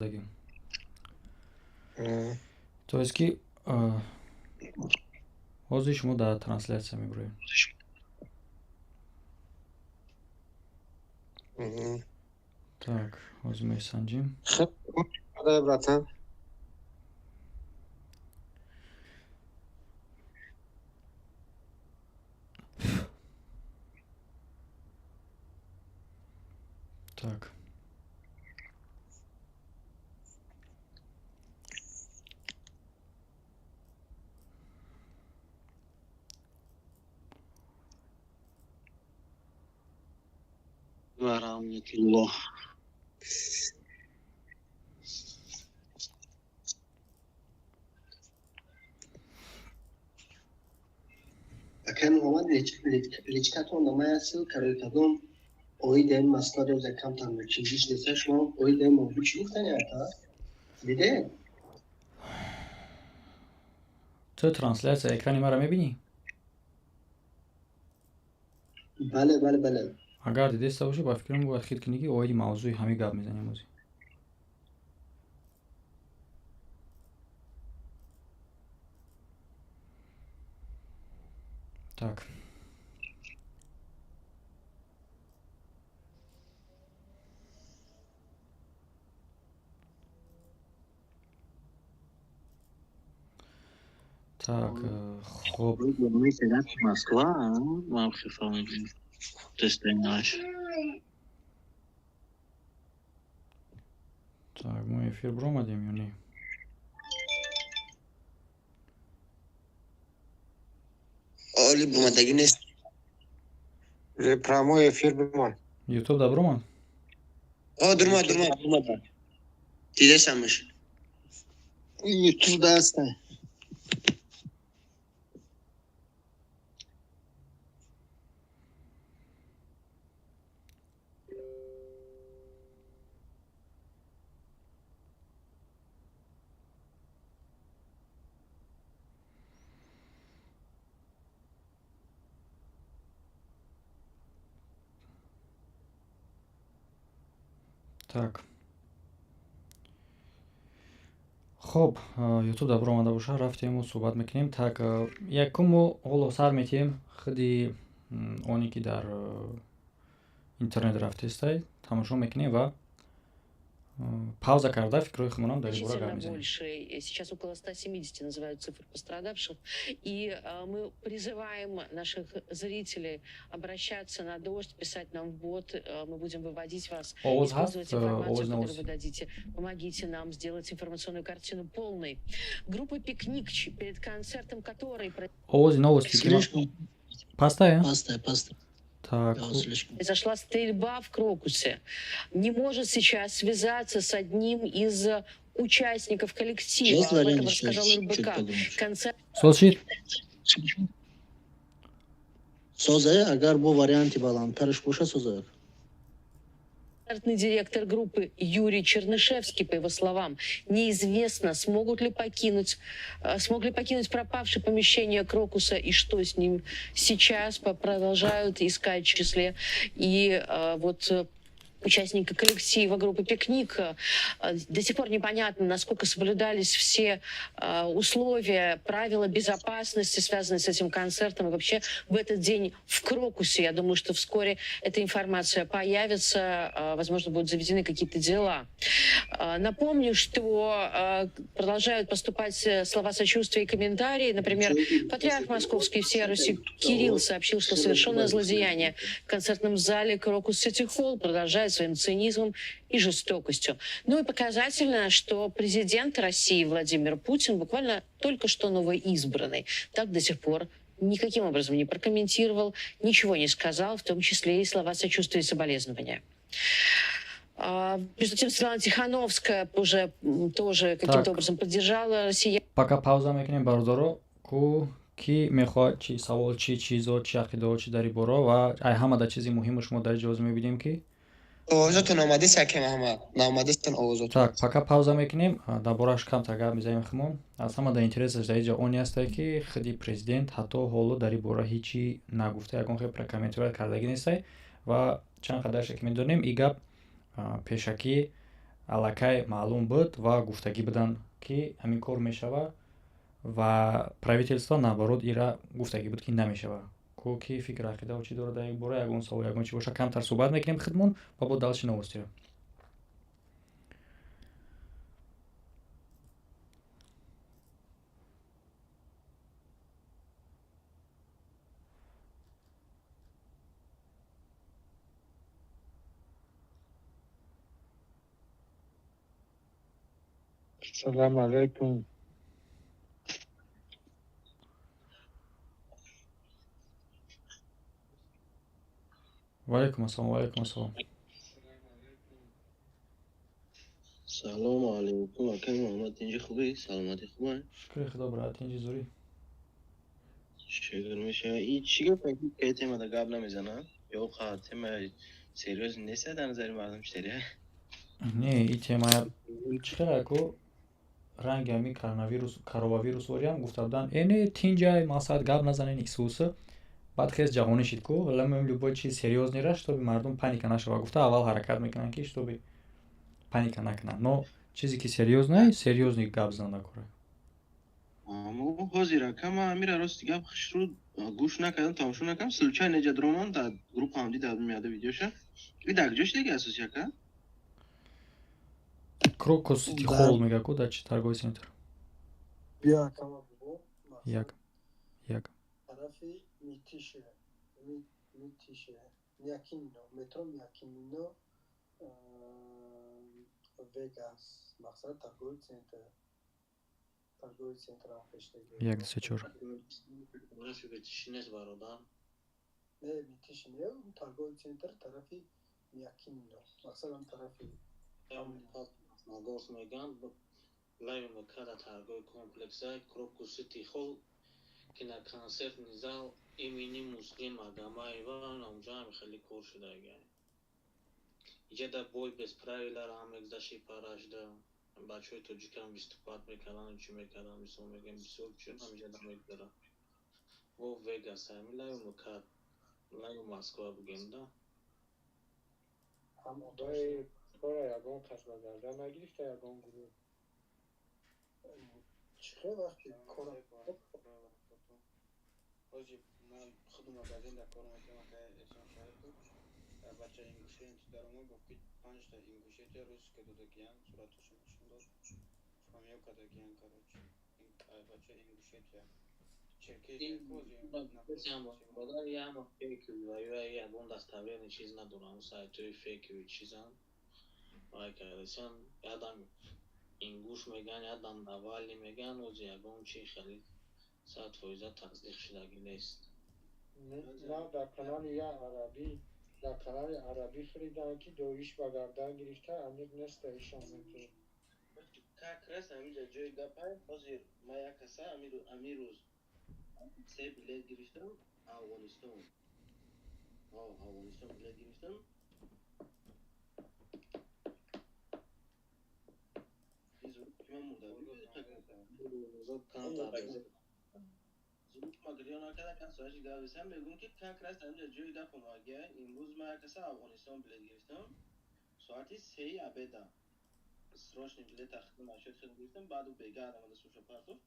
داریم. То есть ки ҳозир шумо дар транслятсия мебурем. Так, ҳозир месанҷим. братан. Так. Вараматуллоҳ. Аkan Muhammad lichkatон намаясил каритадом оидем маскадо за камтан чизиш дesa шумо оидем мовчи гуфтани ата диде Ту трансляция экрани мара мебинӣ? бале Агар дидаста бошад ба фикрам бояд хит кинӣ ки оиди мавзӯи ҳамин гап мезанем ҳозир. Так. Так, хуб. Москва, вам тестингаш. Так, мы эфир бромадем ё не? оли бумадаги нест прямой эфир бумад YouTube да бромад? дурмад дидесамш YouTube даста Так. Хуб, YouTube да бромада боша, рафтему суҳбат мекунем. Так, якуму ҳоло сар метиҳем худи оне ки дар интернет рафтестай тамошо мекунем ва пауза карда фикрҳои худмонам дар ин бора гап мезанем. Сейчас около 170 называют цифры пострадавших. И мы призываем наших зрителей обращаться на дождь, писать нам в бот. Мы будем выводить вас, использовать информацию, которую вы дадите. Помогите нам сделать информационную картину полной. Группа «Пикник», перед концертом которой... Овози новости. Поставь. Так. Произошла стрельба в Крокусе. Не может сейчас связаться с одним из участников коллектива. Об этом рассказал РБК. Слушай. Созая, агар бо варианти баландтарш боша созая. Концертный директор группы Юрий Чернышевский, по его словам, неизвестно, смог ли покинуть пропавшее помещение Крокуса и что с ним сейчас. Продолжают искать в числе. И участники коллектива группы «Пикник». До сих пор непонятно, насколько соблюдались все условия, правила безопасности, связанные с этим концертом. И вообще в этот день в Крокусе, я думаю, что вскоре эта информация появится, возможно, будут заведены какие-то дела. Напомню, что продолжают поступать слова сочувствия и комментарии. Например, патриарх Московский всей Руси Кирилл сообщил, что совершенное злодеяние в концертном зале Крокус Сити Холл продолжает своим цинизмом и жестокостью. Ну и показательно, что президент России Владимир Путин буквально только что новоизбранный. Так до сих пор никаким образом не прокомментировал, ничего не сказал, в том числе и слова сочувствия и соболезнования. Между тем, Светлана Тихановская уже тоже каким-то образом поддержала россиян. Пока пауза мекунем бардоро, ки мехоҳад чи савол чи чизо чи ақидо чи дари боро ва ай ҳамада чизи муҳиму шумо дар ҷоз мебинем ки овозотон омадис якем ҳама наомадистон овозотон. Так, пока пауза мекунем, дар борааш камтар гап мезанем хумон. Аз ҳамада интересаш дар ин ҷо он аст ки худи президент ҳатто ҳоло дар ин бора ҳичи нагуфта, ягон хел прокомментировать кардаги нестай ва чанд қадарше ки медонем ин гап пешакӣ аллакай маълум буд ва гуфтагӣ буданд ки ҳамин кор мешава ва правителство наоборот ира гуфтагӣ буд ки намешава. Ку ки фикр ақида чӣ дорад дар як бора ягон савол ягон чӣ боша камтар суҳбат мекунем хидмон ва бо далши навостира. Салому алейкум. Валейкум ассалом, валейкум ассалом. سلام علیکم اکرم محمد اینجا خوبی؟ سلامتی خوبه؟ Шукри худо брат, инҷи зурӣ. شکر میشه این چی گفت که تیما دا قبل نمیزنه؟ یا خواه تیما سریوز نیست در نظر مردم چطوریه؟ Не, и темая чӣ хеле ку ранги ҳамин коронавирус вориам гуфта буданд эне тинҷай мақсад гап назанен исуса баъд хез ҷаҳонӣ шид ку вале мем любой чиз серьёзнира штоби мардум паника нашава гуфта аввал ҳаракат мекунанд ки штоби паника накунанд но чизе ки серьёзный серьёзный гап занда кора. Аммо ҳозир акам амира рости гап хушру гӯш накардам тамошо накардам случайно неҷа дроман да групп ҳам дидам меяда видеоша и даг ҷош дега асоси ака Крокус City Hall мега ку дар чи торговый центр. бия кама бубо Як. тарафи митише миякинино метро миякинино вегас мақсад торговый центр ам пештаги 1-4. Тишинес бародар. Не, Тишинес, торговый центр тарафи Миякинино. Максадам тарафи Нагос меган лайв макада торговый комплекса Крокус Сити Холл киноконцертный зал имени Муслим Магомаева намҷа хеле кор шудаган. Иҷада бой без правила рамекдаши паражда бачаҳои тоҷикан виступат мекарданд чӣ мекарданд мисол мегем бисёр чӣ ҳамиҷада мекарданд во Вегас ҳами лайв макад лайв Москва бугемда Ҳамаи кора ягон қасба гарда нагирифта ягон гурӯҳ. чӣ вақти кора ҳоҷи ман худ магазинда кор мекардам ка эҳсон шаҳр бача ингушетӣ даромад гуфт ки 5 та ингушетия рӯз ки додагиян сураташо нишон дод фамиё кадагиян карочи бача ингушетия черкезия Бодар яма фейковый ва я ягон достоверный чиз надорам сайтҳои фейковый чизам вай кардасан ядам ингуш меган ядам навални меган ози ягон чи хеле 100% таздиқ шудагӣ нест. На дар канали арабӣ хӯридан ки доиш ба гардан гирифта амиқ неста ишон мекунад. как раз ҳамиҷа ҷои гапай ҳозир ман як каса амирӯз 3 билет гирифтам афғонистон билет гирифтам мегӯям ки как раз ҳамиҷа ҷои гап омагия имрӯз ман як каса афғонистон билет гирифтам соати 3 обеда срочный билет хидмат шуд хидмат гирифтам баъду бегардам ада суша партов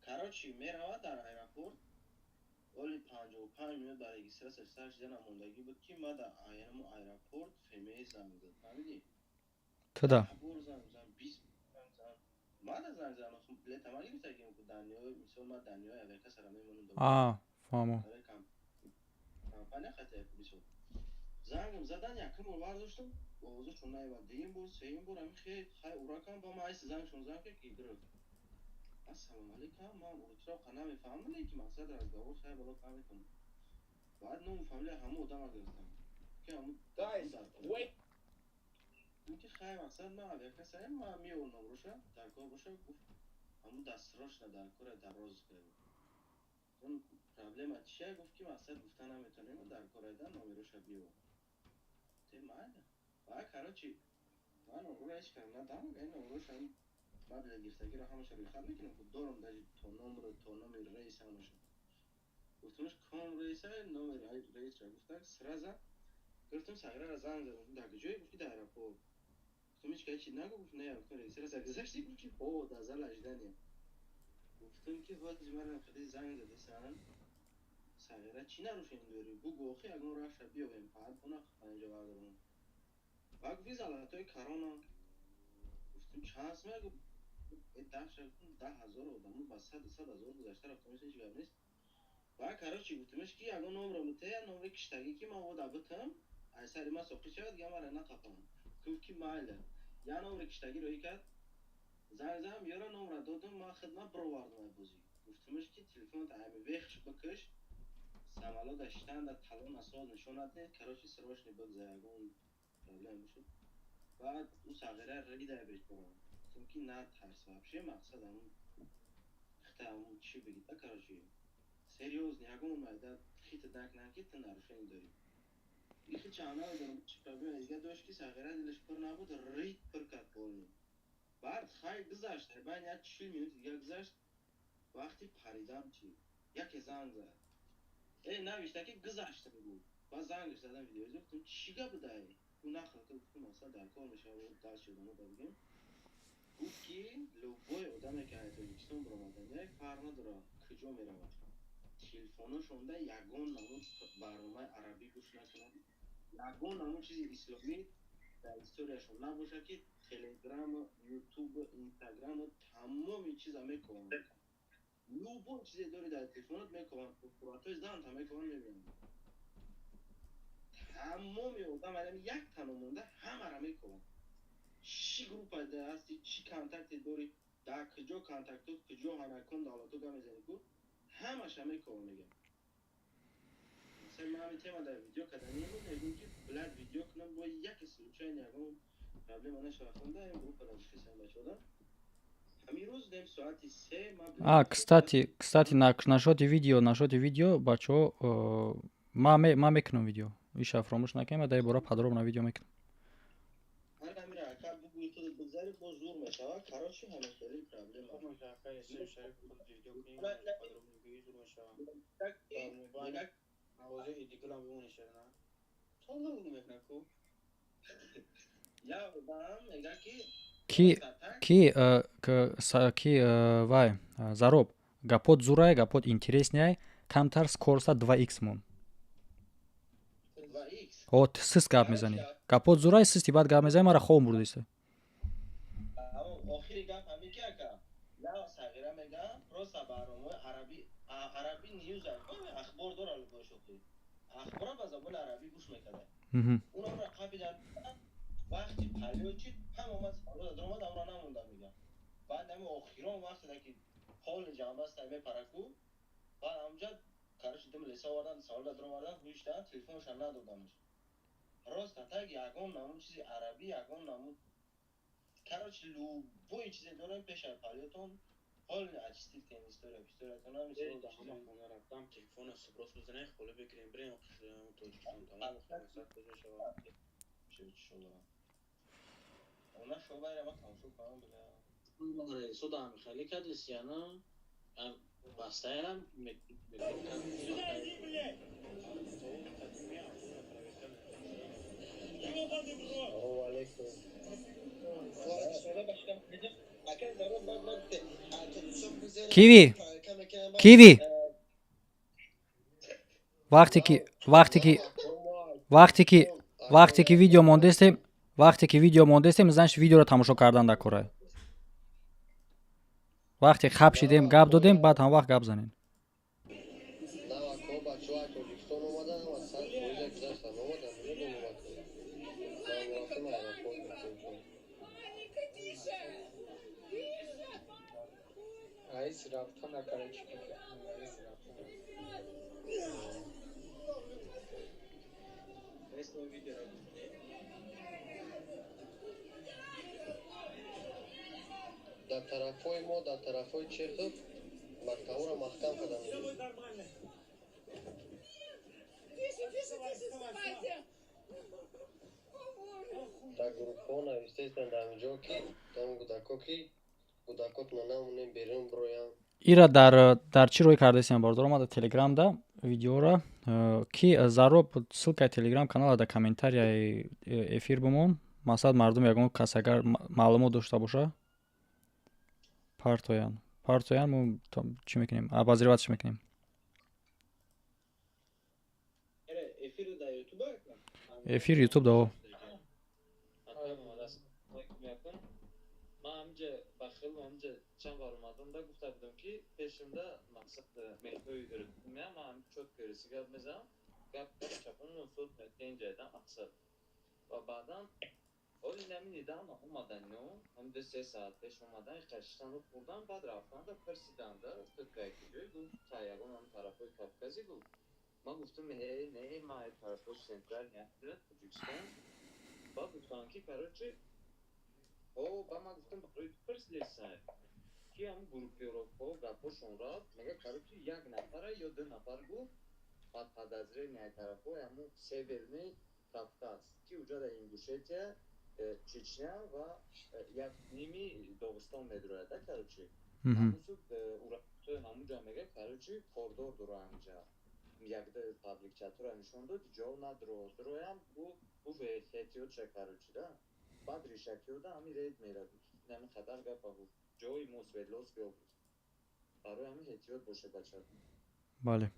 короче меравад дар аэропорт оли 55 минут ба регистратсия сар шиданам мондагӣ буд ки ма дар аэропорт фемеи занг зад фаҳмидӣ Тада. мада занг задам билет ама гирифтагим даниёй мисол ма даниёй авиака сара мемонам фаҳмо. компания хатая мисол зангам задан якум бор вардоштам овозашон наивад дуюм бор сеюм бор ами хай уракам ба ма айси зангшон занг кард ки гирифт ассалому алейкум ман урутироқа намефаҳмам ки мақсад разговор хай бало фаҳметам баъд ному фамилия ҳама одама гирифтам ки ҳамо ки хай мақсад ман авиакасаем ман меонам роша дар кор боша гуфт ҳамо дастсрочно дар кора дар розыска проблема чия гуфт ки мақсад гуфта наметонем дар корайда номероша биёр те майда ва короче ман номеро ҳеч кардам надам ин номероша ман билет гирифтагиро ҳамаша рӯйхат мекунам хуб дорам даже то номери раис ҳамаша гуфтамш кон раиса номери раисро гуфта сраза гуфтам саграра занг задам дар куҷои гуфти дар аэропорт гуфтам گفتم هیچ که چی نگو. گفت نه گفتم رئیس گذشتی. گفت که او دازل اجدنی. گفتم که وقت من خیلی زنگ زده سن سعیره چی نروشین دوری بو گوخی اگه رفت بیا بیم بعد بنا پنجا بردارم بعد ویز علاتای کرونا گفتم چند سمه گفت 10,000 آدم با 100,000 گذشته رفتم مثل هیچ گرد نیست. بعد کارو چی گفتمش که اگه نمره مته نمره کشتگی که من ودا بتم از سری ما سوقی شد یا من نقفم گفت که ماله یا نمره کشتگی رو کرد زنگ یارو نمره دادم ما خدمت برواردم بازی. گفتمش که تلفن تعمی ویخش بکش سامالو داشتن در تلون اسرار نشونت نه کاراشی سروش نبود زیگون پرابلم میشد. بعد او ساغره ردی در بیت برام گفتم که نه ترس وابشه مقصد همون اختامون چی بگید کاراشی سریوز نیاگون ماده خیت داک نکیت نروشین داری یکی چانه دارم چی پرابلم دیگه داشت که ساغره دلش پر نبود رید پر کرد بولنی. بعد خیلی گذشت بعد یک 40 minut دیگه گذشت وقتی پریدم چی یک زنگ زد نوشته که گذشته بود. بعد زنگش زدم ویدیو گفتم چیگه بدهی اون نخواهد گفتم مثلا در کار میشه و دست شدم رو بگیم گفت که لوگوی آدمی که تاجیکستان برآمدنه فرق نداره کجا میرود تلفنشون ده یگان نمود برنامه عربی گوش نکنن یگان نمود چیزی اسلامی در استوریشون نباشه که تلگرام یوتیوب اینستاگرام و تمام چیز میکنن لوگو چیزی داری در تلفنت میکنن فوراتوی زن تا میکنن میبینن تمام آدم الان یک تنه مونده همه را میکنن چی گروپ ده هستی چی کانتکتی داری در کجا کانتکتات کجا هنکن دالاتو گم میزنی کو همش هم میکنن میگم مثلا من همین تیما در ویدیو کدنی بود نگیم که بلد ویدیو کنم با یک سلوچه نگم پرابلم آنش وقتونده این گروپ را بشکسیم بچه همین روز دیم ساعتی 3 ما кстати, насчет видео, бачо, ма мекунам видео. Иша фромош накем, дай бора подробно видео мекунам. هر میره اکا بگوی تو بگذاری باز زور میشود کاراشی همه خیلی پرابلم خب من اکا یه شریف خود ویدیو کنیم پدرم میگویی زور میشود نگه موازه ایدیکل هم بمونه شد نه تا الله بگو میکنه کو یا آدم میگه Ки вай зароб гапот зурай гапот интересняй камтар скоростта 2x мон 2x от сист гап мезани гапот зурай систи баъд гап мезани мара хоб бурдиста آخری گپ همین که اکا یا صغیره میگه پروسا برنامه عربی نیوز اخبار داره لگو شکلی اخبار با زبان عربی گوش میکنه اونم را قبی در وقتی پلیو چید هم اومد درآمد اون را نمونده میگه بعد همه آخران وقتی که حال جامعه است همه پرکو بعد همجا کارش دم لیسا وردن سوال دادم وردن گوشتن تلفنش هم ندادمش راست تاگ یگان نمون چیزی عربی یگان نمون کارش لوبوی چیزی دارم پیش پلیوتون حال اجستی که استوری کنم میشه در همه خونه رفتم تلفن سپراس بزنه خاله بگیریم بریم تاجیکستان تمام خلاصت کجا شود شده اونا شوبای ما کنسول کنم بله رئیسو دا خیلی کدیس یا نه بسته هم киви вақте ки видео мондестем занш видеоро тамошо кардан дар кора вақте хаб шидем гап додем баъд ҳам вақт гап занем رئیس رفتن نکاره چی کنه رئیس رفتن اسم ویدیو را در طرفای ما در طرفای چرخ مقطعه را محکم کردن در گروپ ها نوشته ایستن در اینجا که تمام گودکات نمونیم بیرون برویم ира дар чӣ рӯй кардаисем бор даромада телеграмда видеора ки зароб ссилкаи телеграм канала да комментарияи эфир бимон мақсад мардум ягон кас агар маълумот дошта боша партоян мо чӣ мекунем? Обозреватш мекунем. Эфир YouTube да. من همینجا بخیل و همینجا چند بار اومدم دا گفته بودم که پیشمده مقصد مهدوی گرفتم من همینجا چوت گرسی گفت میزم گفت چپون نصود مهدی اینجا دا مقصد و بعدا اولی نمینی دا اومدن نو همینجا 3 ساعت پیش اومدن قشتن رو خوردن بعد رفتن دا پرسیدن دا تکایی که جوی گفت تایگون هم طرفای کافکازی گفت ما گفتم نه ما طرفای سنترال نهدرد تاجیکستان با گفتن که کارچه با ما گفتم برای پرسیدن که هم گروپی رو گپاشون را مگه کارچه یک نفره یا 2 نفر گفت بعد подозрение نه طرفو همو سیورنی کافکاز که اونجا در اینگوشتیا چچنیا و یک نیمی داغستان میدونه دا کارچه همونسو اوراتو همونجا مگه کارچه کوردور داره همونجا یک ده پابلیک چاتور نشون داد جو ندرویم بو به احتیاط چه کارچه دا بعد ریشکیو دا همی رید میره بود نمی خبر گفت بود جوی موسویدلوس بود برای همین احتیاط باشه بچه بله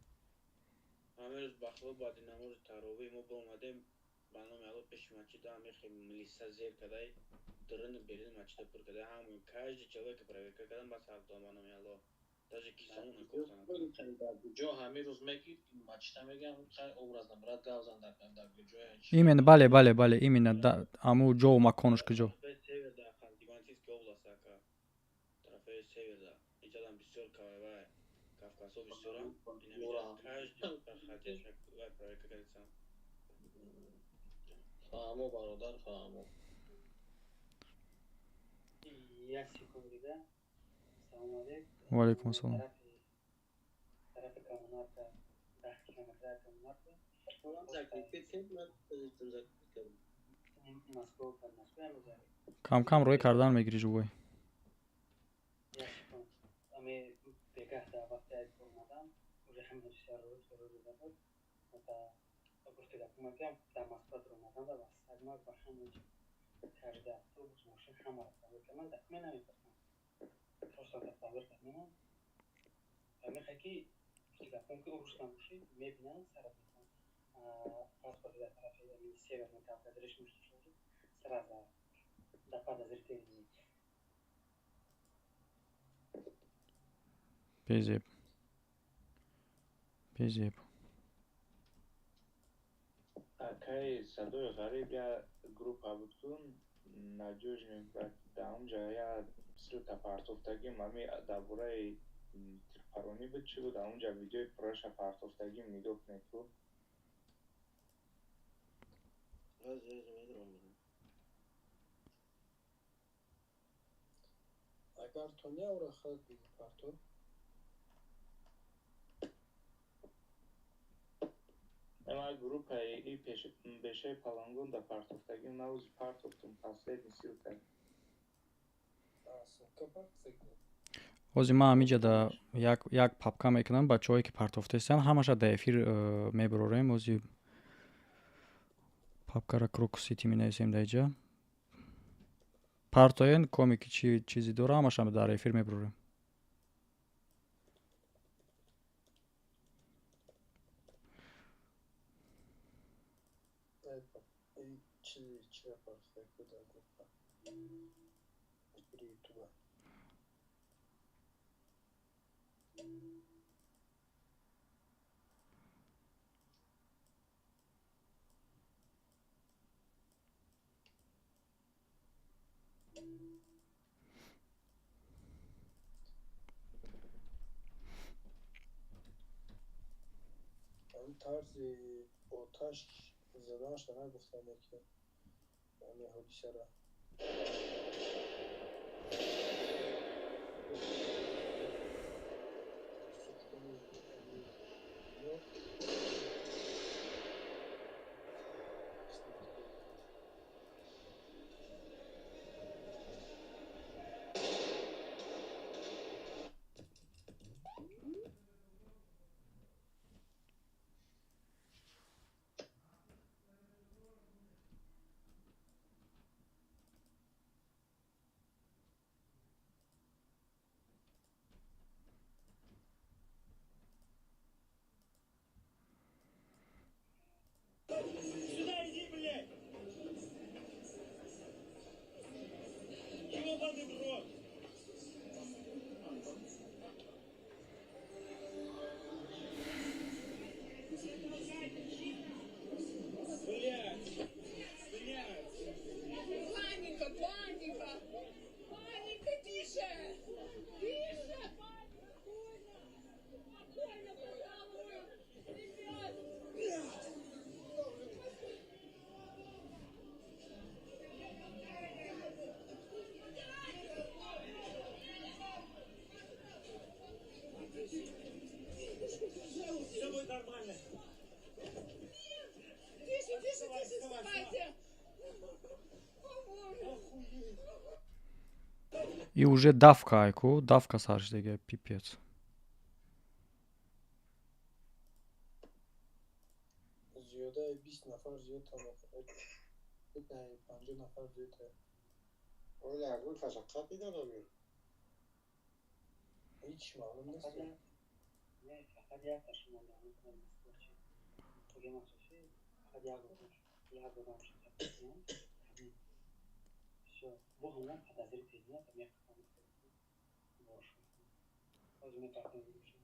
همه روز بخلا بعد نماز تراویح ما با اومدیم برنامه اول پیش مسجد همه خیلی ملیسا زیر کدای درن برین مسجد پر کدای همون каждый человек проверка кадан бас автоманом яло даже кисамон накофтан جو همه روز میگی ماچتا میگم خیلی образно брат гавзан да جو именно бале именно да аму ҷо маконш куҷо север да Ханты-Мансийская область ака трафе север да инҷадан бисёр кавай кавказо бисёра каждый хотеш вай проверка кадасан فهمو برادر فهمو یک سکون دیگه سلام علیکم ва алайкум ассалом طرف کامونات 10 کیلومتر کامونات مسکو همیشه кам роҳи кардан мегирӣ ҷувой یک سکون امی بگه دعوت داید اومدم уже همه بسیار رو دیدم تا گفته گفتم که در مسکو در اومدم و بس اگمار با همه خریده اتوبوس ماشین همه را تابیر که من دقیقه نمی‌کنم просто تابیر کنم میخوای که گفتم که روشن باشی میبینم سر میکنم پاسپورت در طرف سیور میتابه درش میشه сразу до подозрения безеб акай садои ғариб я группа будкун наҷӯҷ мебурад да онҷа я силта партофтагӣ мами дар бораи тирпаронӣ буд чӣ буд онҷа видеои пураша партофтагӣ нигоҳ меку агар то неаврахад партоф ама группаи и бешаи палангон да партофтагӣ навзи партофтум последний силта ҳозир ман ҳаминҷа да як папка мекунам бачаҳое ки партофтаистанд ҳамаша да эфир мебарорем ҳозир папкара крокусити менависем да инҷа партоен коме ки чӣ чизе дора ҳамаша дар эфир мебарорем тарзи оташ заданашро нагуфтаме ки ами ҳодисара И уже давка айку, давка сарш деге, пипец. زیاده 20 نفر زیاد طبقه 50 نفر زیاد اون لرگون فقط دیدم هیچ معلوم نیست نه فقط یک تاشون مونده دیگه مخصوصی فقط یک بودم شد bu hamdan подозрительно там я özüme takdim etmişim.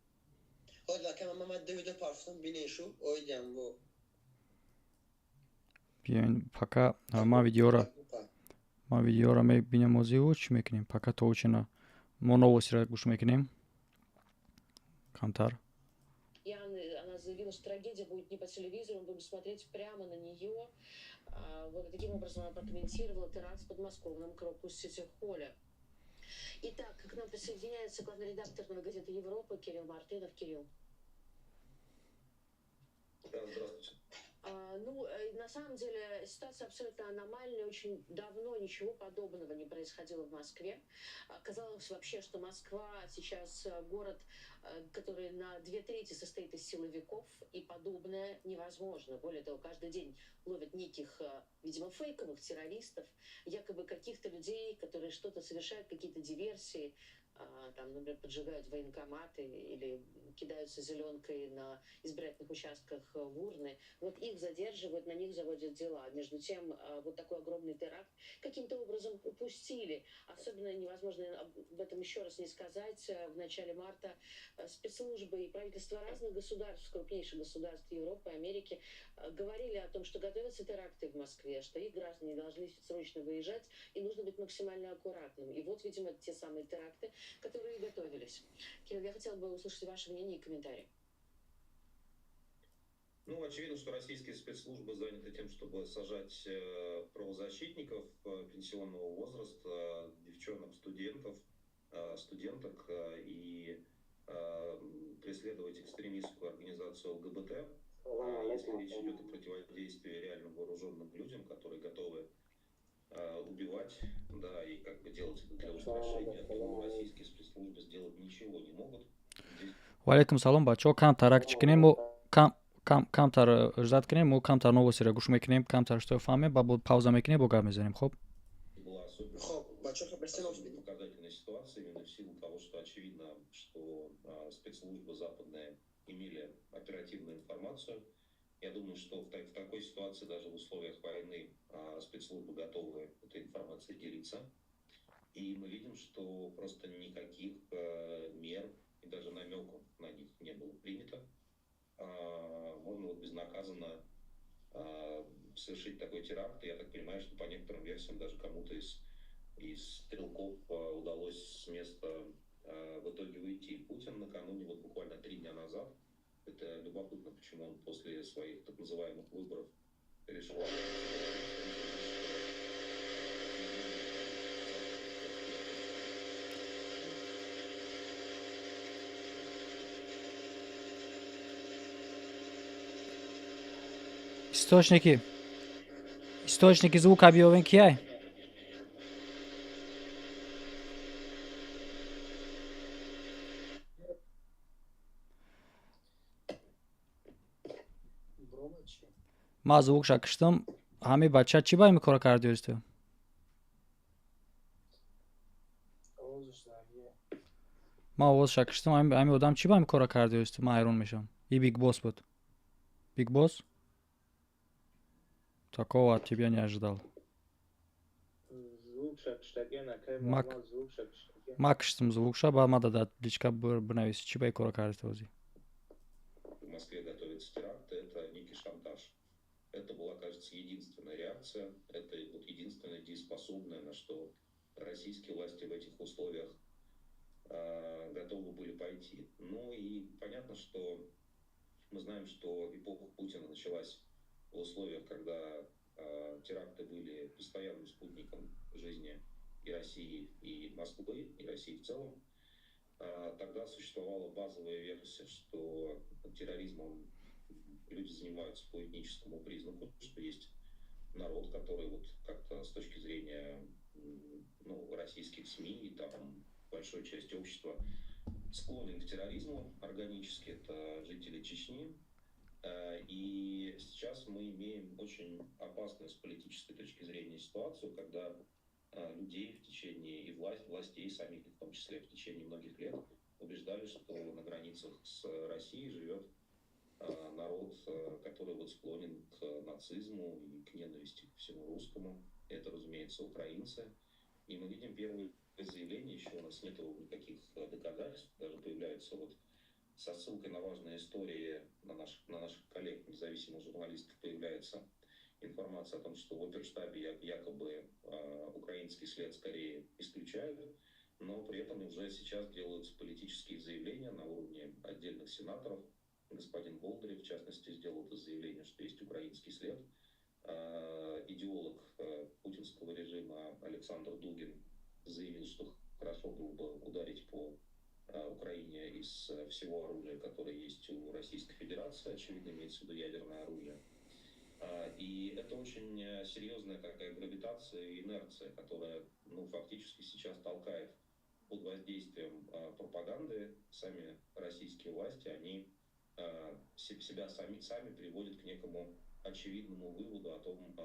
Hadi lakin ama ben de parfüm bine şu oydan bu. Биёин пока ма видеоро мебинем озиу чӣ мекунем? Пока то учина мо новосиро гӯш мекунем. Камтар. Она заявила, что трагедия будет не по телевизору, мы будем смотреть прямо на нее. Вот таким образом она прокомментировала теракт в подмосковном Крокус-Сити-Холле. Итак, к нам присоединяется главный редактор «Новой газеты Европы» Кирилл Мартынов. Кирилл. Да, здравствуйте. На самом деле ситуация абсолютно аномальная. Очень давно ничего подобного не происходило в Москве. Казалось вообще, что Москва сейчас город, который на 2/3 состоит из силовиков, и подобное невозможно. Более того, каждый день ловят неких, видимо, фейковых террористов, якобы каких-то людей, которые что-то совершают, какие-то диверсии, там, например, поджигают военкоматы или кидаются зеленкой на избирательных участках в урны. Вот их задерживают, на них заводят дела. Между тем, вот такой огромный теракт каким-то образом упустили. Особенно невозможно об этом еще раз не сказать. В начале марта спецслужбы и правительства разных государств, крупнейших государств Европы, Америки, говорили о том, что готовятся теракты в Москве, что их граждане должны срочно выезжать, и нужно быть максимально аккуратным. И вот, видимо, те самые теракты, которые готовились. Кирилл, я хотела бы услышать ваше мнение и комментарии. Очевидно, что российские спецслужбы заняты тем, чтобы сажать правозащитников пенсионного возраста, девчонок, студенток и преследовать экстремистскую организацию ЛГБТ. Если речь идет о противодействии реально вооруженным людям, которые готовы убивать, да, и как бы делать это для устрашения, то российские спецслужбы сделать ничего не могут. Валейкум салом, бачо, камтарак чикнем, камтар ждат кунем, мо камтар новосиро гӯш мекунем, камтар што фаҳмем, бо пауза мекунем, бо гап мезанем, хоб? Была особенно показательная ситуация именно в силу того, что очевидно, что спецслужбы западные имели оперативную информацию. Я думаю, что в такой ситуации, даже в условиях войны, спецслужбы готовы этой информацией делиться. И мы видим, что просто никаких мер и даже намеков на них не было принято. Можно вот безнаказанно совершить такой теракт. Я так понимаю, что по некоторым версиям даже кому-то из стрелков удалось с места в итоге уйти. Путин накануне, вот буквально 3 дня назад, это любопытно, почему он после своих так называемых выборов решил... Источники звука объявлен кияй? Ма звукша киштам, ҳами бача чӣ ба ин кора кардиёристӣ? Ма овозша киштам, ҳами одам чӣ ба ин кора кардиёристӣ? Ман ҳайрон мешавам. И Биг Босс буд. Биг Босс? Такого от тебя не ожидал. Ма киштам звукша, ба ма дадад личка бинависи, чӣ ба ин кора кардӣ озӣ? В Москве готовится теракт, это некий шантаж. Это была, кажется, единственная реакция, это вот единственное дееспособное, на что российские власти в этих условиях готовы были пойти. И понятно, что мы знаем, что эпоха Путина началась в условиях, когда теракты были постоянным спутником жизни и России, и Москвы, и России в целом. Тогда существовала базовая версия, что терроризмом люди занимаются по этническому признаку, что есть народ, который вот как-то с точки зрения ну, российских СМИ и там большой части общества склонен к терроризму органически. Это жители Чечни. И сейчас мы имеем очень опасную с политической точки зрения ситуацию, когда людей в течение, и властей самих, в том числе в течение многих лет, убеждали, что на границах с Россией живет народ, который вот склонен к нацизму и к ненависти к всему русскому. Это, разумеется, украинцы. И мы видим первые заявления, еще у нас нет никаких доказательств, даже появляются вот со ссылкой на важные истории на наших коллег, независимых журналистов, появляется информация о том, что в оперштабе якобы украинский след скорее исключают, но при этом уже сейчас делаются политические заявления на уровне отдельных сенаторов. Господин Болдырев, в частности, сделал это заявление, что есть украинский след. Идеолог путинского режима Александр Дугин заявил, что хорошо было бы ударить по Украине из всего оружия, которое есть у Российской Федерации, очевидно, имеется в виду ядерное оружие. И это очень серьезная такая гравитация и инерция, которая, ну, фактически сейчас толкает под воздействием пропаганды сами российские власти, они себя сами приводят к некому очевидному выводу о том,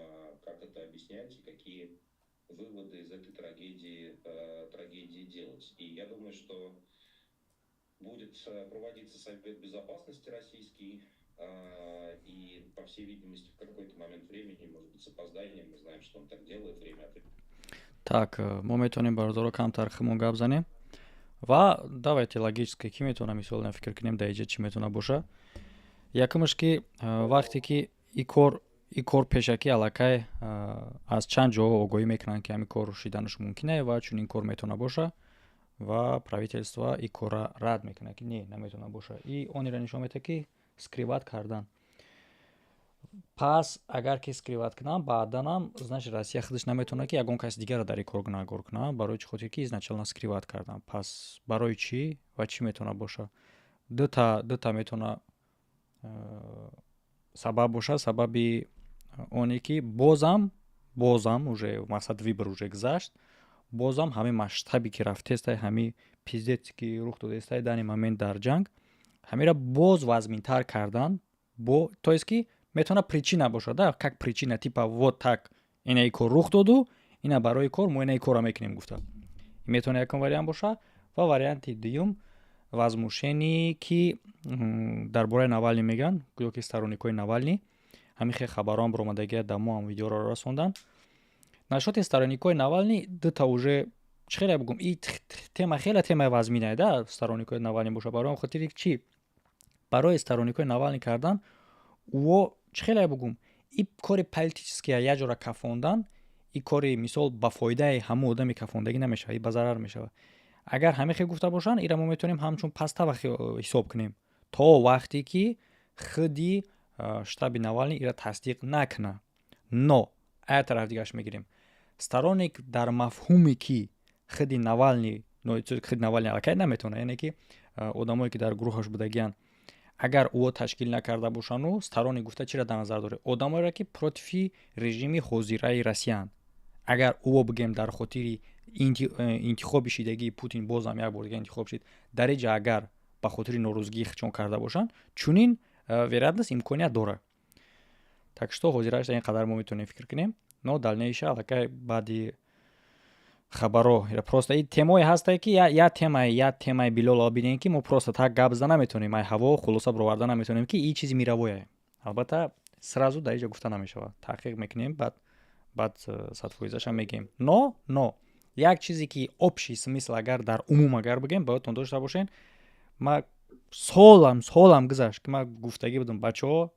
как это объяснять и какие выводы из этой трагедии делать. И я думаю, что будет проводиться Совет Безопасности российский, и, по всей видимости, в какой-то момент времени, может быть, с опозданием, мы знаем, что он так делает время от времени. Так, мы метоним бардоро камтар хмон габзанем. Ва давайте логически ки метона мисолна фикр кинем да иҷа чӣ метона боша. Якумаш ки вақте ки и кор пешаки аллакай аз чанд ҷо огоҳӣ мекунанд ки ҳамин кор шиданаш мумкин ва чунин кор метона боша ва правительство и кора рад мекунад ки не наметона боша. И онира нишон медиҳад ки скриват кардан. Пас агар ки скриват кунам баъданам значит Россия худаш наметона ки ягон каси дигарро дар ин кор гуноҳгор кунад, барои чӣ хотир ки изначално скриват кардан. Пас барои чӣ ва чӣ метона боша? Дута метона сабаб боша. Сабаби оне ки бозам уже мақсад вибор уже гузашт, бозам ҳамин масштаби ки рафтестай, ҳамин пиздец ки рух додестай дар ин момент дар ҷанг, ҳамира боз вазминтар кардан, то есть ки метавона причина бошад, да, как причина, типа вот так инаи кор рух доду, ина барои кор мо инаи корро мекунем гуфта. Метавона якон вариант боша. Ва варианти дуюм возмушение ки дар бораи Навални меган, гӯё ки сторонникои Навални ҳамин хел хабарон баромадагия дар мо ҳам видеоро расондан. Нашоти сторонникои Навални дута уже чӣ хеле бигум, и тема хеле темаи вазминаe, да, сторонникои Навални боша. Барои хотири чӣ? Барои сторонникои Навални кардан ӯо чӣ хеле бигум, и кори политическия як ҷора кафондан, и кори мисол ба фоидаи ҳамун одами кафондагӣ намешавад, и ба зарар мешавад. Агар ҳамин хел гуфта бошанд, ира мо метавонем ҳамчун паста ҳисоб кунем то вақте ки худи штаби Навални ира тасдиқ накунад. Но ая тараф дигараш мегирем. Сторонник дар мафҳуме ки худи Навални аллакай наметавонад, яъне ки одамое ки дар гурӯҳаш будагиянд, агар ӯо ташкил накарда бошанду сторонник гуфта чиро дар назар дорем? Одамоеро ки против режими ҳозираи Россиянд. Агар ӯо бигем дар хотири интихоби шидагии Путин бозам як бор дига интихоб шид, дар ин ҷа агар ба хотири норӯзгӣ хичон карда бошанд, чунин вероятност имконият дорад. Так что ҳозираш дар ин қадар мо метавонем фикр кунем, но дальнейша аллакай баъди хабаро просто ин темое ҳастае ки як темаи билола бинем ки мо просто так гап зада наметавонем, ай ҳаво хулоса бароварда наметавонем ки ин чизи миравое. Албатта сразу дар ин ҷа гуфта намешавад. Таҳқиқ мекунем, баъд 100%-аш мегем. Но як чизе ки общий смысл агар дар умум агар бигем, боядтон дошта бошен. Ма солам гузашт ки ма гуфтагӣ будам бачаҳо,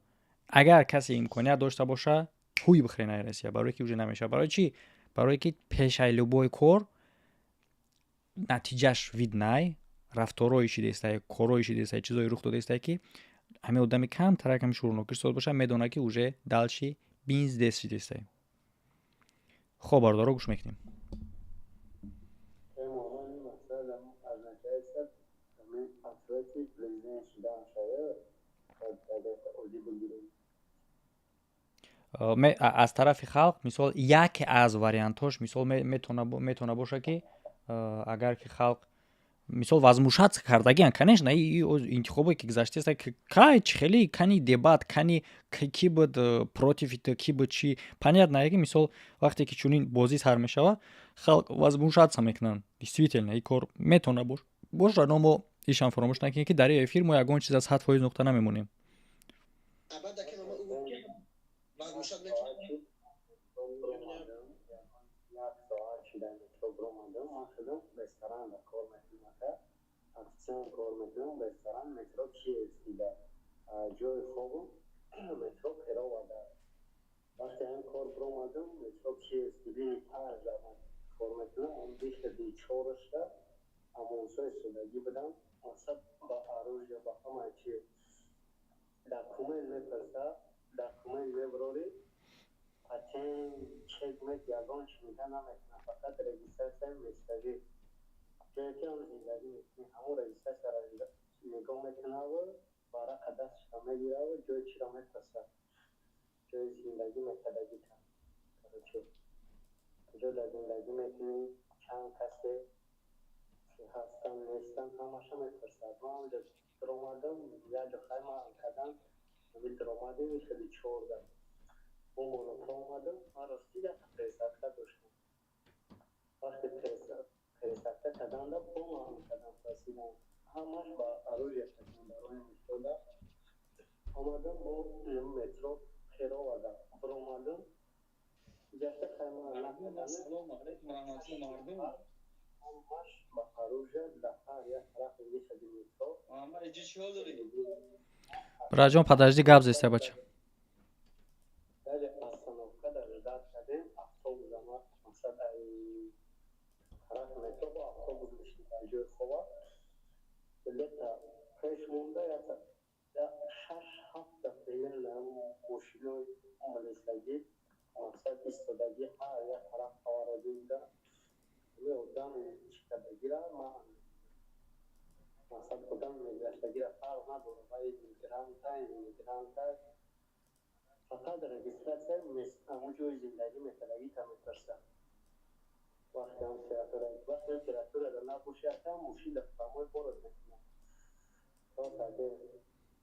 агар касе имконият дошта боша, ҳуй бихрена Россия, барое ки уже намеша. Барои чӣ? Барое ки пешаи любой кор натиҷаш виднай, рафторои шидестай, корои шидестай, чизои рух додестай ки ҳамин одами камтарак ҳамин шӯрнокиш сод боша, медонад ки уже далши бизнес шидестай. хоб бардоро гӯш мекунем. аз тарафи халқ мисол яке аз вариантҳош мисол метавона боша ки агар ки халқ мисол возмущаться кардагиан конечно интихобое ки гузаштааст кай чи хеле кани дебат кани ки буд против ит ки буд чи понятно ки мисол вақте ки чунин бозӣ сар мешавад халқ возмущаться мекунанд действительно ин кор метавона боша но мо ишам фаромӯш накунем ки дар ин эфир мо ягон чиз аз 100% нуқта намемонем. کار میکنم رستوران مترو کیفی در جای خوابم مترو کرا و در وقتی هم کار برآمدم مترو کیفی بین 5 زمان کار میکنم اون بیشتر بیچارش در اما سوی سودگی بدم اصلا با عروض یا با همه چی دکومنت میپرسه دکومنت میبروری پتن چک میت یگان چی میده نمیکنه فقط رجیسترشن میستگی جایی که هم زندگی میکنی همون رجیسترش را نگاه میکنه و برای قدست را میگیره و جای چی را میپرسه جای زندگی میکردگی کن کجا در زندگی میکنی چند کسی که هستن نیستن همه میپرسه ما اونجا درآمدم یا جا خیلی هم کردم نمیل درآمدیم خیلی چور دارم اون مونوتر آمدم من راستی یک پریسکته داشتم وقتی پریسکته کردم دا بوم هم کردم پرسیدم همش با عروض کردم برای میشوده آمدم با مترو خیرا وردم برآمدم جشت خیلی هم نکردم سلام علیکم و رحمت الله مردم همش با عروض دفعه یک طرف میشه مترو اما ایجی چی ها داری؟ братҷон подожди гап застя бача در اصطنافه در رزد کردیم автобус آمد مثلا طرف مترو با автобус میشید در جای خوبه بلیت پیش مونده یا 6-7 دفعه ماشینای ملیسگی مثلا ایستادگی هر یک طرف آوردیم ده میادم ایستادگی را من مثلا خودم میگشتگی را فرق نداره باید میگرانتای فقط رجیستراسیون همون جای زندگی میکردگی تا میپرسن وقتی هم تیراتور را نبوشه هم موشی دفعه بارد میکنن تا تاگه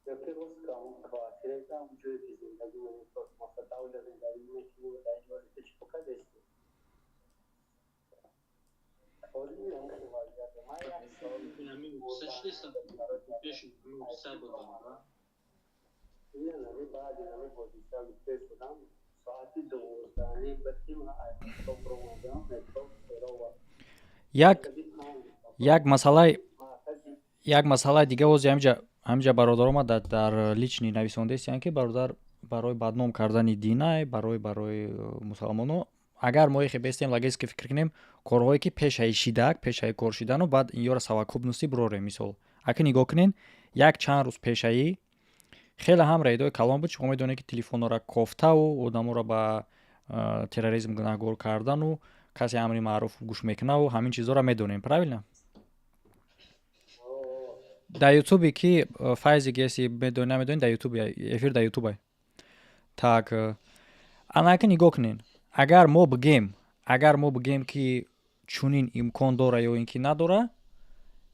یکی روز که همون کواتیره که همون جای زندگی میکنن مثلا داول زندگی میکنن و در جواری که چی پکا دیستی اولی هم که واجه ما یک سال سشلیستم پیشم سر بودم این نمی بعد نمی بودیسا پیش بودم ساعتی 12 بسیم تو برآمدم مترو خیرا و як масъалаи дига ози ҳамиҷа бародар омад дар лични нависондааст ки бародар барои бадном кардани динай барои мусалмоно агар мо ихе бестем лагески фикр кунем корҳое ки пешаи шидак пешаи кор шидану баъд инёра саваккубнусӣ бирорем мисол аки нигоҳ кунен як чанд рӯз пешаи хеле ҳамра идои калон буд шумо медонед ки телефонҳоро кофтаву одаморо ба терроризм гунаҳгор кардану касе амри маъруф гӯш мекунаву ҳамин чизҳоро медонем правильно дар ютубе ки файзи геси медони намедони дар ютубе эфир дар ютубе так анаки нигоҳ кунен агар мо бигем ки чунин имкон дора ё ин ки надора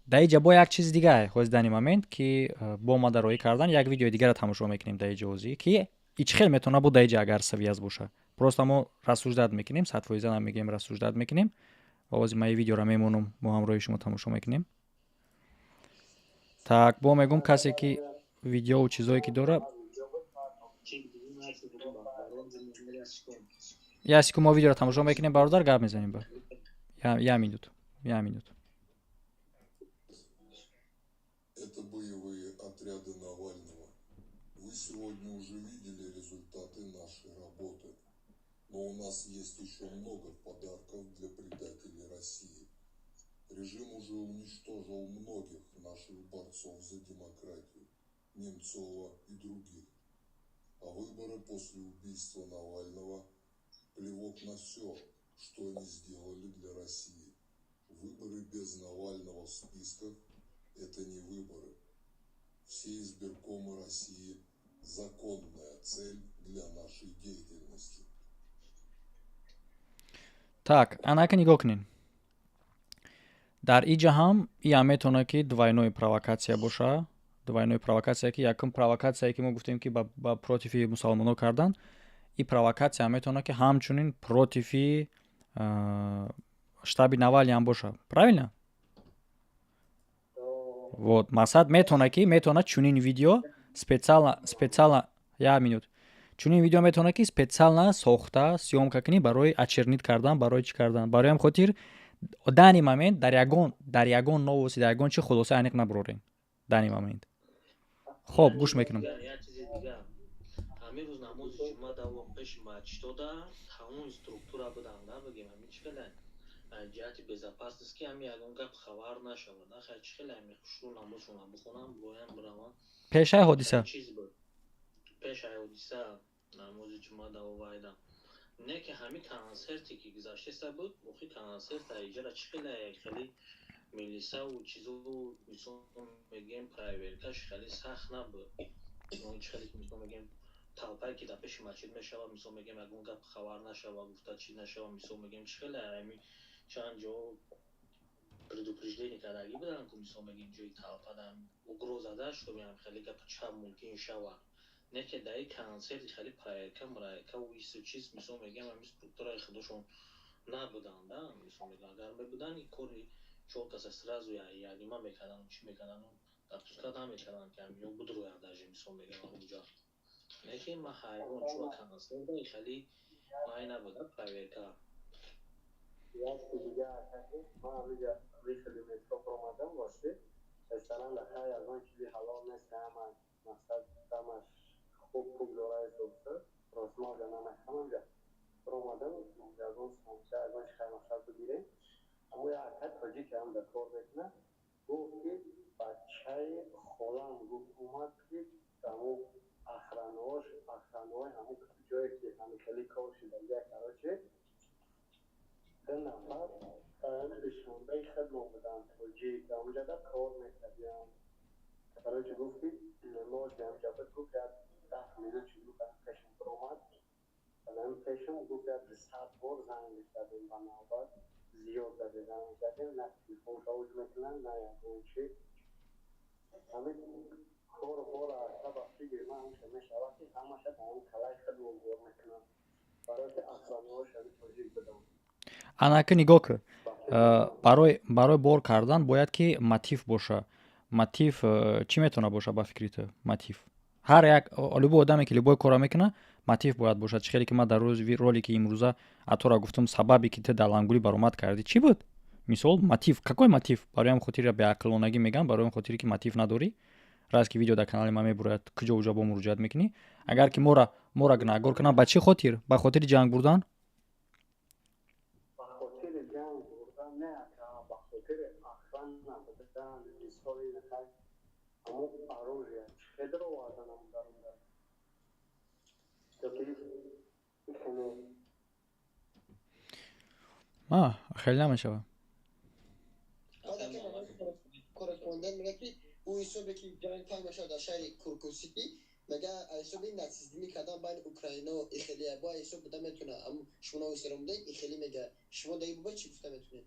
дар инҷа бо як чизи дигаре ҳози дар ин момент ки бо мадароӣ кардан як видеои дигаро тамошо мекунем дар инҷа ҳозӣ ки ич хел метавона буд дар инҷа агар связ боша просто мо рассуждат мекунем 100% намегӯем рассуждат мекунем ва ози ма ин видеоро мемонам бо ҳамроҳи шумо тамошо мекунем так бо мегӯм касе ки видеову чизое ки дора я секунд мо видеоро тамошо мекунем бародар гап мезанем ба я минут Это боевые отряды Навального. Вы сегодня уже видели результаты нашей работы. Но у нас есть еще много подарков для предателей России. Режим уже уничтожил многих наших борцов за демократию, Немцова и других. А выборы после убийства Навального – плевок на все, что они сделали для России. Выборы без Навального в списках – это не выборы. Все избиркомы России законная цель для нашей деятельности. Так, анака нигоҳ кунед. Дар иҷа ҳам ия метавона ки двойной провокатсия боша. Двойной провокатсия ки якум провокатсия ки мо гуфтем ки ба против мусулмонон кардан, и провокатсия метавона ки ҳамчунин против штаби Навальни ҳам боша. Правильно? Вот, мақсад метавона чунин видео специально як минут. Чунин видео метавона ки специально сохта съёмка кунӣ барои очернит кардан, барои чӣ кардан. Барои ҳам хотир дани момент дар ягон новоси дар ягон чи хулоса аниқ набурорем. Дани момент. Хоб, гӯш мекунам. Як чизи дига. Ҳамин рӯз намози ҷума давом пеши масҷида тамоми структура буданда бигем ҳамин чӣ хеле ҷиҳати безопасности ки ҳамин ягон гап хабар нашавад. Ахай чӣ хеле ҳамин хушрӯ намозшона бихонам боям биравам. Пешаи ҳодиса. Пешаи ҳодиса намози ҷума давовайдам. Не ки ҳамин консерте ки гузаштаса буд, охи консерта иҷара чӣ хеле милисаву чизу мисол мегем проверкаш хеле сахт набуд. Чӣ хеле мисол мегем талпае ки дар пеши масҷид мешавад, мисол мегем ягон гап хабар нашавад, гуфта чӣ нашавад, мисол мегем чӣ хеле ҳамин чанд ҷо предупреждение кардагӣ буданд ки мисол мегем ҷои талпадан угроза дашт, ҳам хеле гап ча мумкин шавад. Не ки дар ин консерти хеле проверка у ису чиз мисол мегем ҳамин структураи худошон набуданд. Мисол мегем агар мебуданд ин кори чор каса сразу нима мекардан, чӣ мекардан, допуска намекардан ки ҳамин будрояд даже мисол мегем онҷа. Не ки ма ҳайвон чура консерта хеле май набуда проверка. Як дига акаки ма ҳамиҷа вишали метро омадам боши ресторан хай ягон чизи ҳалол нест ама мақсад тамаш خوب دارای دوسته رسما جنان همونجا پرومادم ягон سموسه ягон خیمه بگیره اما یه حرکت توجی که هم در کار بکنه گفت که بچه خودم گفت اومد که همو اخرانوش همو جایی که همه کلی کار شده یه کراچه 2 نفر شنبه خدمه بودن توجی که همونجا در کار میکردیم کراچه گفت که نماز همونجا گفت می‌دونی چی بود پشم پروماد الان پشم گفت از 100 بار زنگ زدیم و نوبت زیاد زنگ زدیم نه تلفن شارژ میکنن نه اون چی همین کار اصلا وقتی گیرم همیشه میشود که همش اون کلای خود رو میکنن برای که اصلا شده توجیه بدم анака нигоҳ кун. Барои бор кардан бояд ки мотив боша. Мотив чӣ метавона боша ба фикри ту? Мотив ҳар як любой одаме ки любой кора мекуна мотив бояд бошад. Чӣ хеле ки ман дар ролики имрӯза атора гуфтам сабабе ки ту далангулӣ баромад кардӣ чӣ буд? Мисол мотив, какой мотив? Барои ҳам хотири беақлонагӣ мегам, барои ҳам хотире ки мотив надорӣ. Раз ки видео дар канали ман мебурояд, куҷо бо муроҷиат мекунӣ? Агар ки мора гунаҳгор кунанд ба чӣ хотир? Ба хотири ҷанг бурдан? ба хотири ҷанг бурдан не, ба хотири ахран набудан мисоли нахай ҳамон оружие чедро ваданам дарунда хеле намешава. корреспондент мега ки у ҳисобе ки ҷанг пай мешавад дар шаҳри куркусипи мега ҳисоби нацизмӣ кардан байни украина ва ихелия бо ҳисоб буда метавона ам шумо нависера мудаи ихели мега шумо даи бо чӣ гуфта метавонед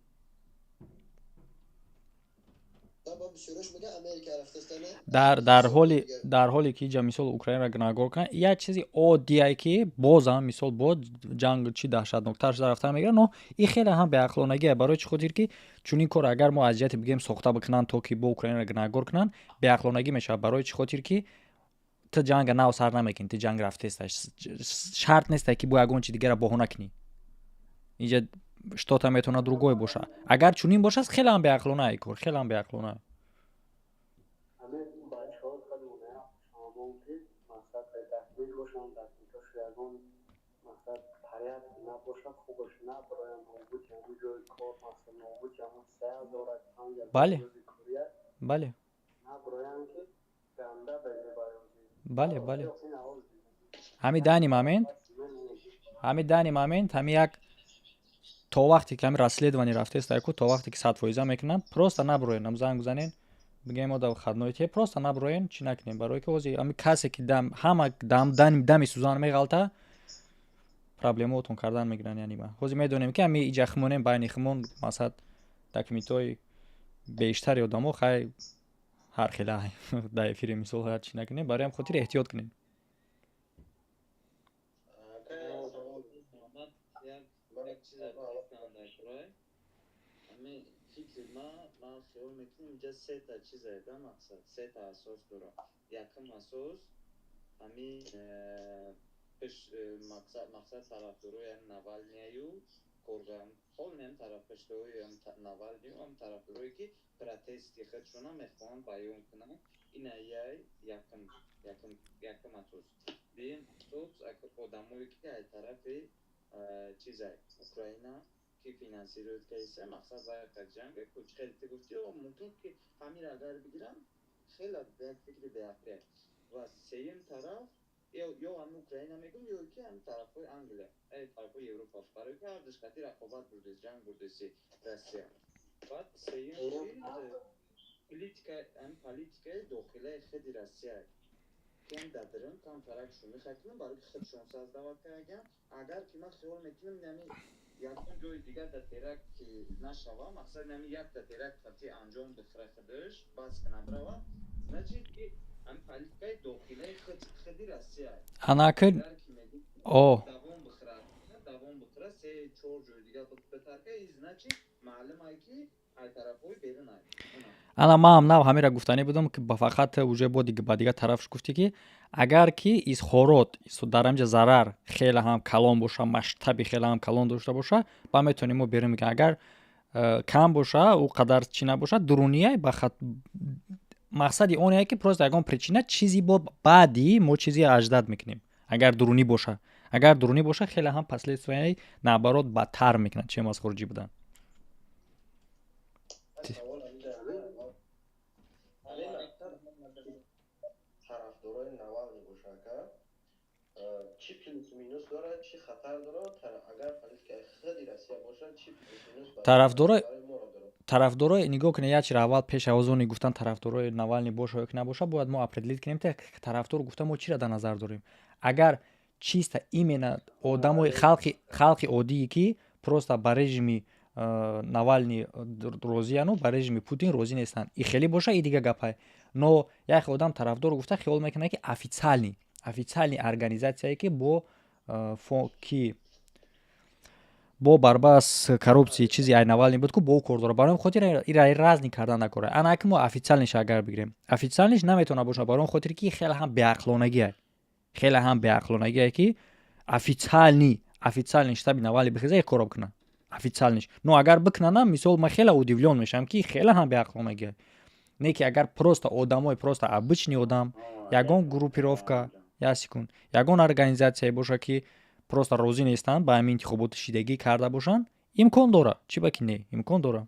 дар ҳоле ки ҷа мисол украинро гунаҳгор кунад як чизи оддие ки бозам мисол боз ҷанг чӣ даҳшатноктар шуда рафтан мегирад но ин хеле ҳам беақлонагие. Барои чӣ хотир ки чунин кор агар мо аз ҷиҳати бигем сохта бикунанд то ки бо украинро гунаҳгор кунанд беақлонагӣ мешавад. Барои чӣ хотир ки ту ҷанга нав сар намекунӣ, ту ҷанг рафтеста. Шарт неста ки бо ягон чи дигара баҳона кунӣ. инҷа штота метавона другое боша. Агар чунин бошад хеле ҳам беақлона ин кор, хеле ҳам беақлона. Бале. Ҳамин дани момент ҳамин як то вақте ки ҳамин расследование рафтеста яку то вақте ки 100% мекунам просто набуроен нам занг бизанен бигем ода хадноите просто наброен чи накунем барое ки ози ами касе ки дам ҳама дами сӯзан меғалта проблемаотон кардан мегиран яъни ма ҳозир медонем ки ами иҷа химонем байни химон масад документҳои бештари одамо хай ҳар хела дар эфири мисол ҳар чи накунем барои ҳам хотир эҳтиёт кунем. من خیال میکنم اینجا سه تا چیز ایده مقصد سه تا اساس داره. یکم اساس همین مقصد طرفدارای ناوالنیو کردن حال نیم طرفدارای ناوالنیو هم طرفدارایی که پروتستی خودشون میخوان بیان کنن این یکم اساس دیم اساس اگر آدمایی که از طرف چیزای اوکراینا که فینانسیروید کیسه مقصد باید جنگ کچ خیلی گفتی و ممکن که همین اگر بگیرن خیلی باید فکر بیافته و سیم طرف یا هم اوکراین میگم یا که هم طرف های انگلیه طرف های اروپا برای که هر دشکتی رقابت بوده جنگ بوده سی روسیه بعد سیم پولیتیکای داخلی خیلی روسیه که هم دادرن کام طرف شمی خیلی برای که خودشون ساز دعوت کردن اگر که من خیال میکنم یعنی یکم جای دیگر در ترک نشوه مقصد نمی یک در ترک خطی انجام بخره خودش بس کنه برای نچید که هم پالیتیکای داخلی خیلی رسیه اناکن او دوام بخره سه چهار جای دیگر بترکه ایز نچید معلوم های که ای طرف های بیرون های ана ма ҳам нав ҳамира гуфтанӣ будам ки ба фақат уже ба дигар тарафш гуфтӣ ки агар ки изҳорот дар ҳамҷа зарар хеле ҳам калон боша масштаби хеле ҳам калон дошта боша ба метавонем мо берун мегӯем агар кам боша ӯ қадар чӣ набоша дуруния ба мақсади оне ки просто ягон причина чизи бо баъди мо чизи аждад мекунем агар дурунӣ боша хеле ҳам последствияи наоборот бадтар мекунад чем аз хориҷӣ будан. طرفدارای نوالنی باشه که چی پلیس مینوس داره چی خطر داره اگر پلیس خیلی روسیه باشه چی پلیس مینوس طرفدارای نگاه کنه یا چرا اول پیش از اون گفتن طرفدارای نوالنی باشه یا که نباشه باید ما اپریدلیت کنیم که طرفدار گفتن ما چی را در نظر داریم اگر چیست ایمنا آدمای خلق عادی که просто با رژیم نوالنی روزی انو با رژیم پوتین روزی نیستن این خیلی باشه این دیگه گپای но як одам тарафдор гуфта хиёл мекунад ки официальни организатсияе ки бо барба с коррупсияи чизи ай навални буд ку бо ӯ кор дора барои хотир ира разни кардан накора ана ки мо официалниш агар бигирем официалниш наметавона боша барои хотир ки хеле ҳам беақлонагие ки официальни штаби навални бихиза кор бикунад официальниш но агар бикунана мисол ма хеле удивлён мешавам ки хеле ҳам беақлонагие не ки агар просто одамои просто обычни одам ягон группировка ягон организация боша ки просто розӣ нестанд ба ҳамин интихоботи шидагӣ карда бошанд имкон дора чӣ ба ки не имкон дора.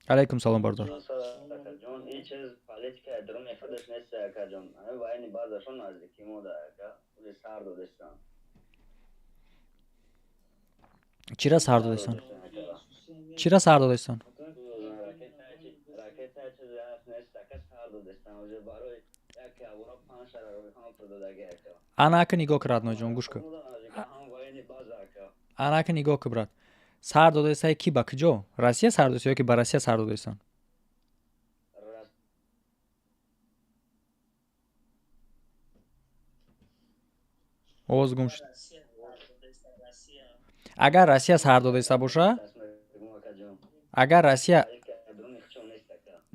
алайкум салом бардор. чира сар додестан анака нигоҳ кӣ радноҷон гӯш кӯ анака нигоҳ кӣ брат сар додестаи ки ба куҷо Россия сар додеста ё ки ба Россия сар додестан овоз гум шуд агар Россия сар додеста боша агар Россия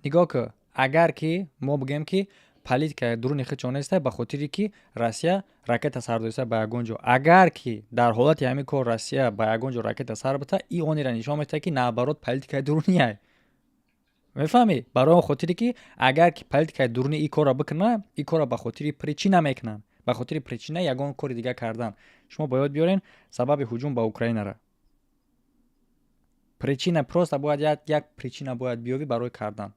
нигоҳ кӯ агар ки мо бигем ки политика дуруни худшон неста ба хотире ки Россия ракета сар додеста ба ягон ҷо агар ки дар ҳолати ҳамин кор Россия ба ягон ҷо ракета сар бита ин онеро нишон медиҳад ки наоборот политикаи дуруния мефаҳмӣ барои хотире ки агар ки политикаи дурунӣ ин корро бикунад ин корро ба хотири причина мекунанд ба хотири причина ягон кори дига кардан шумо ба ёд биёрен сабаби ҳуҷум ба Украинара причина просто бояд як причина бояд биёвӣ барои кардан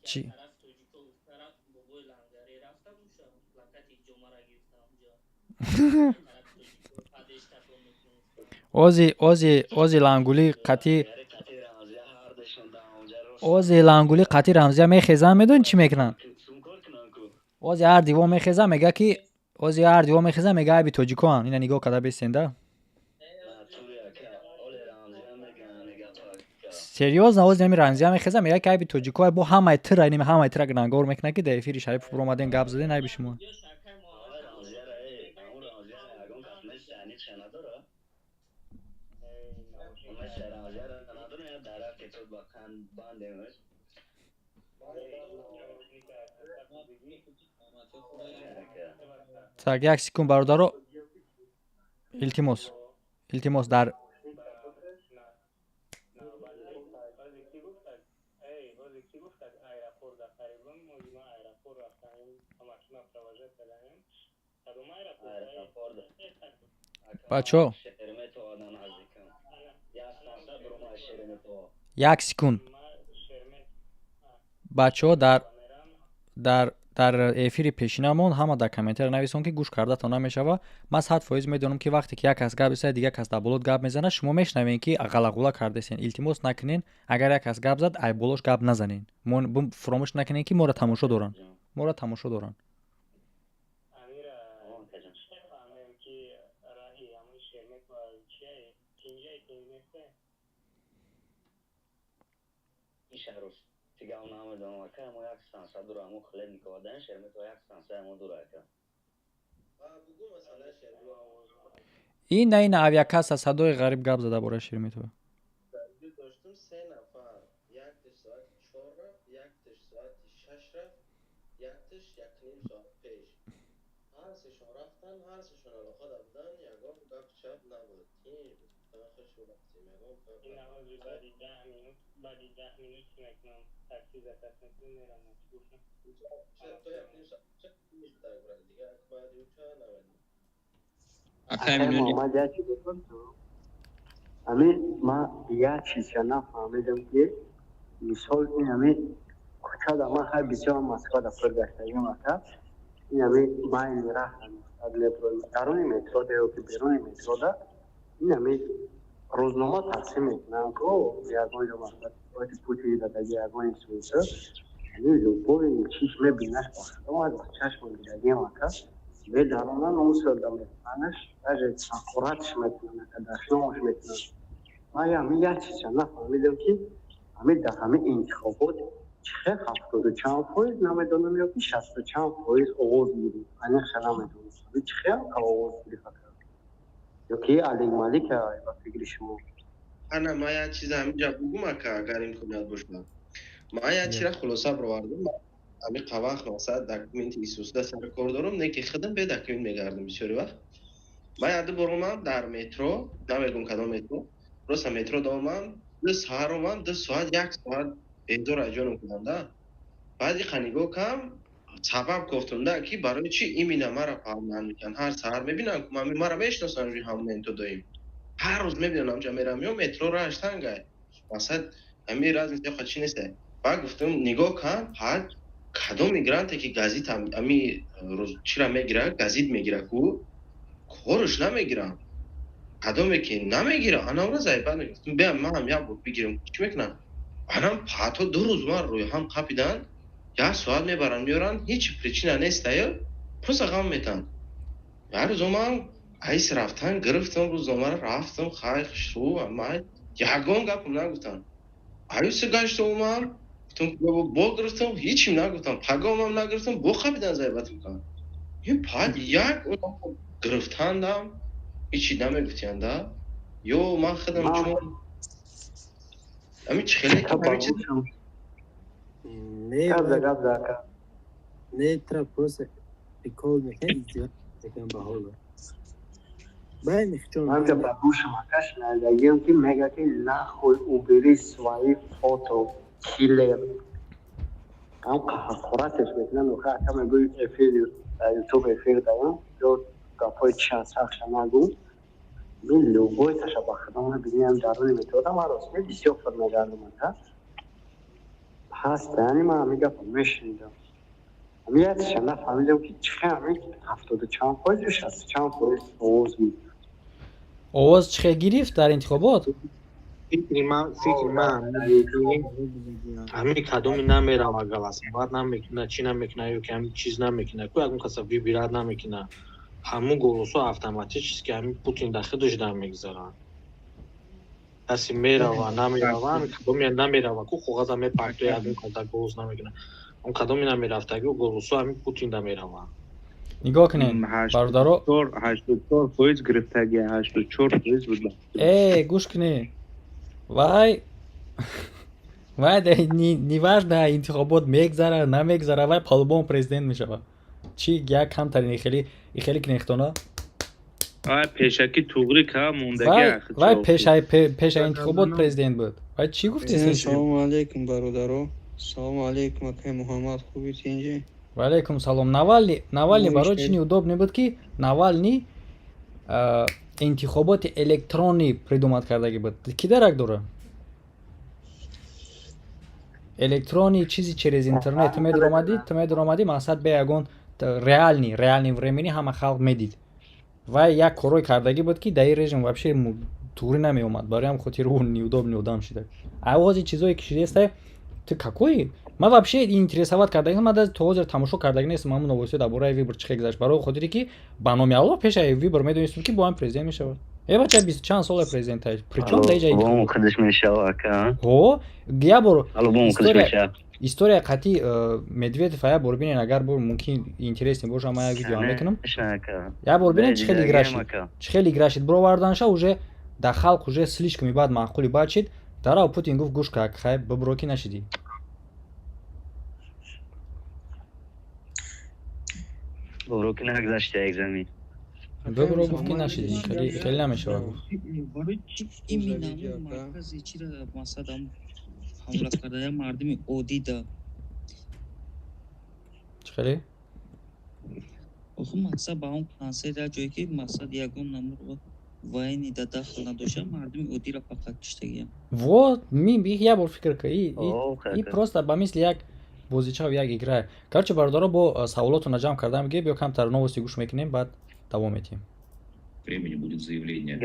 چی؟ ози лангули қати рамзия мехезан медон чӣ мекунан ози ҳар диво мехеза мега ки ози ҳар диво мехеза мега айби тоҷикоан ина нигоҳ када бесенда серьёзно ози ами рамзия мехеза мега ки айби тоҷикоа бо ҳамаи тира иними ҳамаи тира нангор мекунад ки дар эфири Шарипов биромаден гап заден айби шумо так як секунд бародаро илтимос дар бачо як секунд бачо дар эфири пешинамон ҳама дар комментар нависон ки гӯш кардатон намешава ман 100% медонам ки вақте ки як кас гап зад дигар кас дар болот гап мезанад шумо мешнавен ки ғалағула кардесен илтимос накунен агар як кас гап зад ай болош гап назанен фуромӯш накунен ки моро тамошо доран ин на ин авиакас аз садои ғариб гап зада бораи Шереметова доштум 3 нафар якташ соати 4 рафт якташ соати 6 рафт якташ 1.5 соат пеш ҳар сешон рафтан ҳар сешон алоқада будан ягон гап чап набуд بعد 10 минут میکنم تاکسی زدت میکنم میرم ما یک چیز نفهمیدم که مثال این همه کوچه در من خیلی بسیار مسکا در پر گشتگیم اکا این همه ما این رفتم درون مترو دیو که بیرون مترو ده این همه روزنامه تقسیم میکنم که یکان جو مقصد باید پوچی داده یکان سویسه یعنی جو بوی چشم بینش باشه ما از چشم دیدگیم اکا به درونان اون سردم میکننش از اخوراتش میکنن که داشنامش میکنن ما همه یک چیز نفهمیدم که همه در همه انتخابات چه 70 چند فایز نمیدونم یا که 60 چند فایز آواز میدیم انیخ نمیدونم چه آواز میدیم یا که علی مالک با فکر شما انا ما یک چیز همینجا بگم که اگر امکانات باشه ما یک چیز خلاصه بردم امی قواخ مثلا داکومنت ایسوسدا سر کار دارم نه که خودم به داکومنت میگردم بسیاری وقت ما یاد برام در مترو نمیگم کدام مترو راست مترو دوام دو ساعت دو ساعت یک ساعت ایدور اجازه میکنم ده بعدی خانیگو کم سبب گفتم ده که برای چی ایمینا مرا پامن میکن هر ساعت میبینم که من مرا میشناسن روی همون تو دایم هر روز میبینم جا میرم یا مترو را اشتن گای مثلا امی راز نیست خود چی نیست بعد گفتم نگاه کن بعد کدوم میگرانته که گازیت امی روز چرا میگیره گازیت میگیره کو کارش نمیگیرم کدومی که نمیگیره انا رو زایبان گفتم بیا ما هم یا بود بگیرم چی میکنن انام پاتو 2 روز ما روی هم قاپیدن یا سوال میبرن میارن هیچ پریچینا نیست یا پس غم میتن هر زمان ایس رفتن گرفتم روزنامه رو رفتم خایخ شروع اما یگان گپم نگفتن ایوس گشت اومم گفتم با گرفتم هیچی نگفتم پیغامم نگرفتم با قاپیدن زایبت میکنن این پاد یک گرفتن دم هیچی نمیگفتن ده یو من خودم چون امی چخیلی که همین چیز نه ترا پروسه پیکول میکنی زیاد میکنم به حالا باید میخچون من که با گوش مکش نگیم که میگه که نخوی اوبری سوایی فوتو کیلر هم که خوراتش میکنم و که اکا میگوی افیر یوتیوب افیر دایم جو گپای چند سخش نگو این لوگوی تشبه خدمه بینیم درونی میتودم و رسمی بسیار فرمگردم هست هست یعنی من میگه میشنیدم Авиация, на фамилия Чхами, авто чам поезд, сейчас чам поезд, Озми. овоз чихе гирифт дар интихобот? فکر من همین کدومی نمیرم اگر صحبت نمیکنه چی نمیکنه یا که همین چیز نمیکنه کوی اگه کسی بیراد نمیکنه همون گلوسو اتوماتیک چیز که همین پوتین داخلش دارم میگذارن کسی میره و نمیره و همین کدومی نمیره و کو خوغاز همه پاکتوی اگه کنتاک گلوس نمیکنه اون کدومی نمیرفته اگه گلوسو همین پوتین دمیره و نگاه کنین برادرو 84 پویز گرفتگی 84 پویز بود گوش کنین وای неважно интихобот мегзара намегзара вай по-любому президент мешава чи як камтарин ихели кнехтона пешаки туғри ка мондаги вай пеша интихобот президент буд вай чи гуфти салому алейкум бародаро салому алейкум акай муҳаммад хубит инҷи ва алейкум салом навальный барои чи неудобный буд ки навальный интихоботи электронӣ придумат кардаги буд ки дарак дора электронӣ чизи через интернет ту медир омадӣ мақсад бе ягон реальни времени ҳама халқ медид ва як корой кардагӣ буд ки дар ин режим вообще туғри намеомад барои ҳам хотир он неудобный одам шуда авози чизое ки шидестай ту какой ман вообще интересоват кардаги ман то ҳозир тамошо кардаги нестам ҳамун новосиё дар бораи вибор чӣ гузашт барои хотире ки ба номи аллоҳ пеша вибор медонистум ки бо ҳам президент мешавад бача 20 чанд сола президент аст причём дар ҷаи خودش میشه ака ҳо я бор албом خودش میشه история қати медведев я бор бинен агар бор мумкин интересный боша ман як видео мекунам я бор бинен чӣ хел играшид бироварданша уже дар халқ уже слишком бад маъқули бад шид дарав путин гуфт гӯш кар хай бибро ки нашидӣ бибро ки нагзашти як замин бибро гуфт ки нашидӣ хеле намешавад гуфт ҳамла кардаи мардуми одида чӣ хеле охи мақсад ба он консерт як ҷое ки мақсад ягон намур вайни да дахл надошта мардуми одиро фақат киштагиям вот я бор фикр кар и просто ба мисли як бозича як игра короче бародаро бо саволоту наҷам кардам геп ё камтар новости гӯш мекунем баъд давом метиҳем времени будет заявление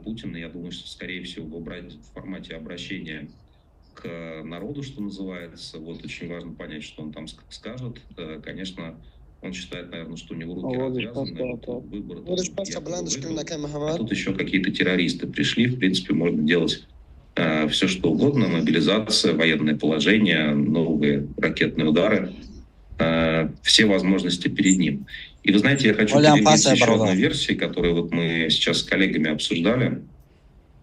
Путина я думаю что скорее всего в формате обращения к народу, что называется. Вот очень важно понять, что он там скажет. Конечно, он считает, наверное, что у него руки развязаны. Выбор а тут еще какие-то террористы пришли. В принципе, можно делать все, что угодно. Мобилизация, военное положение, новые ракетные удары. Все возможности перед ним. И вы знаете, я хочу поделиться еще одной версией, которую вот мы сейчас с коллегами обсуждали,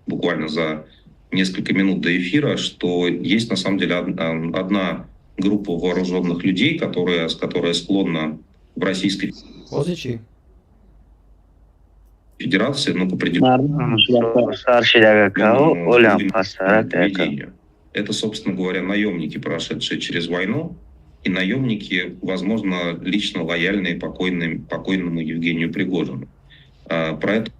буквально за несколько минут до эфира, что есть на самом деле одна группа вооруженных людей, которая склонна в Российской Федерации, ну, по определенному поведению. Это, собственно говоря, наемники, прошедшие через войну, и наемники, возможно, лично лояльные покойному Евгению Пригожину. Про это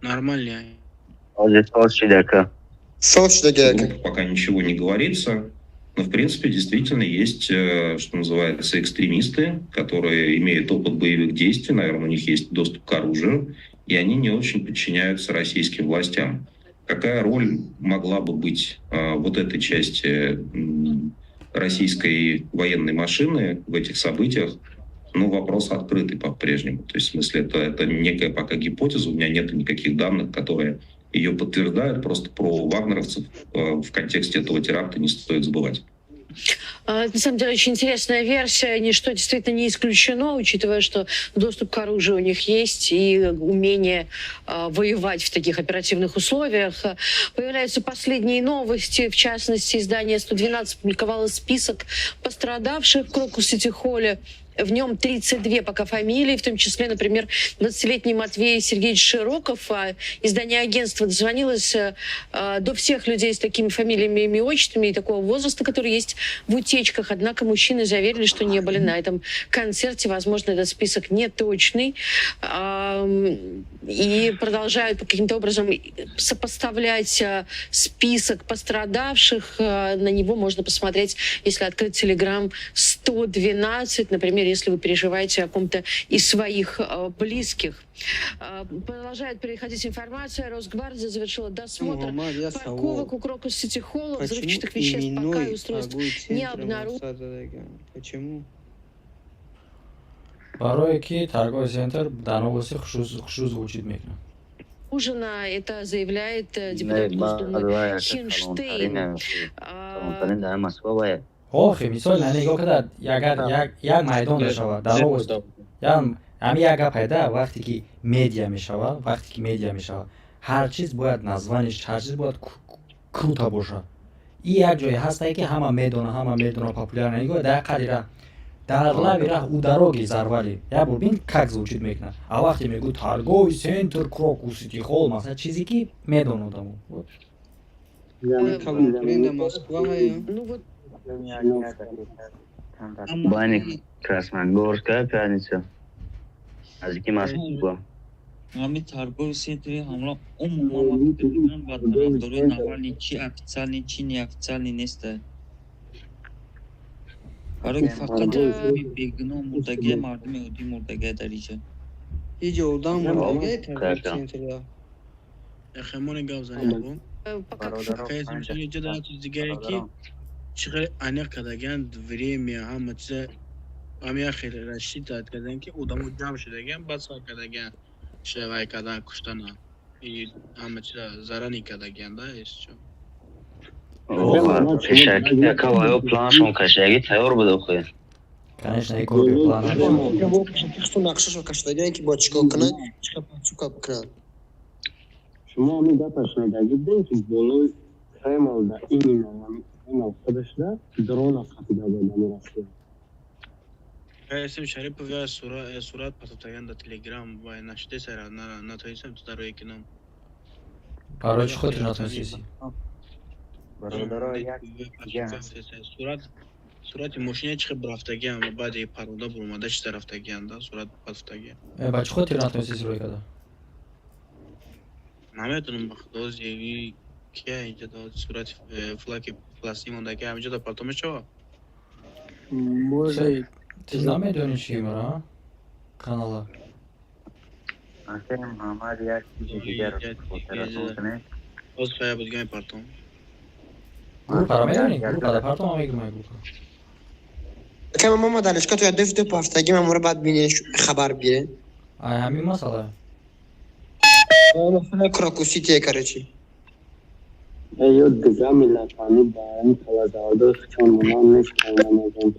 нормально. Пока ничего не говорится, но в принципе действительно есть, что называется, экстремисты, которые имеют опыт боевых действий, наверное, у них есть доступ к оружию, и они не очень подчиняются российским властям. Какая роль могла бы быть вот этой части российской военной машины в этих событиях? Ну, вопрос открытый по-прежнему. То есть, в смысле, это некая пока гипотеза, у меня нет никаких данных, которые ее подтверждают. Просто про вагнеровцев в контексте этого теракта не стоит забывать. На самом деле очень интересная версия, ничто действительно не исключено, учитывая, что доступ к оружию у них есть и умение воевать в таких оперативных условиях. Появляются последние новости, в частности, издание 112 опубликовало список пострадавших в Крокус-Сити-Холле В нем 32 пока фамилии, в том числе, например, 20-летний Матвей Сергеевич Широков. Издание агентства дозвонилось до всех людей с такими фамилиями, имя, отчествами и такого возраста, который есть в утечках. Однако мужчины заверили, что не были на этом концерте. Возможно, этот список не точный. И продолжают каким-то образом сопоставлять список пострадавших. На него можно посмотреть, если открыть Телеграм 112, например, если вы переживаете о ком-то из своих близких. Продолжает переходить информация. Росгвардия завершила досмотр парковок у Крокус-Сити Холла. Взрывчатых веществ пока и устройств не обнаружено. Почему? Барое ки торговый центр дановоси хушу звучит мекна. Ужина, это заявляет депутат Госдумы Хинштейн. Охи, мисол нанего када як майдон дашава дановос. Ян ами яга пайда вақти ки медиа мешава, вақти ки медиа мешава. Ҳар чиз бояд названиш, ҳар чиз бояд круто боша. И як ҷое ҳастае ки ҳама медона популяр нанего да қадира дар лави раҳ у дароги зарвали. Я бор бин как звучит мекна. А вақте мегӯ торговый центр Крокус-Сити Холл, масалан чизе ки медон одамо. Банник Красногорская пятница. Азики Москва. Ами торговый центре ҳамла умуман вақтан ба тарафдорои Навальный чи официальный, чи неофициальный нест. Барои фақат бегуноҳ мурдагия мардуми оддӣ мурдагия дар иҷо. Иҷо одам мурдагия торговый центре. Эхемони гап занебу. Кайсамшин иҷо дар чиз дигаре ки чиқар аниқ кардаган время ҳама чиза ҳамия хеле рассчитывать кардан ки одамо ҷамъ шудаган баъд сар кардаган шевай кардан куштана и ҳама чиза зарани кардаган да исчо. Кашаки якаваё планшон кашаги тайёр буд охир. Конечно, и копия плана. Что нақшашо каштаган ки бо чикор кунад, чиқа пачука бикунад. Шумо ами гапа шунидагӣ дидем ки болои Кремлда именно Кремл худашда дрона қапида будани Россия. Кайсим Шарипов я сурат пасатаган да Телеграм ва нашиде сара натоисам ту дарои кином. Барои чӣ хотир натонистӣ? Бародаро як сурати мошине чиқи рафтагиам ва баъди парода бурмада чита рафтагиам да сурат пасатагиам. Ба чӣ хотир натонистӣ рӯй карда? Наметунам дози кия инҷа дод сурати флаки пластик мондаги ҳаминҷа да палто мешава. Ти намедонӣ чӣ мара? Канала. Муҳаммад як чизи дигар хотира кунед. Оз қая будгами партом. Группара медонӣ? Группада партома мегӯмай группа. Кама мама данишгоҳ то ду ҳафтагӣ мамора баъд бинеш хабар бире. Ай ҳамин масъала. Крокус-Сити короче. ё дига миллатани ба ин талазаводо чон мунон нешканамазон.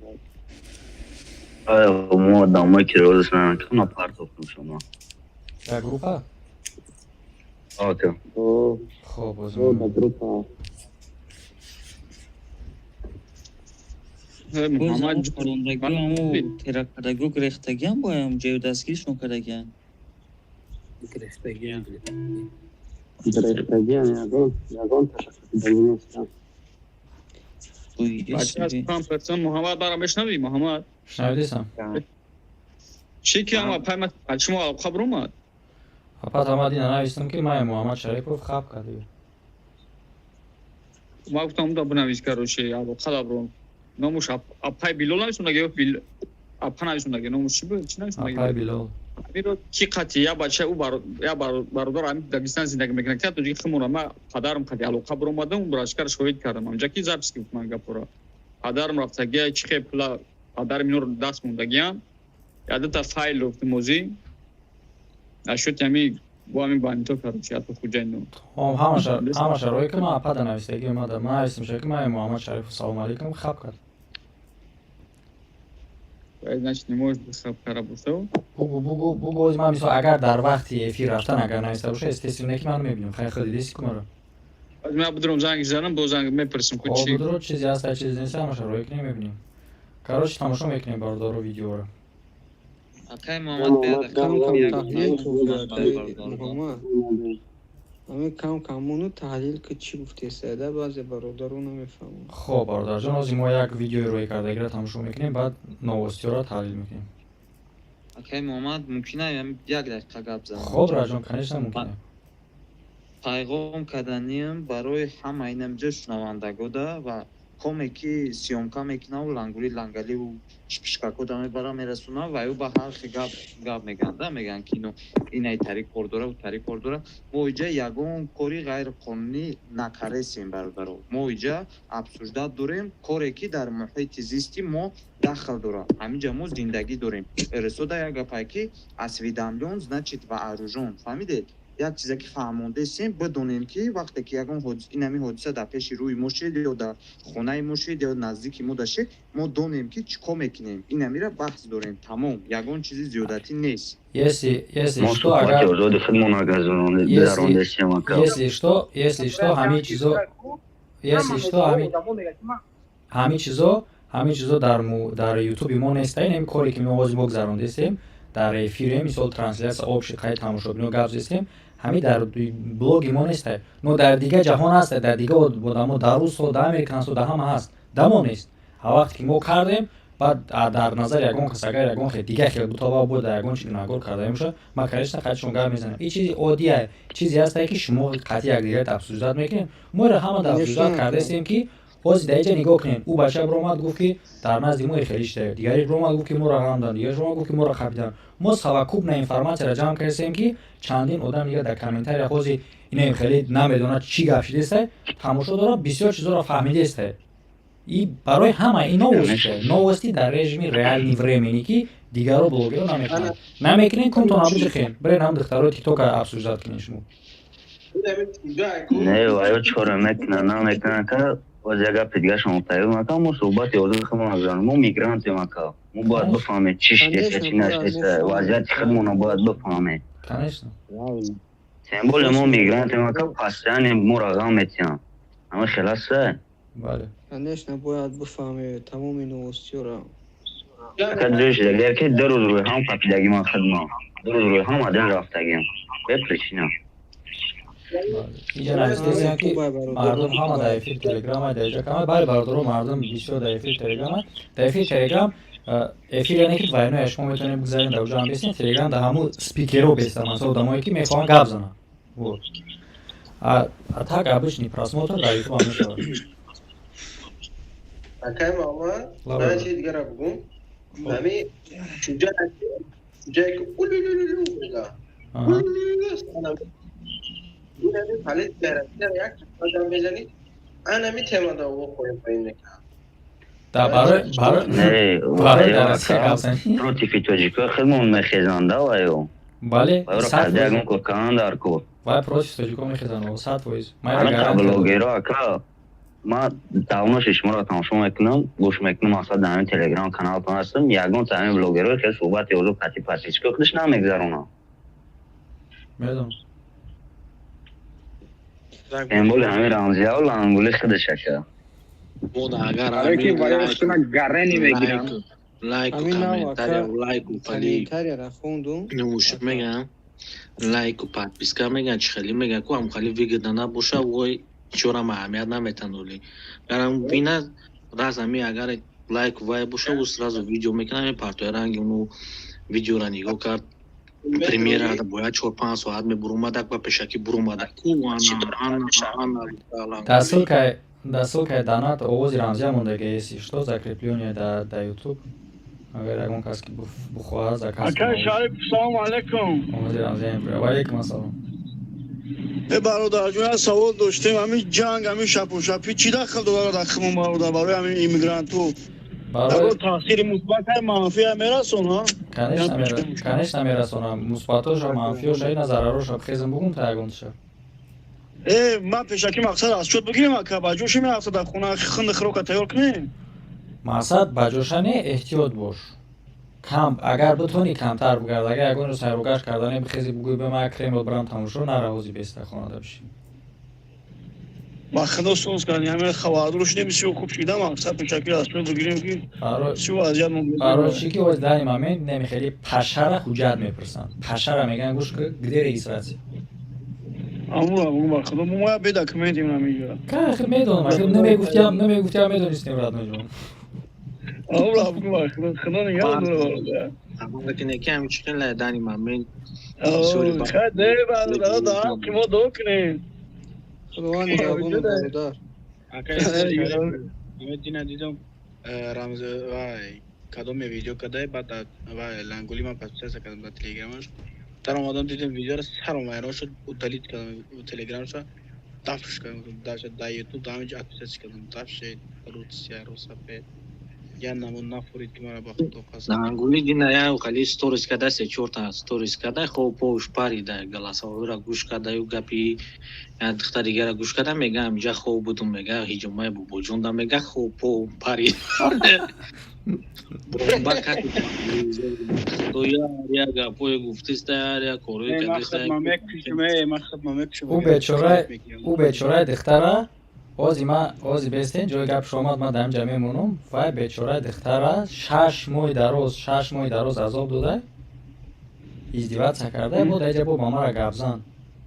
Мо одамои ки розиснан куна партофтум шумо. Як группа? Ото. Хоб, ба группа. Муҳаммад ҷондагӣ ҳамо тераккардагӣ гирифтагиам бо ҳам ҷою дастгиришон кардагиам. Гирифтагиам ягон ташаккурдагӣ нестам. Бача Муҳаммад бара мешнавӣ Муҳаммад? Шнавидисам. Чӣ ки ама паймат чумо хабар омад? Фақат омад ина навистам ки ман Муҳаммад Шарипов хаб кардӣ. Ма гуфтам да бинавис кароши або хабарон. Номуш апай Билол нависундаги апа нависундаги номуш чӣ буд? Чӣ нависундаги? Апай Билол. Амиро ки қати я бача у я бародар ами Дагестан зиндагӣ мекунад ки тоҷики химона ма падарам қати алоқа биромадам бурашкар шоҳид кардам амҷа ки записки гуфтман гапора падарам рафтагия чихе пула падарам инро даст мондагиам ядата файл офтимозӣ ашот ами бо ами банито карочи ато хуҷайно ҳама шарои ки ман апада навистаги омадам ман навистам ки ман Муҳаммад Шарифов салом алейкум хаб кард. Значит, не может быть хабара бошад. Бугоз ман мисол агар дар вақти эфир рафтан агар нависта боша естественно ки ман мебинам хай ходи дисти кумара. Ман будурам занг занам бо занг мепарсам ки чӣ. Будуро чизи ҳаст чизи нест ҳама шарои ки немебинем. Короче тамошо мекунем бардору видеоро. Акай Муҳаммад биёд کم کم як تحلیل ман گفته гуфтам اکای барбардор محمد همه کم کمونو تحلیل که چی گفته ساده بعضی برادرو نمیفهمم خب برادر جان از ما یک ویدیو روی کردگی را تماشا میکنیم بعد новости را تحلیل میکنیم. Акай Муҳаммад мумкина як дақиқа гап занам خب раҷон конечно мумкине. пайғом карданем барои ҳамаи намҷа шунавандагода ва коме ки сиёмка мекунав лангули лангаливу шпишкакода мебара мерасуна ва ё ба ҳархи гап меганда меган ки инай тари кор дора ва тари кор дора. мо иҷа ягон кори ғайриқонунӣ накаресем бародаро. мо иҷа абсурда дорем коре ки дар муҳити зисти мо дахл дора. ҳаминҷа мо зиндагӣ дорем. Эресода як гапае ки осведомлён значит вооружен. Фаҳмидед? Як чизе ки фаҳмондесем бидонем ки вақте ки ягон инами ҳодиса дар пеши рӯи мо шед ё дар хонаи мо шед ё наздики мо дашед мо донем ки чӣ кор мекунем. Инамира баҳс дорем. Тамом. Ягон чизи зиёдатӣ нест. Если что агар если что ҳамин чизо дар ютуби мо нестаи ин коре ки мо ҳозир богзарондесем дар эфире мисол трансляция об шиқаи тамошобино гап зестем ҳамин дар блоги мо нестай но дар дига ҷаҳон ҳаст дар дига одамо дар русо дар америка ҳасту дар ҳама ҳаст дамо нест ҳавақте ки мо кардем баъд дар назар ягон кас агар ягон дига хел бутоба буд ягон чи гуноҳкор карда меша ма конечно қатишон гап мезанам ин чизи оддия чизе ҳастае ки шумо қатъи якдигаро тафсилзат мекунем моро ҳама тафсилзат кардастем ки ҳозир дар инҷа нигоҳ кунем ӯ бача биромад гуфт ки дар назди мо хеле иштаё дигаре биромад гуфт ки моро рамдан дигаре биромад гуфт ки моро қапидан мо саваккупна информатсияро ҷамъ кардем ки чандин одам дига дар комментария ҳозир инаем хеле намедонад чӣ гап шидестай тамошо дора бисёр чизоро фаҳмидестай и барои ҳама ин новости дар режими реальни времени ки дигаро блогеро намекунанд намекунем кунтон абидрихем бирен ҳам духтарои тиктока абсуржат кунем шумо не аё чора мекунанд намекунанд ка باز یک گپ دیگه شما پیام میکنم ما صحبت یازده خودمون نزدیم ما میگرانتیم اکا ما باید بفهمیم چی شده چی نشده وضعیت خودمون باید بفهمیم سمبل ما میگرانتیم اکا پس یعنی ما رقم میتیم اما خلاصه بله конечно باید بفهمیم تمام نوستی را اکا دوش دیگر که دو روز روی هم قپیدگی ما خدمه دو روز روی هم عدن رفتگیم بپرشینم اینجا نوشته که مردم همه در افیر تلگرام های در کامل برای بردارو مردم بسیار در افیر تلگرام های در افیر تلگرام افیر یعنی که وایرنوی شما میتونید بگذارین در اونجا هم بسین تلگرام در همون سپیکرو بستن مثلا آدمایی که میخوان گپ زنن вот а так обычный просмотр در یوتیوب هم میشه акай мама من چیز دیگه را بگم همین جایی که اولولولولو میگه این همین پلیت گرفتی در یک آدم بزنید آن همین تیما دا او خویم پایین میکنم برای درسته گفت پروتیفیتوژیکا خیلیمون میخیزنده و ایو بله برای قدیگون که کانان دار کو وای پروتیفیتوژیکا میخیزنده 100% من بلوگیرا اکا ما داونش شما را تماشا میکنم گوش میکنم اصلا در همین تلگرام کانال تون هستم یگان تا همین بلوگیرا که صحبت یوزو پتی پتیچ که خودش نمیگذارونه میدونم سمبل همین رمزی ها و لانگولی خودش که بود اگر همین لایک و کامنتاری و لایک و پلی نموشت میگم لایک و подписка میگن چی خیلی میگن که هم خیلی ویگدانه باشه وای چورا محمیت نمیتنولی برام بیند راز همی اگر لایک و وای باشه و سرازو ویدیو میکنم پارتوی رنگی اونو ویدیو را نگاه کرد پریمیرا да бояд 4-5 соат мебуромадак ва пешакӣ буромадак до ссылкой донат овози рамзия мондага если что закрепление до YouTube агар ягон кас ки бухоҳад заказ акай шариф салом алейкум овози рамзия ва алейкум ассалом бародарҷон савол доштем ҳамин ҷанг ҳамин шапошапӣ чӣ дахл дорад дар химон бародар барои ҳамин иммигранту дар таъсири мусбат манфӣ мерасона конечно мерасонам мусбатоша манфиоша ина зарароша хезм бугум та ягонша ман пешакӣ мақсад аз чот бигирем ака баҷоша меақсад дар хона хинди хирока тайёр кунем мақсад баҷоша не эҳтиёт бош кам агар битони камтар бигард агар ягон рӯз сайрогашт кардане бихези бугӯй бема як кремл бирам тамошо нара ҳозир беста хонада бишем با خدا سوز کردیم همه خوادروش نمیشه خوب شدم مقصد به شکل از شد بگیریم که شو وضعیت مونده برای چی که وز داریم همین نمیخیلی پشر حجت میپرسن پشر میگن گوش که گده رئیس رسی امور با خدا ما به داکومنت نمیگیرم که میدونم اگه نمیگفتم میدونستیم راد نجوم امور با خدا نگران داره اما که نکی همین شکل داریم همین خده دارم که ما دو کنیم خدا نگهبان برادر دینا دیدم رمز وای کدوم ویدیو کدای بعد وای لنگولی من پس کردم در تلگرامش در اومدم دیدم ویدیو رو سر اومد شد و دلیت کردم تلگرامش دافش کردم داشت در یوتیوب دامج اکسس کردم دافش روت سیار و سپید یا نمون نفورید که مرا با خود خواستم لنگولی دینا یا خالی ستوریز کده سه چورتا ستوریز کده خوب پوش پاریده گلاسا را گوش کده و گپی یا دختر دیگه را گوش کده میگه اینجا خوب بودم میگه هیجمای بوجونده میگه خوب پو پاری با کاری تو یا گپوی گفتیست یا کوروی کدیسه او بیچاره دختره اوزی بیستین جای گپ شما ما دم جمعی مونم و بیچاره دختره 6 ماه دروز عذاب داده ازدواج کرده بود ایجا با ماما را گپ زن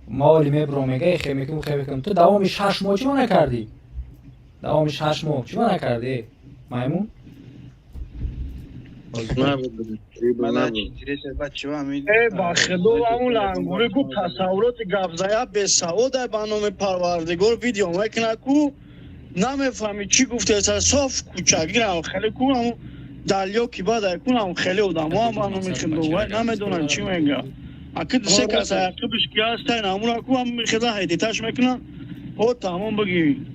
مالی میبرو میگه خیلی کم تو دوام 6 ماه چی نکردی دوام 6 ماه چی نکردی میمون با خدا همون لنگوری کو تصورات گفزایا به سعود برنامه پروردگار ویدیو میکنه کو نمیفهمی چی گفته صاف کوچگیرم خیلی کو همون دالیا کی بعد کنم خیلی بودم ما برنامه میخوندم و نمیدونن چی میگه اكيد سه کسا عقبش کی هستن همون کو هم میخدا هدیتاش میکنن او تمام بگی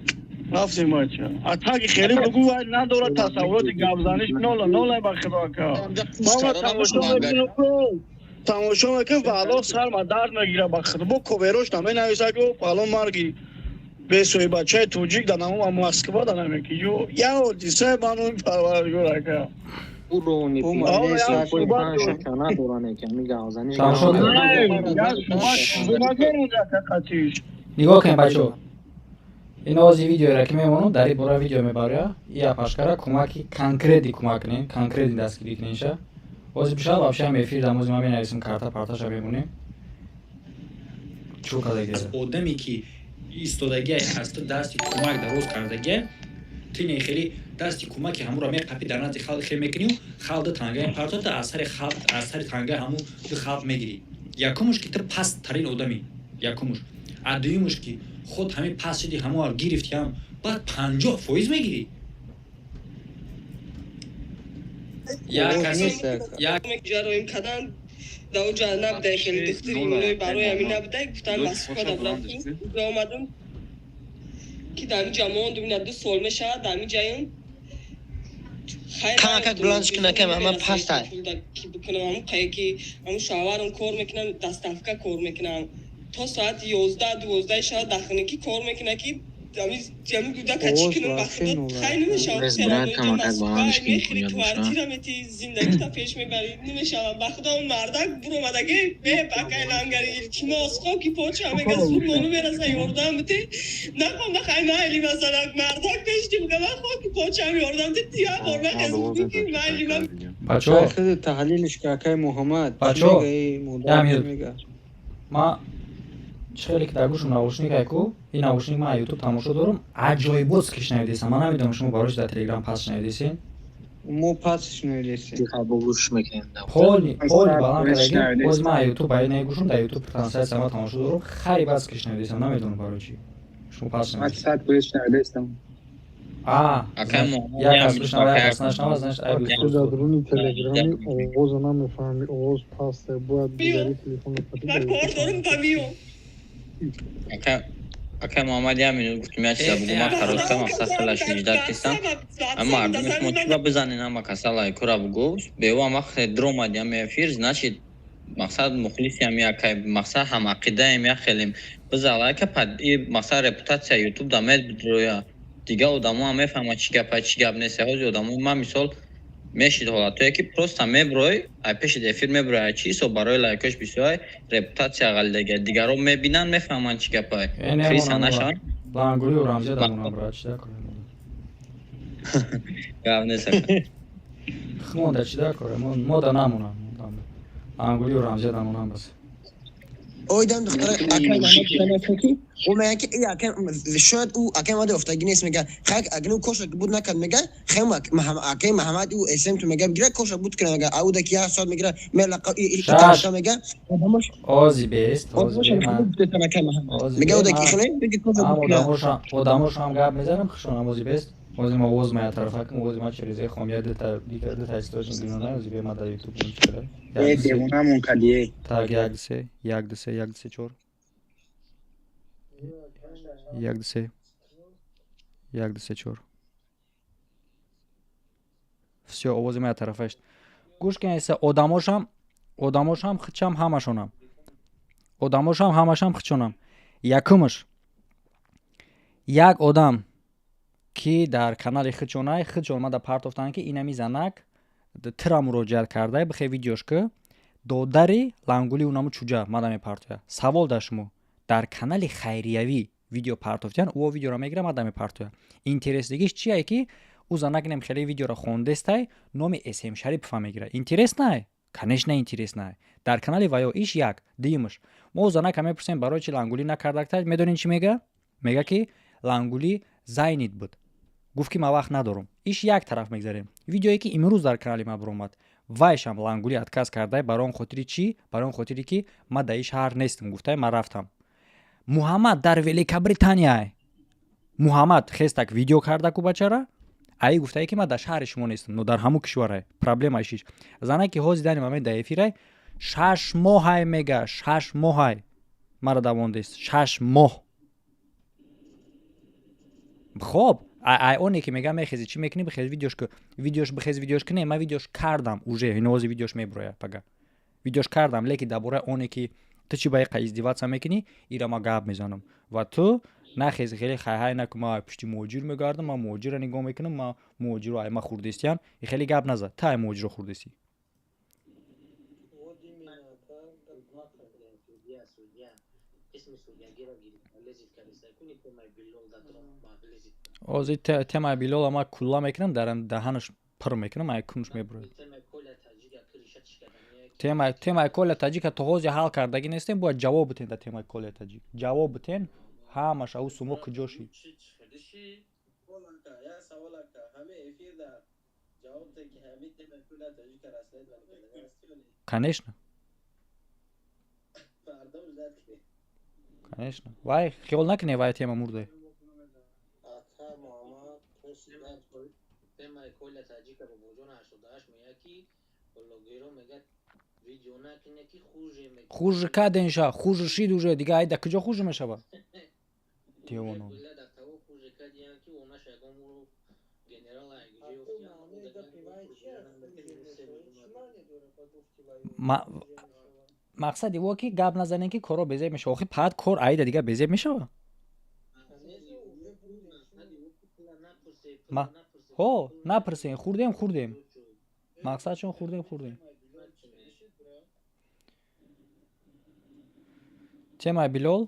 رفتیم ماچا اتاقی خیلی بگو نداره تصورات گابزانیش نولا با خدا کا ما تماشا میکنه والا سر ما درد میگیره با خدا با کوبروش نمی نویسه که والا مرگی به سوی بچه توجیک دادم و مسکو دادم که یا دیسه بانو پروردگار کا اونی پیشی کوئی پانش کنا دورانه که میگه آزانی نگاه کنیم بچه این آزی ویدیو را که میمونم در این برای ویدیو میباره یا پاشکره کمکی کنکریتی کمک کنیم کنکریتی دستگیری کنیشه آزی بشه بابشه هم میفیر دم آزی ما مینویسیم کارتا پارتاش میمونیم چو کدگی از آدمی که ایستادگی هست دستی کمک دروز کردگی تینه خیلی دستی کمکی همون را میقپی در نزد خالد خیلی میکنیم خالد تنگه پارتا تا اثر تنگه همون دو خالد میگیری یکمش که تو پست ترین آدمی یکمش ادویمش که خود همین پس شدی همه رو گرفتی هم بعد 50% میگیری یا جرایم کردن در اونجا نبوده خیلی دختری اونوی برای همین نبوده گفتن مسئول کردم رفتیم اونجا آمدم که در اینجا موندم این 2 سال میشه در اینجا این کاکت بلانش کنه که همه پست های که بکنم همون قیه که همون شاورم کار میکنم دستفکه کار میکنم تا ساعت 11-12 شب داخلی کی کار میکنه کی جمعی بوده کچی کنم بخدا خیلی نمیشه برای کمکت با همش که میخوری توارتی را میتی زندگی تا پیش میبری نمیشه بخدا اون مردک برو مدگه به بکای لنگری چی ماسخو کی پوچه همه گز بود منو برسه یاردم بتی نکن بخوای مایلی مثلا مردک پیشتی بگه من خود کی پوچه هم یاردم تی تیا برمه از بود که مایلی من بچه خیلی تحلیلش که محمد بچه ما خیلی که در گوشم نوشنیک هایکو این نوشنیک من یوتیوب تماشا دارم عجایبوس که شنیدیسم من نمیدونم شما باروش در تلگرام پس شنیدیسین ما پس شنیدیسیم با گوش میکنیم پولی بالام کردگی باز من یوتیوب باید نگوشم در یوتیوب ترانسلیت سما تماشا دارم خیلی بس که شنیدیسم نمیدونم بارو چی شما پس شنیدیسم مقصد بهش شنیدیسم یا کس بشنوه یا کس نشنوه از نشت ایبی تو در درون تلگرامی آواز نمیفهمی آواز پاسته باید بگری تلیفون من کار دارم بمیو اکا محمد یامینو گفتم یا چیزا بگو ما خراسته مقصد خلاش ویجدار کستم اما مردمش موچوبا بزنین اما کسالای کورا بگوش به او اما خیلی درو مدیم میفیر значит مقصد مخلصی هم یا که مقصد هم عقیده هم یا خیلیم بزالای که پد این مقصد رپوتاسیا یوتیوب دامید بدرویا دیگه آدمو هم میفهمه چی گپ نیست هاوزی آدمو من مثال میشید حالا تو یکی پروستا میبروی ای پیش دفیر میبروی چی سو برای لایکش بیسوی رپوتاسیا غلدگه دیگه رو میبینن میفهمن چی گپای کریس هنشان лангули у рамзия дамунам брат чида курем гап неса хмонда чида курем мода намунам лангули у рамзия дамунам бас اویدم دختر اکم محمد شناسی و میگه که ای اکم شاید او اکم ماده افتادی نیست میگه خیلی اگه اون کوشش بود نکرد میگه خیلی اکم محمد او اسم تو میگه بگیره کوشش بود کنه میگه او دکی ها سال میگیره ملقا شاش میگه آزی بیست آزی میگه او دکی خیلی بگی کوشش بود کنه آدموش هم گپ میزنم خشونم آزی بیست آزی ما اوز مaya طرفکم اوزی ما چریزه خامیه دیگه تایستوشن گیرونه اوزی به ما در یوتیوب میشه دیوونمون کلیه так як дисе чор як дисе чор всё овози моя тарафашт гӯш кунед эса одамошам хичам ҳамашам хичонам якумаш як одам ки дар канали хичон мада партофтан ки ина мизанак тира муроҷиат карда бихе видеош ки додари лангули унаму чуҷа мада мепартоя савол дашмо дар канали хайриявӣ видео партофтян ӯ видеоро мегира мада мепартоя интересligиш чие ки ӯ занак нем хеле видеоро хондестай номи SM Шарипова мегира интереснай конечно интереснай дар канали ваё иш як диюмаш мо занака мепурсем барои чи лангули накардактай медонин чи мега ки лангули зайнид буд гуфт ки ма вақт надорам иш як тараф мегзарем видеое ки имрӯз дар канали ма биромад вайшам лангули отказ кардай барон хотири чи барон хотири ки ма да иш шаҳр нестам гуфтай ма рафтам муҳаммад дар великобританияй муҳаммад хестак видео кардаку бачара ай гуфтае ки ма дар шаҳри шумо нестам но дар ҳаму кишварай проблема шиш занаки ҳози дани мамед да эфирай 6 моҳай мега 6 моҳай мара давондест 6 моҳ хоб ай оне ки мега мехези чи мекунӣ бихез видеош кунем ма видеош кардам уже ҳози видеош меброяд пага видеош кардам леки дар бораи оне ки ту чи ба иқа издиватса мекунӣ ира ма гап мезанам ва ту нахези хеле хайҳай наку ма пишти муҳоҷир мегардам ма муҳоҷира нигоҳ мекунам ма муҳоҷиро ай ма хурдестиян и хеле гап назад та ай муҳоҷиро хурдестӣ ҳозир темаи билол ама кулла мекунам дарам даҳанаш пир мекунам ай кунш меброяд темаи коля таҷика то ҳозир ҳал кардагӣ нестем бояд ҷавоб битен дар темаи коля таҷик ҷавоб битен ҳамаш ау сумо куҷо шид конечно конечно вай хиёл накунед вай тема мурдае темаи коля таҷика ба боҷон 88 мега ки блогеро мегад видео накуне ки хуже мекунад хуже каденша хуже шид уже дига айда куҷо хуже мешава девоно мақсади во ки гап назанем ки коро безеб мешава охи пад кор айда дига безеб мешава ҳо напурсем хурдем мақсад чон хурдем темаи билол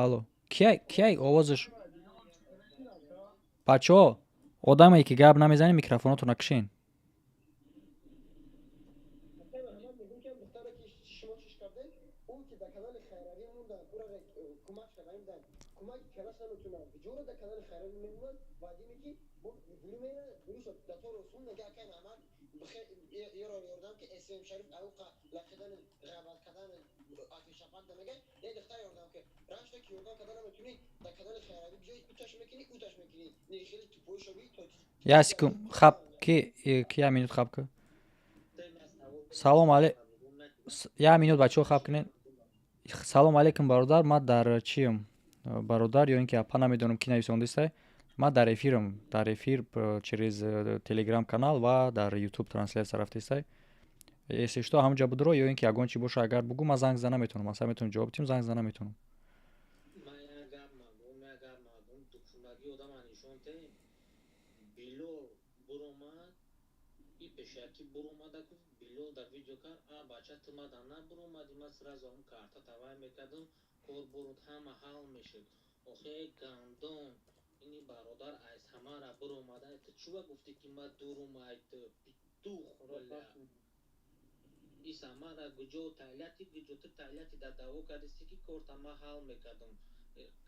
алло кияй овозаш бачаҳо одаме ки гап намезанем микрофонотона кушен я секунд хаб кия минут хаб ки салом алей я минут бачаҳо хаб кунед салом алейкум бародар ма дар чием бародар ё ин ки апа намедонам ки нависондестай ма дар эфир через телеграм канал ва дар ютуб транслятсия рафтестай если что ҳамаҷа будро ё ин ки ягон чи боша агар бугу ма занг зана метавонам аса метавонам ҷавоб дим занг зана метавонам пешаки буромада гуфт Билол дар видеокар бача тимада набуромади ман сразу ҳам карта тавай мекардам кор буруд ҳама ҳал мешуд охе гандон ини бародар айс ҳамара буромада ту чува гуфти ки ма дурумай ту питух била ис ҳамара гуҷо тайлати гуҷо ту тайлати дар даво кардисти ки корта ма ҳал мекардам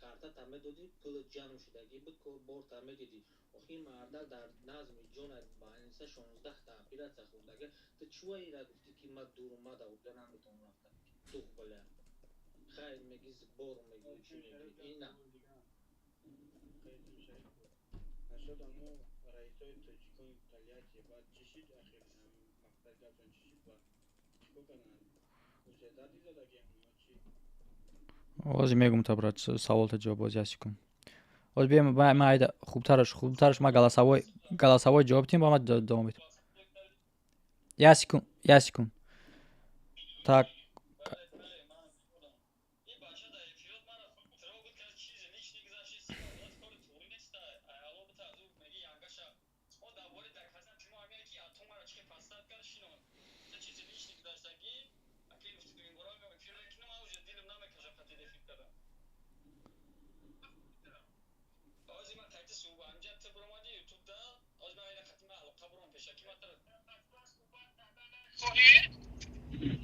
карта та медоди пули ҷамъ шудаги буд борта медиди охи марда дар назми ҷона баъниса 16 операция хурдага ту чува ира гуфти ки ма дурумада уга наметавон рафта тух била хайр меги збор меги чӣ меги ина Ашод амо раисои тоҷикони италияти баъд чӣ шид ахир мақсад гапшон чӣ шид баъд чикор карданд ҳуҷҷатати задаги ё чӣ ҳозир мегум та брат саволта ҷавоб боз яс кун ҳозир бием ма айда хубтараш ма галасавой ҷавоб дидим ба ма давом бед яс кун так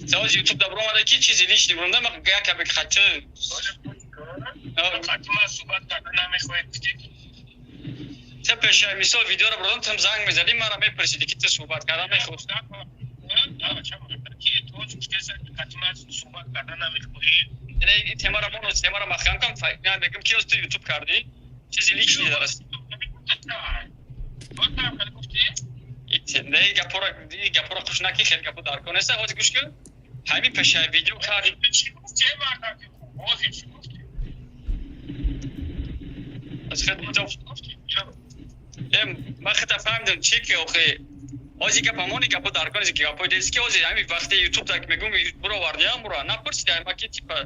Сауз YouTube да бромада ки чизи личный бромда ма якабек хача хатма суҳбат карда намехоҳед те пеша мисол видеоро бродам тум занг мезади мара мепурсиди ки ту суҳбат карда мехоҳӣ темара моно темара махкам кам я мегум ки оз ту YouTube карди чизи личный дараст не гапора хушнаки хел гапо дар конеса ҳозир гӯш кун ҳамин пеша видео карди ман хата фаҳмидам чи ки охе ҳозир гапамони гапо дар конеса ки гапои дест ки ҳозир ҳамин вақте YouTube так мегум буро вардиам буро напурсида ма ки типа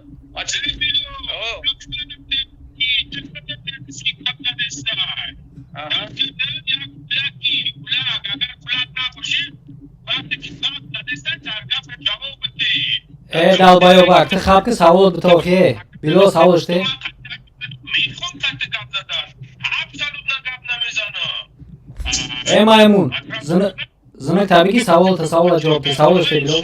далбаёбак ту хабки савол битохе било савол ште маймун зинак табиги саволта савола ҷавоб де савол ште било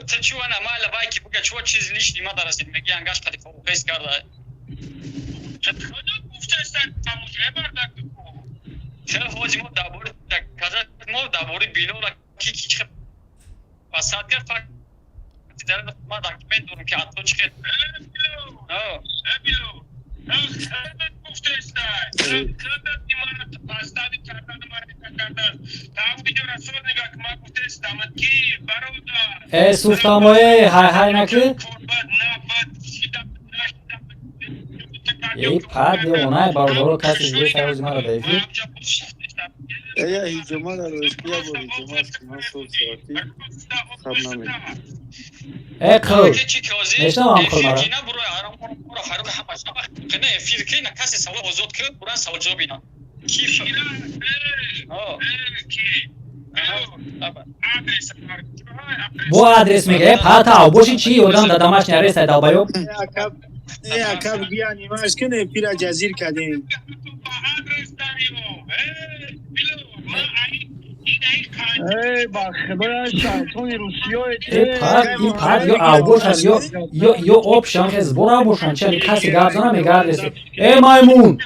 ты чего нормально байки буга чего чиз лишний ма дарасид меги ангаш қади фокус карда чел ҳозир мо дабори каза мо дабори билола ки чӣ пасад кар факт ма документ дорум ки ҳатто чӣ суфтамоe ҳайнаки пад девонаи бародаро каси ҷӯсаози мара даифи я ҳиҷома дар рӯшкия бо ҳиҷома сима сол соати хаб намедам қил мешнавам қил мара бо адрес мега патав боши чи одам да домашний арест ай далбаёб якаб гия нимаш кune пира ҷазир кардем ба худоя шайтони русиёе пад ё авбош аст ё об шанхе збор авбошан чали каси гап зана мега адрес маймун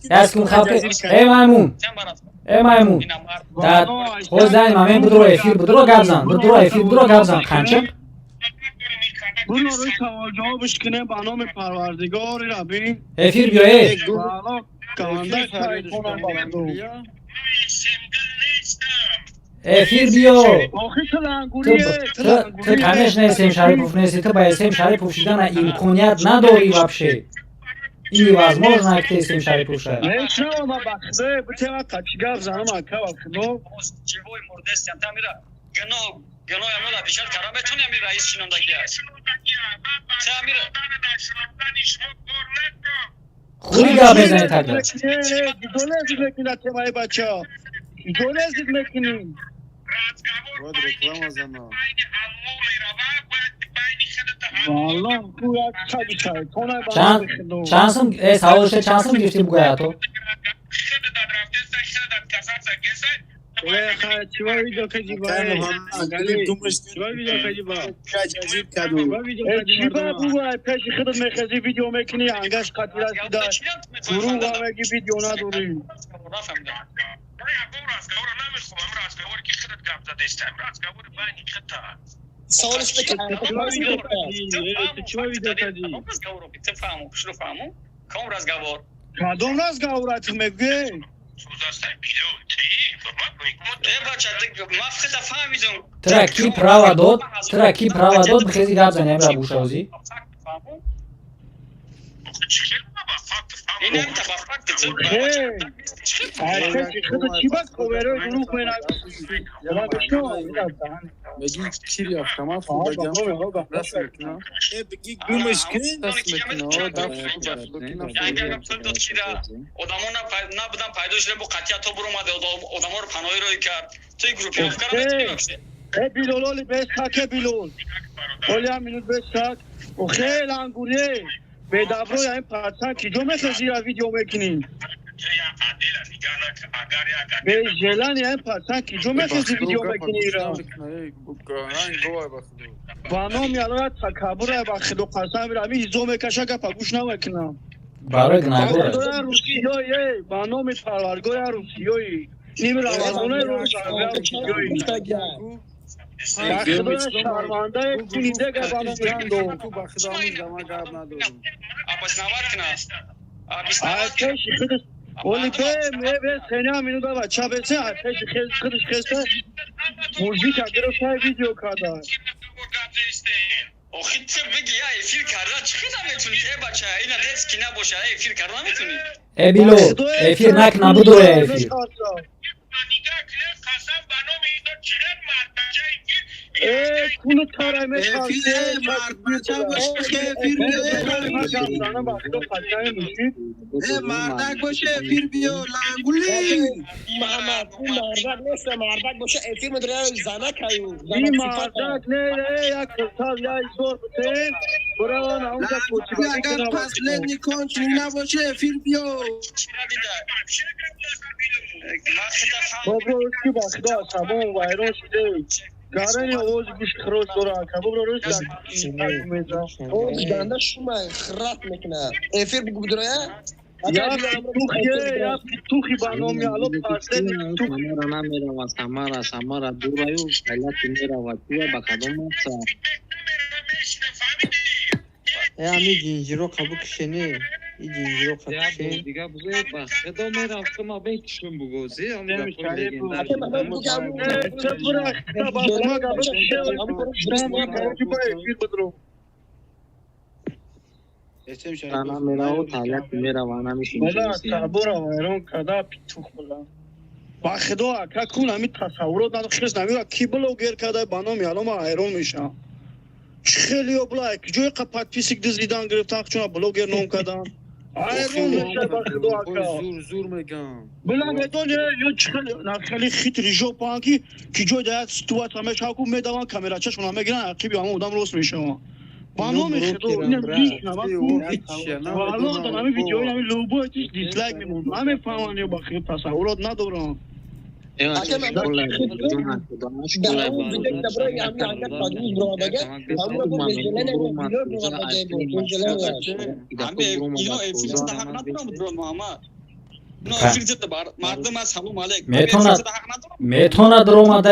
яскун халқи маймун дар ҳозидани мамен будро эфир будро гап зан қанча буро рӯи саволҷавобиш кунем ба номи парвардигори рабин эфир биёе эфир биё ту конечно сем шарипов нести ту ба сем шарипов шидана имконият надорӣ вообще И невозможно активистам Шарипуша. Нечего ма бахзе, бутема качгав занам акава хно. живой мурдестян тамира. Гено ямно бишар караметун ями раис чинондаги аст. Тамира. Хули гап мезанед тогда? Долез мекина темай бача. Долез мекини. Вот реклама за нас. والله خوب خیلی چای کنه چند سم سوالش چند سم گرفتی بگویا تو چیوار ویدیو کجی با چیوار ویدیو کجی با چیوار بگویا پیش خودت میخوای ویدیو میکنی انگاش قطعی رسیده گروه واقعی ویدیو نداری سوالش بکنم چیوار ویدیو کجی تفهمو شنو فهمو کام разговор کدوم разговор تو میگی ترکی права дод بخیزی گپ زنی امرا بوشازی این هم تبا فکت چی باز کوبره گروه میرن بگی کی یافتم افو بگم راست میکنم بگی گومش کن راست میکنم اگر تو چیرا آدمونا نبودن پیدا شدن با قطعیت تو برو اومده آدما رو پناهی رو کرد توی گروه افکار بیلولی بس تاکه بیلول ولی هم minut بس تاک و خیلی انگوله به دبرو یعنی پرسن کی جو میخوزی را ویدیو میکنین به جلن یعنی پرسن کی جو میخوزی ویدیو میکنین را بانو میالو تکابر بخدو پرسن بیرا می هیزو میکشه که پاگوش نمیکنم برای گناهگوره روسیایی بانو می پرورگوی روسیایی نیم روانونه روسیایی بخدو شرمانده کنیده که بانو میکندو آباش نوار کناست آتش خودش ولی به سنیا minut بچه بسه آتش خودش خسته موزیک اگر سای ویدیو کرده آخه چه بگی یا افیر کرده چه خیلی نمیتونید بچه اینا دیت کی نباشه افیر کرده نمیتونید بیلو افیر نک نبودوره افیر کونو تاره میخواسته مردک باشه افیر بیو لنگولی محمد مردک نیست مردک باشه افیر مدره زنه کهیو این مردک نه یک کلتاز یا ایزور بسه برای اونجا پوچی اگر پس لنی کن چون نباشه افیر بیو بابا اسکی بخدا سبون ویرون شده گارنی اوز گوش خروش دورا کباب رو روش اوز گنده شما خرات میکنه افیر بگو بدره یا توخی بانو میالو پاسه توخی را نمیرم و سمارا دور بایو حالت میرم و توی بخدم مقصد همی جینجیرو قبو کشنه این جینجیرو قبو کشنه دیگه بگوی بخدا میرم که ما بیتشون بگوزی هم گفت لگندر انا میرم حالت میرم و نمیشیم بلا صبورا ویرون کدا پیتوخ بلا با خدا که کون همی تصورات نداره خیلی نمیگه کی بلوگر کده بانو میالو ما ایرون میشم خیلی بلا که جوی قپات پیسیک دزیدان گرفتن چون بلوگر نوم کدن ایرون میشه با خدا زور میگم بلا میدون یه خیلی خیلی ریجو پانکی که جوی دهت ستوات همه شاکو میدوان کامرا چشون همه گیرن عقیبی همه ادام روست میشه بانو میخدو اینم دیش والله دارم همه ویدیوی همه لوبو چیز دیسلایک میمون همه فهمانی با خیلی تصورات ندارم метона дромада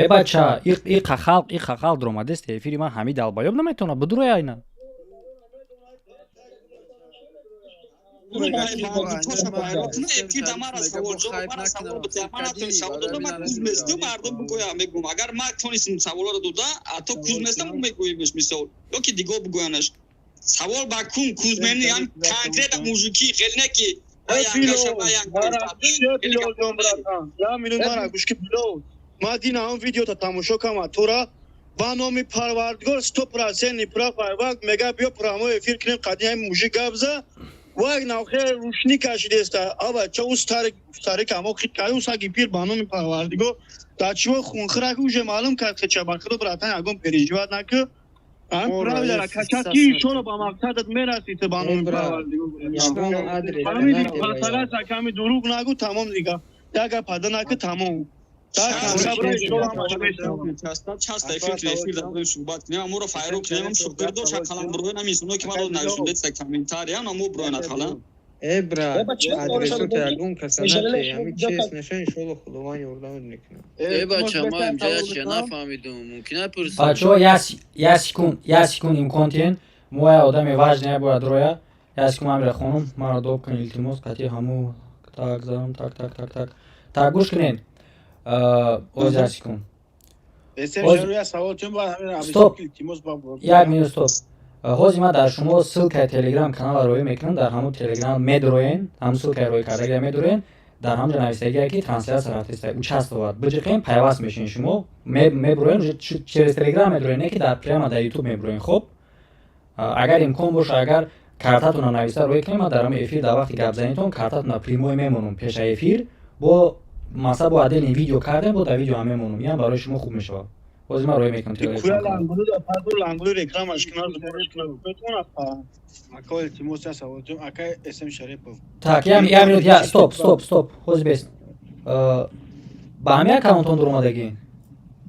бача иқа халқ дромадест эфири ман ҳамид албаёб наметона будурои айна اگر ما تونستیم سوال رو دودا تو کوز میستم میگویمش مثال یا که دیگه بگوینش سوال با کون کوزمنی یعنی کنکریت موجودی خیلی نه که یا میدون دارم گوش که بلو ما دینا هم ویدیو تا تماشا کنم تو را با نام پروردگار استوب را سنی پرا وقت مگا بیا پرامو افیر کنیم قدیم موجی گابزا وقت نوخه روشنی کشیده است آبا چه اوست تاریک همو خیلی که اوست اگه پیر با نام پروردگار تا چیو خونخرا که اوجه معلوم کرد که چه باخدو براتن اگم پریجوات نکه هم پراوی داره کچاکی شورو با مقصدت میرسی تو با نام پروردگار همین دیگه پاسالا سکمی دروغ نگو تمام دیگه دیگه پدا نکه تمام часто эфир дадим суҳбат кунем аморо файру кунем шукр доша қалам бурӯ намисуно ки маро навишондеста комментария амо бурӯна қалам брат адресу ягон касанаки ами чест нишон иншалло худован ёрдамат мекунад бача ма имҷояш нафаҳмидум мумкина пурсам бачо я секунд имкон тиен моя одами важная бояд роя я секунд амира хонум маро доб кун илтимос қати ҳаму так зарам так гӯш кунед оз я секунд стоп як минут стоп ҳозир ман дар шумо ссилкаи телеграм канала роӣ мекунам дар ҳамун телеграм медуроен ҳамун ссилкаи роӣ кардагия медуроен дар ҳамҷа нависагия ки трансляция рафтаиста участвовать биҷиқем пайваст мешин шумо мебуроен через телеграм медуроен не ки прямо дар ютуб мебуроен хоб агар имкон боша агар картатуна нависта роӣ кунем ман дар ҳамин эфир дар вақти гапзанитон картатуна прямой мемонам пеша эфир бо масъала бо отдельный видео кардем бо дар видео ҳам мемонам ям барои шумо хуб мешавад ҳозир ман роӣ мекунам так я минут я стоп ҳозир бес ба ҳамин аккаунтон дуромадагӣ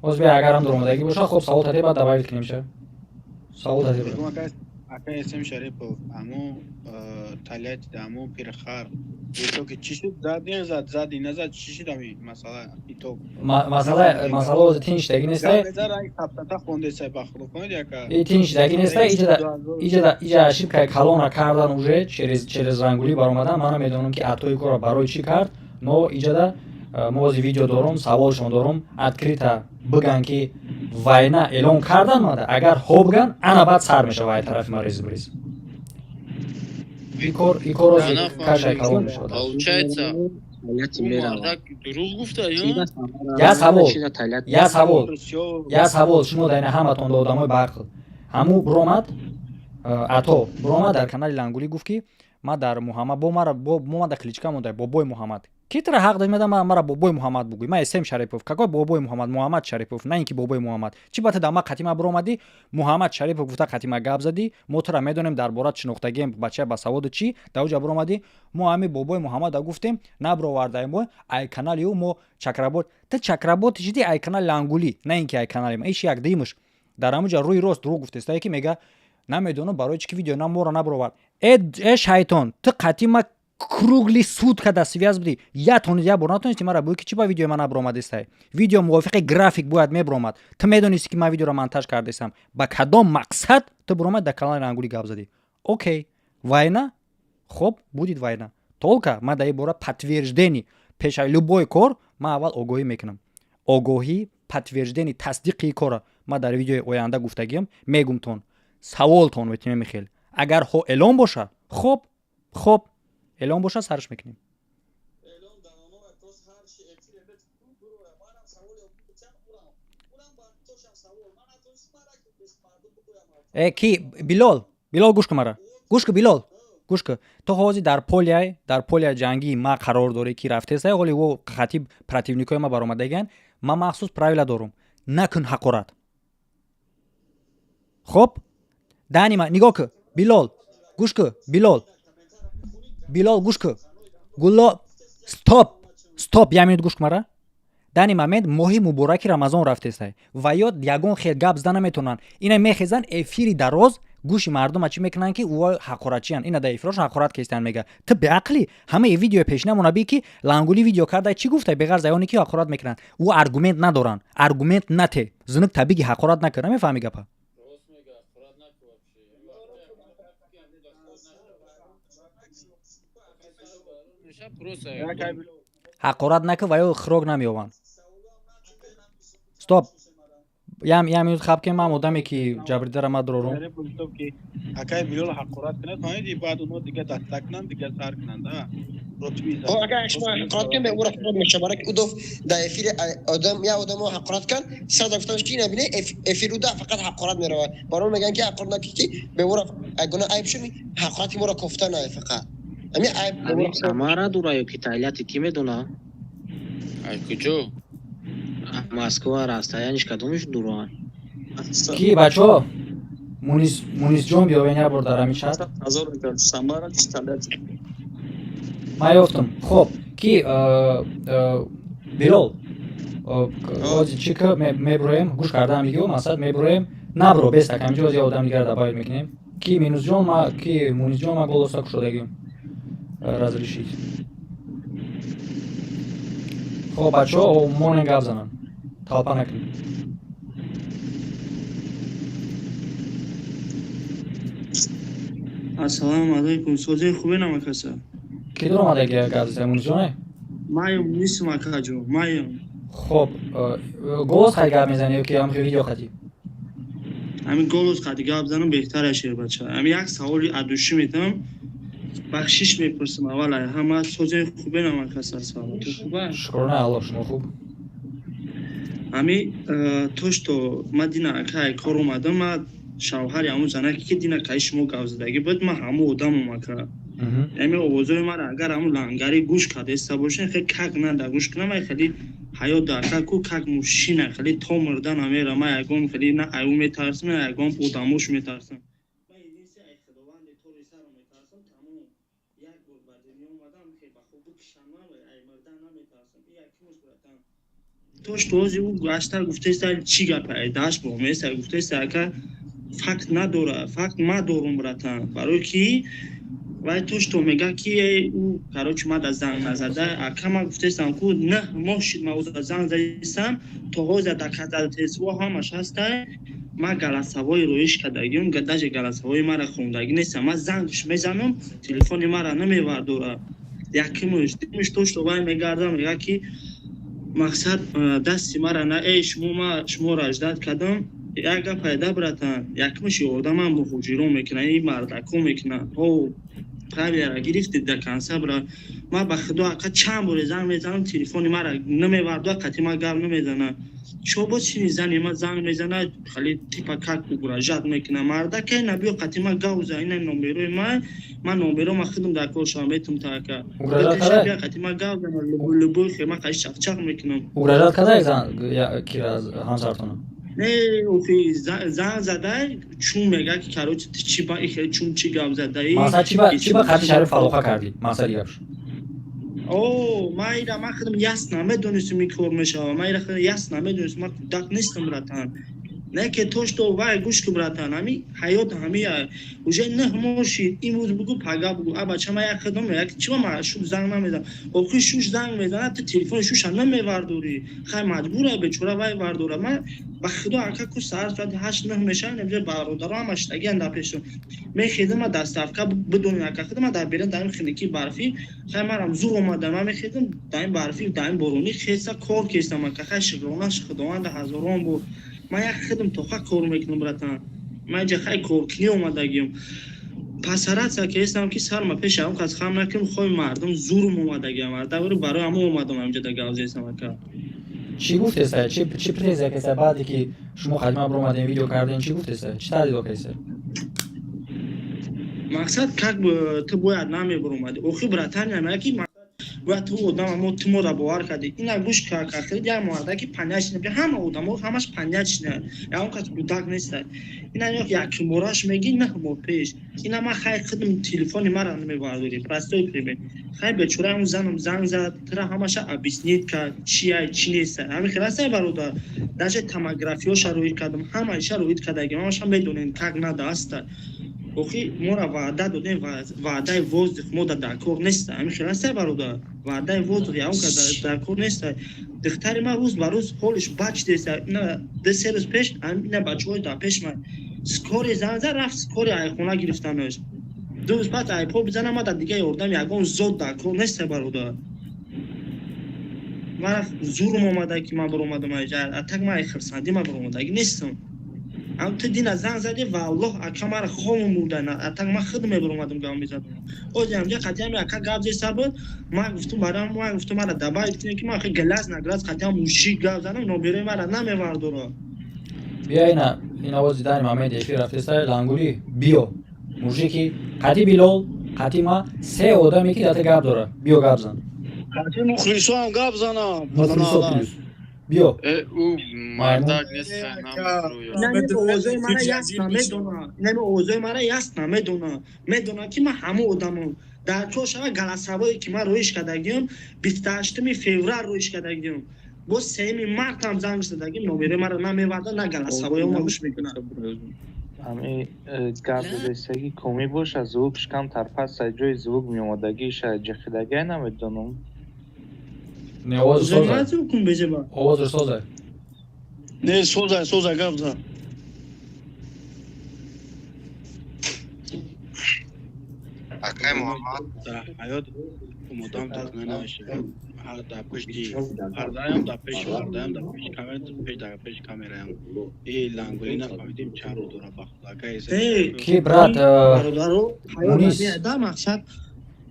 ҳозир бе агарам дуромадагӣ боша хоб савол татӣ баъд добавил кунем ша савол татӣ ака эсем шарипов аму талияти даму пирхар то ки чӣ шуд зади назад чӣ шуд ами масъала ито масъала ҳозир тинчдагӣ нестай таптата хондесай бахло конед яка тинчдагӣ нестай иҷа ошибкаи калона кардан уже через рангулӣ баромадан мана медонам ки атои кора барои чӣ кард но иҷада мо ҳозир видео дорум саволшон дорум открита биган ки вайна эълон кардан мада агар ҳо биган ана баъд сар мешава ай тарафи ма резбриз ин кор кашай калон мешавад я савол шумо дар ин ҳаматон одамои баақл ҳаму буромад ато буромад дар канали лангулӣ гуфт ки ма дар муҳаммад мо дар кличка мондай бобои муҳаммад ки тара ҳақ дорӣ медам мара бобои муҳаммад бугӯй ма эсем шарипов какой бобои муҳаммад шарипов на ин ки бобои муҳаммад чӣ бата дар ма қатима буромадӣ муҳаммад шарипов гуфта қатима гап задӣ мо тура медонем дар бора шинохтагием бача ба саводу чӣ дар оҷа буромадӣ мо ҳами бобои муҳаммада гуфтем набировардаем мо ай канали ӯ мо чакработ та чакработи ҷидди ай канали лангулӣ на ин ки ай канали ма иш як димуш дар ҳамуҷа рӯи рост дурӯғ гуфтестай ки мега намедонам барои чӣ ки видео на моро набировард шайтон ту қатима кругли суткада связ будӣ я бор натонисти мара бӯи ки чӣ ба видеои ман набиромадистай видео мувофиқи график бояд мебиромад ту медонисти ки ман видеоро монтаж кардистам ба кадом мақсад ту биромад дар канали рангулӣ гап задӣ окей вайна хоб будит вайна толка ман дар ин бора подтверждени пеша любой кор ман аввал огоҳӣ мекунам огоҳӣ подтверждени тасдиқи кора ман дар видеои оянда гуфтагиам мегумтон саволтон метиме михел агар ҳо эълон боша хоб эълон боша сарш мекунем ки билол гӯш кун мара гӯш кун билол гӯш кун то ҳозир дар полияи ҷангии ма қарор дорӣ ки рафтесай ҳоли во хатиб противникои ма баромадагиян ман махсус правила дорум накун ҳақорат хоб дани ма нигоҳ кун билол гӯш кун билол гӯш кун гулло стоп як минут гӯш кун мара дар ин момент моҳи мубораки рамазон рафтестай ва ё ягон хел гап зада наметавонанд ина мехезан эфири дароз гӯши мардума чӣ мекунанд ки ӯ ҳақоратчиянд ина дар эфирашон ҳақорат кестанд мега ту беақлӣ ҳамаи видеои пешинамона бӣ ки лангулӣ видео кардай чӣ гуфтай беғар заёне ки ҳақорат мекунанд ӯ аргумент надоранд аргумент нате зунук табиги ҳақорат накун намефаҳмӣ гапа ҳақорат накун ва ё хӯрок намеёванд стоп ям юз хаб ки ман одаме ки ҷабридара ма дурорум گفتم که اکای بیرون حقارت کنه تا اینجا بعد اونو دیگه دست کنن دیگه سر کنن ده رتبی زد او اگه شما حقارت کنه به او رفت میشه برای او دو در افیر آدم یا آدمو حقارت کن صد گفتمش کی نبینه افیرو ده فقط حقارت میره برای میگن که حقارت نکی به او رفت اگه عیب شمی حقارتی مورا گفتن نه فقط همین عیب سمارا دورایو کی تایلاتی کی میدونه ای کجا مسکو راستایانش کدومش دوران ки бачаҳо мунисҷон биёвен як бор дар ҳамин шаҳр ман ёфтам хоб ки бирол ози чӣ ки мебуроем гӯш кардаам видео мақсад мебуроем набро бестак ҳаминҷо ози одам дигар дабайр мекунем ки минусҷон ма ки мунисҷон ма голоса кушодагим разрешит хоб бачаҳо монен гап занан талпа накунед السلام علیکم سوزه خوبه نمکسه کی در اومده که گازه مونیزونه مایم نیستم اکاجو مایم خب گوز خیلی گپ میزنی که هم ویدیو خدی همین گوز خدی گپ زنم بهتره شه بچه همین یک سوالی ادوشی میتم بخشش میپرسم اول همه سوزه خوبه نمکسه سلامت خوبه شکر نه الله شما خوب همین توش تو مدینه اکای کار اومدم شوهر همون زنکی که دینا کای شما گوزدگی بود ما همو آدم اومکه یعنی اوضاع ما را اگر همون لنگری گوش کرده است باشه خیلی کک نده گوش کنم خیلی حیات داره کو کک موشینه خیلی تو مردن همیشه ما یکم خیلی نه ایو میترسم نه یکم آدموش میترسم من این سه خداوند تو رو میترسم تمام یک بار بعد میومدم که با خوب کشما و ای مردن نمیترسم یکی مشکلاتم توش توزی او گاشتر گفته است چی گپه داش بو مثلا گفته است که فقط نداره فقط ما دارم براتن برای کی وای توش تو میگه کی او کاروچ ما د زنگ نزده اکما گفته سان کو نه ماشین ما از زنگ زدم تو هوز د کاتالتسو همش هست ما گلاسوای رویش کداگیم گداج گلاسوای ما را خوندگی نیست ما زنگش میزنم تلفن ما را نمیورداره یکیمش دیمش توش تو وای میگردم میگه کی مقصد دستی ما را نه ای شما را اجداد کردم یک پیدا براتن یکمش آدم هم مخوجیرون میکنه این مردکو میکنه او پراویره گرفتید در کنسه برا ما به خدا اکا چند بار زنگ میزنم تلفن ما را نمیورده قطعی ما گرم نمیزنه شو با چی زنی ما زنگ میزنه خیلی تیپا کک بگوره جد میکنه مردکه نبیو قطعی ما گوزه این نمبروی ما نمبرو ما خودم در کل شامیتم تا که قطعی ما گوزه لبوی خیمه قیش چق میکنم اگرجات کده زن کی را همسرتونه نه اوفی زن زده چون میگه که کاروچ چی با این چون چی گام زده مثلا چی با خط شرف فلوخه کردی مثلا دیگه او ما ایرا ما خودم یاس نامه دونستم میکور میشه ما ایرا خودم یاس نامه دونستم ما داک نیستم براتن نه که توش تو وای گوش که براتن همی حیات همی اوجه نه موشید این روز بگو پگا بگو ابا چه ما یک خودم یک چی ما شو زنگ نمیزنم او که شوش زنگ میزنه تو تلفن شوش نمیوردوری خیلی مجبوره بیچاره وای وردوره من با خدا اکا کو ساعت 8 9 میشه نمیشه برادرام اشتگی اندا پیشم میخیدم ما دستافکا بدون اکا خودم در بیرون دایم خنکی برفی خیلی منم زور اومدم من میخیدم دایم برفی دایم بارونی خیسا کار کردم اکا خیلی شگرانش خداوند هزاران بود ما یک خدم توخا کار میکنم براتن ما اینجا خیلی کارکنی اومدگیم پسرات که هستم که سر ما پیش هم کس خام نکنم خوی مردم زورم اومدگیم برای همه اومدم اینجا در گازی هستم اکا چی گفته است؟ چی پریزه که بعدی که شما خدمت برو اومدین ویدیو کردین چی گفته است؟ چی تعدیل وکیل است؟ مقصد که تو باید نمی برو اومدی اوخی براتن نمیه که و تو آدم همه تیمو را باور کردی اینا گوش که خیلی یک مورده که پنیاش نبید همه آدم همش پنیاش نه یا اون کس بودک نیست اینا یک موراش میگی نه ما پیش اینا ما خیلی خودم تلفن ما را نمیبرداری پرستوی پریمه خیلی بچوره اون زنم زنگ زد ترا همش ابیسنید که چی نیست همین خلاصه برادر داشت تماگرافیوش روی کردم همش روی کردم همش هم بدونین کاک نداشت اوخی مورا وعده دادیم وعده وزد مود دکور نیست همین خلاصه برادر وعده وزد یا اون که دکور نیست دختر ما روز به روز حالش بچ دیست نه 2 روز پیش اینا بچه‌های دا پیش من سکور زنگ رفت سکور ایخونه گرفتنش 2 روز بعد ایپو بزنم ما دیگه یوردم یگون زود دکور نیست برادر من زورم اومده که من برآمدم اینجا اتک من خرسندی من برآمده نیستم ام تو دین از زنگ زدی والله اکا مرا خام موندن اتک من خودم برآمدم گام میزدم او جامجا قدیم اکا گاب زی سبب من گفتم برام ما گفتم مرا دبای که من خیلی گلاس نگلاس قدیم موشی گاب زدم نوبره مرا نمیوردورا بیا این آواز دیدن محمد یکی رفته سر لنگوری بیو موشی قدی بیلول قدی ما سه آدمی که داده گاب داره بیو گاب زن قدی مخلصو هم گاب زنم مخلصو پلیس بیو او مردک نیستن نمی اوضاع مرا یاسنا میدونه نمی اوضاع مرا یاسنا میدونه که من همه آدمم در چوشا گلاسابایی که من رویش کردگیم 28 فوریه رویش کردگیم با 3 مارت هم زنگ زدگیم نوبره مرا نمیورده نه گلاسابایی ما گوش میکنه همه گرد دستگی کمی باش از زوگش کم تر پس جای زوگ می اومدگی شاید جخیدگی نمیدونم نه آواز سوزه آواز سوزه نه سوزه گفت اکای محمد حیات مدام تخمه نمیشه در پشتی پردایم در پشت کامرا هم ای لنگولی نفهمیدیم چه رو داره بخدا کی برات مونیس مقصد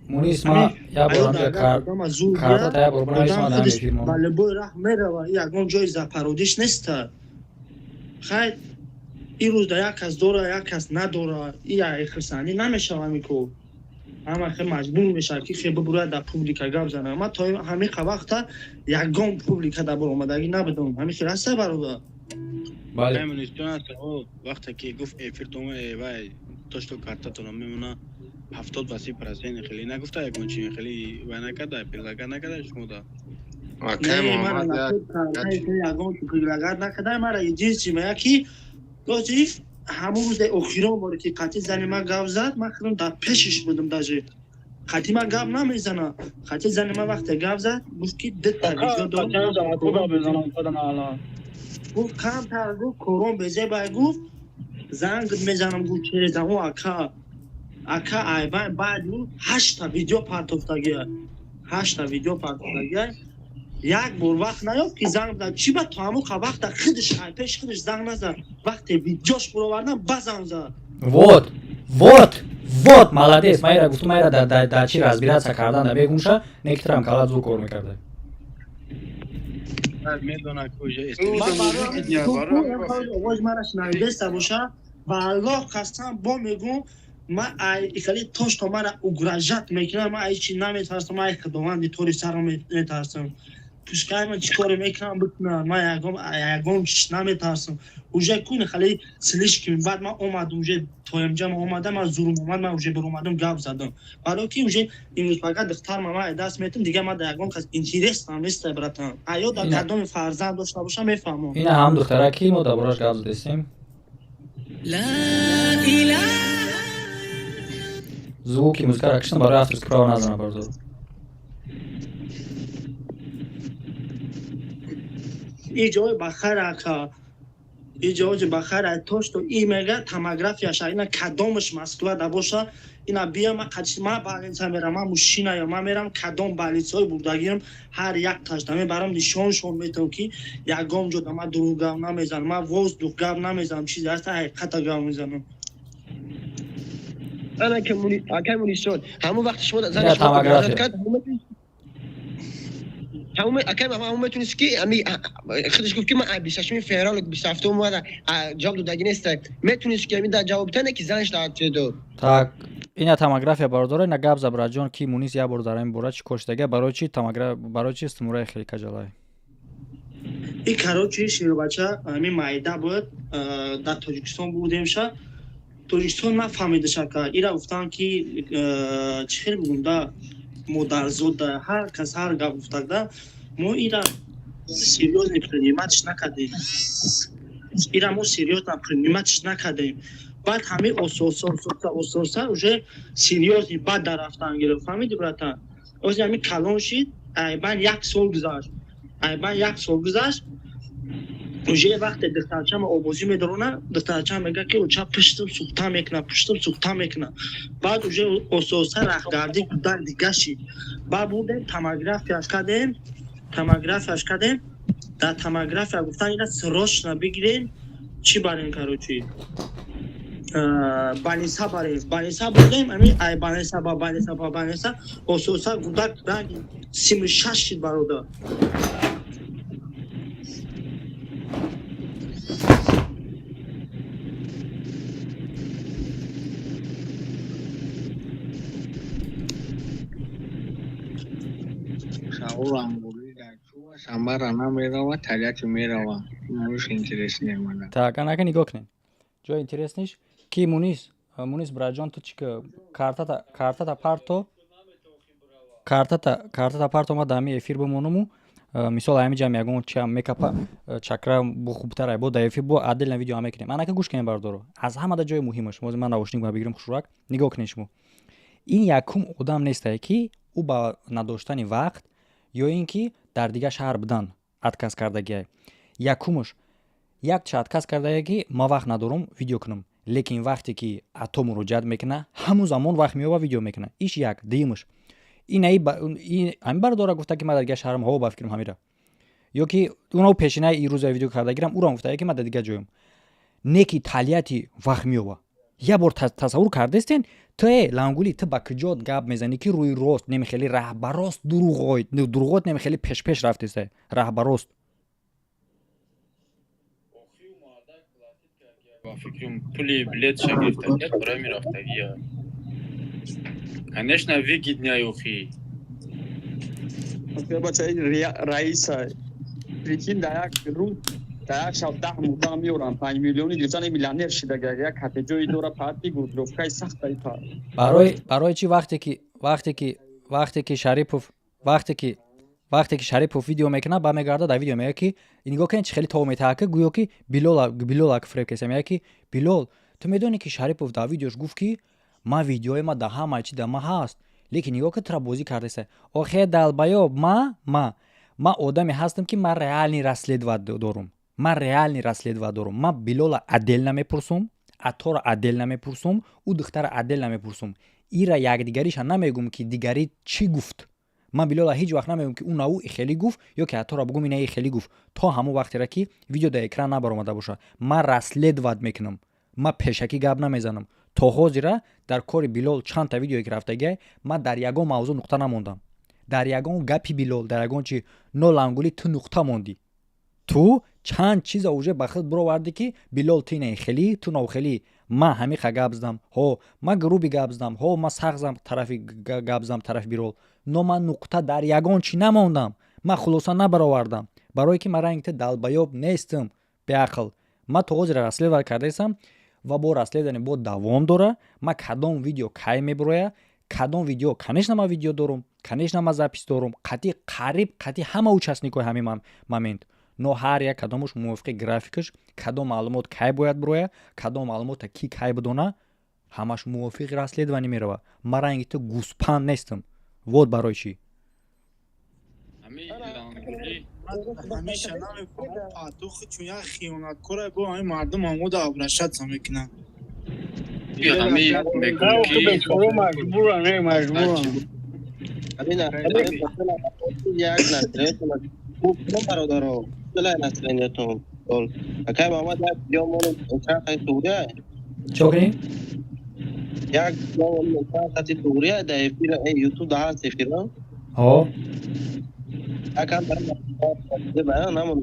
مونیس ما یا برام کارتا تا برام ما نمیفهمم ولی بو راه میره یکم جای زپارودیش نیست خیر این روز در یک کس دوره یک کس نداره این خرسانی نمیشه میکو اما خیلی مجبور میشه که خیلی ببره در پوبلیکا گپ زنه ما تا همین وقت یگان پوبلیکا در برآمدگی نبودم همین خیلی هسته برادر بله همینستون وقتی که گفت افرتوم وای توشتو کارتاتون میمونه 70 واسی پرسین خیلی نگفته یگان چی خیلی و نکرده پیلگا نکرده شما دا اکای محمد یگان پیلگا نکرده مرا یه چیز چی میگه که گفتی همون روز اخیران باره که قطعی زنی من گفت زد من خودم در پیشش بودم داجه قطعی من گفت نمیزنه قطعی زنی من وقتی گفت زد گفت که دت تا ویدیو دارم گفت کم تر گفت کرون بزه باید گفت زنگ میزنم گفت چه زنم اکا ایوان بعد 8 تا ویدیو پارتوفتگیه 8 تا ویدیو پارتوفتگیه یک بار وقت نیافت که زنگ بزن چی با تو همون وقت خودش پیش خودش زنگ نزد وقتی ویدیوش برآوردم بزنگ زد вот молодец майра гуфту майра да чи разбираться кардан да бегунша некоторам калат зу кор мекарда میدونه کجا آواز مرا شنیده است باشه والله قسم با میگم من ایکالی توش تو مرا اوگراجات میکنم من هیچ نمیترسم من خداوند طوری سرم نمیترسم پوشکای من چیکار میکنم بکنم من یگام نمیترسم اوجه کون خالی سلیش که بعد من اومدم اوجه تویمجا من اومدم از زورم اومد من اوجه برآمدم گپ زدم برای که اوجه این فقط دختر من دست میتم دیگه من در یگام کس اینترست هم نیست براتم آیا در قدم فرزند داشته باشم میفهمم اینا هم دختره کی ما دبرش گپ زدیم لا اله звуки музыка ракшн барои авторски право назана бардор ای جای بخیر اکا ای جای بخیر توش تو ای میگه تماگرافیاش اینا کدامش مسکو دا باشه اینا بیا ما قدش ما بالینسا میرم ما ماشینا یا ما میرم کدام بالینسای بردگیرم هر یک تاشتم برام نشون میتونم که یگام جدا ما دروغ نمیزنم ما واز دروغ نمیزنم چیزی هست حقیقت گام میزنم انا کمونیستون همون وقت شما زن شما کرد همون همون میتونست که امی خودش گفت که من 28 فوریه 27 اومد جواب دادگی نیست میتونست که در جواب تنه که زنش داد دو так اینا томография бардоре на гап забраҷон ки мунис я бор дар ин бора чӣ коштага барои чи томография барои чи истимрои хеле кажалай ин карочи ширбача ами майда буд дар тоҷикистон будем ша тоҷикистон нафаҳмида шака ира гуфтан ки чӣ хел бунда модарзода ҳар кас ҳар гап гуфтагда мо ира серьёзно приниматиш накардем ира мо серьёзно приниматиш накардем баъд ҳамин ососа уже серьёзно бад дарафтан гирифт фаҳмиди брата ози ҳамин калон шид айбан 1 сол гузашт уже вақте духтарчама овозӣ медорона духтарчам мега ки уча пуштам сухта мекуна баъд уже ососа рахгарди дар дига шид баъд будем томографияш кардем томографияш кардем. Дар томография гуфтан ина срочно бигирен. Чӣ барем короче? Балиса барем. Балиса бурдем, ами ай балиса. Ососа гудак ранги 36 шид бародар. Так, анака нигоҳ кунед. Ҷои интересниш ки Мунис браҷон ту чика картата парто ма дами эфир бимонуму мисол ами ҷам ягон мекапа чакра бу хубтар ай бо да эфир бо адделна видео ам мекунем. Анака гӯш кунед бардоро. Аз ҳамада ҷои муҳимаш. Моз ман навошник ма бигирам хушурак. Нигоҳ кунед шумо. Ин якум одам нестае ки ӯ ба надоштани вақт ё ин ки дар дига шаҳр будан отказ кардагиай. Якумаш як чӣ отказ кардагиай ки ма вақт надорам видео кунам. Лекин вақте ки ато муроҷиат мекуна, ҳамун замон вақт меёба видео мекуна. Иш як. Дуюмаш ами бардора гуфта ки ма дар дига шаҳрам ҳаво ба фикрам ҳамира. Ё ки оно пешинаи ирӯза видео кардагирам ӯрам гуфтая ки ма дар дига ҷоям. Не ки талияти вақт меёба. Я бор тасаввур кардестен ту лангули ту ба куҷот гап мезанӣ ки рӯи рост немихели раҳбарост дуруғот немихели пеш рафтестай раҳбарост. Ба фикрам пули билет шагирифтагият барои мерафтагия. Конечно, выгоднее ухи. Бачаи раиса. Прикинь, да як рӯз да як шаб 10 мурда меорам 5 миллиони дизани миллионер шидага як катеҷои дора пати группировкаи сахтай па. Барои чи вақте ки Шарипов видео мекуна ба мегарда да видео мега ки нигоҳ кунед чӣ хеле то метаҳа ки гӯё ки Билол ак фреб кеса мега ки Билол ту медонӣ ки Шарипов да видеош гуфт ки ма видеои ма да ҳама чи да ма ҳаст. Лекин нигоҳ ки тура бозӣ кардасе. Охе далбаёб ма одаме ҳастам ки ма реальни расследова дорум. Ма Билола адделна мепурсум, Атора адделна мепурсум, ӯ духтара адделна мепурсум. Ира якдигариша намегум ки дигари чӣ гуфт. Ма Билола ҳеҷ вақт намегум ки ӯ наву ихелӣ гуфт ё ки Атора бугум ина ихелӣ гуфт. То ҳамун вақтера ки видео дар экран набаромада боша. Ма расследovat мекунам. Ма пешакӣ гап намезанам. То ҳозира дар кори Билол чандта видеое ки рафтагиай, ма дар ягон мавзӯъ нуқта намондам. Дар ягон гапи Билол, дар ягон чи нолангули ту нуқта мондӣ. Ту чанд чиза уже ба худ бировардӣ ки Билол ту ина ихелӣ, ту наухелӣ. Ма ҳамиқа гап здам, ма груби гап здам, ма сахзам тарафи гап здам тарафи Билол. Но ман нуқта дар ягон чи намондам. Ма хулоса набаровардам. Барое ки ма рангти далбаёб нестам, беақл. Ма то ҳозира расследова кардаесам ва бо расследование бо давом дора. Ма кадом видео кай мебироя, кадом видео, конечно ма видео дорум, конечно ма запис дорум, қатъи ҳама участникои ҳамин момент. Но ҳар як кадомаш мувофиқи графикаш, кадом маълумот кай бояд бироя, кадом маълумота ки кай бидона, ҳамаш мувофиқи расследование мерава. Ма ранги ту гӯспанд нестам. Вот барои чӣ. ҳамеша намефаҳмам патухи чун як хиёнаткора бо ҳамин мардум омода обращаться мекунад. бародаро наслениятон акай маҳамад як диёмони чанқаи туғрия чо кунем як диёмони чанқати туғрия да эфир ютуб да ҳаст эфира якам баён намон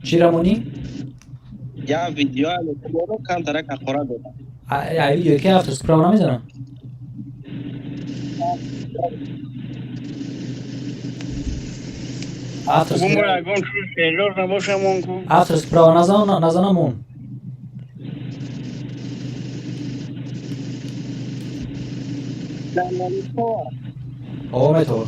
чӣ рамонӣ як видео амекунем кам тарак ақора дода ай видео ки автосправа намезанам автосправа назанамон метавон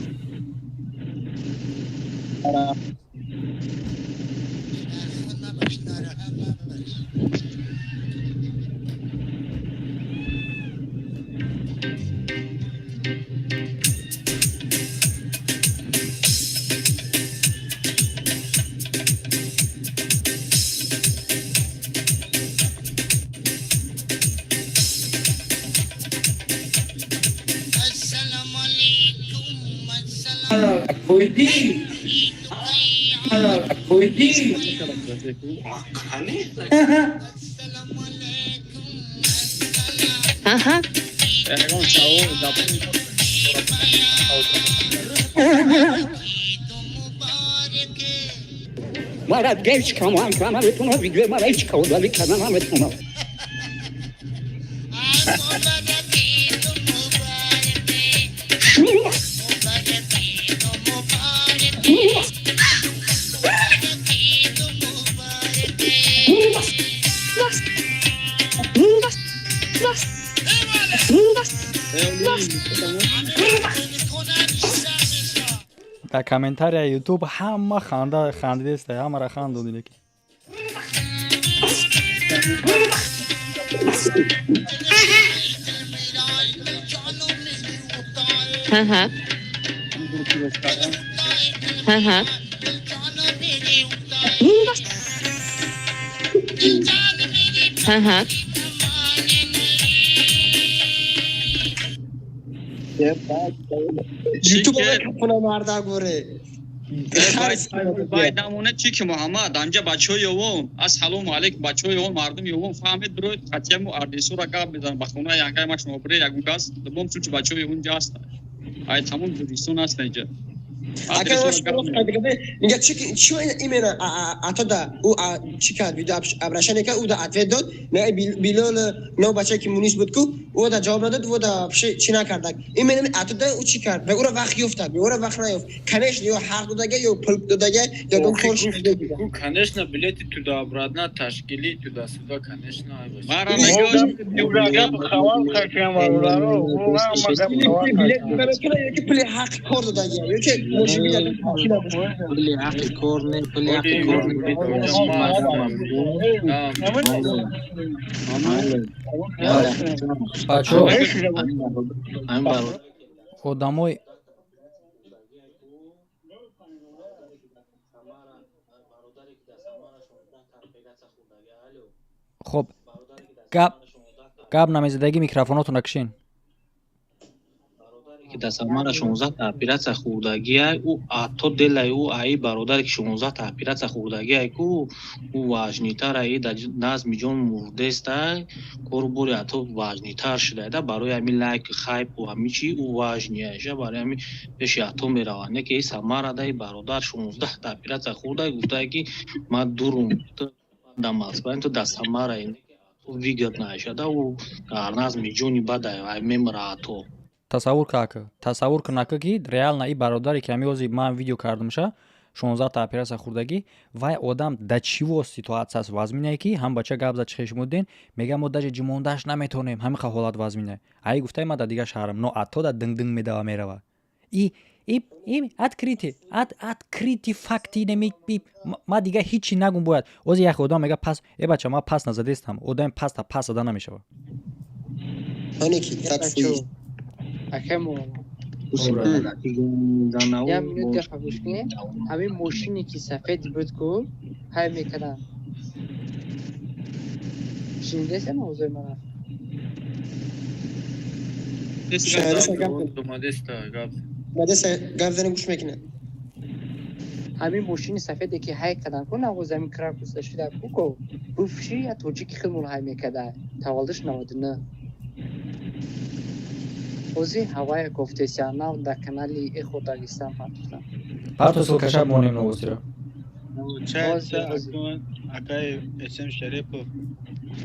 Марат гевч каман канаметуно видео марайч каудали канаметуно در کامنتاری یوتیوب همه خندیده است، همه را خندوندین که یوتیوب کنه مردا گوره باید نمونه چی که محمد انجا بچه یوم السلام علیکم بچه یوم مردم یوم فهمید برو خطیم و اردیسو را گاب میزن بخونه یانگای ما شما بره یک گاز دوم چون بچه یوم جا است ای تمام دوریستون است اینجا اگر میگه چی ایمینا اتا دا او چی کرد ویدیو ابرشن که او دا اتوید داد نه بیلال نو بچه که مونیس بود کو او دا جواب نداد و دا چی نکرد ایمینا اتا دا او چی کرد به او را وقت یفتاد به او را وقت نیفت کنش یا حق دادگه یا پول دادگه یا دو خورش دادگه او کنش نه بلیتی تو دا برادنا تشکیلی تو دا سودا کنش نه باشه مارا میگه خوان کردم ولارو او مگه پول حق کار دادگه یا که پلی حق کار نه پلی حق کار بچو خودموی خب گاب نمیزدگی میکروفوناتون نکشین که در سامانه 16 تا اپیراسیا خوردگی او اتو دلای او ای برادر که 16 تا اپیراسیا خوردگی کو او واجنیتر ای در ناز میجون مرده است کوربوری اتو واجنیتر شده ده برای همین لایک خایپ و همین چی او واجنیه برای همین پیش اتو میروانه که سامانه دای برادر 16 تا اپیراسیا خوردگی گفته که ما دورم داماس باید تو دست سامانه این ویگت نشده و ناز میجونی بعد ای میمراتو тасаввур кунака ки реална и бародаре ки ҳамиёзи ман видео кардамша 16 та операсия хурдагӣ вай одам да чиво ситуатсияс вазминае ки ҳам бача гап зад чихе шумудин мега мо даже ҷимондаш наметонем ҳамиқа ҳолат вазминае ай гуфтаи ма да дига шаҳрам но атто да динг медава мерава открити факти неми ма дига ҳичи нагум бояд ози як одам мега пас бача ма пас назадестам одами паста пас зада намешава я минут гапиш кунем ҳамин мошине ки сафеди буд ку ҳай мекардам шинидесен озои мана гап зани гӯш мекунад ҳамин мошини сафеде ки ҳай кардан ку навозами кракуста шуда ку буфши я тоҷики хилмон ҳай мекарда тавалдиш 99 ози ҳавая профессионал дар канали эхо дагистан партуфтам партусл кашаб монем новостиро акай эсем шарипов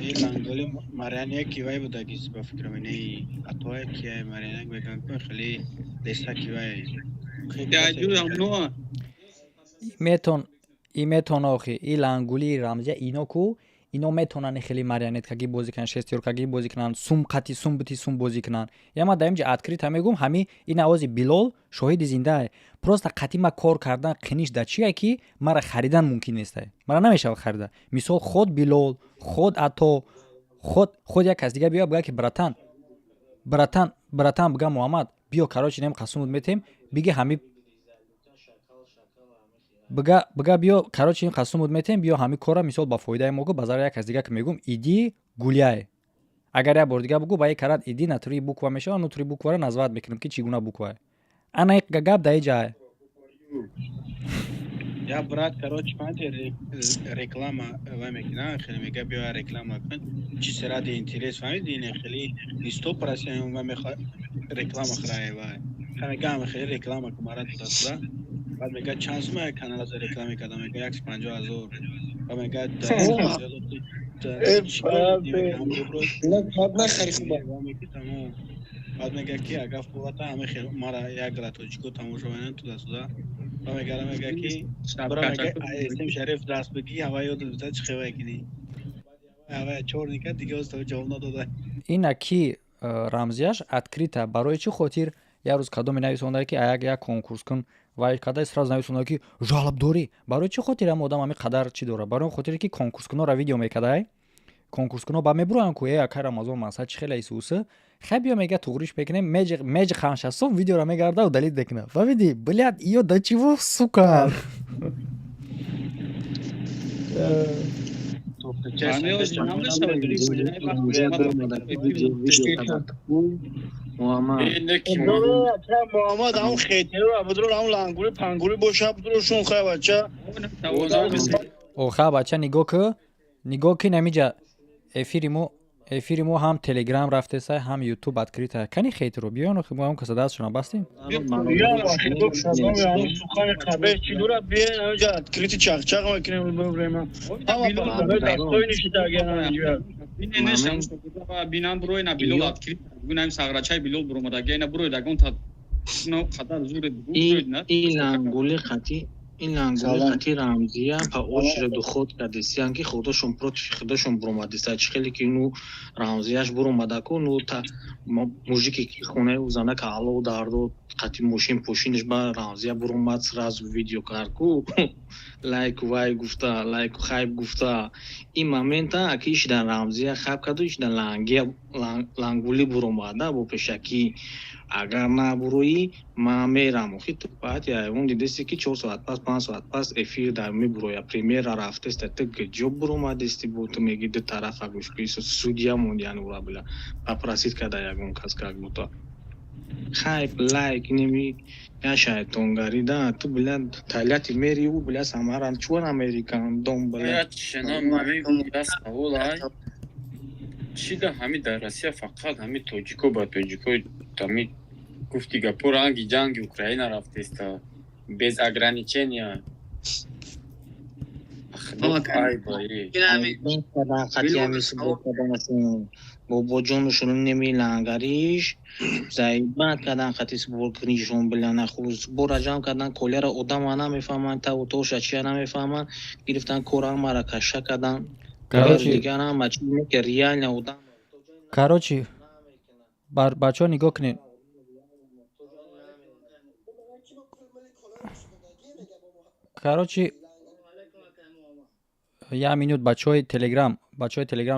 и ланголи маряне кивай будаги ба фикрамини атоя кия маряне меган ко хали деста кивай метон охи и лангули рамзия ино ку ино метонан хели марионеткаги бозӣ канан шестёркаги бозӣ канан сум қати сум бити сум бозӣ канан я ма даимҷа открита мегум ҳами ин авози билол шоҳиди зиндае просто қати ма кор кардан қиниш да чие ки мара харидан мумкин нестае мара намешава харида мисол худ билол худ ато худ як кас дига биё бигӯяд ки братан бига муҳаммад биё карочи нем қасумуд метем биги ҳами бига биё карочи ин қасумуд метем биё ҳами кора мисол ба фоидаи мо гу ба зарари як кас дига ки мегум иди гулияе агар як бор дига бугу ба як карат иди натури буква мешава натури буквара назват мекунем ки чӣ гуна буквае ана гап да иҷае یا برات короче фанте реклама ва мекина хеле мега био реклама кун чи сера де интерес фамиди не хеле 100% ва меха реклама храе ва хаме гам хеле реклама кумара тасра بعد میگه چانس ما کانال از رکلامی کردم میگه 150,000 و میگه بعد میگه کی اگه فوتا همه خیلی مرا یک راتوچکو تماشا کنن تو دستا و میگه کی برا میگه اسم شریف دست بگی هوای یاد بزنه چه خبره کنی هوای چور نیکه دیگه است تو جواب نداده این کی рамзияш открыто барои чӣ хотир як рӯз кадом менависонад ки як конкурс кун ва кадай сразу нависонад ки жалобдорӣ барои чӣ хотир ам одам ҳами қадар чӣ дорад барои хотире ки конкурскунора видео мекадай конкурскуно ба мебуроян ку акай рамазон маса чӣ хеле исуса хай биё мега туғриш бекунем межи ханшастон видеора мегарда далит бекуна фаҳмиди блядь иё до чего сука محمد همون خیتر رو بدرو همون لنگوری پنگوری باشه بدرو شون خواهی بچه خواهی بچه نگاه که نمیجا افیری مو هم تلگرام رفته سای هم یوتیوب открыто کانی خیتر رو بیان و هم کسا دست شما بستیم سخان خبر چی دورا بیان همونجا открыто چخچق میکنیم ببریم همه دستای نشید اگر همونجا بینان بروی نا بیلول открыто بگون هم ساغرچای بیلول برومد اگه اینا بروی دگون تا خطر زور این لنگولی خطی رمزیه پا اوچره دو خود کردیستیان که خودشون پروتفی خودشون برومدیسته چه خیلی که اینو رمزیهش برومده که نو تا موژیکی که خونه او زنه که علاو داردو خطی موشین پوشینش با رمزیه برومد سراز ویدیو کار که لایک وای گفته لایک خایب گفته این مومنتا اکی ایش در رمزیه خواب کرده ایش در لنگولی برومده با پشکی اگر نبرویی ما میرم خیلی تو پاتی اون دیدستی که 4 ساعت پس 5 ساعت پس افیر در میبرویا پریمیر رفته است تا جوب برومدستی بود تو میگی دو طرف گوش کیس سودیا موندیان ورا بلا پاپراسیت کدا یگون کس کاگ بود خایپ لایک نمی یا شایتونگاری دا تو بلند تالیاتی میری او بلا ساماران چون امریکان دوم بلا چنا مامی بس اولای چی دا همی در روسیه فقط همی توجیکو با توجیکو همی گفتی که پر آنگی جنگ اوکراین رفته است без ограничения بابا جونشون نمیلنگریش زایبات کردن خطی سبور کنیشون بلند خوز برا جام کردن کلی را آدم آنها میفهمن تا و توش چی نمیفهمن گرفتن کوران مرا کشک کردن دیگه نه مچی که ریال نودن کاروچی بچه ها نگاه کنین کاروچی یه مینوت بچه های تلگرام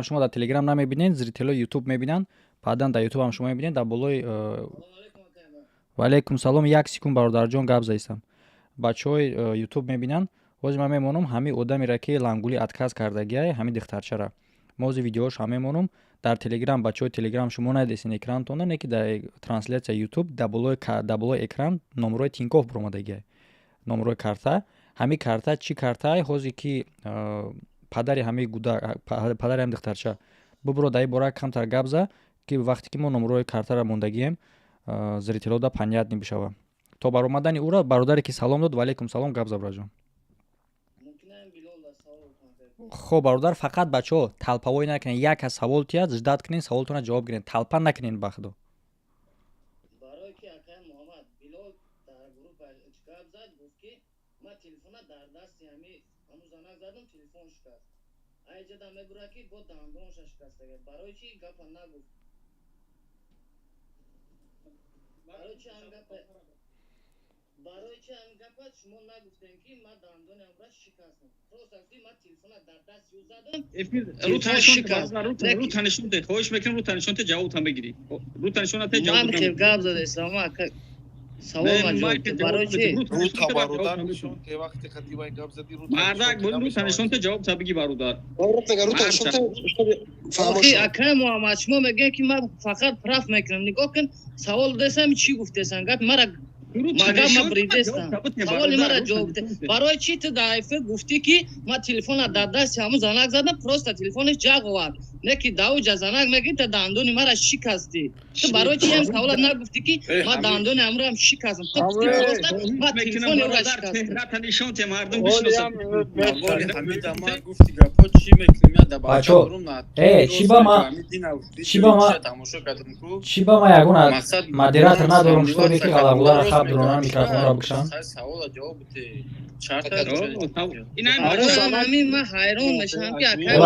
شما در تلگرام نمیبینین زریتلو یوتیوب میبینن بعدن در یوتیوب هم شما میبینین در بالای و علیکم سلام یک سکون برادر جان گپ زدم بچه های یوتیوب میبینن واسه من میمونم همین آدمی را که لنگولی ادکاز کردگیه همین دخترچه را موضوع ویدیوش همه میمونم در تلگرام بچه های تلگرام شما ندیسین اکران تونه نه که در ترنسلیت یوتیوب در بالای اکران نمره تینکوف برومدگیه نمره کارتا همین کارتا چی کارتای حوزی که پدری همه پدری هم دخترچه ببرو دای برا کمتر گبزه که وقتی که ما نمره کارتا را موندگیم زریتلو دا پنیات نمیشه تو بر اومدن او را برادری که سلام داد و علیکم سلام گبزه برجان خب برادر فقط بچه‌ها تلپوی نکنین یک از سوال تیاد جدت کنین سوالتون را جواب گیرین تلپا نکنین بخدو برای که اکای محمد بلال در گروه گپ زد گفت که ما تلفن در دست همون زنک زدم تلفن شکست ایجا دمه برای که با دندونش شکست برای چی گپ نگفت برای چی هم گپ شما نگفتین که ما دندونم را شکستم راست ما تلفن در دست یوز زدم رو تنشون ده خواهش میکنم رو تنشون ته جواب هم بگیری رو تنشون ته جواب من خیلی گپ زده سلام سوال ما برای چی رو برادر نشون ته وقتی خدی وای گپ زدی رو تنشون ته جواب تا بگی برادر رو تنشون ته آخی اکرم محمد شما میگه که من فقط پرف میکنم نگاه کن سوال دستم چی گفته سنگت مرا мага ма бридестам саволи мара ҷавоб бите барои чӣ ту даифа гуфтӣ ки ма телефона дар дасти ҳамун занак задам просто телефониш ҷағ овард не ки давҷа занак мегӣ та дандони мара шикастӣ ту барои чӣ ҳам савола нагуфтӣ ки ма дандони ҳамраам шикастам ту гуфтӣ просто ма телефони ора шикастам чӣ ба ма ягона модератор надорум шутобе ки ғалағулара хаб дуронан микрофонро бикшам ҳамин ма ҳайрон мешавам ки акай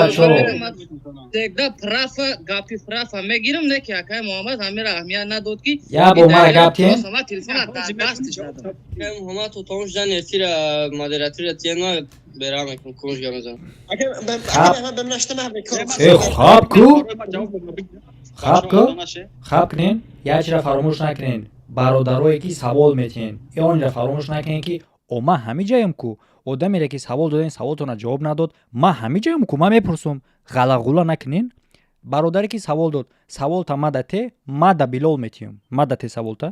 прафа гапи прафа мегирам не ки акай муҳаммад ҳамира аҳамият надод ки я бо мара гап тиен ма телефона дар дастиш дадам муҳаммад ту томуш дан эфира модератора тиена берам мекун кунш гамазам хаб кунен як чиро фаромӯш накунен бародарое ки савол метиҳен онро фаромӯш накунен ки ма ҳами ҷаем ку одамере ки савол додаин саволтона ҷавоб надод ма ҳами ҷаем ку ма мепурсум ғалағула накунен бародаре ки савол дод саволта ма да те ма да билол метиҳам ма да те саволта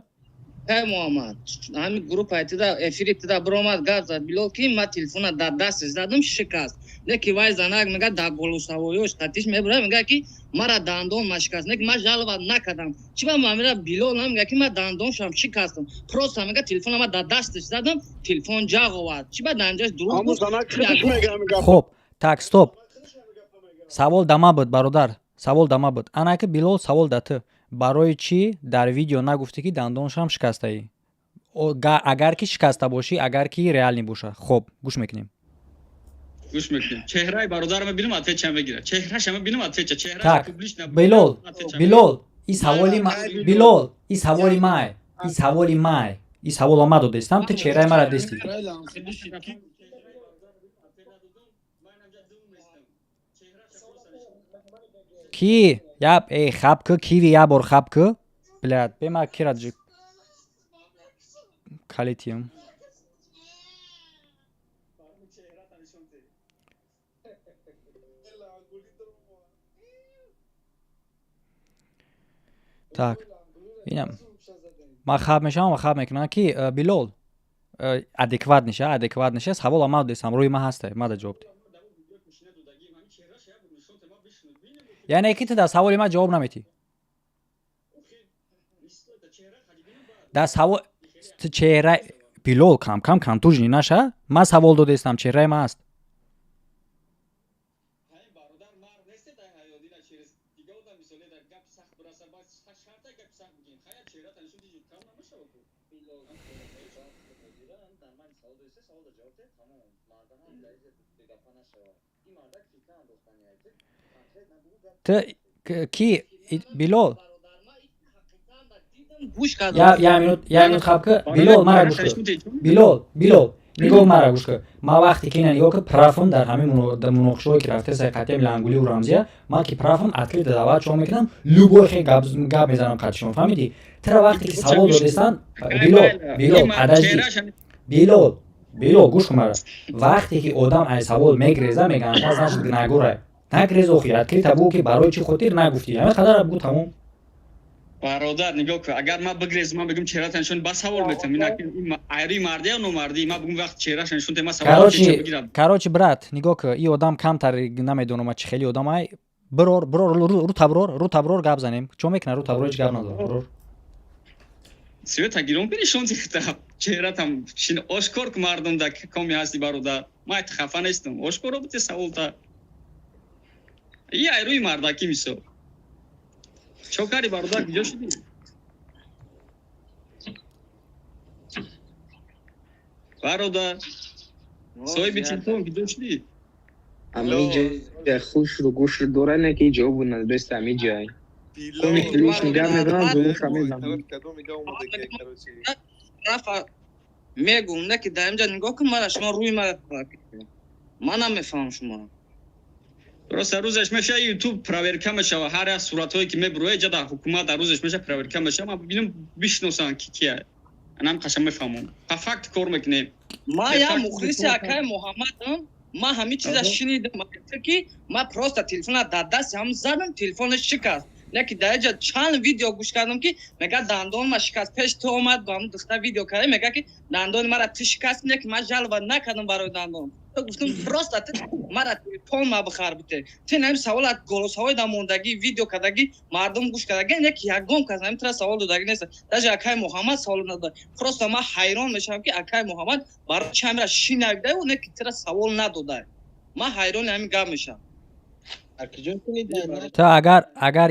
ай муҳаммад ҳамин группа тида эфири тида биромад гап зад билол ки ма телефона дар дастиш задам шикаст не ки вай занак мега дар голосовоёш қатиш мебура мега ки мара дандон ма шикаст не ки ма жалва накардам чӣ ба мамира билол намега ки ма дандоншам шикастам просто мега телефона ма дар дастиш задам телефон ҷағ овард чӣ ба данҷаш дурӯғ хуб так стоп савол дама буд бародар савол дама буд анаки билол савол да ту барои чӣ дар видео нагуфтӣ ки дандонашам шикастаӣ агар ки шикаста бошӣ агар ки реални боша хуб гӯш мекунем чеҳраи бародарам бинам отвеча мегира чеҳрашам бинам отвеча чеҳраи так билол и саволи билол и саволи май и саволи май и савола ма додестам ту чеҳраи мара дестӣ ки яп хабку киви ябор хабку блядь бема кираджи калитиум так инам ма хаб мешавам ва хаб мекунам ки билол адекват ниша савола ма додестам рӯи ма ҳасте ма да ҷавоб яъне ки ту дар саволи ман ҷавоб наметӣ дар савол чеҳра билол кам контужни наша ман савол додестам чеҳраи ман аст ту ки билол як минут хаб ку билол мара гӯш кун билол нигоҳ мара гӯш кун ма вақте ки ина нигоҳ ку прафм дар ҳамин муноқишаҳое ки рафтаи қатъиями лангулию рамзия ман ки прафм открит дават чо мекунам любой хел гап мезанам қатишон фаҳмидӣ тра вақте ки савол додестан билол подожди билол гӯш кун мара вақте ки одам ай савол мегреза меган та значит нагӯрай нагрез охи открита бу ки барои чӣ хотир нагуфтӣ ҳамин қадар бу тамом бародар нигоҳ кун агар ма бигрезам ман бигум чеҳратаншон ба савол метам айрии мардӣ ё номардӣ ма бигум вақт чеҳрашоншон тема савол бигирам короче брат нигоҳ кун и одам камтар намедонам чӣ хели одам ай бирор рӯ таброр гап занем чо мекунад рӯ таброр ҳеҷ гап надорад бирор света гирон биришон зихта чеҳратам ошкор ку мардум да коми ҳасти бародар ма хафа нестам ошкоро бите саволта ай рӯи мардаки мисол чокари бародар куҷо шудӣ бародар соҳиби телефон куҷо шудӣ ҳамин ҷои хушру гӯшру дора не ки ҷавобу надост ҳамин ҷой кони хилиш нигар медорам зумуша мезанам мегум не ки дар инҷа нигоҳ кун мара шумо рӯи мара ман намефаҳмам шумо просто рӯзаш меша ютуб проверка мешава ҳар як суратҳое ки мебурояд ҷада ҳукумат дар рӯзаш меша проверка меша ма бинам бишносам ки кия анам қашан мефаҳмам па факт кор мекунем ма я мухлиси акай муҳаммадам ма ҳамин чиза шинидам ки ма просто телефона дар дасти ҳам задам телефонаш шикаст نه که در اینجا چند ویدیو گوش کردم که میگه دندان ما شکست پیش تو اومد با هم دختر ویدیو کرده میگه که دندان مرا تو شکست میگه که من جلوه نکردم برای دندان تو گفتم راست مرا تلفن ما بخار بوده تو نمی سوالات گلوس های داموندگی ویدیو کردگی مردم گوش کردگی نه که یکم کس نمی ترا سوال دادگی نیست در اکای محمد سوال نداد راست ما حیران میشم که اکای محمد برای چه میرا شی نویده و نه که ترا سوال نداده ما حیران همین گپ میشم تا اگر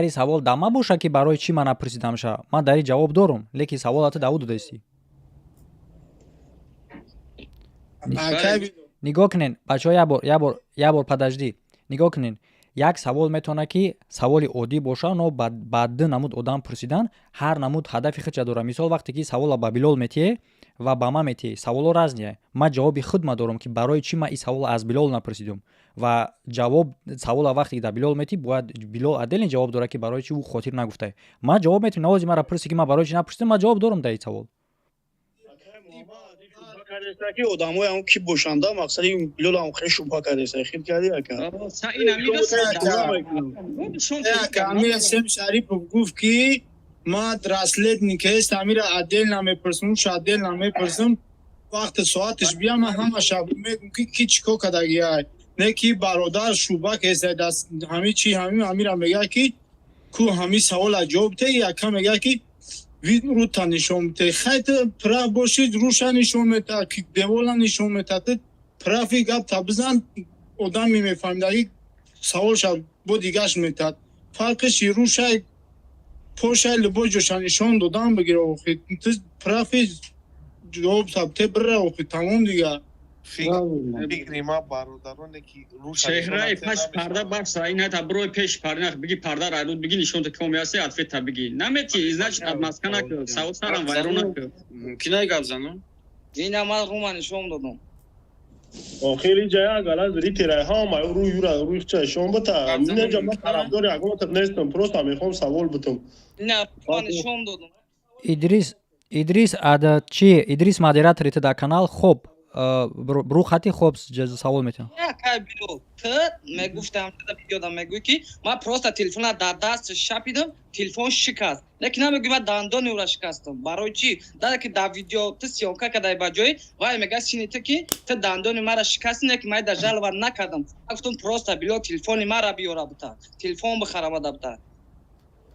این سوال دама боша ки барои чӣ ман напурсидамша ман дар ин ҷавоб дорам лекин саволата давуд додасӣ нигоҳ кунед бачаҳо як бор подожди нигоҳ кунед як савол метавонад ки саволи оддӣ боша но ба ду намуд одам пурсидан ҳар намуд ҳадафи худша дорад мисол вақте ки савола ба Билол метиҳе ва ба ман метиҳе саволо разния ман ҷавоби худма дорам ки барои чӣ ман ин савола аз Билол напурсидам ва ҷавоб савола вақте ки дар Билол метӣ бояд Билол отдельно ҷавоб дорад ки барои чӣ ӯ хотир нагуфтае ман ҷавоб метавонам навози мара пурсӣ ки ман барои чӣ напурсидам ман ҷавоб дорам дар ин савол که آدمای اون کی بوشنده مقصد این بلول هم خیلی شوبه کرده خیلی کردی اکا امیر سم شریف گفت که ما دراسلت نیکست امیر عدل نامه پرسم شادل نامه پرسم وقت ساعتش بیام همه شب میگم که چیکو کداگیای نه کی برادر شوبه که دست همه چی همه امیر میگه که کو همه سوال جواب ته یا کم میگه که وید رو تا نشون میده خیلی پرا باشید روشن نشون میده که دیوالا نشون میده پرافی گپ تا بزن آدم میفهمه سوال شد با دیگهش میده فرقش روشن پوشای لباس جوشن نشون دادم بگیره و خیلی پرافی جواب ثابته بره و خیلی تمام دیگه فکر ما برادرانه که روشن چهره پس پرده بخش این تا بروی پیش پرده بگی پرده را رود بگی نشون کمیاسی عطفه تا بگی نمیتی ازنش مسکنه که ساو سرم وایرونه که ممکنه گپ زنم این عمل رو من نشون دادم خیلی جای غلط داری تیره ها ما روی چه شون بتا من جمع طرفدار اگه تو نیستم پروست میخوام سوال بتم نه من نشون دادم Идрис модератори та дар канал хоб рӯ хати хоб савол метавонам мегуфтам видеода мегӯй ки ман просто телефона дар даст шапидам телефон шикаст лекин намегӯй ман дандони ӯра шикастам барои чӣ дада ки дар видео ту сёнка кадаи ба ҷои вай мега шиниту ки ту дандони мара шикасти не ки ман дар жалва накардам гуфтам просто било телефони мара биёра бута телефон бихарамада бута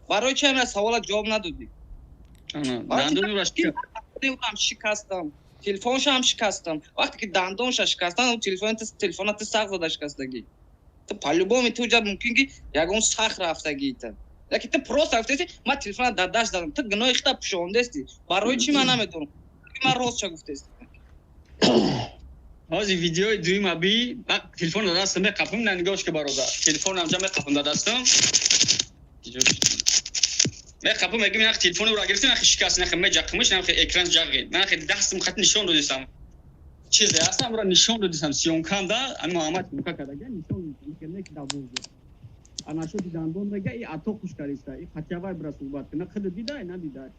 барои чӣ ман савола ҷавоб надодӣ дандони ӯра шикастам телефонша هم شکستم وقتی که دندانش شکستن اون تلفن تو سخت زده شکستگی تو по-любому تو جا ممکن که یگون سخت رفتگی تا لیکن تو پروست رفتی من تلفن در دست دارم تو گناه خطا پشونده استی برای چی من نمیدونم من راست چه گفته استی هازی ویدیوی دویم ابی تلفن در دستم میقفم نه نگاهش که برادر تلفن همجا میقفم در دستم میخوام میگم نه تلفن رو گرفتم نه شکست نه مجاقمش نه اکران جاگید من خیلی دستم خط نشون دادم چیزی هستم رو نشون دادم سیونکام دا اما محمد مکا کرده نشون میکنه که داوود انا شو دیدم میگه ای اتو خوش کاریستا ای خطیابای برا صحبت کنه خود دیده نه دیده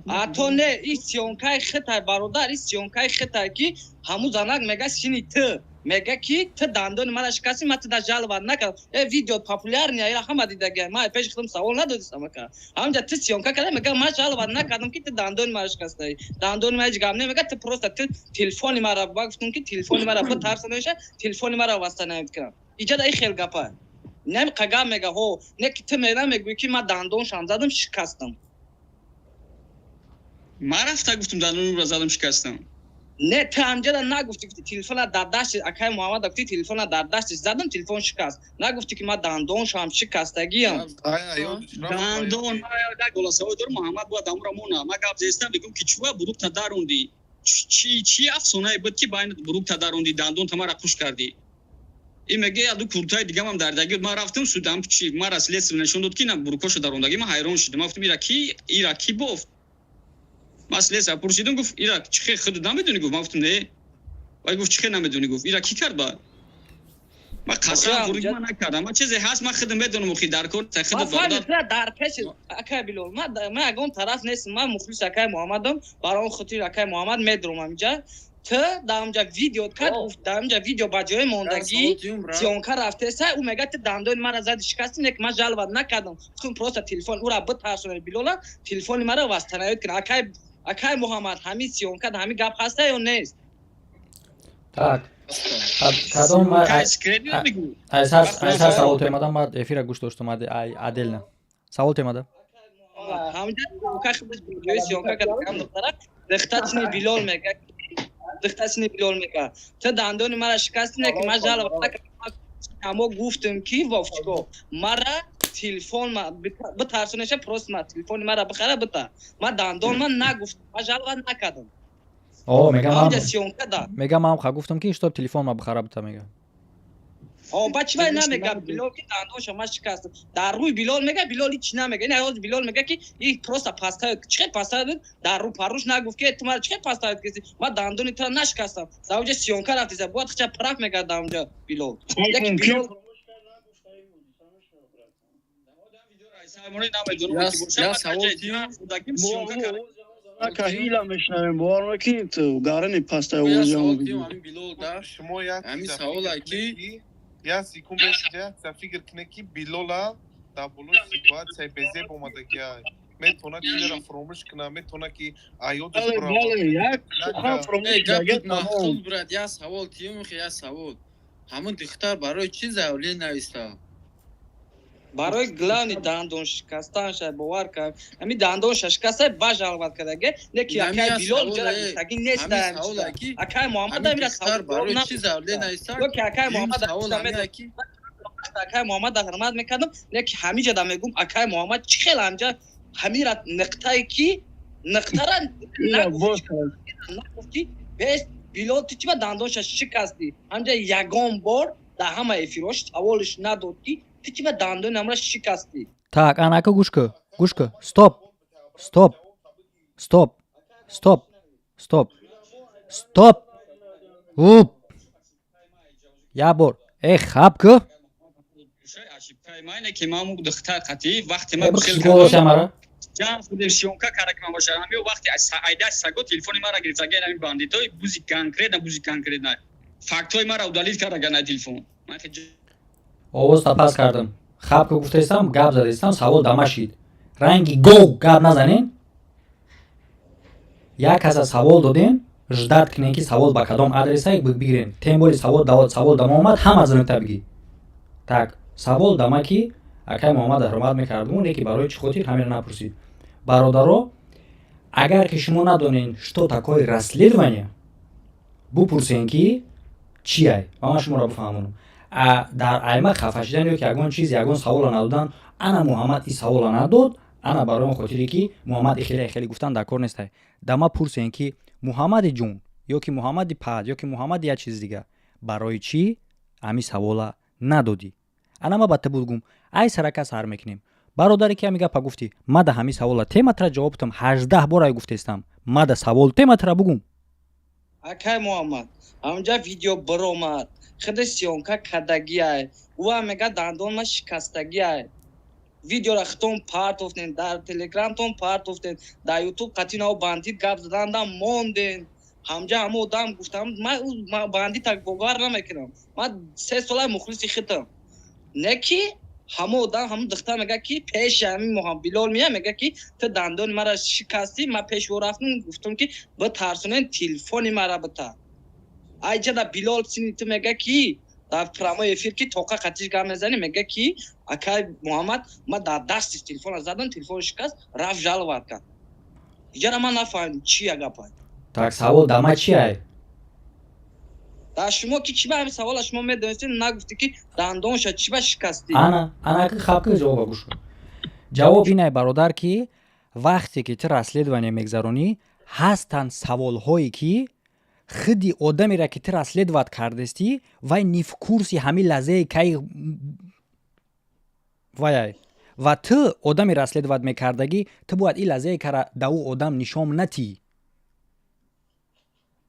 اتو نه ای سیونکای خطای برادر ای سیونکای خطای کی همو زنگ میگه سینی تو میگه کی تو دندون من شکستی من در جلوه نکردم ای ویدیو پاپولار نیه همه دیده من پیش خودم سوال ندادم که همونجا تو سیونکا کرده میگه من جلوه نکردم که تو دندون من شکستی دندون من جگم نمیگه تو پروست تو تلفن مرا گفتم که تلفن مرا با ترس نمیشه تلفن مرا واسطه نمیکنم ایجاد ای خیلی گپه نمی قگا میگه هو نه که تو میگه که من دندون شام زدم شکستم من رفته گفتم دندون رو زدم شکستم نه تو همجا نگفتی که تلفن در دست اکای محمد گفتی تلفن در دستش زدم تلفن شکست نگفتی که من دندونش هم شکستگی ام دندون ما یک گلاسه دور محمد با دامرمونا ما گفت زیستم بگم که چوا بروک تا داروندی چی افسونه بود که باید بروک تا داروندی دندون تمارا خوش کردی این میگه ادو کورتای دیگه هم دردگی ما رفتم سودم چی ما راس لیست نشون داد که نه بروکاشو داروندگی ما حیران شدم گفتم ایرا کی گفت مسئله سر پرسیدم گفت ایرا چی خود نمیدونی گفت من گفتم نه وای گفت چی نمیدونی گفت ایرا کی کرد با ما قسم خورد من نکردم ما چیزی هست من خودم بدونم خود در کار تا خود وارد در پیش اکای بلول ما اگه اون طرف نیست من مخلص اکای محمدم برای خاطر اکای محمد میدرم اینجا تو در اونجا ویدیو کرد گفت در اونجا ویدیو با جای موندگی سیونکا رفته سه او میگه دندان مرا زد شکستی نه که من جلوت نکردم گفتم پروسا تلفن او را بترسونه بلولا تلفن مرا واسطه کنه اکای محمد همین سیونکا همین گپ هسته یا نیست Так. Кадом ма аз ҳар савол темада ма эфира гӯш доштам отдельно. Савол темада. Hamca siyonka kadar muhtarak dixtasini bilol mega dixtasini bilol mega ta dandoni mara shikastine ki majal amo guftum ki vofchko mara telefon ma bitarsonesha prost ma telefon mara bixara bita ma dandon man naguftum majal va nakadam мега ман ха гуфтам ки штоб телефон ма бихара бита мега бачвай намега билол ки дандонша ма шикаст дар рӯи билол мега билол ич намега ин ҳоз билол мега ки ин просто пастаёд чихе пастаёд дар рӯ паруш нагуфт ки ту мара чихе пастаёд киси ма дандони тура нашикастам завҷа сиёнка рафтиса бояд хича праф мега давҷа билол яки билол Кахила мешнавем бовар ки ту гарани паста озам билол да шумо як савола ки я секунд беша са фикр кине ки билола да боло ситуация безе бомадагия метона ки ра фромиш кна метона ки айод бра як сухан фромиш гап махсул брат я савол тиюм я савол ҳамон духтар барои чи завле нависта барои главни дандон шикастанша бовар кард ҳами дандон шикаста ба жалват кардаге не ки акай билол ҷара гуфтаги неста акай муҳаммад амира савол барои чи завле нависта ё ки акай муҳаммад акай муҳаммад ҳурмат мекардам не ки ҳамиҷа да мегум акай муҳаммад чӣ хел ҳамҷа ҳамира нуқтае ки нуқтара нагуфти бес билол ту чӣ ба дандонша шикасти ҳамҷа ягон бор дар ҳама эфирош саволиш надод ки ты чиба дандон амра шикасти так анака гушка стоп стоп стоп стоп стоп стоп уп я бор хапка майне ки маму духтар қати вақти ма ҷан худеш сиёнка кара ки ма боша ҳами вақти айда саго телефони мара гирифта ген ами бандитои бузи конкретна фактои мара удалил кара гана телефон овозта пас кардам хапка гуфтаистам гап задаистам савол дамашид ранги гов гап назанен як каса савол додем ждат кинен ки савол ба кадом адреса бигирен темболи савол дама омад ҳама занута биги так савол дама ки акай муҳаммад ҳурмат мекардум не ки барои чӣ хотир ҳамеро напурсид бародаро агар ки шумо надонен что такое расследование бупурсен ки чиай ва ман шуморо бифаҳмонам дар айма хафа шидан ё ки ягон чиз ягон савола надодан ана муҳаммад и савола надод ана барои он хотире ки муҳаммад ихеле гуфтан дар кор нестай дама пурсен ки муҳаммади ҷун ё ки муҳаммади пад ё ки муҳаммади як чиз дига барои чӣ ҳами савола надодӣ ана ма ба ту бугум ай сарака сар мекунем бародаре ки ҳами гапа гуфтӣ ма да ҳами савола тематра ҷавоб дам 18 бор ай гуфтестам ма да савол тематра бугум акай муҳаммад ҳамҷа видео биромад خود سیونکا کدگی ای و میگه دندون ما شکستگی ای ویدیو را ختم پارت افتین در تلگرام تون پارت افتین در یوتیوب قطعی نو باندید گپ زدن دا موندین همجا همه آدم گفتم ما باندید تا بگوار نمیکنم ما 3 سال مخلصی ختم نه کی همه آدم هم دختر میگه کی پیش همین محمد بلال میگه کی تو دندون مرا شکستی ما پیش و رفتم گفتم که با ترسونن تلفنی مرا بتا айҷа да билол сини ту мега ки дар прямой эфир ки тоқа қатиш гап мезани мега ки акай муҳаммад ма дар дасти телефона задам телефон шикаст рафт жаловат кард иҷара ман нафаҳмидам чи я гапа так савол дама чи ай дар шумо ки чи ба ҳамин савола шумо медонистед нагуфтӣ ки дандонша чи ба шикастӣ ана ки хапка ҷавоба гӯш кун ҷавоб ин ай бародар ки вақте ки ту расследование мегзаронӣ ҳастанд саволҳое ки худи одамеро ки ту расследоват кардастӣ вай не в курси ҳамин лаҳзае кай вай ва ту одаме расследоват мекардагӣ ту бояд ин лаҳзае кара да ӯ одам нишон натӣ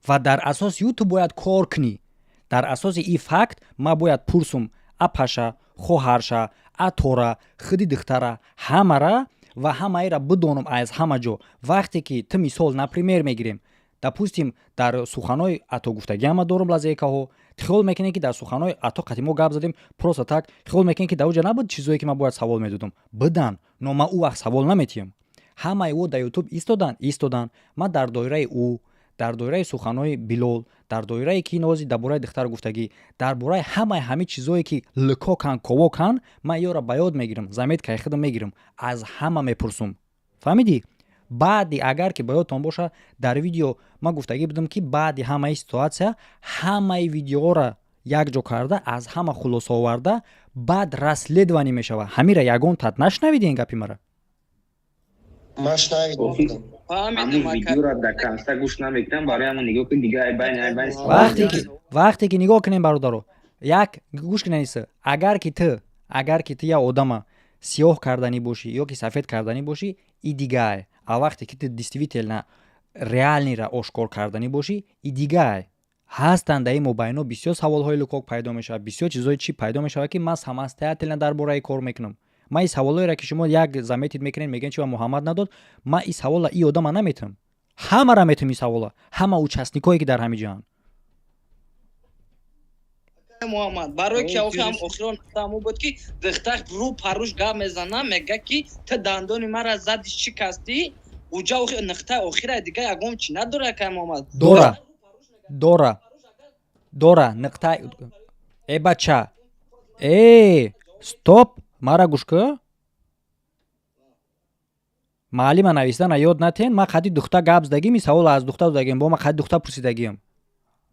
ва дар асоси ӯ ту бояд кор кунӣ дар асоси ин факт ма бояд пурсум а паша хоҳарша а тора худи духтара ҳамара ва ҳамаеро бидонам аз ҳама ҷо вақте ки ту мисол например мегирем допустим дар суханои ато гуфтагиам ма дорум лазекаҳо хиёл мекунем ки дар суханои ато қати мо гап задем просто так хиёл мекунем ки дар оҷа набуд чизое ки ман бояд савол медодам бидан но ман ӯ вақт савол наметиҳам ҳамаи ӯ дар ютуб истодан ман дар доираи ӯ дар доираи суханои Билол дар доираи ки нози дар бораи духтар гуфтагӣ дар бораи ҳамаи чизое ки ликокан ковокан ман ёро ба ёд мегирам заметкаи худам мегирам аз ҳама мепурсум фаҳмидӣ баъди агар ки ба ёдтон боша дар видео ман гуфтагӣ будам ки баъди ҳамаи ситуатсия ҳамаи видеоро якҷо карда аз ҳама хулоса оварда баъд расследванӣ мешавад ҳамира ягон тат нашнавидӣ ин гапи мара вақте ки нигоҳ кунем бародаро як гӯш кунед агар ки ту як одама сиёҳ карданӣ бошӣ ё ки сафед карданӣ бошӣ и дигае а вақте ки ту действительно реальнира ошкор карданӣ бошӣ и дигае ҳастанд дар ин мобайно бисёр саволҳои лукок пайдо мешавад бисёр чизҳои чӣ пайдо мешавад ки ман самостоятельно дар бораи кор мекунам ман ин саволҳоеро ки шумо як заметид мекунед мегӯед чи ба Муҳаммад надод ман ин савола и одама наметавам ҳамаро метавам ин савола ҳама участникое ки дар ҳамин ҷоянд Муҳаммад барои ки охирам охирон таму буд ки духтар рӯ паруш гап мезана мега ки ту дандони мара зади шикастӣ уҷа нухтаи охира дига ягон чи надора ка Муҳаммад дора нуқтаи бача стоп мара гӯш кӯ маълима нависдана ёд натен ман қади духта гап задагим ин савола аз духта додагим бо ман қади духта пурсидагиам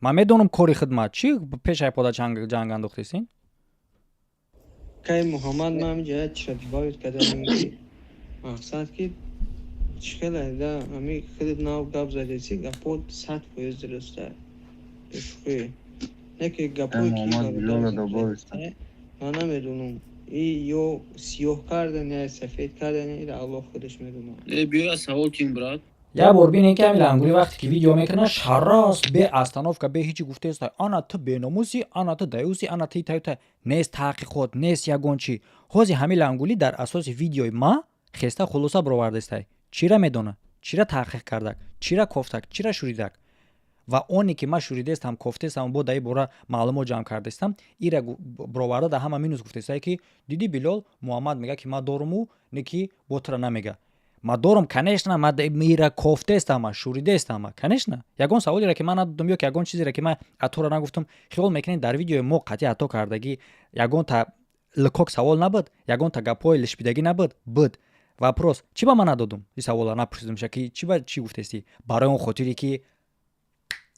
ман медонам кори хидмат чӣ пешаи пода ҷанг андохтесин кай Муҳаммад ман ҳаминҷоя чирадбоид кардам ки мақсад ки чикалайда ҳами худит нав гап задеси гапот 100% дуруста бешухӣ неки гапои ки ман намедонам и ё сиёҳ кардан я сафед кардан ира Аллоҳ худаш медонад бия савол кин брат як бор бинем ки ҳамин лангули вақте ки видео мекунад шарос бе остановка бе ҳичи гуфтаестай ана ту беномусӣ ана ту даюсӣ ана ту таюта нест таҳқиқот нест ягон чӣ ҳозир ҳамин лангули дар асоси видеои ма хеста хулоса баровардаестай чира медонад чира таҳқиқ кардак чира кофтак чира шуридак ва оне ки ман шуридестам кофтестам бо дар ин бора маълумот ҷамъ кардестам ира бароварда дар ҳама минус гуфтестай ки дидӣ Билол Муҳаммад мега ки ман доруму не ки бо тура намега ман дорум конечно ман ира кофтестам шуридестам конечно ягон саволеро ки ман надодам ё ки ягон чизеро ки ман атора нагуфтам хиёл мекунед дар видеои мо қатъи ато кардагӣ ягонта ликок савол набуд ягонта гапҳои лишпидагӣ набуд буд вопрос чӣ ба ман надодум ин саволро напурсидамша ки чӣ гуфтестӣ барои он хотире ки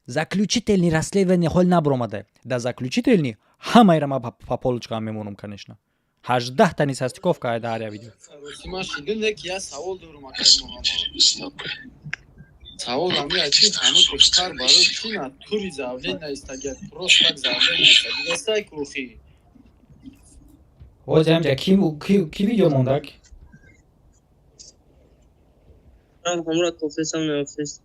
заключительный расследование ҳол набаромада да заключительный ҳамаира ман по полочкам мемонам конечно 18 та нисастиковка дар ҳар видео ман шидем ки я савол дорум акай Муҳаммад савол ҳамин ки ҳамин духтар барои чӣ на тури завле наистагиад просто так завле наистагиад астай кӯхи ҳозир ҳамҷа ки видео мондак ҳамра кофтесам наёфтест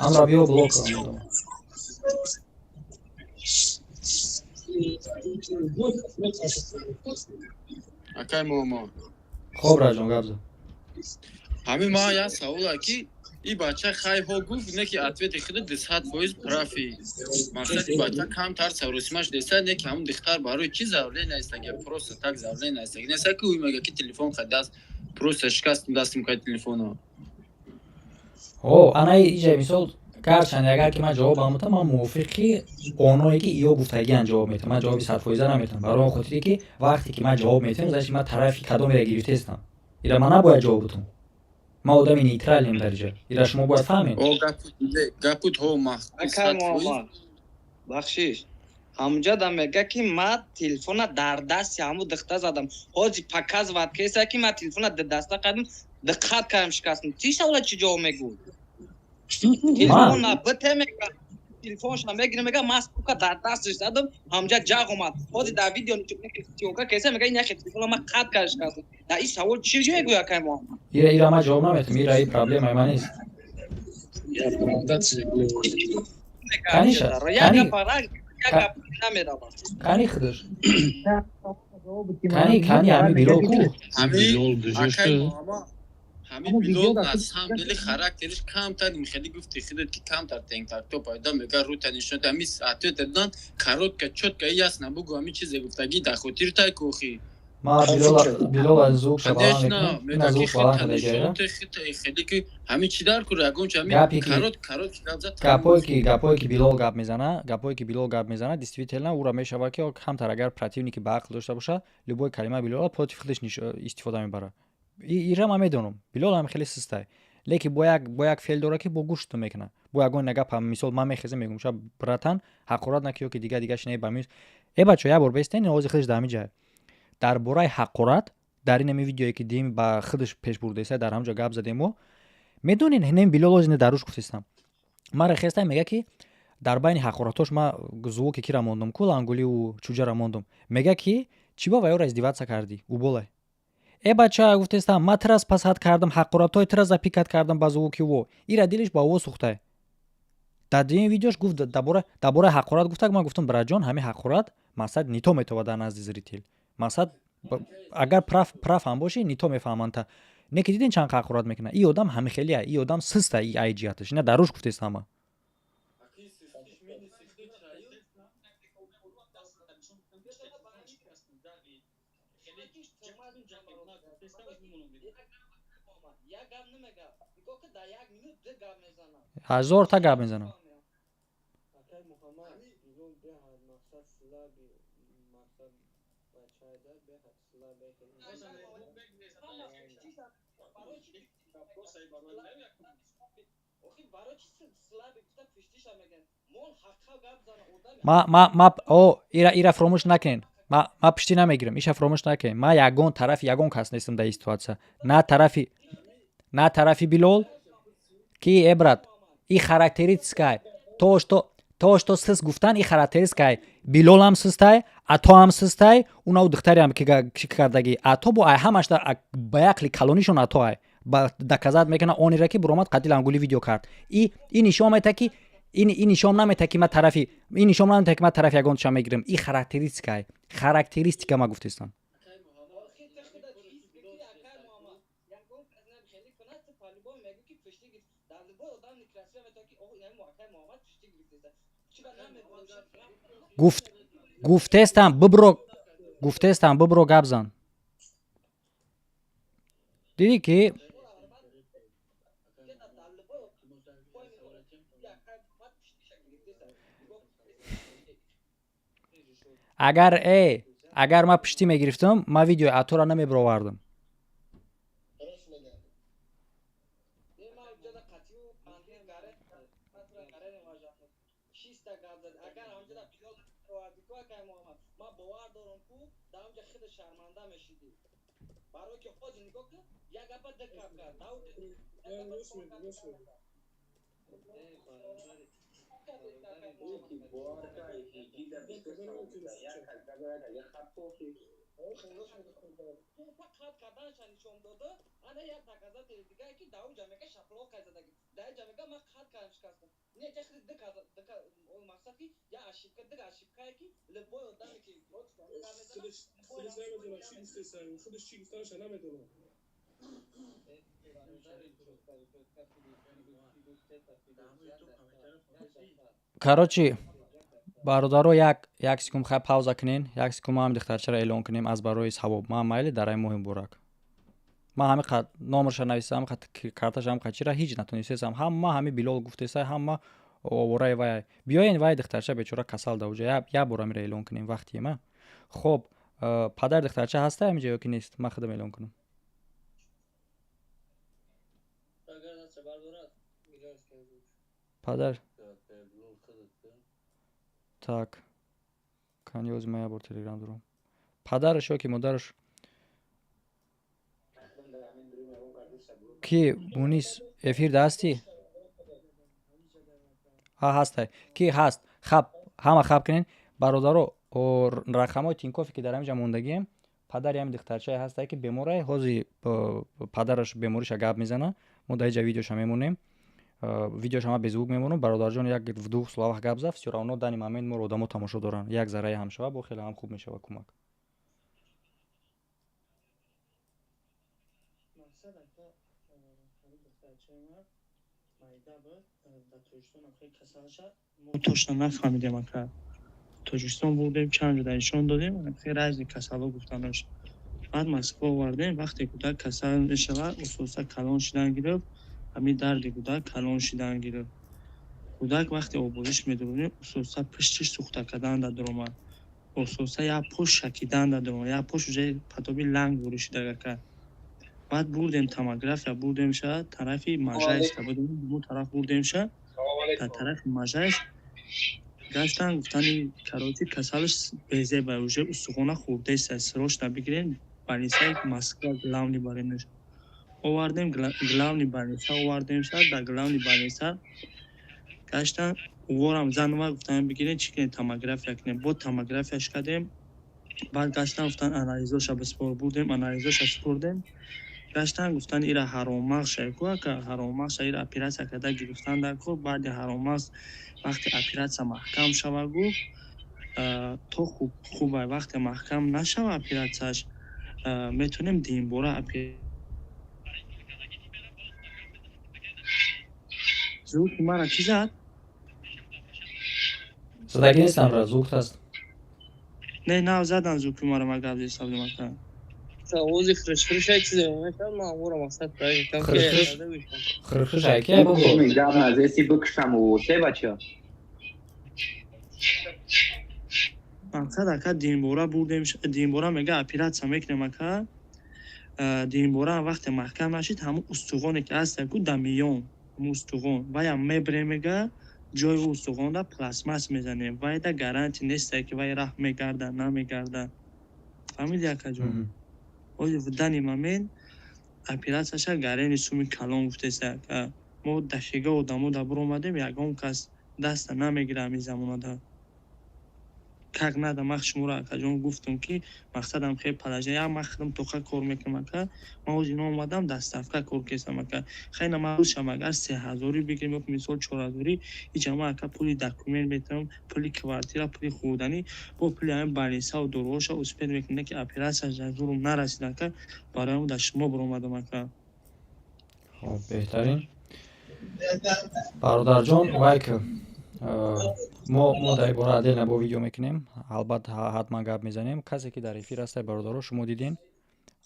ҳамра биё блок акай Муҳаммад хоб раҷон гап зад ҳамин ман як савола ки и бача хайҳо гуфт не ки ответи худи 100% профи мақсади бача кам тарса русмаш деса не ки ҳамин духтар барои чӣ завле наистагия просто так завле наистагия неса ки ӯ мега ки телефон хадаст просто шикастам дастам кай телефоно ана иҷа мисол гарчанд агар ки ман ҷавобам мутам ман мувофиқи оное ки ё гуфтагиан ҷавоб метам ман ҷавоби 100% наметам барои он хотире ки вақте ки ман ҷавоб метам значит ман тарафи кадомеро гирифтестам ира ман набояд ҷавоб бутам ман одами нейтралем дар ҷо ира шумо бояд фаҳмед гапут ҳо акай Муҳаммад бахшиш ҳамҷада мега ки ман телефона дар дасти ҳаму духта задам ҳозир показывад кеса ки ман телефона дар даста кардам диққат кардам шикастам ти савола чӣ ҷавоб мегӯ телефона бите мега телефонша мегире мега ман сука дар дасташ задам ҳамҷа ҷағ омад ҳозир дар видео тиёка кеса мега ин яхе телефона ман қат карда шикастам дар ин савол чӣ мегӯ акай Муҳаммад ира ман ҷавоб наметам ира ин проблемаи ман нест кани худаш кани ҳами Билол ку ҳамин билол аз ҳам дили характериш камтар михели гуфти худат ки камтар теңтар то пайда мега рута нишон ҳамис ответ дадан коротка чётка ясна бугу ҳамин чизе гуфтаги да хотир тай кохи ма билол аз зук шабаҳа мекунам ин аз зук баланд кардагия хеле ки ҳамин чӣ дар кура ягонча ҳамин корот гапое ки билол гап мезанад действительно ура мешавад ки камтар агар противники ба ақл дошта боша любой калима билола против худаш истифода мебарад ира ма медонам билол ҳам хеле систай лекин бо як феъл дора ки бо гӯшту мекуна бо ягон нагап мисол ман мехезам мегум ша братан ҳақорат накиё ки дига шине бамис бачо я бор бестен ози худаш дар миҷая дар бораи ҳақорат дар ин видеое ки дим ба худаш пеш бурдаиста дар ҳамҷо гап задему медонин ҳинем билол озине даруш гуфтистам мара хестай мега ки дар байни ҳақоратош ма звуки кира мондум кул ангуливу чуҷара мондум мега ки чӣ ба вайёра издеватса карди уболай бача гуфтестам ма тирас пасад кардам ҳақоратҳои тирас запикат кардам ба звуки во ира дилиш ба ово сухтай дар дин видеош гуфт дар бораи ҳақорат гуфтак ман гуфтам браҷон ҳамин ҳақорат мақсад нито метавад дар назди зритил мақсад агар прав ҳам боши нито мефаҳманд не ки дидин чанд ҳақорат мекунад ин одам ҳамихелия ин одам систа ин ай ҷиҳаташ ина даруш гуфтестам ман ҳазорта гап мезанам ира фромӯш накунед ма пишти намегирам иша фромӯш накунед ма ягон тарафи ягон кас нестам дар ин ситуатсия на тарафи билол ки брат ин характеристикай то што сист гуфтан ин характеристикай билол ҳам систай ато ҳам систай унау духтаре ҳам ки кардаги ато бо ай ҳамаш ба якли калонишон ато ай доказат мекуна онира ки буромад қатил ангули видео кард ин нишон мета ки ин нишон намета ки ма тарафи ягонташа мегирам ин характеристика ма гуфтестам гуфтестам бибро гап зан диди ки агар ма пишти мегирифтам ма видеои атора намебировардам короче бародаро як секунд хай пауза кунен як секунд ма ҳам духтарчаро эълон кунем аз барои савоб ман майли дар ай моҳи муборак ман ҳами қад номерша нависам карташа ҳам қачира ҳеҷ натонистесам ҳама ҳами билол гуфтесай ҳама овораи вай биёен вай духтарча бечора касал давҷа як бора мира эълон кунем вақти ма хоб падар духтарча ҳастай ҳамиҷа ё ки нест ман худам эълон кунам падар так канёзи ма ябор телеграм дорам падараш ё ки модараш ки мунис эфирда ҳастӣ ҳастай ки ҳаст хаб ҳама хаб кунен бародаро рақамҳои тинкофе ки дар ҳамиҷа мондагием падари ҳами духтарчае ҳастай ки беморае ҳозир падараш бемориша гап мезана мо дар иҷа видеоша мемонем видеоша ма беззвук мемонам бародарҷон як ду словах гап зад всё равно дани момент моро одамо тамошо доранд як зарраи ҳам шава бо хеле ҳам хуб мешава кӯмак точно нафаҳмидем ака. Тоҷикистон бурдем, чанд ҷода нишон додем, хеле разни касалҳо гуфтанош. Баъд Москва овардем, вақте кӯдак касал мешавад, усуса калон шидан гирифт, ҳамин дарди кӯдак калон шидан гирифт. Кӯдак вақте обозиш медуронем, усуса пиштиш сӯхта карданда дуромад. Усуса як пош шакиданда дуромад, як пош уже падоби ланг буришидаг ака. Баъд бурдем томография бурдем ша, тарафи Можайска будем, бу тараф бурдем ша, та тарафи Можайск гаштан гуфтани кароти касалиш безеба, уже устухона хурдаиста, срочно бигирен больницаи Москва главный больница. Овардем главный больница, овардем ша, да главный больница гаштан уворам занова гуфтан бигирен чикне томография кинем, бо томография шкадем. Баъд гаштан гуфтан анализоша бисбор бурдем, анализоша супурдем. гаштан гуфтан ира ҳаромағша ку ака, ҳаромағша ира операция карда гирифтанда ку. Баъди ҳаромағз вақте операция маҳкам шава гуфт, то хубай, вақте маҳкам нашава операцияш, метонем димбора звуки мара чӣ зад? Задаги нестам ра, звук аст. Не, нав задан звуки мара, ма гап дестам ака. Овози хриш-хриш ай чизе мешав, ма амура мақсад праги кам Хриш-хриш ай ки богу. Гап назеси бикшам у се бача. мақсад ака димбора бурдем, димбора мега операция мекунем ака. Димбора вақте маҳкам нашид, ҳамун устуғоне ки аст ку да миён, ҳамун устуғон вая мебрем мега, ҷои устуғонда пластмас мезанем. Вайда гаранти нест ки вай раҳ мегарда, намегарда. фаҳмиди ака ҷон? Ози в данный момент операцияша гарени суми калон гуфтеста ака. Мо дақиқа одамо да буромадем, ягон кас даста намегира ҳамин замонада. как надо мах шумора ака ҷон гуфтум ки мақсадам хеле палажа, як мах хидам тоқа кор мекунам ака. Ман ози ин омадам доставка кор кесам ака. Хеле мағлушам агар 3000 бигирем ё мисол 4000, иҷама ака пули документ метавам, пули квартира, пули хӯрданӣ, бо пули ҳамин больницау дороша успед мекунам ки операция зурум нарасид ака. Барои ҳамн да шумо буромадам ака. Хоб, беҳтарин. Бародарҷон, вай ки мо дар ин бора отдельно бо видео мекунем, албатта ҳатман гап мезанем. Касе ки дар эфир ҳастай бародаро, шумо дидин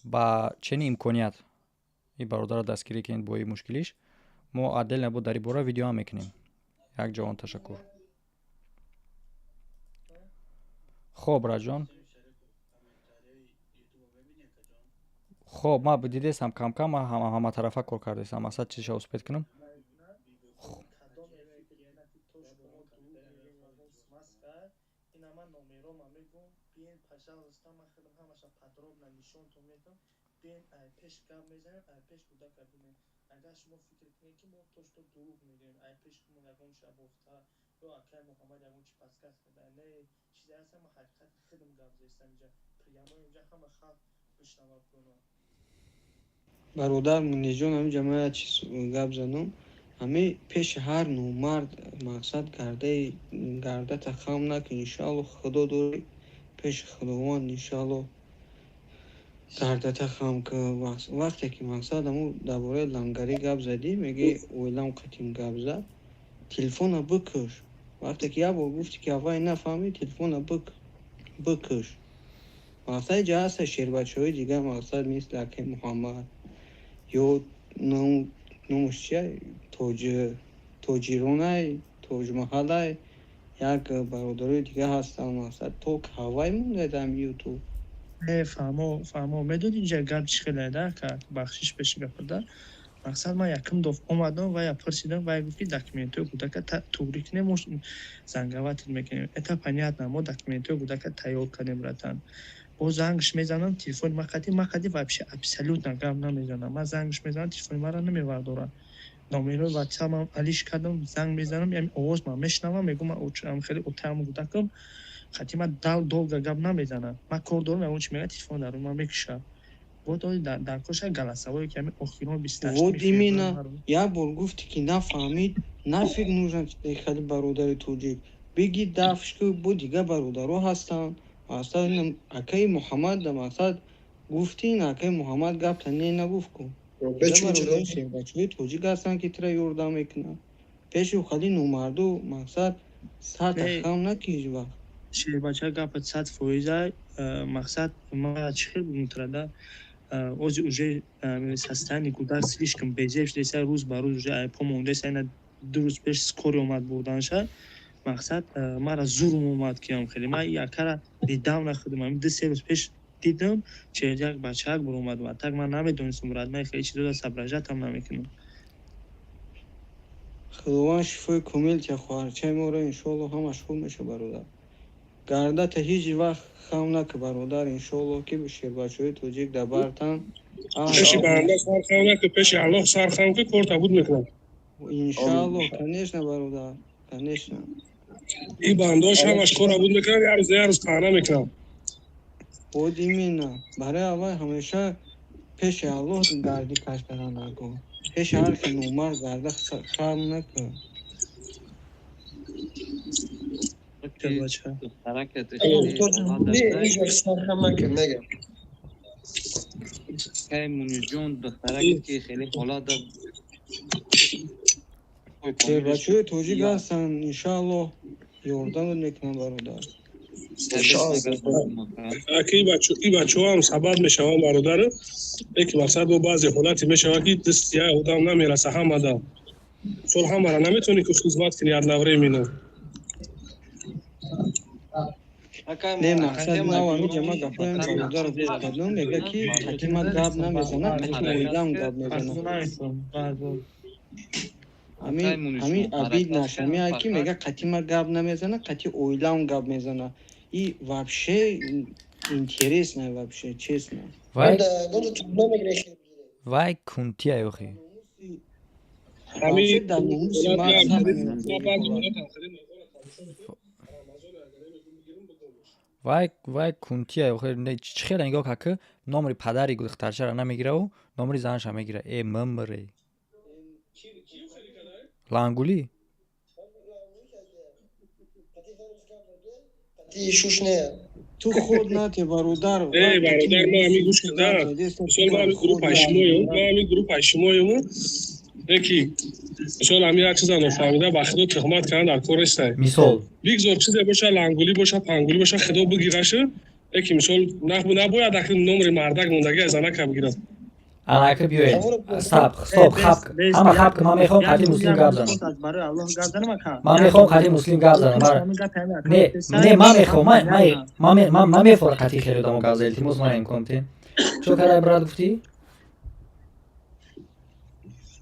ба ченин имконият ин бародара дастгирӣ кунед бо ин мушкилиш, мо отдельно бо дар ин бора видео ҳам мекунем. Якҷоҳон ташаккур. хоб раҷон, хоб ма дидестам кам-кам ҳама тарафа кор кардестам. Мақсад чиша успед кунам? Агар шумо фикр кунед ки мо точно дурӯғ мегӯем, ай пешкумон ягон шабофта ё акай Муҳаммад ягон чи подсказ карда, не чизе ҳаст, ма ҳақиқат худам гап застам инҷа, прямо инҷа ҳама халқ бишнава кунад. бародар Мунижон ҳаминҷа ма як чиз гап занам. ҳамин пеши ҳар номард мақсад гардата хам накун, иншалло худо дори пеши худованд иншалло гардата хам кун. вақте ки мақсад ҳамун дар бораи лангарӣ гап задӣ, меги оилам қатим гап зад, телефона бикуш. вақте ки як бор гуфти ки аввай нафаҳмӣ, телефона бикуш. мақсад ҷа ҳаста шербачаҳои дигар, мақсад мисли акай Муҳаммад ё номуш чия тоҷиронай, тоҷмаҳалай, як бародарои дигар ҳастанд, мақсад то кавай мондаедам ютуб. фаҳмо медони инҷа гап чӣ хеле да ка бахшиш пеши гапарда. мақсад ман якум доф омадам ва я пурсидам, вай гуфт ки документҳои кӯдака тугрӣ кунем, мо зангаватит мекунем. Это понятно, мо документҳои кӯдака тайёр кардем ратан. бо зангш мезанам, телефони ма қадим вообще абсолютно гап намезанам. ман зангш мезанам, телефони мара намевардора. номерои ватсапам алиш кардам, занг мезанам, яъни овоз ман мешунавам, мегӯм ман хеле отаам кӯдакам, хати ман долга гап намезанам. ман кор дорам, ягон чи мега телефони дар ман мекуша. вот ои дар коша галасавое ки ҳамин охирон 28 вот именно як бор гуфти ки нафаҳмид, нафик нужно хали бародари тоҷик биги дафш ки бо дигар бародаро ҳастанд. мақсад акаи Муҳаммад да мақсад гуфтин, акаи Муҳаммад гапта не нагуфт ку. бародари шербачои тоҷик ҳастанд ки тира ёрдам мекунанд. пеши хали номарду мақсад сатҳ хам накӣ ҳеҷ вақт. Шербача гапат 100%. Мақсад ма чихел мутрада ози уже состояние кӯдак слишком безеб шудеса рӯз ба рӯз уже айпо мондеса ина 2 рӯз пеш скори омад бурданша. Мақсад мара зурм омад киям хеле ма якара дидам нахудам 2-3 рӯз пеш дидам як бачак буромад ва так ман намедонистам радмай хеле чизода сабражатам намекунам. худованд шифои комил ки хоҳарчаи моро иншоалло ҳамаш хуб меша бародар. гарда та ҳеҷ вақт хам нака бародар иншоалло ки шербачои тоҷик дар бартан пеши банда сар хам нака пеши аллоҳ сар хам ки кор табуд мекунам иншоалло конечно бародар конечно и бандош ҳамаш кор табуд мекунам ярӯз қаҳна мекунам од именно барои аввал ҳамеша пеши аллоҳ гарди каш кардан нагӯ пеши ҳар ки номар гарда хам накун шербачои тоҷик ҳастанд иншоалло ёрдамот мекунам бародар. ин бачаҳоам сабаб мешаванд бародару яке мақсад бо баъзе ҳолате мешавад ки дасти як одам намераса ҳамада сол ҳамара наметавонӣ ки хизмат кунӣ одновременно. не мақсад нава миҷама гапоям бародар гӯш кардам мега ки қатима гап намезанад қати оилам гап мезанад ҳамин абид наша меяд ки мега қатима гап намезанад қати оилам гап мезанад и вообще интересно вообще честно вай кунтия ёхи вай кунтия ёхи чӣ хела нигоҳ кар ки номри падари духтарчаро намегираву номри занаша мегира ммре лангули ту худ нате бародар бародар ма ҳамин гӯш кардам мисол ма ҳамин группаи шумоему яки мисол ҳамин як чиза нофаҳмида ба худо тухмат кардан дар кор нестай мисол бигзор чизе боша лангули боша пангули боша худо бигирашу яки мисол набояд аки номри мардак мондагия занака бигирад анака биёед стоп ҳама хаб ман мехоҳам қати муслим гап занам ман мехоҳам қати муслим гап занам не ман мехоҳам ман мефора қати хеле одамо гап занам илтимос ман имкон тен чо карай брат гуфтӣ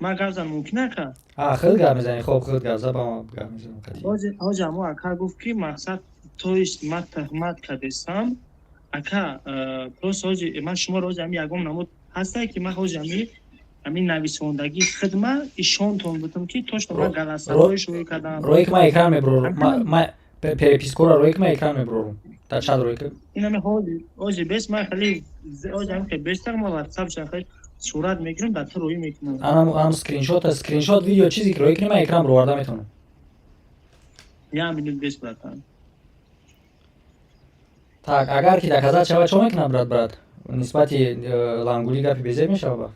ман гап занам мумкин ака хел гап мезанӣ хоб хел гап зан ба ман гап мезанам қати ҳоҷа мо ака гуфт ки мақсад тоиш ман tuhmat кардестам ака просто ҳоҷи ман шуморо ҳоҷи ҳамин ягон намуд ҳастае ки ман ҳоҷи ҳамин нависондагӣ хидма ишонтон будам ки точно ман галасарои шурӯъ кардам роик ман экран мебурорум перепискора роик ман экран мебурорум дар чат роик инами ҳоҷи бес ман хеле ҳоҷи ҳам хеле бестар мо ватсап шахе сурат мегирам дар ту роӣ мекунам анам скриншот видео чизе ки роик ман экран бурорда метавонам я минут бес братан так агар ки доказат шавад чо мекунам брат нисбати лангули гапи безеб мешавад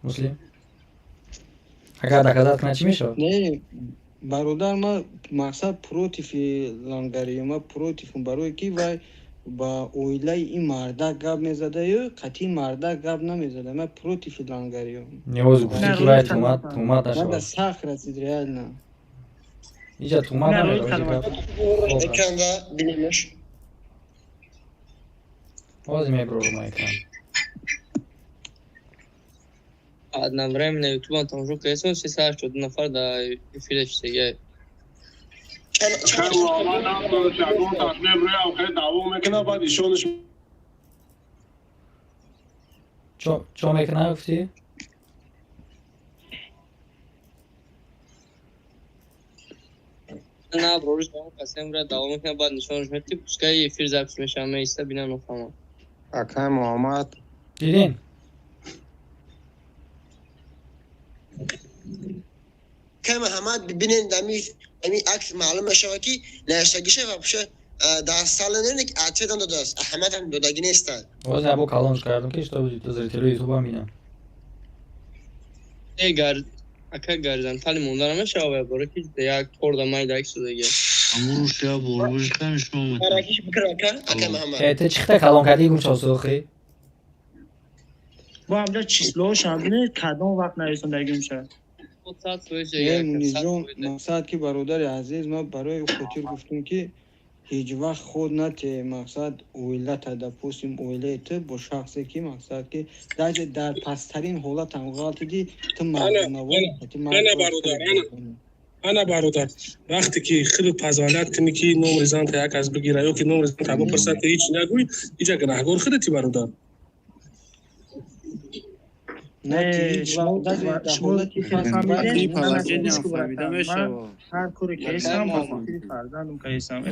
муслим агар доказат кунад чӣ мешавад не бародар ма мақсад против лангариё ма противм барое ки вай ба оилаи ин мардак гап мезадаю қатъи мардак гап намезада ма против лангариё невози гуфти ки вай тӯҳмат нашавад сахт расид реально иҷа тӯҳмат ҳозир мебурорум экран одновременно ютубан тамошо кардем 380 нафар дар эфире шудагия чо мекунад гуфтӣ на брориш қасем ра давом мекунад баъд нишонаш медиҳи пускай эфир запис мешавад меиста бинам нафаҳмам акай муҳаммад дидин кай муҳаммад бибинен ами акс маълум мешавад ки навиштагиша вообще дар сала не ответам додааст аҳамиятам додаги нестад ҳозир або калонш кардам ки что зрители ютуба бинам ака горизонтали монда намешавад бора ки як торда майдак шудага амуш я борбушкан шумо Аракиш бикр ака Муҳаммад. Ты чихта калон кадӣ гӯшо сӯхӣ? бо ҳамҷа числош ҳамне кадом вақт нависондагим шад. мунижон мақсад ки бародари азиз ма барои хотир гуфтум ки ҳеҷ вақт худ нате мақсад оилата допустим оилаи ту бо шахсе ки мақсад ки даже дар пасттарин ҳолат ҳам ғалтиди ту ана бародар вақте ки хеле позволят кунӣ ки номри занта як аз бигира ё ки номри занта бипурсад ки ҳеҷ нагӯй иҷа гунаҳгор худати бародар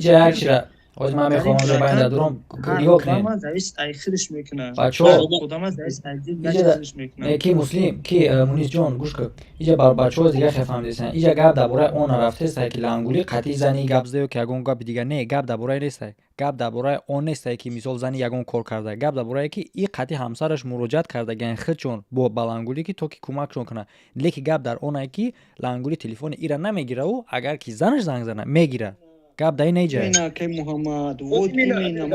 ҷакшира ҳоҷ ман мехоҳам ҷо байнда дуром гирё кунем бачаҳо ки муслим ки мунисҷон гӯш кун иҷа бар бачаҳо дига хефаҳмдисан иҷа гап дар бораи он рафтестай ки лангули қатъи зани гап здаё ки ягон гапи дига не гап дар бораи нестай гап дар бораи он нестай ки мисол зани ягон кор карда гап дар бораи ки и қатъи ҳамсараш муроҷиат кардагиян худчон бо ба лангулӣ ки то ки кӯмакшон кунад леки гап дар онае ки лангули телефони ира намегира ӯ агар ки занаш занг зана мегира гап дай неҷа ки муҳаммад вот имена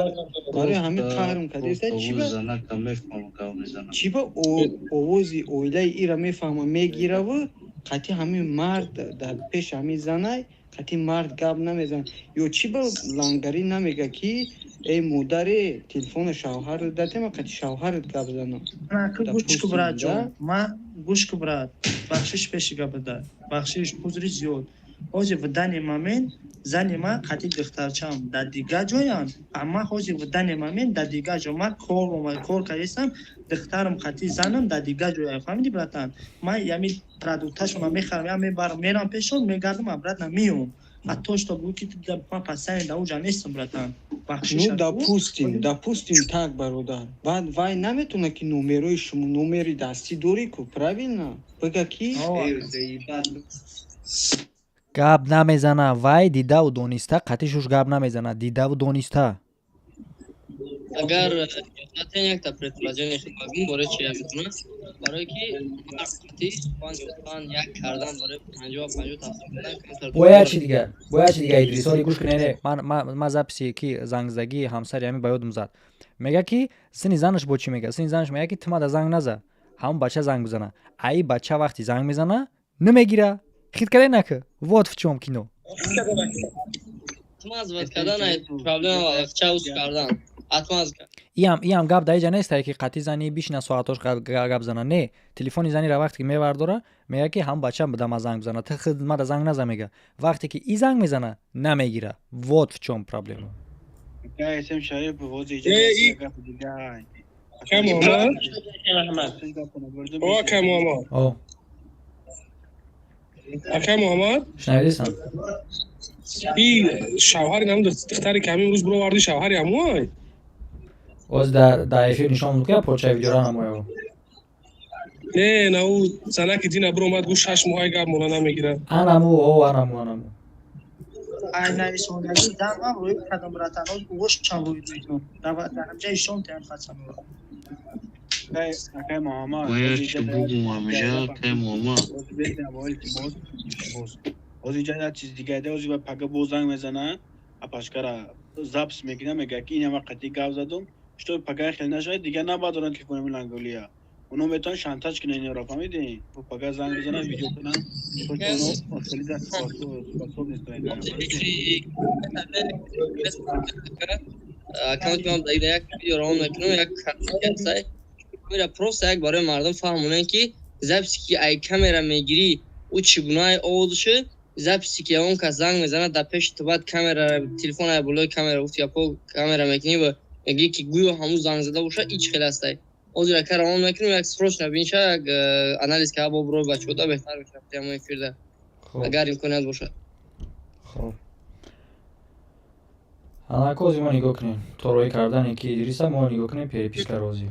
барои ҳамин қаҳрм кадеста чи ба овози оилаи ира мефаҳма мегираву қатъи ҳамин мард дар пеши ҳамин занай қатъи мард гап намезана ё чи ба лангарӣ намега ки эй модаре телефони шавҳарро датема қатъи шавҳарат гап зана гӯш ку братҷон ма гӯш ку брат бахшиш пеши гапада бахшиш узри зиёд ҳози в данный момент зани ма қатъи духтарчам дар дига ҷоям ама ҳози в данный момент дар дига ҷо ма кор кардистам духтарам қатъи занам дар дига ҷоя фаҳмиди братан ман ями продукташона мехарам я мебарам мерам пешон мегардам обратно меом а то что буд ки ман пасани дар уҷа нестам братан ну допустим так бародар баъд вай наметона ки номерои шумо номери дастӣ дорӣ ку правильно бага ки гап намезана вай дидаву дониста қатъи шуш гап намезана дидаву дониста агар якта предположение хубагум бораи чи метавонам барое ки вақти субҳан як кардан барои 50 бояд чи дига идрисоли гӯш кунене ман записи ки зангзагии ҳамсари ҳамин ба ёдам зад мега ки сини занаш бо чӣ мега сини занаш мега ки ту мада занг наза ҳамон бача занг бизана аи бача вақти занг мезана намегира хит карда нака вот в чём кино иам гап дар иҷа нестае ки қатъи зани бишина соатош гап зана не телефони занира вақте ки мевардора мега ки ҳам бача дама занг бизана ту худ мада занг наза мега вақте ки и занг мезана намегира вот в чём проблема ака муҳаммад шунавидисам и шавҳари нам духтаре ки ҳамин рӯз бироварди шавҳари ҳамуай оз дар эфир нишон муд ки почаи видеора намояв не на ӯ зана ки дина биромад гӯ 6 моҳаи гап мона намегира анаму анаму айнависондаги замам рӯи кадом братаноз гӯшам рӯи дӯитон дар ҳамҷаи шон тян хатсам акай муҳаммад бояд чӣ бугум ҳамиҷа акай муҳаммад ҳозир ҷа як чиз дигаида ҳозир ба пага боз занг мезана апашкара запис мекина мега ки ин ҳама қатъи гап задум што пага хел нашавад дига набаъд доран телефони лангулия оно метавонад шантаж кина инро фаҳмиди пага занг бизана видео кунан аккаунтам дар як видео равон мекунам як картсай камера просто як барои мардум фаҳмонанд ки записи ки ай камера мегирӣ ӯ чӣ гуноҳи овозушу записи ки ягон кас занг мезанад дар пеши ту баъд камера телефона болои камера гуфти япо камера мекунӣ ва мегӯӣ ки гӯё ҳамун занг зада бошад ин чӣ хел астай ҳозир ака равон мекунем як срочно бинша як анализ карда бо бирои бачаҳода беҳтар мешавад ҳамаи эфирда агар имконият бошад хоб ҳанакози мо нигоҳ кунем торои кардане ки идриса мо нигоҳ кунем переписка розӣ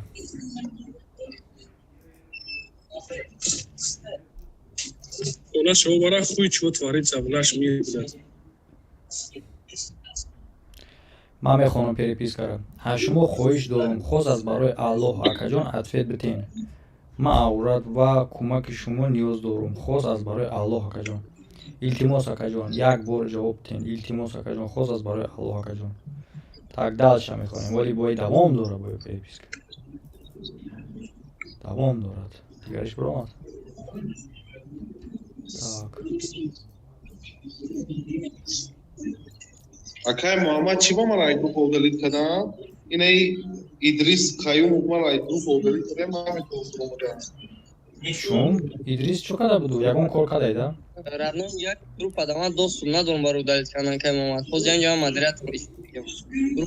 она шумо бара хуй чиво творится в нашем мире блядь ман мехоҳам перепискара ҳа шумо хоҳиш дорам хос аз барои аллоҳ акаҷон ответ битен маъурат ва кӯмаки шумо ниёз дорум, хос аз барои Аллоҳ акаҷон. Илтимос акаҷон, як бор ҷавоб ден. Илтимос акаҷон, хос аз барои Аллоҳ акаҷон. Так далша мехоҳем, вале бояд давом дорад, бояд переписка. Давом дорад. Дигариш биромад. Так. Акай Муҳаммад чӣ ба ман айгруп овдалид кардам? Инаи Идрис Қаюм ман айгруп овдалид кардам, ман метавонам. Шум Идрис чӣ карда буду? Ягон кор кардайда? Равнон як группа да ман достум надорум барои удалит кардан Акай Муҳаммад. Ҳозир янҷа ман модератор мешавам.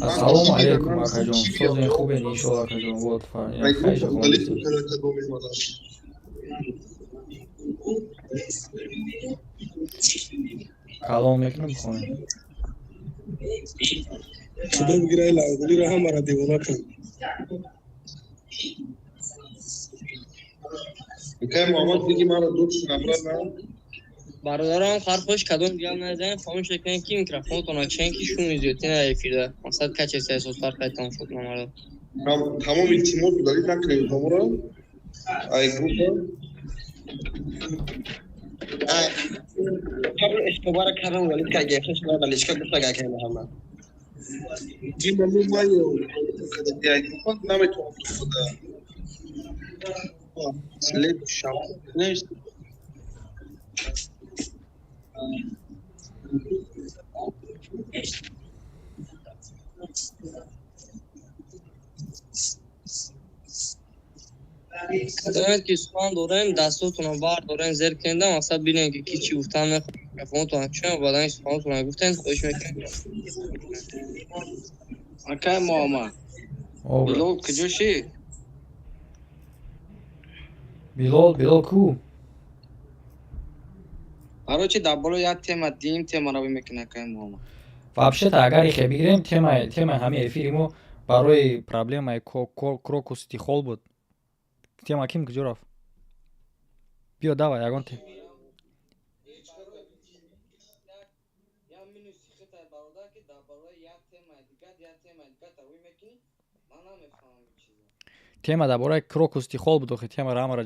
Ассалому алайкум акаҷон. Созен хубен иншоалло акаҷон. Вот фан. Хайша Удалит кардам мемадам. Калом мекунам хонем. Худо бигирай лангулиро ҳамаро девона кун. Акай Муҳаммад диги маро дӯст набрад. Бародарам хархош кадом гап назанед, хомӯш мекунед ки микрофонтон акшен ки шуми зиёдтӣ на эфирда. Мақсад качеса эҳсосдар қайтам шуд намардам. Тамом илтимос удалит накунед ҳамаро. Айгрупа. قبل اشتباه کردم ولی که گفتش من ولیش که گفت اگه کنه همه جی ممنون مایو که ایگروپا نمیتونم تو خدا سلیب شما نیست Кадомет ки сухан дорем, дастотонро бардорем, зер кенда, мақсад бинем ки чӣ гуфтан мехоҳем. Микрофонтон акшен, баъдан суханотонро гуфтем, хоҳиш мекунем. Акай Муҳаммад. Билол куҷоши? Билол ку? Барои чи дар болои як тема дим темаро мекунем Акай Муҳаммад. Вообще-то агар ихе бигирем темаи ҳамин эфири мо барои проблемаи крокусити хол буд. Тема ким куҷо рафт? Биё давай ягон тема. Тема дар бораи крокусити хол буд, охи темаро ҳамаро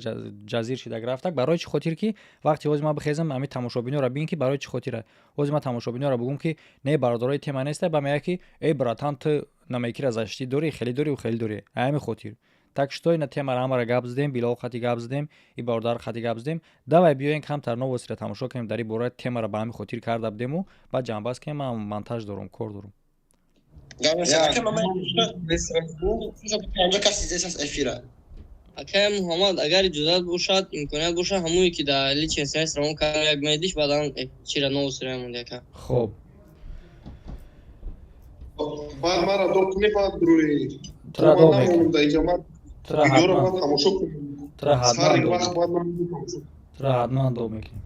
ҷазир шида графтак. Барои чӣ хотир ки вақте ҳозир ман бихезам ҳамин тамошобинёро бин ки барои чӣ хотира. Ҳозир ман тамошобинёро бугум ки не бародарои тема неста, ба меяг ки эй братан ту намекира зашти дори, хеле дори ӯ хеле дори. Ҳамин хотир. Так што ина темаро ҳамаро гап задем, Билол хати гап задем, и бародар хати гап задем. Давай биёем камтар новосиро тамошо кунем дар ин бораи темаро ба ҳамин хотир карда будему, баъд ҷанбаст ки ман монтаж дорум, кор дорум. Акай Муҳаммад, агар иҷозат бошад, имконият бошад ҳамоне ки дар лицензияи равон кардам як медиш, баъдан чира новосиро мемонди ака. Хоб. Мара докуме бад руи Тра тамошо ҳатман дом мекунем.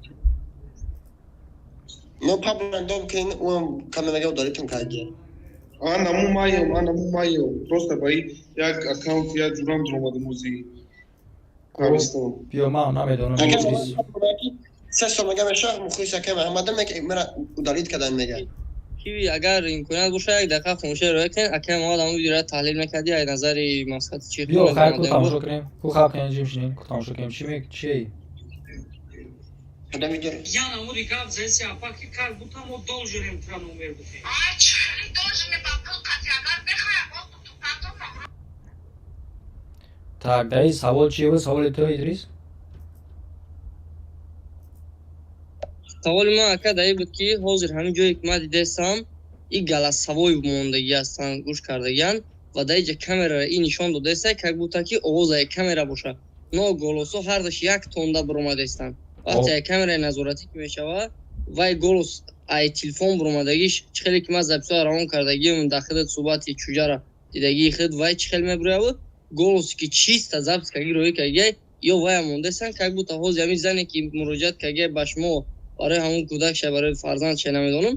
No problem, dom кен он камераga удалитим карди. Ana mu mayo. Просто баи як аккаунт я ҷурам дромади музи. Кавистон. Биё ман намедонам. Се сомага меша мухлиса ке Муҳаммад мек мера удалит кардан мега. Ки агар имконият бошад як дақиқа хомӯшӣ роя кунед, Акай Муҳаммад ҳамон видеоро таҳлил мекарди, як назари мақсад чӣ биё хайр ку тамошо кунем. Ку хаб кунем ҷим шинем, ку тамошо кунем чӣ? Яна мури гап зеси апаки кар бутамо должерем тра номер бутем. Так, даи савол чӣ буд? Саволи ту Идрис? саволи ман ака дар ин буд ки ҳозир ҳамин ҷое ки ман дидаистам ин галасавои мондагӣ ҳастанд, гӯш кардагиянд ва дар инҷа камераро ин нишон додаиста как будто ки овозаи камера боша. Но голосо ҳардаш як тонда биромадаистанд. Вақте як камераи назоратӣ ки мешава вай голос ай телефон биромадагиш чӣ хеле ки ман записҳои равон кардагиам дар худат суҳбати чӯҷара дидагии худ вай чӣ хеле мебуравуд голоси ки чиста запис кардаги роӣ кардагиай ё вай мондаистанд как будто ҳозир ҳамин зане ки муроҷиат кардагиай ба шумо барои ҳамон кӯдакша барои фарзанд ша намедонам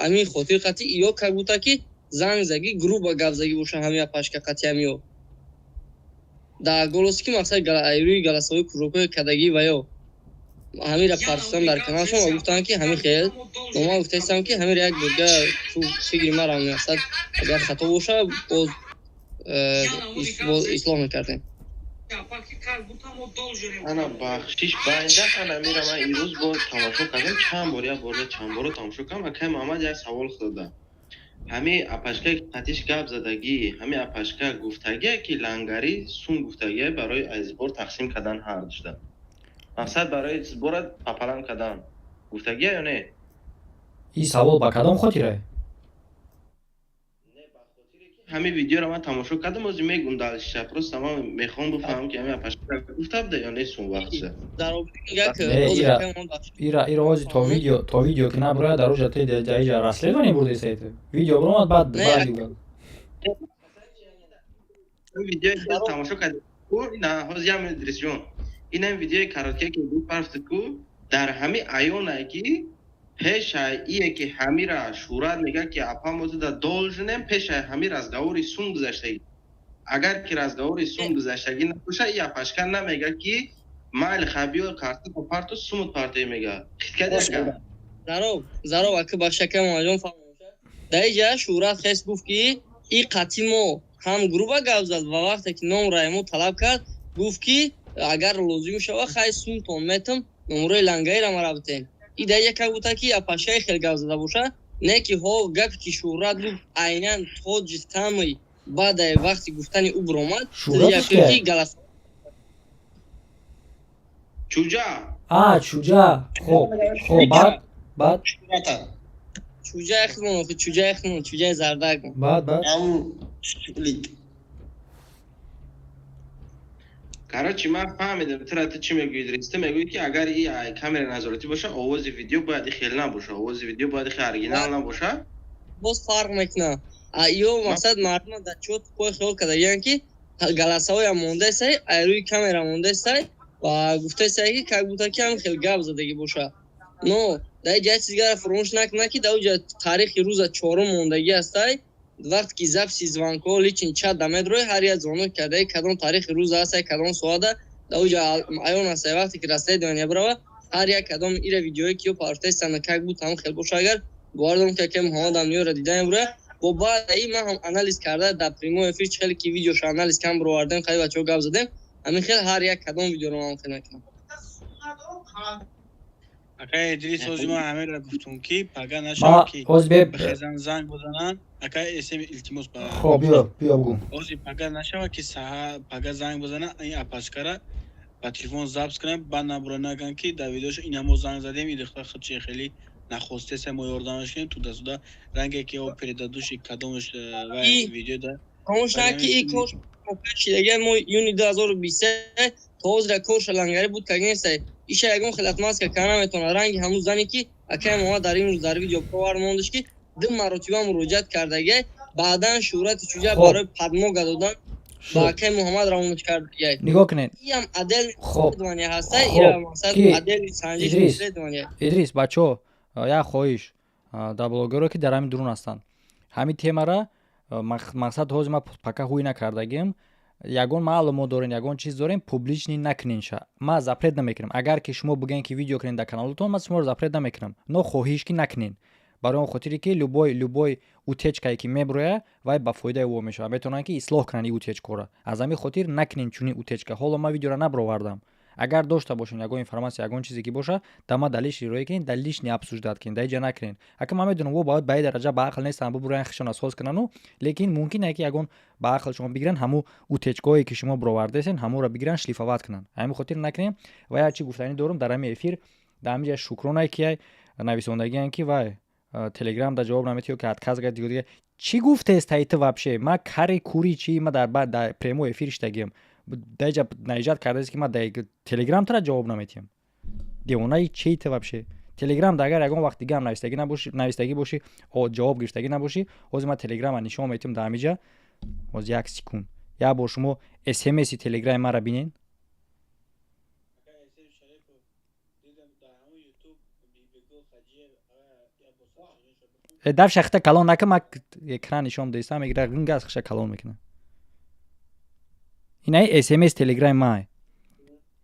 ҳамин хотир қатӣ ё как будто ки занг заги груба гап заги боша ҳамин пашка қатӣ ҳамиё дар голоси ки мақсад рӯи галасавои кӯрокҳои кардагӣ ва ё ҳамира партисон дар каналшон ва гуфтанд ки ҳамин хел но ман гуфтаистам ки ҳамир як бурга ту фикри мара мақсад агар хато боша боз ислоҳ мекардем. ана бахшиш байнда ана мирам ирӯз бо тамошо кардам чанд бор як бор чанд боро тамошо кардам акай муҳаммад як савол хӯрда ҳамин апашка қатиш гап задагӣ ҳамин апашка гуфтагие ки лангари сум гуфтагие барои азбор тақсим кардан ҳар дошта мақсад барои збора папалан кардан гуфтагие ё не ин савол ба кадом хотира ҳамин видеоро ман тамошо кардам ози мегум далиша просто ман мехоҳам бифаҳмам ки ҳамин апашка гуфта буда ё не сум вақтша ира ози то видео ки набурад дароҷа те даиҷа расследование бурдесаед видео буромад баъд видео тамошо кардам ина ҳози як минут дирисиён ина видеои короткие ки гуфт ку дар ҳамин аёне ки пеша ие ки ҳамира шӯрат мегӯяд ки апа мо туда должнем пеша ҳамин разговори сум гузаштагӣ агар ки разговори сум гузаштагӣ набоша ин апашка намегӯяд ки майли хабиё карта парту сумут партоӣ мегӯяд зароб ака бахшака маҷон фаҳмоша даиҷа шӯрат хес гуфт ки ин қатъи мо ҳам груба гап зад ва вақте ки номраи мо талаб кард гуфт ки агар лозим шава хай сумтон метам номрои лангаира мара битем ин даиҷа ка гуфта ки апашаи хел гап зада боша не ки ҳо гапе ки шӯрат гуфт айнан тоҷи тами баъдаи вақти гуфтани ӯ биромад чуҷа чуҷа хоб баъд чуҷаи хизмон чуҷаи зардак баъд короче ман фаҳмидам тира ту чӣ мегӯӣ дриста мегӯӣ ки агар и камера назоратӣ боша овози видео бояд хел набоша овози видео бояд хел оригинал набоша боз фарқ мекунад ё мақсад мардума дар чот пой хиёл кардагиян ки галасаҳоям мондаисай айрӯи камера мондаисай ва гуфтаисай ки как будто ки ҳам хел гап задагӣ боша но дар ҷай чизгара фаромӯш накунад ки дар уҷа таърихи рӯза 4 мондагӣ астай вақте ки записи звонкҳо личин чат дамедрои ҳар як звонок кардаи кадом таърихи рӯза астай кадом соата дар уҷа аён астай вақте ки расследование барава ҳар як кадом ира видеое ки ё парафтестана как буд ҳам хел боша агар бовар дорам ки муҳаммад амниёро дидане бура бо баъди ман ҳам анализ карда дар прямой эфир чӣ хеле ки видеоша анализ кам баровардем хеле бачаҳо гап задем ҳамин хел ҳар як кадом видеоро ман хел мекунам акай идрис ози ман ҳамеро гуфтум ки пага нашава ки бихезан занг бизананд акай эсем илтимос ба хоб биё бигӯ ози пага нашава ки саҳар пага занг бизананд ин апашкара ба телефон запс кунам баъд набура наган ки дар видеош ина мо занг задем ин духтар худши хеле нахостеса мо ёрдамаш кунем туда-суда ранге ки о передадуши кадомаш ва видео да камошаки и кош чидаги мо юни 2023 то ҳозира корша лангари буд кагнесай иша ягон хилатмаска кана метавонад ранги ҳамун зане ки акай моҳаммад дар имрӯз дар видео провар мондаш ки ду маротиба муроҷиат кардаги баъдан шӯҳрати чуҷа барои падмога додан ба акай муҳаммад равонаш кардаги нигоҳ кунед иам адел исследование ҳастай ира мақсад адел санҷиш исследование идрис бачаҳо як хоҳиш дар блогеро ки дар ҳамин дурун ҳастанд ҳамин темара мақсад ҳозир ма пака ҳуй накардагем ягон маълумот дорем ягон чиз дорем публични накунинша ма запрет намекунам агар ки шумо бигӯем ки видео кунед дар каналотон ман шуморо запрет намекунам но хоҳиш ки накунед барои он хотире ки любой утечкае ки мебурояд вай ба фоидаи ӯ мешавад метавонанд ки ислоҳ кунанд ин утечкаро аз ҳамин хотир накунед чунин утечка ҳоло ман видеоро набаровардам агар дошта бошед ягон информатсия ягон чизе ки боша дама далиш ироя кунед далиш не обсуждат кунед даиҷа накунед ака ман медонам ӯ бояд ба ин дараҷа ба ақл нестанд бубуранд хишона соз кунану лекин мумкин аст ки ягон ба ақл шумо бигиранд ҳамун утечкаҳое ки шумо баровардесен ҳамонро бигиранд шлифоват кунанд ҳамин хотир накунем ва як чи гуфтанӣ дорам дар ҳамин эфир дар ҳамин ҷа шукронае ки нависондагиян ки вай телеграм да ҷавоб наметиё ки отказ гад дига чӣ гуфтест ту вообще ма кари кури чӣ ма дар прямой эфир иштагием даиҷа наиҷат кардааст ки ма телеграм тара ҷавоб наметиҳам девонаи чӣ ту вообще телеграм да агар ягон вақт дига ҳам навистагӣ бошӣ ҷавоб гирифтагӣ набошӣ ҳозир ма телеграма нишон метиҳам дар ҳамин ҷа ҳозир як секунд як бор шумо смс-и телеграми мара бинед дар шахта калон нака ма экран нишон дестам мегира газ хиша калон мекунам инаи смс телеграми ма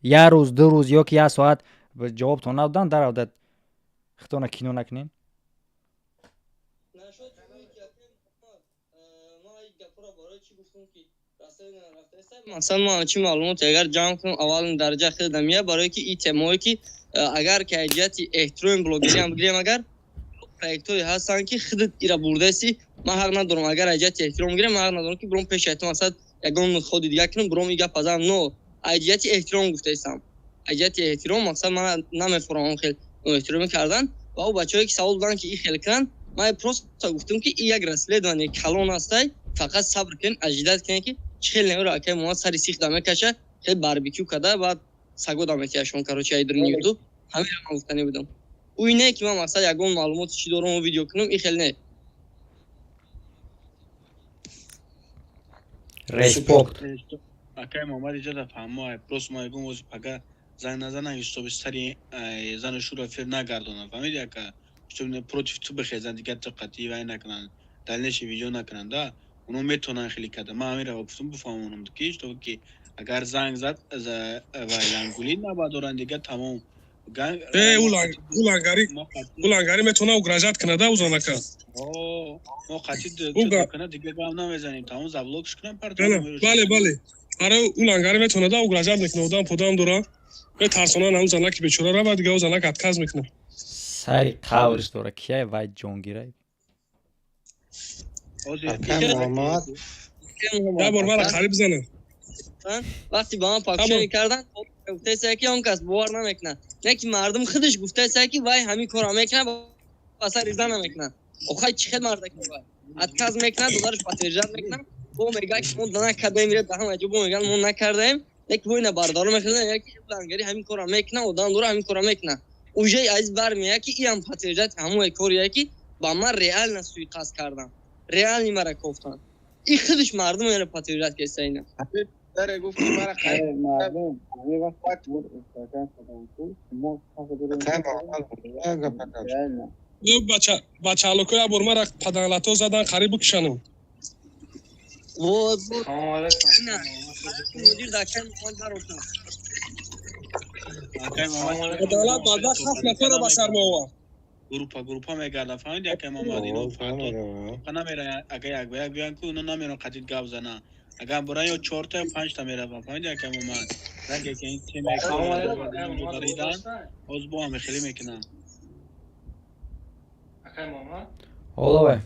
як рӯз ду рӯз ё ки як соат ҷавобтон надодан даравдад хитона кино накунем مثلا ما چی معلومات اگر جمع کنم اول درجه خودم میاد برای که این تمایی که اگر که حیثیت احترام بلاگری هم بگیریم اگر پروژه‌ای هستن که خودت ایرا برده سی ما حق ندارم اگر حیثیت احترام بگیرم ما حق ندارم که برام پیش ایتون مثلا یگان خود دیگه کنم برام ایگه پزم نو حیثیت احترام گفته استم حیثیت احترام مثلا من نمیفهمم خیلی احترام کردن و او بچه‌ای که سوال دادن که این خیلی کردن من پروست گفتم که این یک رسله دانه کلون است فقط صبر کن اجداد کن که خیلی نمیره که ما سری سیخ دامه کشه خیلی باربیکیو کرده بعد سگو دامه کشون کاروچی ایدر نیوتو همین رو گفتنی بودم او اینه که من مثلا یگان معلومات چی دارم و ویدیو کنم این خیلی نه ریسپکت اکای محمد اجازه فهمو پروس ما یگون وز پگا زن نزنن یستو بستری زن شورا فیر نگردونن فهمیدی اکا شتون پروتیف تو بخیزن دیگه تقاطی و نکنن دلنش ویدیو نکنن دا اونو میتونن خیلی کده ما همین رو گفتم بفهمونم دیگه تو که اگر زنگ زد از وایلانگولی نبادورن دیگه تمام اولانگاری میتونه اگراجات کنه دا اوزانکا ما خاطی تو کنه دیگه گام نمیزنیم تمام زبلوکش کنم بله آره اولانگاری میتونه دا اگراجات میکنه ودام پدام دورا به ترسونا نموزنه که بیچاره را بعد دیگه اوزانک اتکاز میکنه سری قاورش داره کیه وای جونگیره محمد یا بار مرا خریب زنه وقتی با هم پاکشانی کردن گفته سه که اون کس باور نمیکنه نه که مردم خودش گفته سه که وای همین کارا میکنه واسه ریزا نمیکنه آخه چه خیلی مرد کنه اتکاز میکنه دلارش پاتریجات میکنه بو میگه که مون دنا کده میره به هم عجب میگن مون نکردیم یک بوینه باردارو میکنه یکی لنگری همین کارا میکنه و دان دور همین کارا میکنه اوجه از بر میاد که این پاتریجات همون کاریه که با من ریال نسوی قصد کردم ریال نیمره گفتن این خودش مردم یعنی پاتریجات که سینه داره گفت مرا خیر مردم یه وقت بود استفاده کردن ما یه بچه الکو یا بر مرا پدنلاتو زدن خریب بکشنم نه مدیر دکتر میخوان بروشن عدالت بعد خف نفر با سرمایه گروپا میگردن فهمیدی که محمد اینو فقط نمیره اگه یک بیان که اونو نمیرن قطید گاو زنن اگر برای 4 تا 5 تا میره فهمیدی که محمد رنگه که این تیم داریدن از با هم خیلی میکنن اکای محمد حالا وای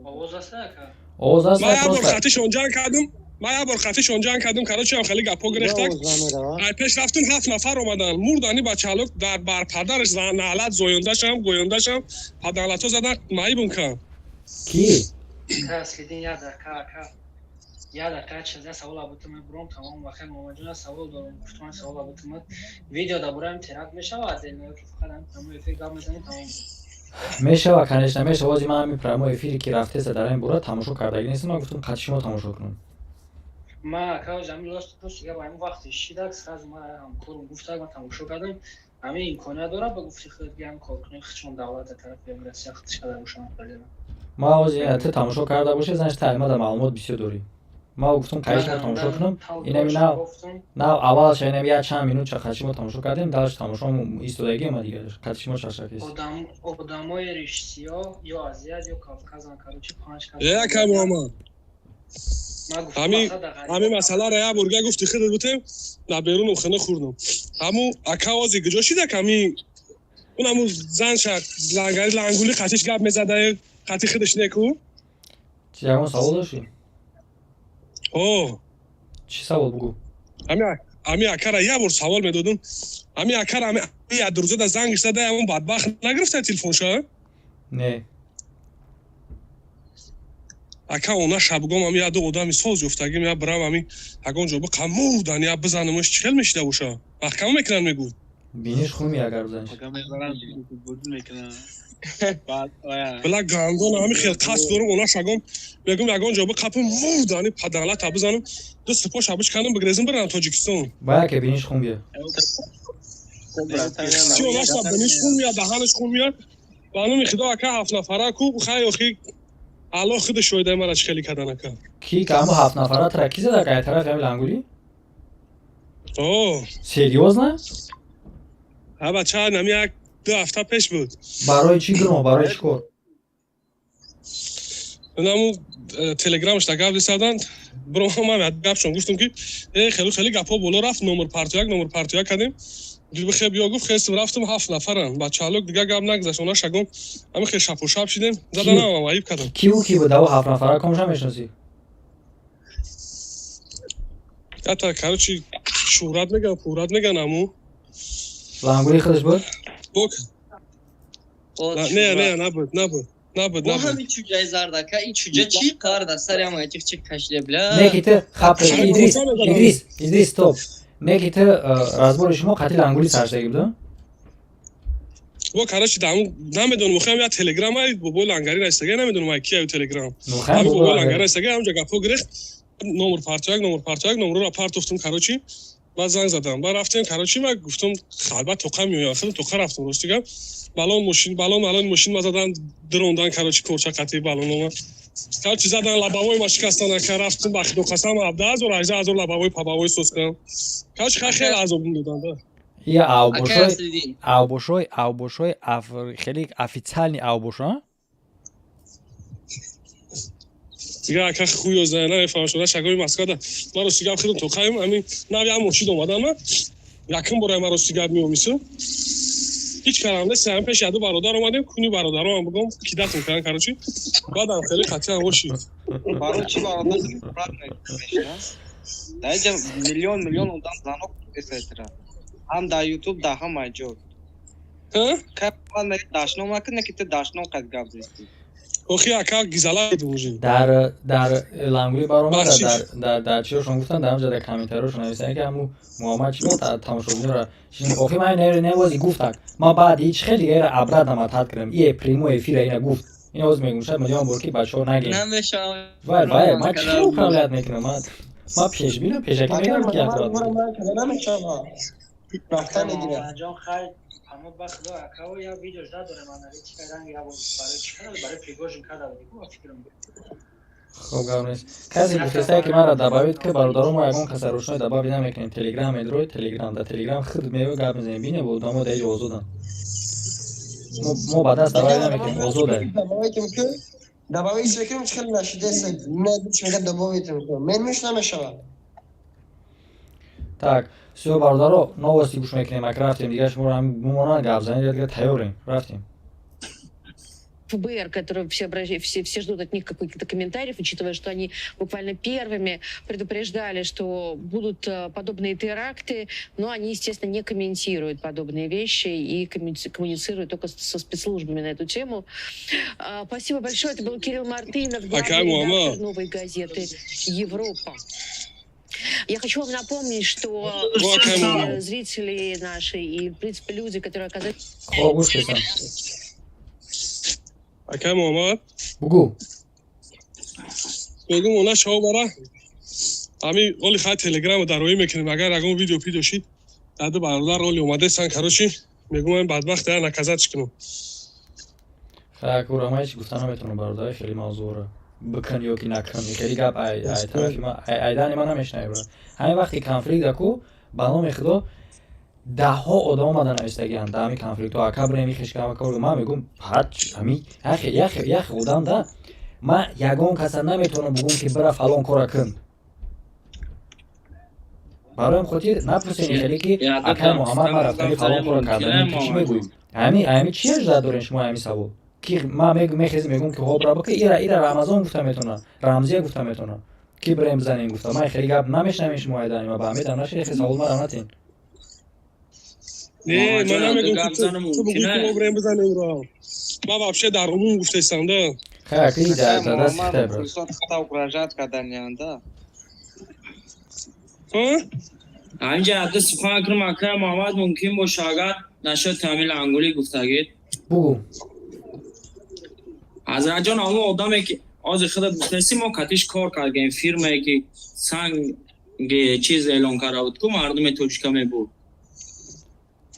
آواز هست اکا آواز هست ما یه بار خطش اونجا کردم کاروچی هم خیلی گپا گرفتک پیش رفتون 7 نفر اومدن مردانی بچه الک در بر پدرش نعلت زوینده شم پدنلاتو زدن مایبون کن کی؟ اسلیدین یاد چیزا سوال بودم برام تمام وقت مواجهه سوال دارم گفتم سوال بودم ویدیو دا برام ترک میشه و دلیل که فقط تمام فکر گام میزنم تمام میشه و کنش نمیشه واسه من همین پرامو افیری که رفته است در این برا تماشا کردگی نیست من گفتم قطعی ما تماشا کنم ما که جمعی لاست پست دیگه با این وقتی شیداکس از ما هم کورم گفتم ما تماشا کردم همین این کنه داره با گفتی خود بیام کار کنیم چون دولت طرف میرسه خودش کار روشن کنه ما واسه تماشا کرده باشه زنش تعلیمات معلومات بسیار داری ما گفتم قایش ما تماشا کنم اینم نه اولش اینم یا چند مینوت چه ما تماشا کردیم دالش تماشا ایستادگی ما دیگه قطعی ما چشاک است آدمای ریشسیا یا آزیاد یا کافکازن کاروچی 5 کاف یا که محمد همین مسئله را یا برگه گفتی خودت بودم در بیرون خونه خوردم همون اکاوازی گجا شده کمی اون همون زن شد لنگولی خطیش گپ میزده خطی خودش نکو چی همون سوال داشتی؟ چی سوال بگو؟ همین اکا را یه بار سوال میدادم همین اکا را یه درزه در زنگش زده همون بدبخت نگرفته تلفون شد؟ نه اکا اونا شبگام هم یه دو آدمی ساز افتگیم یا برام همین اگه اونجا با قمودن یا بزنمش چل میشده باشه وقت کم میکنن میگو بینیش خومی اگر بزنش بلا گاندون همین خیلی قصد دارم اونا شگام بگم اگه اونجا با قپم مودانی پدرلت تا بزنم دست پاش حبش کنم بگریزم برم تاجیکستان باید که بینیش خون بیاد چی اونا شب بینیش خون میاد دهانش خون میاد بانو میخدا اکا 7 نفره کو خیلی اخی الله خود شویده مرا خیلی کردن اکا کی که همون 7 نفره ترکیزه در که طرف همین لنگولی؟ سریوز نه؟ ها بچه ها نمی یک 2 هفته پیش بود برای چی گرم؟ برای چی کار؟ نمو تلگرامش گپ رسیدن برو من گپشون گفتم که خیلی گپا بالا رفت نمبر پارتیا کردیم دید بخیر بیا گفت خیلی رفتم 7 نفرن بچه‌ها دیگه گپ نگذاشت اونا شگم همین خیلی شپ و شپ شدیم زدن هم وایب کردم کی بود و 7 نفره کمش هم میشناسی تا کارچی شهرت میگن پورت میگن امو لنگولی خودش بود نه نبود همین چوجای زردکه این چوجه چی کار در سر هم ایتیخ چی کشلی بلا میگیت خب ایدریس توپ میگیت رازبور شما قتل لنگولی سرشتگی بود و کارچی دامو نمیدونم مخم یا تلگرام ای بو لنگاری نستگی نمیدونم کی تلگرام همین بو لنگاری نستگی همونجا گپو گرفت نمبر پارتیا نمبر رو پارت گفتم کاروچی بعد زنگ زدم بعد رفتم کاروچی من گفتم خلبت توقع میاد خیلی توقع رفتم راست میگم بالون ماشین زدن دروندن کاروچی کورچا قطعی بالون کاروچی زدن لباوی ما شکستن که رفتم بخدو قسم عبداز و راجع از لباوی پاوی سوس کردم کاروچی خیلی عذاب بودن یا آوبوشوی خیلی официальный آوبوشا دیگه که خوی و زنه نفهم شده شگای مسکاده ما رو سیگار خیلی تو خواهیم همین نوی هم مشید اومدن من یکم برای ما رو سیگار میومیسه هیچ کارم نیست هم پیش یادو برادر اومدیم کنی برادر هم بگم کی دستم کردن کاروچی بعدم خیلی خطی هم وشید برادر برات نمیشه دایجا میلیون اونdan زانو etc. هم در یوتیوب ده هم اینجا که من داشنو ماکنه که داشنو قد گاب زیستی اوخی اکا گیزالا دوجی در لنگوی برام در چیشون گفتن در همجا در کامنتارشون نوشتن که همو محمد چی بود تماشاگران را اوخی من نوازی گفتن ما بعد هیچ خیلی غیر عبرت نمات کردم ای پریمو افیر اینا گفت این از میگم شاید مدام برکی بچه‌ها نگین نمیشه وای ما چی رو قابلیت میکنم ما پیش بینم پیشکی میگم که نمیشه رفتن دیگه جان خیر اما بخدا اکاو یا ویدیوش نداره من چی کردن یا برای چی کردن برای پریگوژن کردن دیگه فکرم خب گامنیست کسی بفرسته که من را دباوید که برادرم یگان کس روشنای دباوی نمیکنیم تلگرام ادروی تلگرام در تلگرام خود میوه گپ میزنیم بینه بود اما دیگه وضو ما بعد از دباوی نمیکنیم وضو داریم دباوی سکرم خیلی نشده است نه چه میگه دباوی تو من نمیشه так все برادرو новости گوش میکنیم رفتیم دیگه شما رو هم بمونن گپ زنید دیگه تیاریم رفتیم ФБР, которые все ждут от них каких-то комментариев, учитывая, что они буквально первыми предупреждали, что будут подобные теракты, но они, естественно, не комментируют подобные вещи и коммуницируют только со спецслужбами на эту тему. Спасибо большое. Это был Кирилл Мартынов, главный редактор «Новой газеты Европа». Я хочу вам напомнить, что все зрители наши и, в принципе, люди, которые оказались... اکه محمد بگو بگم اونا شما برا همین اولی خواهد تلگرام در روی میکنیم اگر اگه ویدیو پیدا شید داده برادر اولی اومده سن کاروچی میگم این بدبخت در نکزت چکنم خیلی کورم هایچ گفتن نمیتونم برادر خیلی موضوع رو بکن یا که نکن خیلی گپ ای طرفی ما ایدانی ما نمیشنه برا همین وقتی کنفلیکت دکو بنام خدا ده ها آدم اومدن نوشتگیان در همین کنفلیکت و اکبر نمیخش که کار من میگم پچ همین یخ آدم ده من یگان کس نمیتونم بگم که برا فلان کار کن برایم خودی نپرسین خیلی که اکر محمد من رفتنی فلان کار کردن چی میگوی همین چی اجازه دارین شما همین سوال که من میخیزم میگم که خب را بکه ایره رمضان گفتم میتونم رمزیه گفتم میتونم کی بریم بزنین گفتم من خیلی گپ نمیشنم شما ایدانی ما با امید نشه خیلی سوال ما رمتین نه من نمیگم که تو بگوی که ما بریم بزنیم را من вообще در عموم گفتستم ده خیلی در دست خطه برا خطا و قراجات کردن یانده همینجا عبده سخن کنم اکرم محمد ممکن با شاگرد نشد تعمیل انگولی گفتگید بگو از رجان همون آدمی که از خدا بخنسی ما کتیش کار کردیم فیرمایی که سنگ چیز اعلان کرده بود که مردم توجکه می بود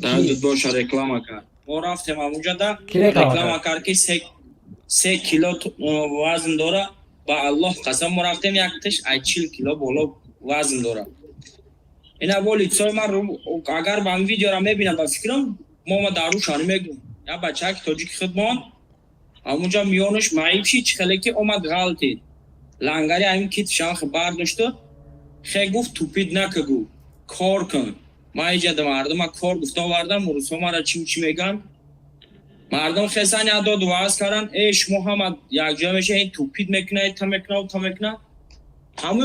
در دو باش رکلام کرد ما رفتیم اونجا در رکلام کرد که 3 کیلو وزن داره با الله قسم ما رفتیم یک تش 40 کیلو بالا وزن داره اینا بولی چای من اگر با این ویدیو را میبینم با فکرم ما دارو شانی میگم یا بچه که توجیک خدمان همونجا میونش معیبشی چخله که اومد غلطید لنگری همین کیت شاخ برداشته خیلی گفت توپید نکگو کار کن ما ایجاد مردم کار گفته آوردم روز ما چی میگن مردم خیسانی عداد واز کردن ایش محمد یک جا میشه این توپید میکنه تا میکنه همه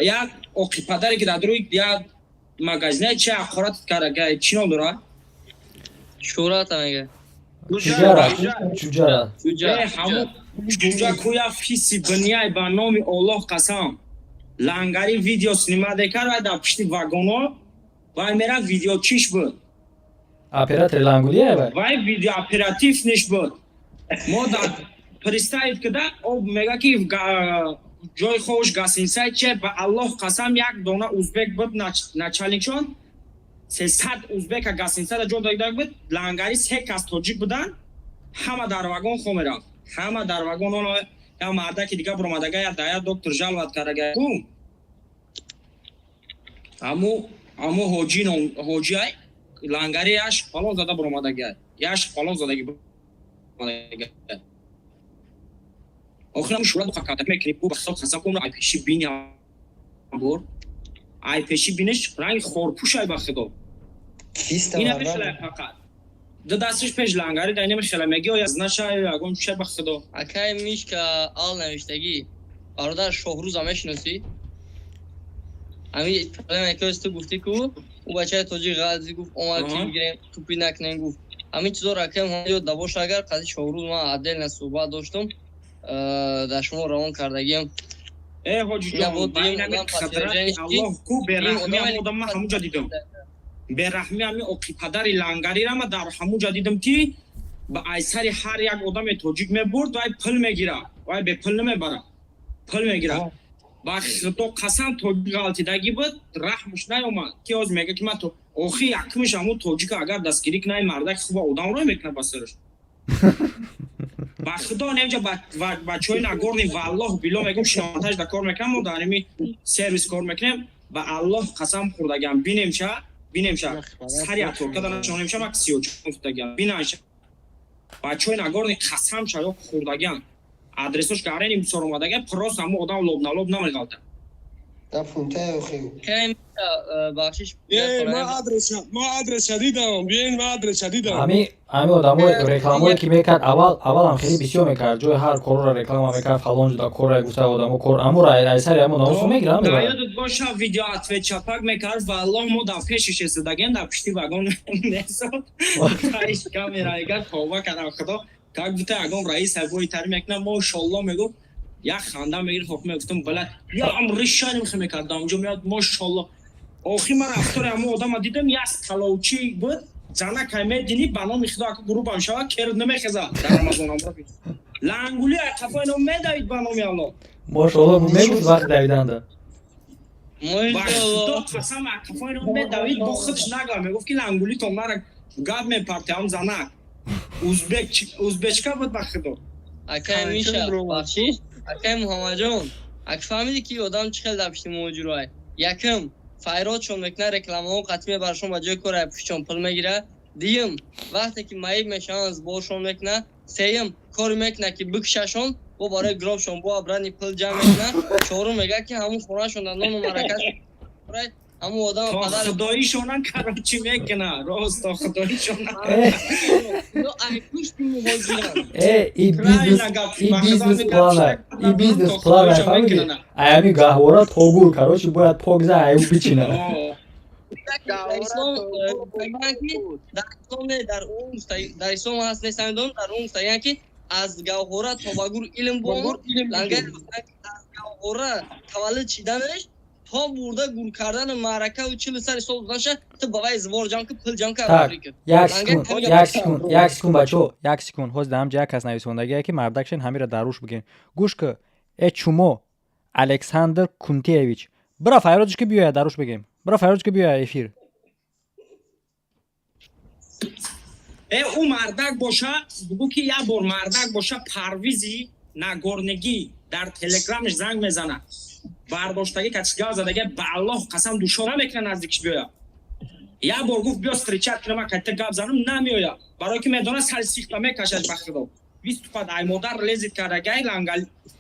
یک اوکی پدری که در روی یک مگزینه چه اخورات کرده چی نام داره؟ شورات میگه چوجارا همون چوجا کویا فیسی بنیای با نام الله قسم لنگری ویدیو سینما دکر و در پشتی واگونو و میرا ویدیو چیش بود اپراتور لنگولیه وای ویدیو اپراتیف نیش بود ما در پرستایید که او میگه که جای خوش گاسینسای چه با الله قسم یک دونه ازبک بود نچالینگشون 300 ازبک گاسینسای را جور دایده بود لنگری 3 کس توجیک بودن همه در واگن خو میرن همه در واگن اون یا مرده که دیگه برامدگه یا دایا دکتر جلوت کرده امو حوجی های لنگری یاش پالون زده برامدگه یاش پالون زدگی برامدگه آخرم شورا دو خاکات میکنی کو بخصوص خاصا کم آی پیشی بینی بور آی پیشی بینش رنگ خورپوشای بخدو اینا میخله فقط دو دستش پیش لنگری داینه میخله میگی و از نشای اگون چه بخدو اکای میش که آل نوشتگی برادر شهروز همش نسی امی پریم اکوست گفتی کو او بچه توجی غلطی گفت اومد که میگیریم توپی نکنیم گفت همین چیزا رکم هم دباش اگر قضیه شهروز ما عدل نصوبات داشتم در شما روان کردگیم حاجی جان باید خطرات الله کو برحمی آدم ما همونجا دیدم برحمی همی اوکی پدر لنگری را ما در همونجا دیدم که با ایسری هر یک آدم توجیک میبرد وای پل میگیره وای به پل نمیبره پل میگیره با خطو قسم توجیک غلطیدگی بود رحمش نیومد که از میگه که من تو اوخی یکمش همون توجیک اگر دستگیری کنه مردک خوب آدم رو میکنه بسرش با خدا نمیجا بچه‌های نگورنی والله بیلو میگم شانتاژ دا کار میکنم و دارمی سرویس کار میکنم با الله قسم خوردگم بینیم شه هر یک تو کدام شونیم شه ماکس 34 خوردگم بیناش بچه‌های نگورنی قسم شه خوردگم آدرسش کارنیم سر اومدگه پروس هم آدم لوب نمیگالته دا فونته خیلی بخشش ما آدرس دیدم بیاین ما آدرس دیدم همین آدمو رکلامایی که میکرد اول هم خیلی بسیار میکرد جای هر کور را رکلام میکرد فلان جدا کور را گفته آدمو کور امو را ایسری همون ناموسو میگیرم یادت باشه ویدیو اتویت چپاک میکرد والله ما در پیشش استادگیم در پشتی واگن نساد کاش کامera اگر توبه کردم خدا که گفته اگم رئیس هوایی تر میکنم ماشاءالله میگم یا خانده میگیر حکم گفتم بلد یا امریشانی میخوام کردم اونجا میاد ماشاءالله آخی من رفتار همون آدم دیدم یه تلاوچی بود زنه کلمه دینی بنا میخدا که گروه هم شود کرد نمیخزه در رمضان هم رفید لنگولی اکفا اینو میدوید بنا میالله ماشاءالله میگفت وقت دویدنده ماشاءالله قسم اکفا اینو میدوید با خودش نگاه میگفت که لنگولی تو مرا گاب میپرته هم زنه ازبچکا بود بخدا اکای میشه بخشیش اکای محمد جان اک فهمیدی که آدم چخیل در پشتی موجود رای یکم فایرات چون میکنه رکلامه ها قطعی برشون با جای کار پشتون پل میگیره دیم وقتی که معیب میشن از باشون میکنه سیم کار میکنه که بکششون با برای گروبشون با برانی پل جمع میکنه چهارم میگه که همون خونهشون در نام مرکز همون آدم پدر خداییشونن کارم چی میکنه راست تا خداییشونن ای پشتی موجودن ای بیزنس پلانر فهمیدی؟ ایمی گهوارا توگور کروچی باید پاگزه ایو بچینه در اسلام هست نیستم در اون مستقیم که از گهوارا توگور علم بامور لنگه از گهوارا تولد چیدنش تا برده گور کردن معرکه و چیل سر سال بودنشه تو باقای زوار جان که پل جان که یک سکون بچو یک سکون حوز دهم جا کس نویسوندگی که مردکشن همی را دروش بگین گوش که چومو الکساندر کونتیویچ برا فایرادش که بیاید دروش بگیم برا فایرادش که بیاید افیر او مردک باشه بگو که یه بار مردک باشه پرویزی نگورنگی در تلگرامش زنگ میزنه برداشتگی کچگاه زدگی به الله قسم دوشاره میکنه نزدیکش بیاید یه بار گفت بیا استریچت کنه من کته گاب زنم نمیاید برای که میدونه سر سیخته میکشد بخدا 25 ай модар лезит кардагай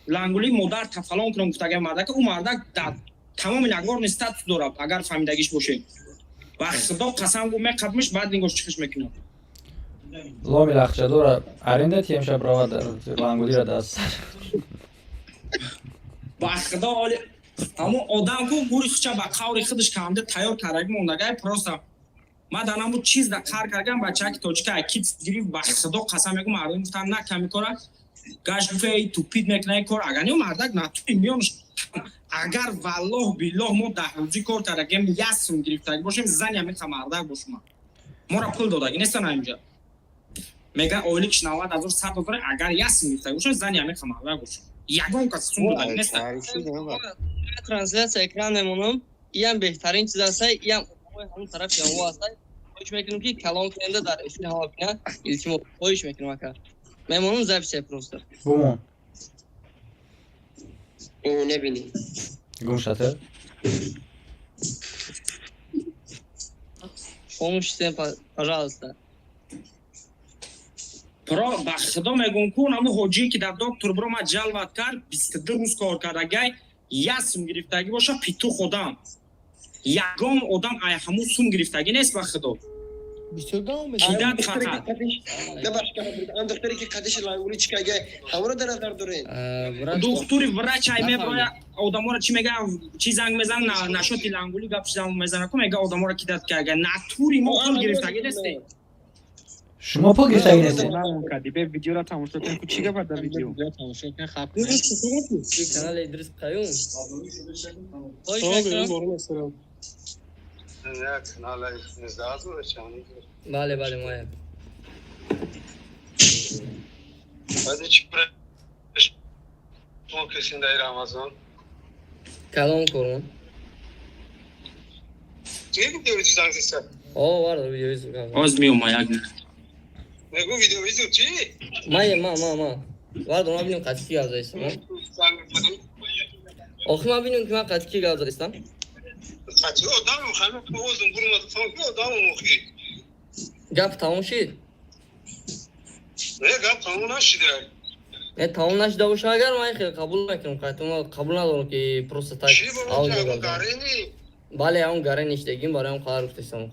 лангули модар тафалон кунам гуфтагай мардак у мардак тамом ягор статус дорад агар фамидагиш боше ва худо қасам гу меқадмиш баъд нингош чихиш мекунад ломи лахчадора аренда тем шаб равад лангули ра даст ба худо оли аммо одам ку гури хуча ба қаври худиш камда тайёр кардаги мондагай просто ма данаму чиз да кар кардагам бачаки точка акид гирифт ба худо қасам мегум мардум гуфтан на ками кора гаш гуфе тупид мекунай кор агани мардак натуи миёнш агар валлоҳ биллоҳ мо даҳрӯзӣ кор кардагем ясум гирифтаги бошем зани амиқа мардак бошума мора пул додаги нестана инҷа мега ойлик 90100 агар ясум гирифтаги бошем зани амиқа мардак бошум ягон кас сум додаги неста трансляция экран мемонам иам беҳтарин чиз аст иам ҳамон тарафи ҳаво аст хоҳиш мекунем ки калом кунанда дар эфир ҳаво куна илтимос хоҳиш мекунам ака мемонам записи просто бумон небини гумшата помощите пожалуйста про ба худо мегум ку намо ҳоҷӣ ки дар доктор брома ҷалват кард 22 рӯз кор кардагай як сум гирифтагӣ боша питу ходам ягон одам ай ҳаму сум гирифтагӣ нест ба худо кидат фақат ан духтуре ки қадиши лангули чикага ҳаморо дар назар дорем духтури врач ай меброя одаморо чи мега чи занг мезан нашоти лангули гап занг мезана ку мега одаморо кидат кага натури мо пул гирифтагӣ нестем шумо пул гирифтагӣ нестем бе видеоро тамошо кун ку чӣ гапад дар видео тамошо кун хаб канал Идрис Қаюм бале бале моя калом корм о варда видеоизу оз миёма як мегу видеоизу чи ма варда ма бинем қатӣ ки гавзаистам охи ма бинем ки ман қатӣ ки гавзаистам гап тамом шид тамом нашида боша агар ман хеле қабул мекунам қабул надорам ки просто так аудио гавзам бале ҳамон гарен ништагим барои ҳам хабар гуфтаистам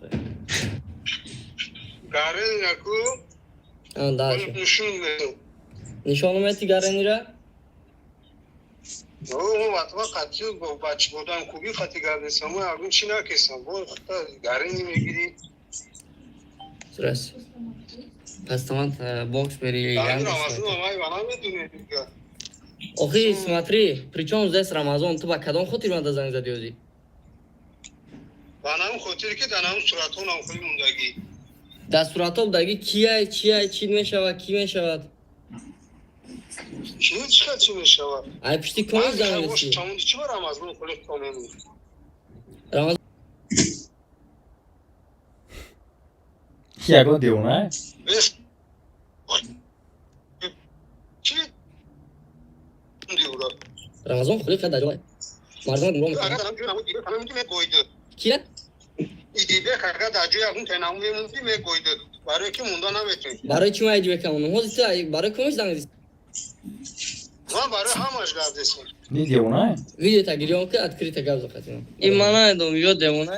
нишону мети гаренира ватва қатӣ бо бача будам куби қати гардесам агун чи накесам бо гарени мегири срас пас таман бокс бери охи смотри причём здесь рамазон ту ба кадом хотир мада занг зади озӣ банам хотире ки данам суратҳо намхӯи мундагӣ дар суратҳо будагӣ кияй чияй чи мешавад ки мешавад чи мешавад ай пишти коми зангаси чи ба рамазон хӯли комеми рамазон ягон девона рамазон хӯли қад аҷоиб мардум гумроҳ кия барои чӣ ман аҷиб мекунам ҳозир ту барои комиш занг зис не девона видео та гирём ки открыто гап захатим и мана дом ё девона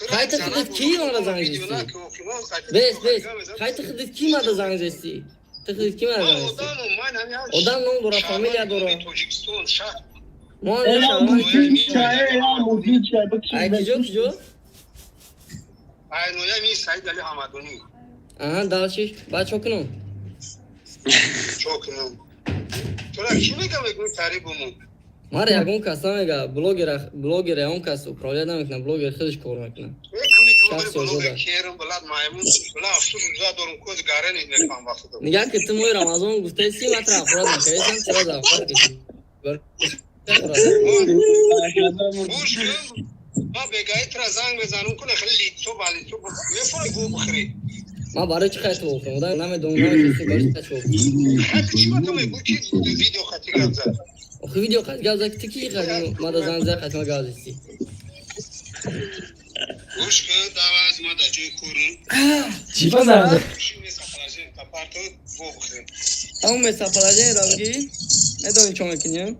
хайта худит ки мана занг зисти бес хайта худит ки мана занг зисти ты худит ки мана занг зисти одам ном дора фамилия дора киҷо аҳа далшиш баъд чо кунам мар ягон кас намега блогер ягон кас управлят намекунад блогер худиш кор мекунад мигӯям ки ту мои рамазон гуфтаи си матра афрод накардисам чаро зафар кашид ма барои чи қайт вофрам ода намедонам охи видео қайт гап зад ти ки қайт мада занза қайт ма гап зисти чӣ ба занза همون مسافرجه رامگی ندونی چون میکنیم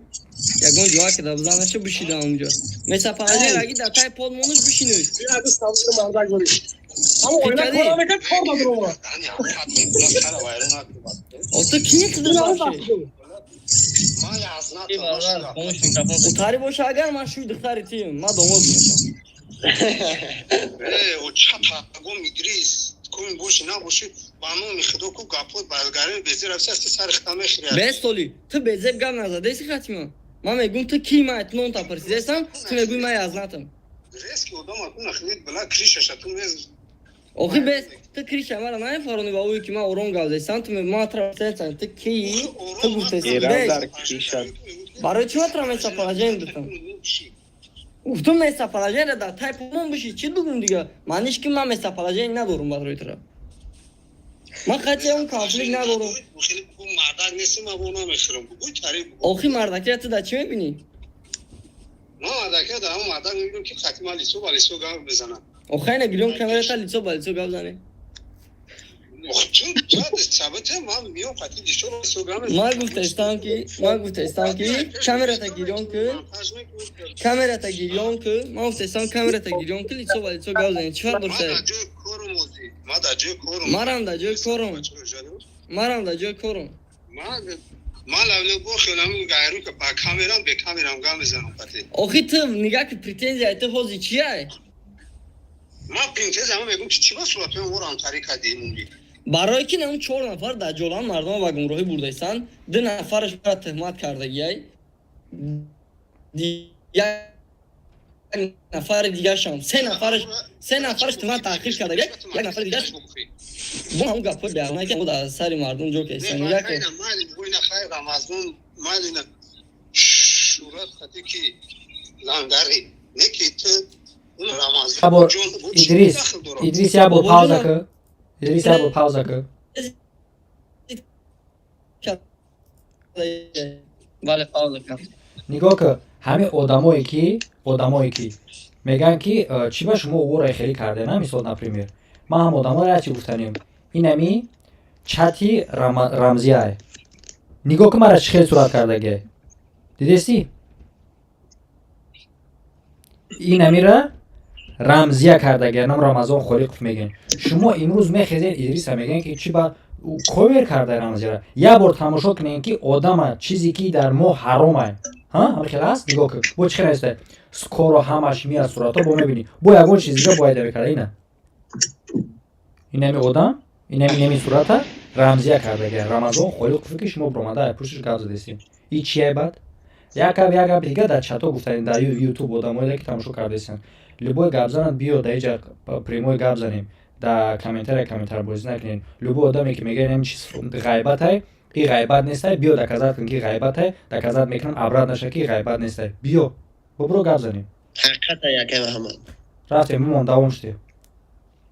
یکون جوا که دبزانش بشید اونجا مسافرجه رگی در تای پول مونش بشینوش Ama oyuna koyarken kormadır onu. Oto kim kızdı başı? Utari boş agar man şu dıktar etiyim. Ma domuz muşam. O çata gom İdris. Kum boş na boş. Banu mikdo ku kapot balgari bezir afsas sar xtame xriya. Bestoli. Tu bezeb gam naza desi khatma. Ma megum tu kim at non ta persesam. Tu megum ma yaznatım. Reski odam atın xrid bla kriş aşatın vez. Ohi bez tu kriş amara nay faronu va uy ki ma oron gavdesan tu ma trasen tu ki tu guftesin. Barı çu atramesa palajen dutam. Uftum mesa palajen da tay pomon bishi chi dugum diga. Manish ki ma mesa palajen na dorum badro itra. Ma qache un konflikt na dorum. Bu mardak nesim abona meşrum. Bu tarif. Ohi mardak ya tu da chi mebini? Ma mardak ya da ama mardak میگم که خاتم لیسو بالیسو گام بزنم. Ohi ne gülüm kamera ta litso balso gavzane. Oxçun çad sabit ma miyo xati liso balso gam. Ma gufte ki kamera ta giriyon ki ma gufte kamera ta giriyon ki litso balso gavzane. Çfar dursa. Ma da jo korum. Maram da jo korum. Ma lavle bu xelam gayru ke ba kameram be kameram gam bزنم xati. Ohi tu nigah ki pretenziya te hozi chiya? Ma pintez ama megum ki chiva suratım oran tarika deyimundi. برای که اون 4 نفر در جولان مردم و گمراهی بردهستن 2 نفرش را تهمت کردگی دیگه نفر دیگه شام 3 نفرش تهمت تأخیر کردگی 1 نفر دیگه bu هم گپ بیانه که بود سری مردم جو که سنگه که مالی بوینا خیر رمضان مالینا شورات خاطی که لانگاری نکیت اون رمضان خبر İdris ya bu pauza kı. İdris ya bu pauza kı. Vale pauza kı. نگاه که همه آدمایی که میگن که چی با شما او را خیلی کرده نه مثال نپریمیر ما هم آدم را چی گفتنیم این همی چتی رمزیه های نگاه که مرا چی خیلی صورت کرده گه دیدستی این همی را رمزیه کرده گه نام رمضان خوری قف میگن شما امروز میخیزین ادریس هم میگن که چی با کویر کرده رمزیه را یه بار تماشا کنین که آدم چیزی که در ما حرامه همه خیلی هست نگاه که با چی خیلی هسته скоро ҳамаш миад сурата бо мебини бо ягон чизига бояд мекарда ина инами одам инами неми сурата рамзия кардага рамазон холи куфи шумо бромада пуштиш гап задестим и чие бад як гап дига дар чато гуфтанин дар ютуб одамоеда ки тамошо кардесин любой гап занад биё да иҷа прямой гап занем да комментар бозӣ накунем любой одаме ки мега инами чиз ғайбат ай и ғайбат нестай биё доказат кун ки ғайбат ай доказат мекунам абрат наша ки ғайбат нестай биё ببرو گپ زنیم حقیقت یکه محمد رفتیم مون دوام شدیم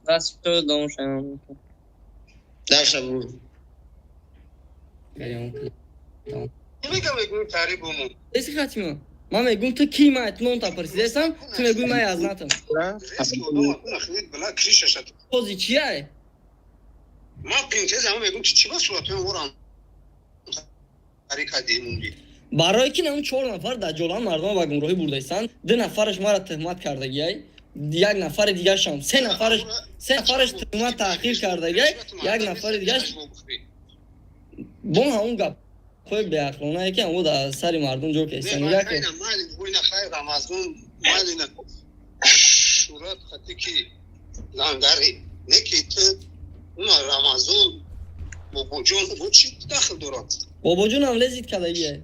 راست تو دوام شدیم درشا برو میگم میگم تاری بومون ایسی خاتیما ما میگم تو کی مایت نون تا پرسیدستم تو میگوی ما یازناتم ریسک odam akın akıllık bela kriş yaşadım pozi چیه ما پینتز ama میگم چی با صورتم وران harika deyimundi برای که اون 4 نفر در جولان مردم و گمراهی بردهستن 2 نفرش ما را تهمت کردگی 1 نفر دیگه شام 3 نفرش تهمت تأخیر کردگی 1 نفر دیگه بون همون گپ خود به اخلانه که اون در سری مردم جو که استن میگه که مالی بوینا خیر رمضان مالی نه شورات خاطی که لانگاری نکیت اون رمضان باباجون بود چی داخل دورات باباجون هم لذت کردگیه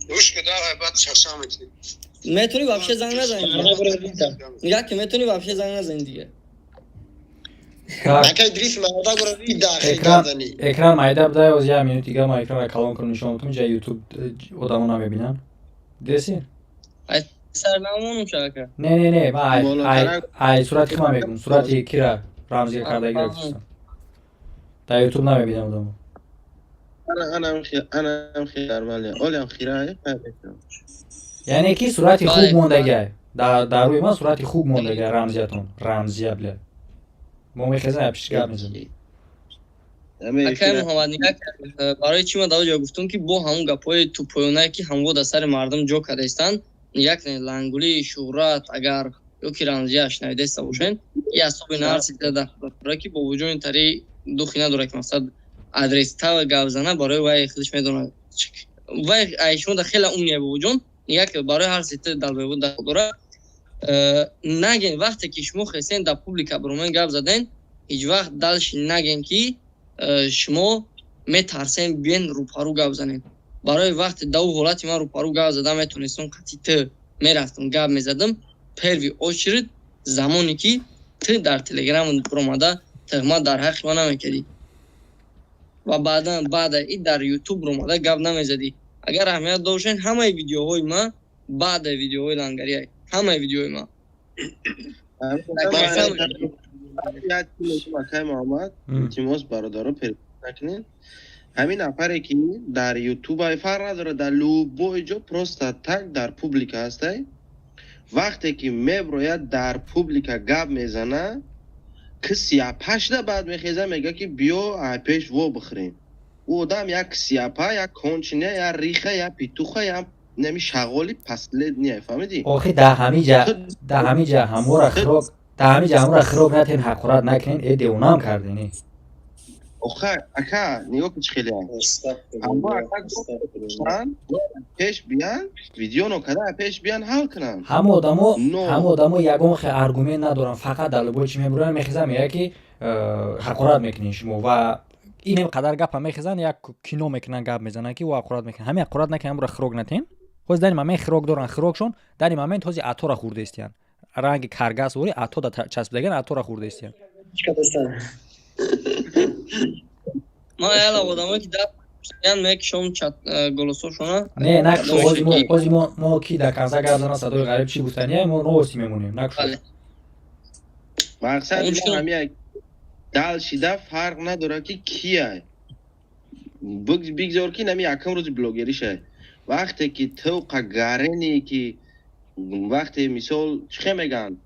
روش که داره بعد شخصامتی میتونی вообще زنگ نزنی میگه که میتونی вообще زنگ نزنی دیگه نکه ادریس مهدا برای داخل کردنی اکران مایده بده از یه مینوت دیگه ما اکران کلام کنم نشون میدم جای یوتیوب آدمو نمیبینن دیدی سرنامون چاکه نه ما ای صورتی که من میگم صورتی کی را رمزی کرده گرفتم در یوتیوب نمیبینم آدمو انا خيار مالي اولم خيراي یعنی کی صورتی خوب موندگی در روی ما صورتی خوب موندگی رمزیتون رمزیه بله мо мехеза пиш гап мезанем. Акай Муҳаммад нигоҳ кард. Барои чӣ ман дар ҷо гуфтам ки бо ҳамун гапҳои тупоёнае ки ҳамво дар сари мардум ҷо кардаистанд, як лангулии шӯҳрат агар ёки рамзия шунавидаиста бошед, и асбоби нарси дар ки бо вуҷуди тари духи надорад ки мақсад адрестава гап зана барои вай худаш медонад. Вай шумо дар хела умния бо вуҷуд нигоҳ ки барои ҳар ситта далбеву дора наген вақте ки шумо хестен дар публика биромен гап заден, ҳеҷ вақт далши наген ки шумо метарсем биен рӯпарӯ гап занем. Барои вақти дар ҳолати ман рӯпарӯ гап зада метонистам қатъи ты мерафтам гап мезадам перви очередь замоне ки ты дар телеграм биромада тӯҳмат дар ҳаққи ман намекардӣ ва баъдан баъда и дар ютуб биромада гап намезадӣ. Агар аҳамият дошен ҳамаи видеоҳои ман баъда видеоҳои лангария ҳамаи видеоҳои ман Акай Муҳаммад илтимос бародаро перехода накунед. Ҳамин нафаре ки дар ютуб фарқ надорад дар любой ҷо просто так дар публика ҳастай, вақте ки меброяд дар публика гап мезана, ки 38 баъд мехеза мега ки биё айпеш во бихӯрем. У одам як сиапа, як кончиня, як риха, як петуха, як неми шағоли последния, фаҳмидӣ? Охи дар ҳамин ҷа ҳамора хироб натен ҳақорат накунен, э девонам кардени. Оха ака нигоҳ ки чӣ хеле аст. Ҳама ака гуфтан пеш биян, видеоно када пеш биян ҳал кунанд. Ҳама одамо ягон хе аргумент надоранд, фақат дар лубои чӣ мебуранд мехезанд мегӯяд ки ҳақорат мекунед шумо ва инем қадар гапа мехезанд, як кино мекунанд гап мезананд ки ӯ ҳақорат мекунад. ҳамин ҳақорат накунанд, ҳамора хирок натен. ҳоз дар ин момент хирок доранд, хирокшон дар ин момент ҳози атора хӯрдаистиян. Ранги каргас вори ато да часпидаган атора хӯрдаистиян. Ма яла одамое ки дар ян мекишом голосошона. Не, ҳози мо ки дар канза гап занад садои ғариб чӣ гуфтания, мо новости мемонем. Мақсад ҳамин далшида фарқ надорад ки кияй. Бигзор ки нами якум рӯзи блогеришай. Вақте ки ту қагарени ки вақте мисол чӣ меган?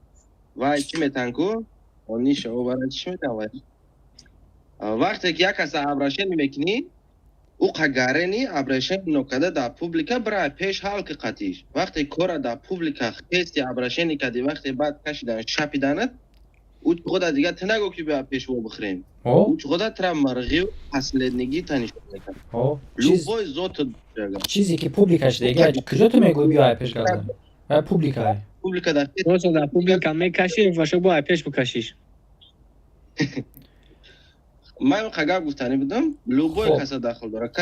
Вай чӣ метан ку? Ониша обара чӣ метан вай? Вақте ки як каса абрашен мекунӣ, ӯ қагарени абрашен нокада дар публика бирай пеш ҳал ки қатиш. Вақте кора дар публика хести абрашени кади вақте баъд кашидан шапиданат, ӯ чуғода дига ты нагӯ ки биё пеш во бихӯрем. Ӯ чуғода тра марғи последнигӣ танишон мекард. Любой зоту чизе ки публикаш дега куҷо ту мегӯи биё пеш газан? Публика дар публика мекашӣ ва шо бо пеш бикашиш. ман қагар гуфтанӣ будам, любой каса дахол дорад.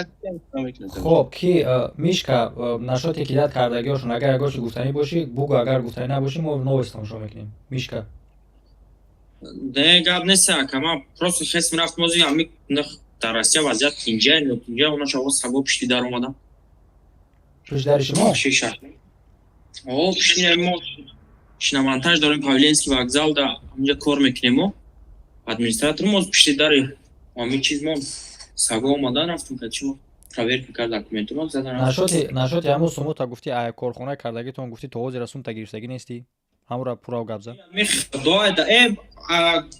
Хоб ки Мишка нашоте ки дад кардагиҳошон агар ягоши гуфтанӣ боши, бугу, агар гуфтанӣ набоши, мо новост тамошо мекунем. Мишка. Не гап нест ака, ман просто хестим рафтам ози ҳамин дар Россия вазъият инҷа оно шаво сабо пишти дар омадам. Пишти дари шумо? Пишти мо шиномонтаж дорем Павленский вокзал да онҷа кор мекунем мо. Администратор мо пишти дари ҳамин чиз мо саго омадан рафтем ка чимо проверка кард документумо задан. Нашоти ҳамун сумута гуфти корхона кардагитон гуфти то ҳозира сумта гирифтагӣ нести? ҳамура пурав гап зад.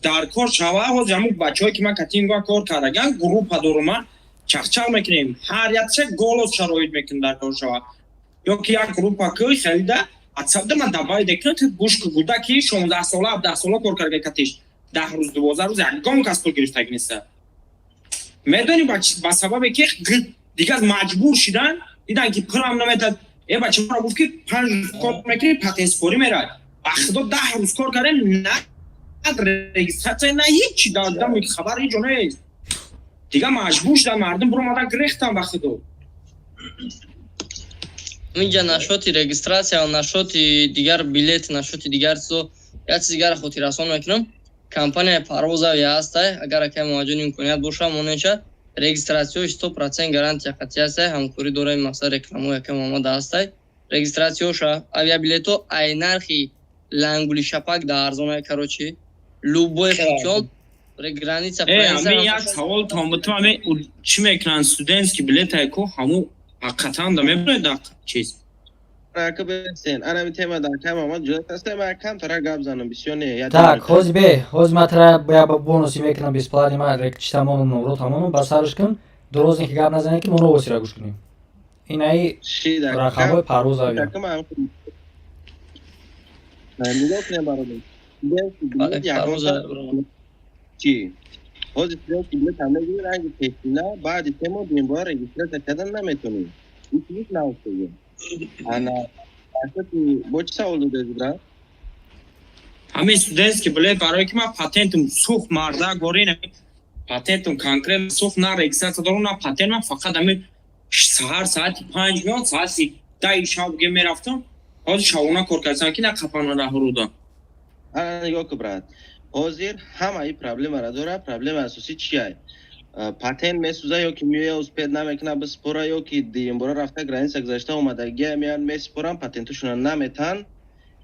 Дар кор шава ҳоз ҳамун бачаҳое ки ман катинга кор кардаган группа дорум ман чахчах мекунем. Ҳар якча голос шароит мекунем дар кор шава. Ё ки як группа ки хелида атсабда ман дабай декнат гушк гуда ки 16 сола 17 сола кор кардаган катиш 10 рӯз 12 рӯз ягон кас пул гирифтагӣ неста. Медони ба сабабе ки дигар маҷбур шидан дидан ки пурам наметад е бача мо гуфт ки 5 рӯз кор мекунӣ патенспорӣ мерад. Ахдо 10 рӯз кор кардем на регистрация на ҳеҷ дадам хабар ҳеҷ нест. Дига маҷбур шудан мардум биромада гирехтан ба худо. Инҷа нашоти регистратсия ва нашоти дигар билет, нашоти дигар чизо як чизи дигар хотиррасон мекунам. Компания парвозави ҳастай, агар акай муаҷҷони имконият боша монеша регистратсияи 100% гарантия қатъиястай, ҳамкорӣ дорем мақсад рекламаҳои акай омада ҳастай. Регистратсияоша авиабилето ай нархи лангули шапак да арзонай карочи любой функсион граница прайса. Як савол том бутам чӣ мекунанд студентский билетай ку ҳамун ҳақиқатан да мебурад чиз Rakibsin. Ana bir temada kam ama jota ma kam tara gap zanam bisione ya. Так, ҳоз матра я ба бонуси мекунам бесплатни ма рекчи тамому номро тамому ба сарш кун дурозне ки гап назанем ки мо новосира гӯш кунем. Инаи рақамҳои парвозавия. Чи? Ҳозир ки билет ҳамаги ранги пешина баъди 3 моҳ бинбор регистрация кардан наметонӣ. Ин чиз наустаги. Ана асати бо чи савол додед брат? Ҳамин студентский билет барои ки ман патентум сух марда горина патентум конкрет сух на регистрация дорум на патент ман фақат ҳамин саҳар саати 5 меон саати 10 шабге мерафтам ҳозир шабона кор кардам ки на қапана раҳуруда. Ана нигоҳ ки брат. Ҳозир ҳамаи проблемаро дора. Проблема асосӣ чия? Патент месӯза ё ки меоя успед намекуна биспора ё ки димбора рафта граница гузашта омадагия меян месупорам патентушона наметан.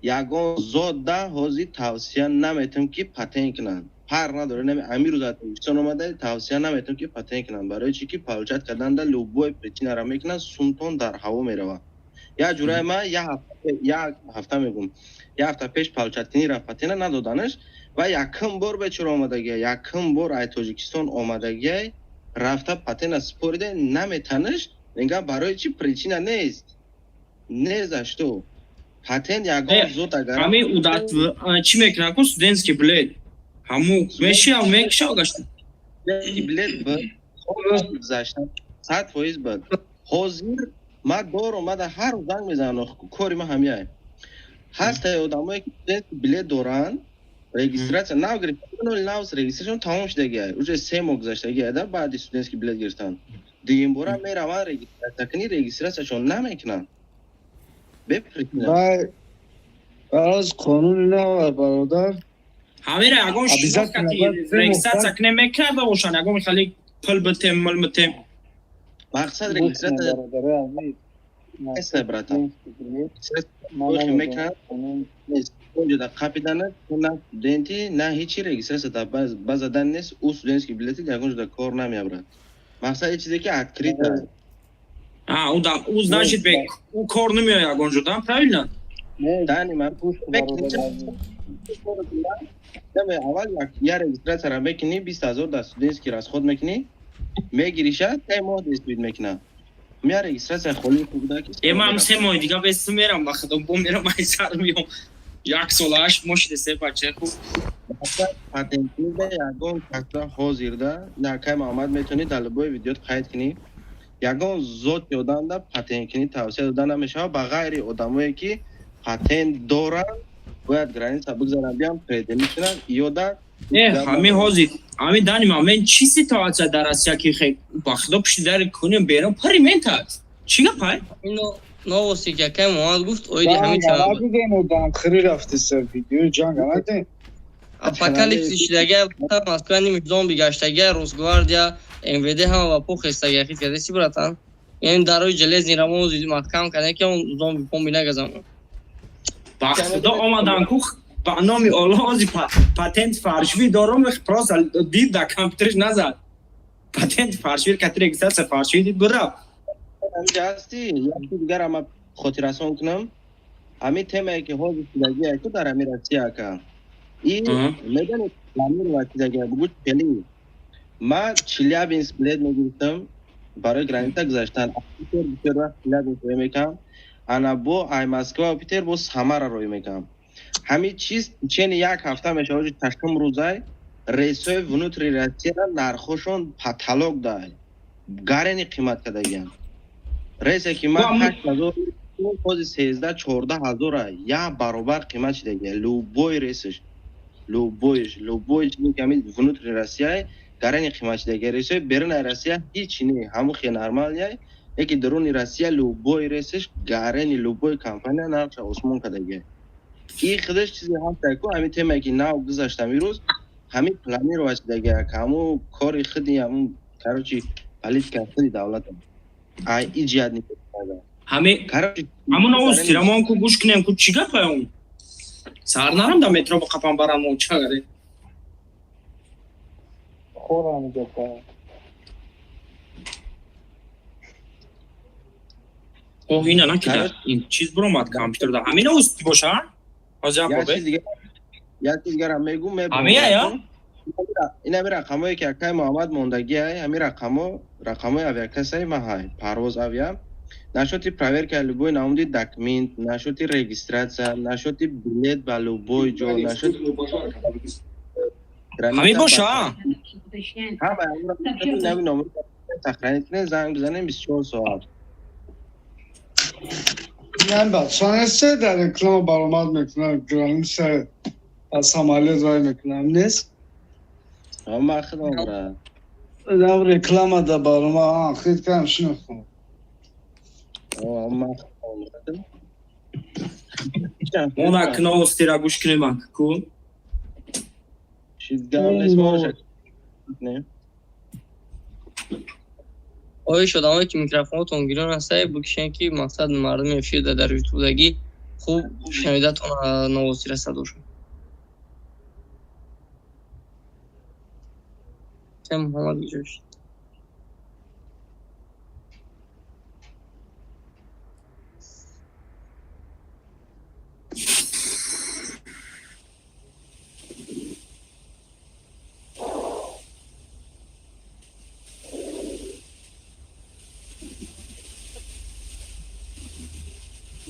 Ягон зода ҳозир тавсия наметам ки патент кунанд. Пар надоре нами амиру затишон омада тавсия наметам ки патент кунанд. Барои чи ки павлчат карданда любой причинара мекунанд сумтон дар ҳаво меравад. Я ҷурай ма як ҳафта мегум. Як ҳафта пеш павлчаткунӣ рафт патента надоданаш ва якум бор бечора омадагия якум бор ай Тоҷикистон омадагия рафта патента супорида наметанаш мегӯям барои чи причина нест. Не за что. Патент ягон зуд агар ҳамин удат чӣ мекунад ку студентский билет ҳаму мешав мекшав гашта билет б гузашта 100% б ҳозир ма дор омада ҳар занг мезанам кори ма ҳамияй ҳастаи одамое ки студентский билет доранд регистрация нав гирифтан навс регистрацион тамом шудагиай уже 3 моҳ гузаштагиай да баъди студентский билет гирифтан дигин бора мераванд регистрация кунӣ регистрацияшон намекунанд аз қонуни нав бародар ҳамира ягон шикати регистрация кунем мекарда бошанд ягон михали пул битем мул битем мақсад регистрация нест братан ҷода қапидана на студенти на ҳечи регистрация ба задан нест ӯ студентский билети ягон ҷода кор намеябрад мақсади чизе ки открыто ӯ значит ӯ кор намеояд ягон ҷода правильно дани ман аввал я регистрацияра мекунӣ 20,000 дар студентский расход мекунӣ мегириша 3 моҳ дестуид мекуна мя регистрация холӣ буда ки ман 3 моҳи дига бесту мерам ба худо бо мерам ай сар меом 1 сол 8 моҳ шуде се бачаи хуб патентида ягон фактора ҳозирда якай маҳмад метавонӣ дар любой видеот қайд кунӣ ягон зоти одамда патент кунӣ тавсия дода намешавад ба ғайри одамое ки патент доранд бояд граница бигзаранд биям пределӣ кунанд ё да ҳамин ҳозир ҳамин дани ман мен чӣ ситуатсия дар Россия ки ба худо пишти дари кунем берун пари ментад чӣ гапай новости ки якай моҳаммад гуфт оиди ҳамин дамхирӣ рафти сар видеои ҷанга надем апокалипсис шудагия москва нимиҷон бигаштагия росгвардия мвд ҳама ба по хестагия хит карда чӣ братан яъни дарои железни рамон зиди маҳкам кардан ки он зомби по минагазам ба худо омадан ку ба номи олози патент фаршви дорум просто дид да компютерш назад патент фаршви кати регистрация фаршви дид бирав ҷасти яки дигар ама хотиррасон кунам ҳамин темае ки ҳозир шудагия ку дар ҳамин Россия ка ин медонӣ амир ва чизагия бугӯ чели ма Челябинск билет мегирифтам барои граница гузаштан бисёр вақт Челябинск рӯй мекардам ана бо ай Москва ва Петербург Самара рӯй мекардам ҳамин чиз чени як ҳафта мешавад ташкум рӯзай рейсҳои внутри Россия нархошон потолок дай гарени қимат кардагиам рейсе ки ман 8,000 ҳозир 13-14,000 як баробар қимат шудагия любой рейсаш любой чизе ки ҳамин внутри Россия гарени қимат шудагия рейсҳои беруни Россия ҳеч не ҳамун хе нормалия яки даруни Россия любой рейсаш гарени любой компания нархша осмон кардагия ин худаш чизе ҳаста ку ҳамин темае ки нав гузаштам ирӯз ҳамин планировать шудагия ҳамун кори худи ҳамун короче политика худи давлат ай иҷод никарда ҳамун овози рамон ку гӯш кунем ку чӣ гапай он сар нарам да метро ба қапан барам чагаре хорам гапа اوه اینا نکرد این چیز برآمد کامپیوتر دا همین اوست باشه از یه جواب چیز دیگه میگم همه یا این همین رقمایی که اکای محمد موندگی های همین رقمای авиакасаи ма ҳай парвоз авиа нашоти проверка любой намуди документ нашоти регистратсия нашоти билет ба любой ҷо нашоти همین باشه همین номер сохранить کنه زنگ بزنیم 24 ساعت من شانسته در رکلام برآمد میکنم گرانیس از عملیات وای میکنم نیست ما خدام را در رکلام در برآمد خیلی کم شنو خون ما اون اکنو استیرا گوش کنیم کو شیدگام نیست باشه نه آیا شدامایی که میکروفونتون گیرون هسته بکشن که مقصد مردم افشیر در یوتیوبدگی خوب شنیدتون نواستی رسد شد که محمد بیجوش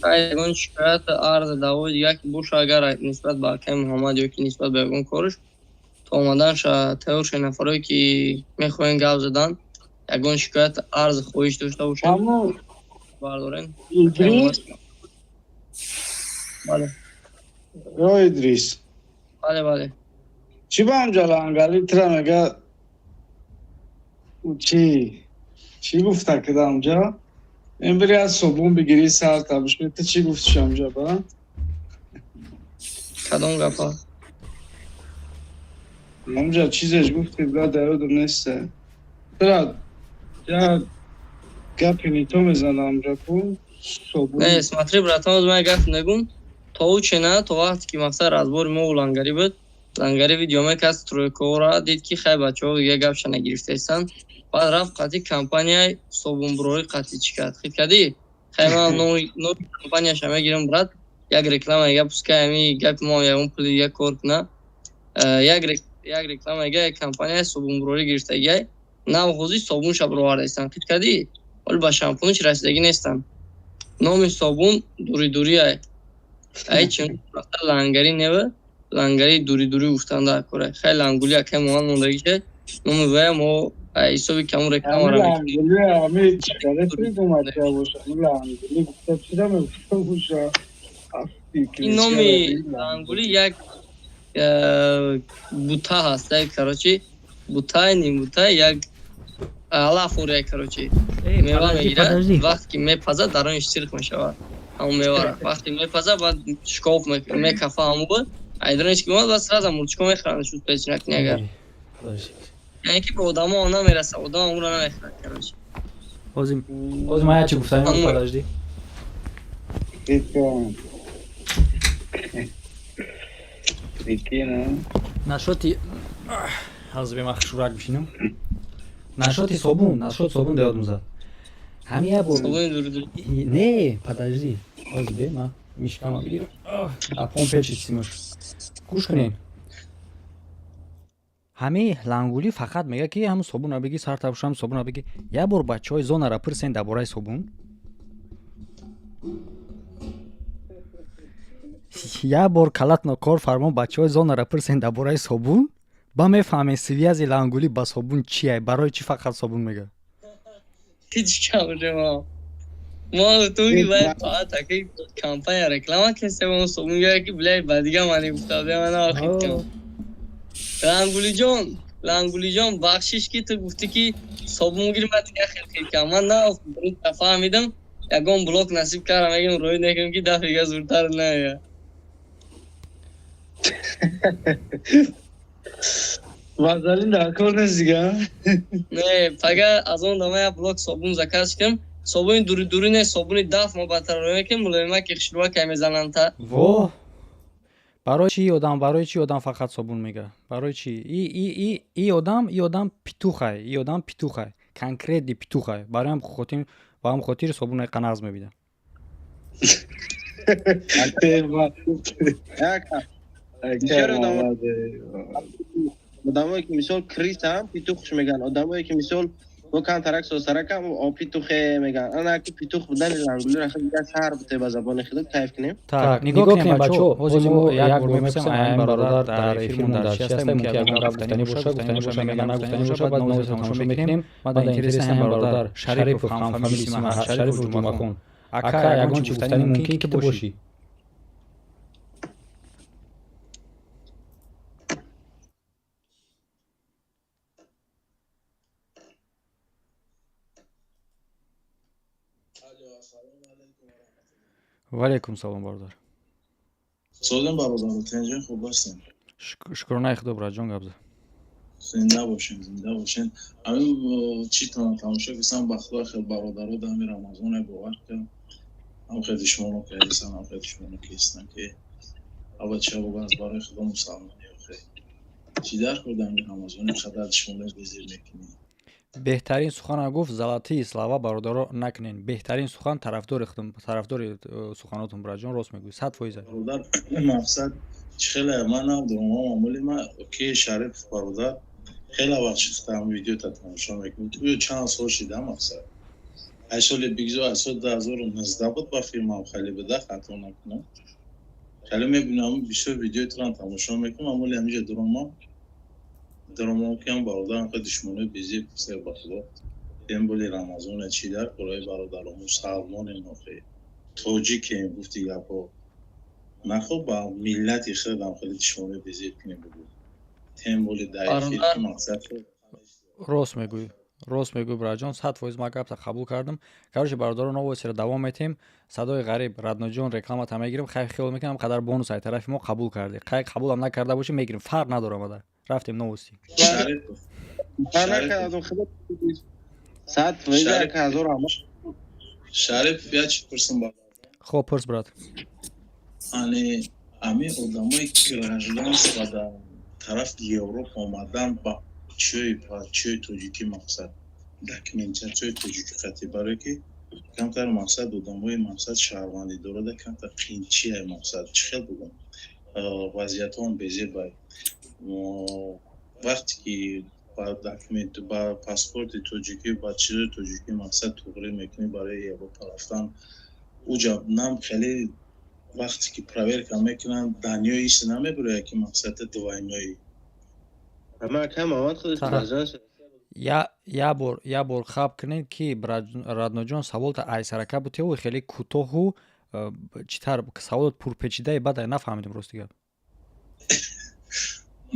یگان شکایت عرض دعوی یک بوش اگر نسبت به اکای محمد یا که نسبت به یگان کارش تا آمدن تهور نفرهایی که میخواین گو زدن یگان شکایت عرض خواهش داشته باشن بردارین ادریس بله یا ادریس بله چی با هم جلانگلی ترا مگه چی گفته که در اونجا این بری از صبحون بگیری سر تبش میده چی گفتی شامجا با؟ کدام گفت؟ همجا چیزش گفتی بلا درود نیسته براد جا گفی نیتو میزنم همجا کن صبحون نه اسمتری براتان از من گفت نگون تا او چه نه تا وقتی که مقصد رازبار ما و لنگری بود لنگری ویدیو میکست ترویکو را دید که خیلی بچه ها یه گفت نگرفته ایستن بعد رفت قطعی کمپانیای صابون بروی قطعی چی کرد خیلی کردی؟ خیلی من نوع کمپانیاش همه گیرم برد یک رکلام اگه پسکه همی گفت ما یا اون پلی یک کار کنه یک رکلام اگه یک کمپانیای صابون بروی گرفته اگه نو خوزی صابون شب رو وارده ایستن خیلی کردی؟ ولی با شامپونش رسیدگی نیستن نام صابون دوری های ای چون لنگری نوه لنگری دوری افتنده کره خیلی لنگولی اکه مهان موندگی که نومی وی ما ایسا بی کمون رکلام را لنگولی همه چکاره توی دومتی ها باشه لنگولی گفته چی را میگفته باشه این نومی لنگولی یک بوتا هست یک کراچی بوتای نیم بوتای یک علافوری کراچی میوه میگیره وقتی که میپزه درانش سرخ میشود همون میوه را وقتی میپزه باید شکاف میکفه همون بود ایدرانش که ماد بس رازم مرچکو میخرانه شود پیچ نکنی اگر یعنی که به آدم ها نمیرسه آدم اون را نمیخرد کراچی بازی ما چی گفتم پداجدی نشاتی از به مخشورک بشینم نشاتی صابون دیاد موزد همه با نه подожди از به ما میشکم بگیرم پمپ چیزیمش گوش کنین همه لنگولی فقط میگه که همون صابون بگی سر تبشم صابون بگی یه بار بچهای زون را پرسین درباره صابون یه بار کلات نکار فرمان بچهای زون را پرسین درباره صابون با میفهمین سویاز لنگولی با صابون چیه برای چی فقط صابون میگه هیچ کامره ما تو که باید فقط که کمپانی رکلام کسی با صابون گره که بلای بعدیگه منی گفتاده من آخید کم لنگولی جان بخشش که تو گفتی که صابون گیری من دیگه خیلی کم من نه فهمیدم یکم بلوک نصیب کردم اگه روی نکنم که دفعه زورتر نه وزالین در کار نیست دیگه نه فقط از اون دمه بلوک صابون زکرش کم صابون دوری نه صابون دف ما بهتر روی کم ملایمه که خشلوه که میزنن تا واه برای چی آدم فقط صابون میگه برای چی ای آدم پیتوخه کنکرت پیتوخه برای هم خاطر صابون قناز میبیده одамое ки мисол крисам петухш меган одамое ки мисол бо контракт сосаракам о петухе меган ана ки петух будан лангули рахад я сар бте ба забони худо кайф кинем так нигоҳ кинем бачо озимо як бор меписем айн бародар дар эфирмон дар шастаем ки агар гап гуфтани боша меган нагуфтани боша баъд мо тамошо мекунем ма дар интереси айн бародар шарипов ҳам фамилии исма шарипов ҷумакун ака ягон чи гуфтани мумкин ки ту бошӣ валейкум салом бародар солем бародар тенҷон хуб ҳастем шукронаи худо братҷон габза зинда бошем ҳамин читона тамошо кисам бахтои хел бародаро дами рамазоне бовар кардам ҳам хел душмоно кайдисам ҳам хел душмоно кистан ки албатта шабоган аз барои худо мусалмони охе чӣ дар кардами рамазони қадар душмоно безир мекунӣ беҳтарин сухана гуфт золотии слова бародаро накунен беҳтарин сухан тарафдори суханотум братҷон рост мегӯӣ 100% бародар мақсад чӣ хеле ман навдорам маъмули ман ки шариф бародар хеле вақт шифтаам видеота тамошо мекунем ӯ чанд сол шида мақсад ай соли бигзо аз соли 2019 буд ба фирмам хеле буда хато накунам хеле мебинам бисёр видеотан тамошо мекунам маъмули ҳамиҷа даромам кам бародарам ки душмони безир се ба худо ин боли рамазоне чӣ дар кораи бародарам мусалмоне нофе тоҷикем гуфти гапо нахоб ба миллати худам хеле душмони безир кунем бугу тем боли даифир мақсад рост мегӯй братҷон 100% ма гапта қабул кардам короче бародаро новосиро давом метем садои ғариб радноҷон рекламата мегирем хайр хиёл мекунам қадар бонус ай тарафи мо қабул кардӣ қабулам накарда бошӣ мегирем фарқ надорам адар рафтем новости шариф я чӣ пурсам хоб пурс брат ани ҳамин одамои гражданство дар тарафи европа омадан ба чӯи тоҷикӣ мақсад документатсияи тоҷикӣ қатъи барое ки камтар мақсад одамои мақсад шаҳрвандӣ дорода камтар қиинчиай мақсад чӣ хел бугам вазъиятҳоам безир бай вақте ки ба документ ба паспорти тоҷикӣ ба чизои тоҷикӣ мақсад туғрӣ мекунӣ барои европа рафтан уҷа нам хеле вақте ки проверка мекунанд даниё иси намебурая ки мақсади двойнои я бор хаб кунед ки радноҷон саволта айсарака бутеву хеле кӯтоҳу читар саволот пурпечидаи бадай нафаҳмидем рости гап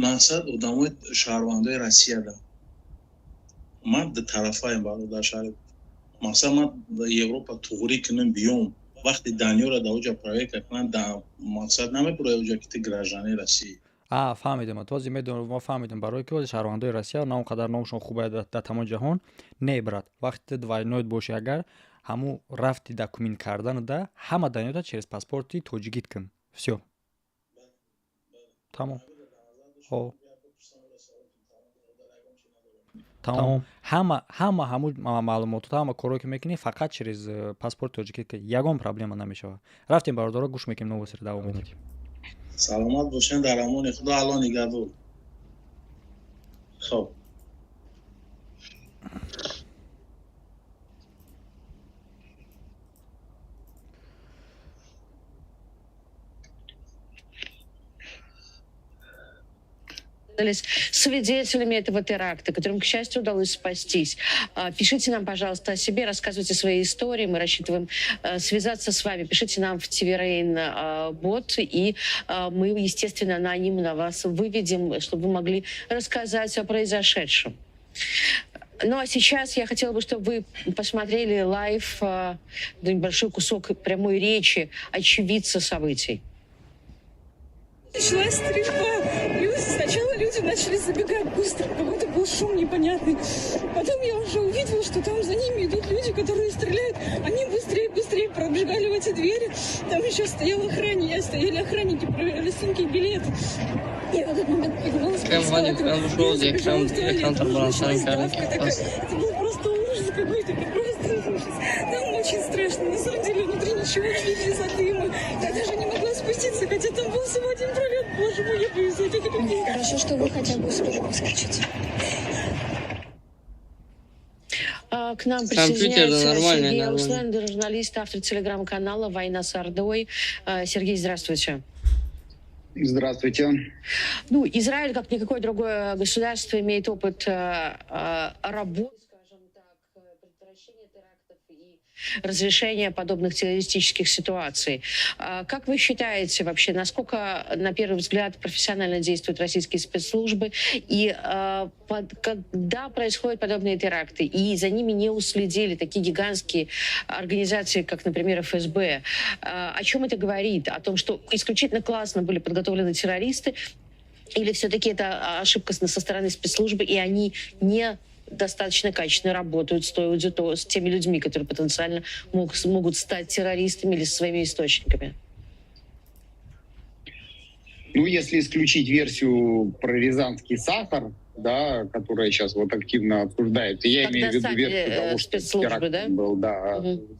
мақсад одамои шаҳрвандои россияда ман тарафаем бародар шариф мақсад ман европа туғрӣ кунам биём вақти даниёро дар оҷа проверка кунам мақсад намебурая оҷа ки ти граждани россия фаҳмидем този медонам ма фаҳмидем барое ки шаҳрвандои россия на он қадар номшон хубая дар тамоми ҷаҳон не брат вақти двойноит боши агар ҳамун рафти документ карданада ҳама даниёта через паспорти тоҷикит кун всё тамом тамом ҳамун маълумоту ҳама коро ки мекунӣ фақат через паспорти тоҷикит ягон проблема намешавад рафтем бародаро гӯш мекунем новосиро давом медиҳем саломат бошен дар амони худо алло нигаҳдор хоб свидетелями этого теракта, которым, к счастью, удалось спастись. Пишите нам, пожалуйста, о себе, рассказывайте свои истории. Мы рассчитываем связаться с вами. Пишите нам в TV Rain бот, и мы, естественно, анонимно вас выведем, чтобы вы могли рассказать о произошедшем. Ну а сейчас я хотела бы, чтобы вы посмотрели лайв, небольшой кусок прямой речи очевидца событий. Началась стрельба. Сначала люди начали забегать быстро, какой-то был шум непонятный. Потом я уже увидела, что там за ними идут люди, которые стреляют. Они быстрее пробежали в эти двери. Там еще стояли охранники, проверяли сумки и билеты. Я в этот момент поднималась, сказала, это был просто ужас какой-то, просто ужас. Там очень страшно, на самом деле внутри ничего не видно. остался в один пролет. Боже мой, я боюсь этих людей. Хорошо, что вы хотя бы успели выскочить. К нам присоединяется Сергей Ауслендер, журналист, автор телеграм-канала «Война с Ордой». Сергей, здравствуйте. Здравствуйте. Ну, Израиль, как никакое другое государство, имеет опыт работы, скажем так, предотвращения терактов и разрешения подобных террористических ситуаций. Как вы считаете вообще, насколько, на первый взгляд, профессионально действуют российские спецслужбы, и когда происходят подобные теракты, и за ними не уследили такие гигантские организации, как, например, ФСБ, о чем это говорит? О том, что исключительно классно были подготовлены террористы, или все-таки это ошибка со стороны спецслужбы, и они не достаточно качественно работают с теми людьми, которые потенциально могут стать террористами или со своими источниками? Ну, если исключить версию про рязанский сахар, да, которая сейчас вот активно обсуждается, я имею в виду версию того, что теракт был,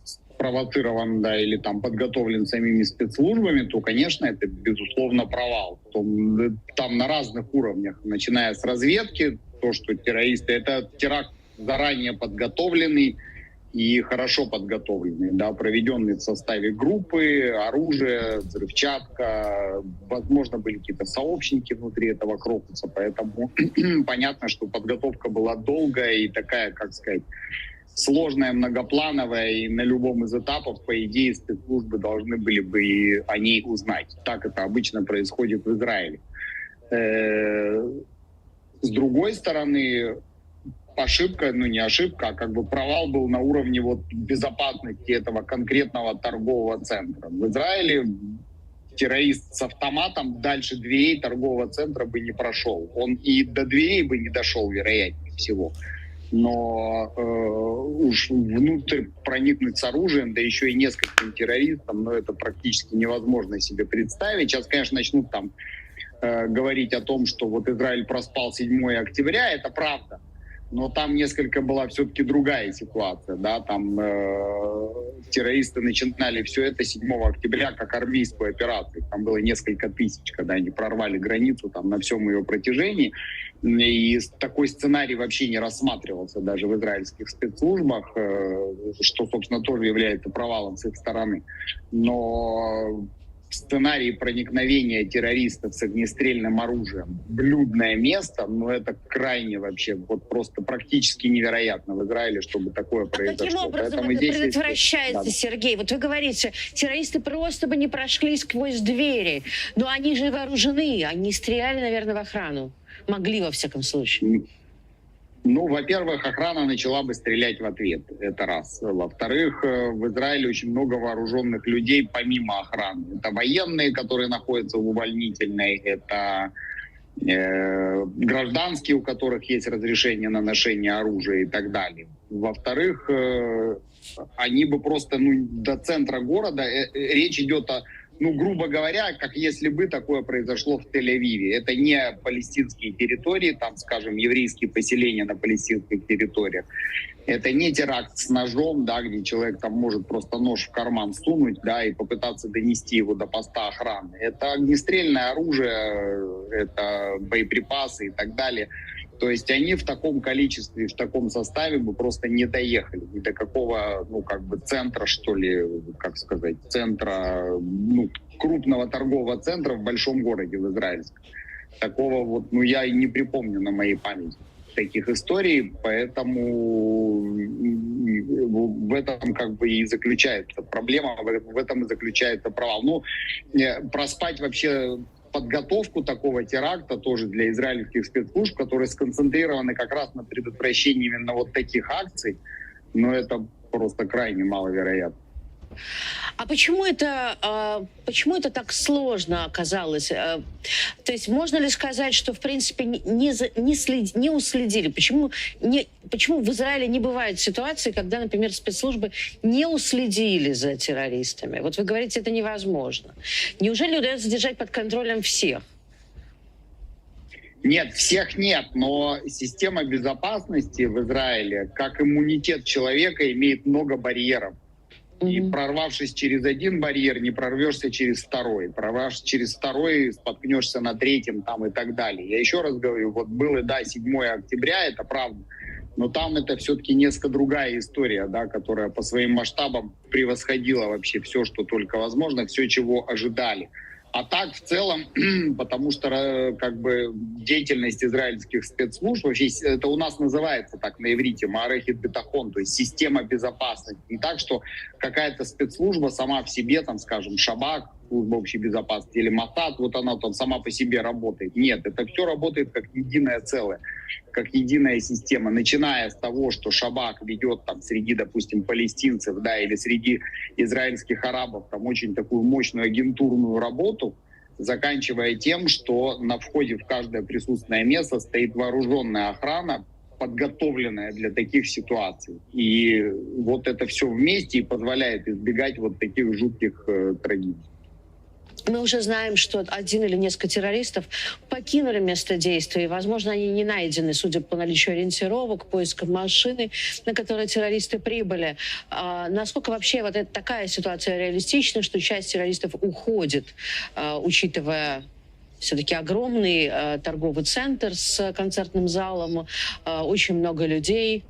спровоцирован, или там подготовлен самими спецслужбами, то, конечно, это, безусловно, провал. Там на разных уровнях, начиная с разведки, то, что террористы, это теракт заранее подготовленный и хорошо подготовленный, проведенный в составе группы, оружие, взрывчатка, возможно, были какие-то сообщники внутри этого крокуса, поэтому понятно, что подготовка была долгая и такая, как сказать, сложная, многоплановая, и на любом из этапов, по идее, спецслужбы должны были бы и о ней узнать. Так это обычно происходит в Израиле. С другой стороны, ошибка, не ошибка, а как бы провал был на уровне безопасности этого конкретного торгового центра. В Израиле террорист с автоматом дальше дверей торгового центра бы не прошел. Он и до дверей бы не дошел, вероятнее всего. Но уж внутрь проникнуть с оружием, да еще и нескольким террористам, это практически невозможно себе представить. Сейчас, конечно, начнут там говорить о том, что Израиль проспал 7 октября, это правда. Но там несколько была все-таки другая ситуация. Там террористы начинали все это 7 октября как армейскую операцию. Там было несколько тысяч, когда они прорвали границу на всем ее протяжении. И такой сценарий вообще не рассматривался даже в израильских спецслужбах, что, собственно, тоже является провалом с их стороны. Но сценарий проникновения террористов с огнестрельным оружием в людное место, это крайне вообще, просто практически невероятно в Израиле, чтобы такое произошло. Каким образом это предотвращается, Сергей? Вы говорите, террористы просто бы не прошли сквозь двери, но они же вооружены, они стреляли, наверное, в охрану. Могли, во всяком случае. Во-первых, охрана начала бы стрелять в ответ, это раз. Во-вторых, в Израиле очень много вооруженных людей помимо охраны. Это военные, которые находятся в увольнительной, это гражданские, у которых есть разрешение на ношение оружия и так далее. Во-вторых, они бы просто до центра города, речь идет о, грубо говоря, как если бы такое произошло в Тель-Авиве. Это не палестинские территории, скажем, еврейские поселения на палестинских территориях. Это не теракт с ножом, где человек может просто нож в карман сунуть, и попытаться донести его до поста охраны. Это огнестрельное оружие, это боеприпасы и так далее. То есть они в таком количестве, в таком составе бы просто не доехали ни до какого, центра, что ли, как сказать, центра, крупного торгового центра в большом городе, в Израильске. Такого я и не припомню на моей памяти таких историй, поэтому в этом и заключается проблема, в этом и заключается провал. Проспать вообще подготовку такого теракта тоже для израильских спецслужб, которые сконцентрированы как раз на предотвращении именно таких акций, это просто крайне маловероятно. А почему это так сложно оказалось? То есть можно ли сказать, что в принципе не уследили? Почему в Израиле не бывает ситуации, когда, например, спецслужбы не уследили за террористами? Вот вы говорите, это невозможно. Неужели удается держать под контролем всех? Нет, всех нет, но система безопасности в Израиле, как иммунитет человека, имеет много барьеров. И прорвавшись через один барьер, не прорвешься через второй. Прорвавшись через второй, споткнешься на третьем там и так далее. Я еще раз говорю, вот было, да, 7 октября, это правда. Но там это все-таки несколько другая история, да, которая по своим масштабам превосходила вообще все, что только возможно, все, чего ожидали. А так в целом, потому что как бы деятельность израильских спецслужб, вообще это у нас называется так на иврите, маарехет бетахон, то есть система безопасности. Не так, что какая-то спецслужба сама в себе, там, скажем, Шабак, служба общей безопасности, или Мотад, вот она там сама по себе работает. Нет, это все работает как единое целое, как единая система. Начиная с того, что Шабак ведет там среди, допустим, палестинцев, да, или среди израильских арабов там очень такую мощную агентурную работу, заканчивая тем, что на входе в каждое присутственное место стоит вооруженная охрана, подготовленная для таких ситуаций. И вот это все вместе и позволяет избегать вот таких жутких трагедий. Мы уже знаем, что один или несколько террористов покинули место действия. И, возможно, они не найдены, судя по наличию ориентировок, поискам машины, на которой террористы прибыли. Насколько вообще вот эта такая ситуация реалистична, что часть террористов уходит, учитывая все-таки огромный торговый центр с концертным залом, очень много людей?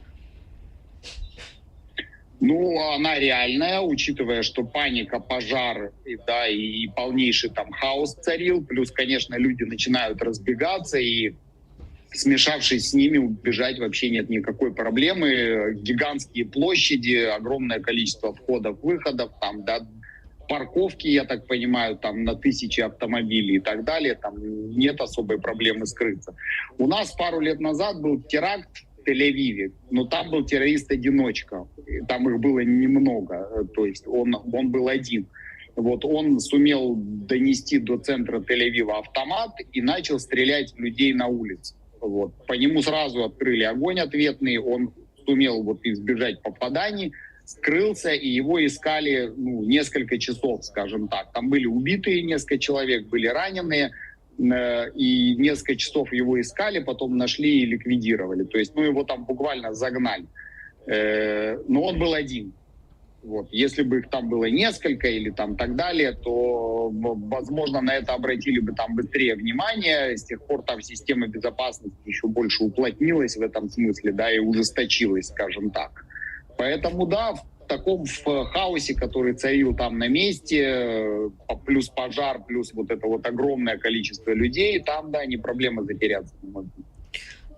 Ну, она реальная, учитывая, что паника, пожар, да, и полнейший там хаос царил. Плюс, конечно, люди начинают разбегаться, и смешавшись с ними, убежать вообще нет никакой проблемы. Гигантские площади, огромное количество входов-выходов, там, да, парковки, я так понимаю, там на 1000 автомобилей и так далее. Там нет особой проблемы скрыться. У нас пару лет назад был теракт в Тель-Авиве, но там был террорист-одиночка. Там их было немного, то есть он был один. Вот он сумел донести до центра Тель-Авива автомат и начал стрелять в людей на улице. Вот. По нему сразу открыли огонь ответный, он сумел вот избежать попаданий, скрылся, и его искали несколько часов, скажем так. Там были убитые несколько человек, были раненые, и несколько часов его искали, потом нашли и ликвидировали. То есть, его там буквально загнали. Но он был один. Вот. Если бы их там было несколько или там так далее, то, возможно, на это обратили бы там быстрее внимание. С тех пор там система безопасности еще больше уплотнилась в этом смысле, да, и ужесточилась, скажем так. Поэтому, да, в таком хаосе, который царил там на месте, плюс пожар, плюс вот это вот огромное количество людей, там, да, не проблема затеряться.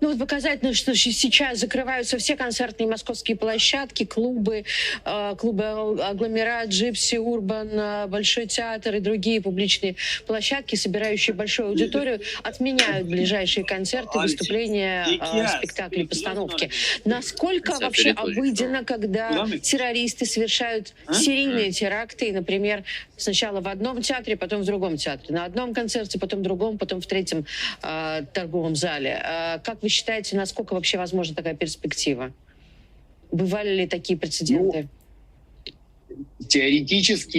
Ну, вот показательно, что сейчас закрываются все концертные московские площадки, клубы «Агломерат», «Джипси», «Урбан», «Большой театр» и другие публичные площадки, собирающие большую аудиторию, отменяют ближайшие концерты, выступления, спектакли, постановки. Насколько вообще обыденно, когда террористы совершают серийные теракты, например, сначала в одном театре, потом в другом театре, на одном концерте, потом в другом, потом в третьем торговом зале? Как вы считаете, насколько вообще возможна такая перспектива? Бывали ли такие прецеденты? Теоретически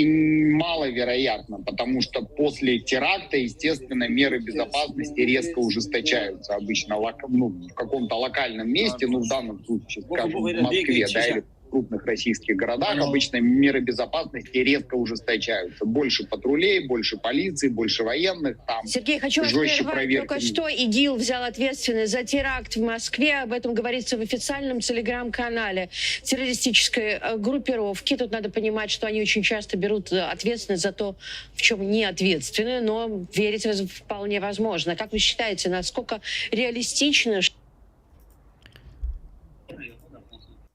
маловероятно, потому что после теракта, естественно, меры безопасности резко ужесточаются. Обычно в каком-то локальном месте, в данном случае, скажем, в Москве, да, или в крупных российских городах, обычно меры безопасности резко ужесточаются. Больше патрулей, больше полиции, больше военных. Там Сергей, хочу вас прервать. Только что ИГИЛ взял ответственность за теракт в Москве. Об этом говорится в официальном телеграм-канале террористической группировки. Тут надо понимать, что они очень часто берут ответственность за то, в чем не ответственны, но верить вполне возможно. Как вы считаете, насколько реалистично?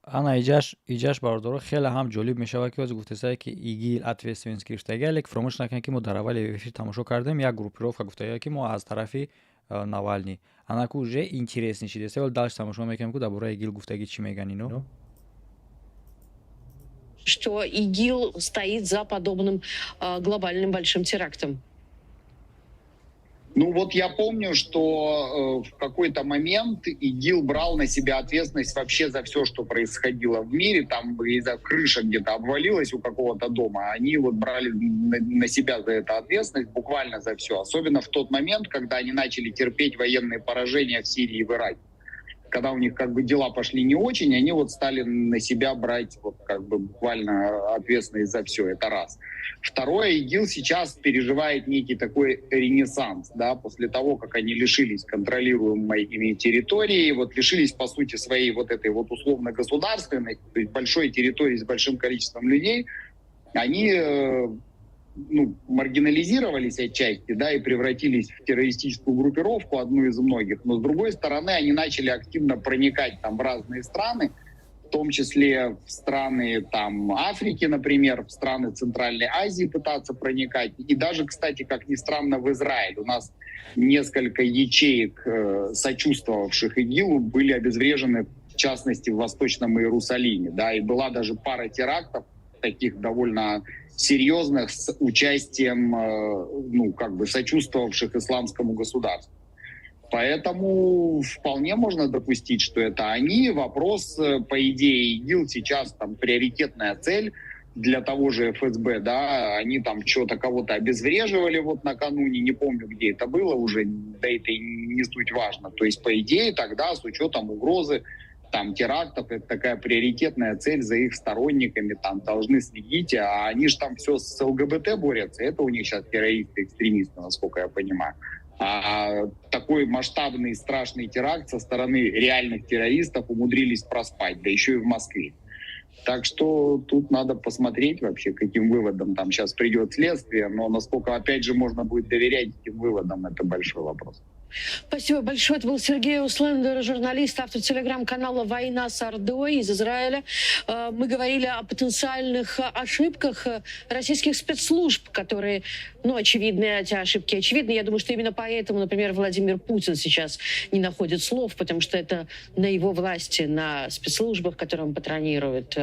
ана иҷаш бародаро хеле ҳам ҷолиб мешавад ки гуфтесае ки игил ответственность гирифтагия лек фромӯш накунед ки мо дар аввали эфир тамошо кардем як группировка гуфтагия ки мо аз тарафи Навальный анаку уже интереснейший десте вол дальше тамошо мекунем ки дар бораи игил гуфтаги чӣ меган ино что ИГИЛ стоит за подобным глобальным большим терактом? Вот я помню, что в какой-то момент ИГИЛ брал на себя ответственность вообще за все, что происходило в мире. Там из-за крыша где-то обвалилась у какого-то дома. Они брали на себя за это ответственность, буквально за все. Особенно в тот момент, когда они начали терпеть военные поражения в Сирии и в Ираке. когда у них как бы дела пошли не очень, они вот стали на себя брать вот как бы буквально ответственность за все. Это раз. Второе, ИГИЛ сейчас переживает некий такой ренессанс, да, после того, как они лишились контролируемой ими территории, вот лишились, по сути, своей вот этой вот условно-государственной, то есть большой территории с большим количеством людей, они маргинализировались отчасти, да, и превратились в террористическую группировку, одну из многих. Но, с другой стороны, они начали активно проникать там в разные страны, в том числе в страны там Африки, например, в страны Центральной Азии пытаться проникать. И даже, кстати, как ни странно, в Израиль. У нас несколько ячеек, сочувствовавших ИГИЛу, были обезврежены, в частности, в Восточном Иерусалиме. Да, и была даже пара терактов, таких довольно серьезных, с участием, сочувствовавших исламскому государству. Поэтому вполне можно допустить, что это они. Вопрос, по идее, ИГИЛ сейчас там приоритетная цель для того же ФСБ, да, они там что-то кого-то обезвреживали вот накануне, не помню, где это было уже, да это и не суть важно. То есть, по идее, тогда с учетом угрозы там терактов, это такая приоритетная цель за их сторонниками, там должны следить, а они же там все с ЛГБТ борются, это у них сейчас террористы, экстремисты, насколько я понимаю. А такой масштабный страшный теракт со стороны реальных террористов умудрились проспать, да еще и в Москве. Так что тут надо посмотреть вообще, к каким выводам там сейчас придет следствие, но насколько, опять же, можно будет доверять этим выводам, это большой вопрос. Спасибо большое. Это был Сергей Услендер, журналист, автор телеграм-канала «Война с Ордой» из Израиля. Мы говорили о потенциальных ошибках российских спецслужб, которые, очевидны, эти ошибки очевидны. Я думаю, что именно поэтому, например, Владимир Путин сейчас не находит слов, потому что это на его власти, на спецслужбах, которые он патронирует,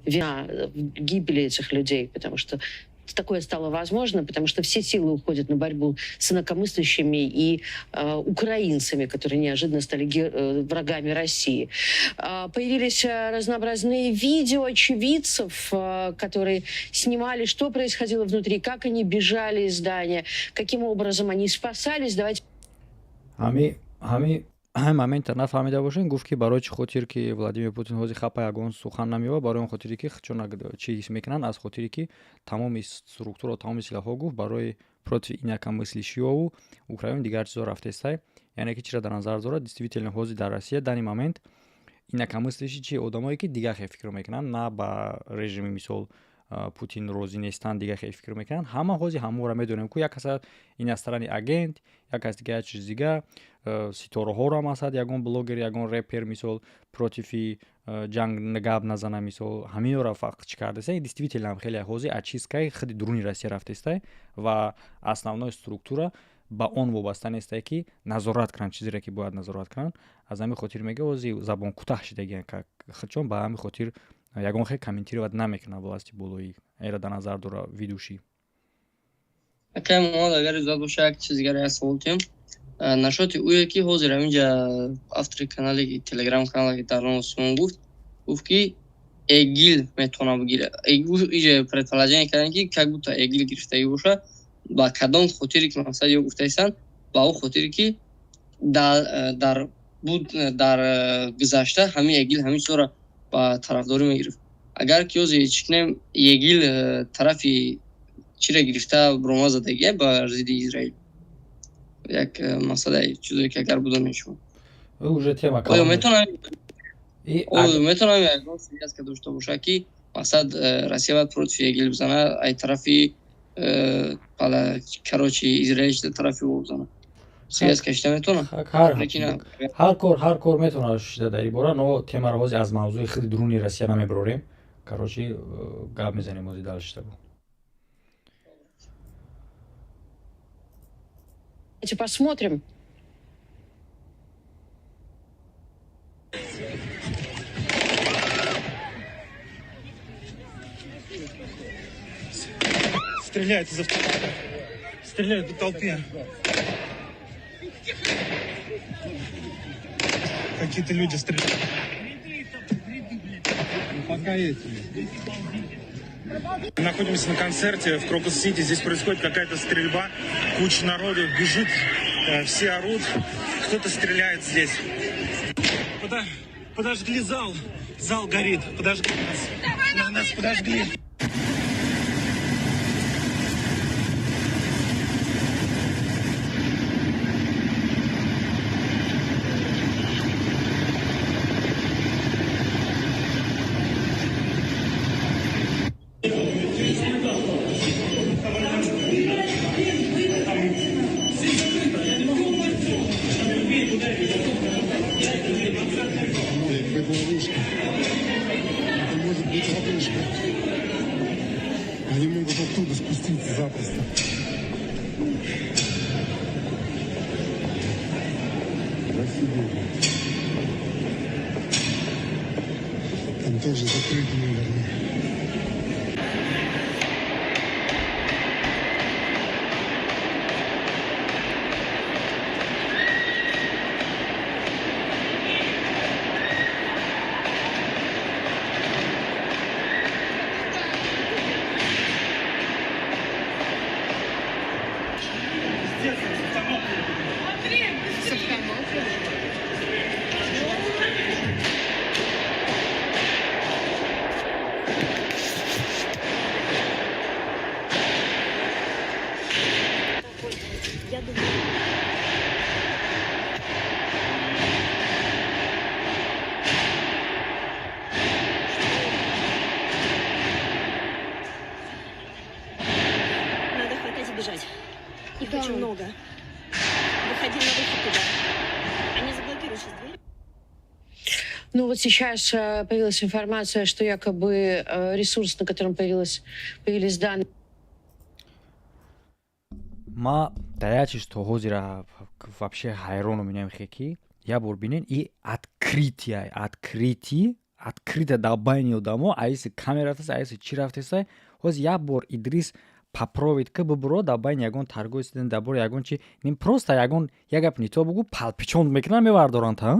вина в гибели этих людей, потому что такое стало возможно, потому что все силы уходят на борьбу с инакомыслящими и украинцами, которые неожиданно стали врагами России. Появились разнообразные видео очевидцев, которые снимали, что происходило внутри, как они бежали из здания, каким образом они спасались. Давайте... ҳам момента нафаҳмида бошем гуфт ки барои чӣ хотир ки Владимир Путин ҳозир хапа ягон сухан намеёбад, барои он хотире ки чӣ ҳис мекунанд, аз хотире ки тамоми структура, тамоми силаҳҳо гуфт барои против инакомыслишиёву Украина дигар чизо рафтестай, яъне ки чиро дар назар дорад, действительно ҳозир дар Россия дар ин момент инакомыслиши чи одамое ки дигар хел фикр мекунанд, на ба режими мисол Путин розӣ нестанд, дигар хел фикр мекунанд. Ҳама ҳозир ҳамора медонем ки як кас ин аз тарани агент, як кас дигар чиз дигар, ситораҳоро ҳам ҳастад, ягон блогер, ягон рэпер мисол против ҷанг гап назана мисол, ҳамиёро фақт чӣ кардастай, действительно ҳам хеле ҳозир ачискай хиди дуруни Россия рафтестай ва основной структура ба он вобаста нестай ки назорат кунанд чизере ки бояд назорат кунанд. Аз ҳамин хотир мега ҳозир забон кӯтаҳ шидагиян чон ба ҳамин хотир ягон хел комментировать намекунад власти болоӣ. Эра дар назар дора видуши. Акай муҳол агар изод боша як чиз дигар асолтем. Нашоти уе ки ҳозир ҳаминҷа автори канали телеграм канали дар номи Усмон гуфт ки ИГИЛ метавона бигира. Иже предположение кардем ки как будто ИГИЛ гирифтагӣ боша ба кадом хотире ки мақсад ё гуфтаистанд, ба он хотире ки дар гузашта ҳамин ИГИЛ ҳамин чизро ба тарафдорӣ мегирифт. Агар ки ҳозир чикнем ИГИЛ тарафи чиро гирифта брома задагия ба зидди Израил. Як масъалаи чизое ки агар будам шумо. Уже тема калон. Метавонам ягон связка дошта боша ки мақсад Россия бояд против ИГИЛ бизана, ай тарафи карочи Израил тарафи о бизана. Связка шида метавонад? ҳар кор метавонад шида дар ин бора, но темаро ҳозир аз мавзӯи хиди дуруни Россия намебирорем. Короче, гап мезанем ҳозир дар шида. Давайте посмотрим. Стреляют из автомата. Стреляют по толпе. Какие-то люди стреляют. Пока эти. Мы находимся на концерте в Крокус-Сити. Здесь происходит какая-то стрельба. Куча народу бежит. Все орут. Кто-то стреляет здесь. Подожгли зал. Зал горит. Подожгли нас. Нас подожгли. Они могут оттуда спуститься запросто. Там тоже закрыто, наверное. Я думаю... Надо хватать и бежать. Их очень много. Выходи на выход туда. Они заблокируют сейчас дверь. Ну вот сейчас появилась информация, что якобы ресурс, на котором появились данные. ма даячи что хозира вообще хайрон у меня хеки я бурбинен и открытие открыто дабайни удамо айси камератас айси чи рафтеса хоз я бор идрис попробовать ка бубро дабайни ягон таргоисден дабор ягон чи ним просто ягон ягап ни то бугу палпичон мекна мевардоран та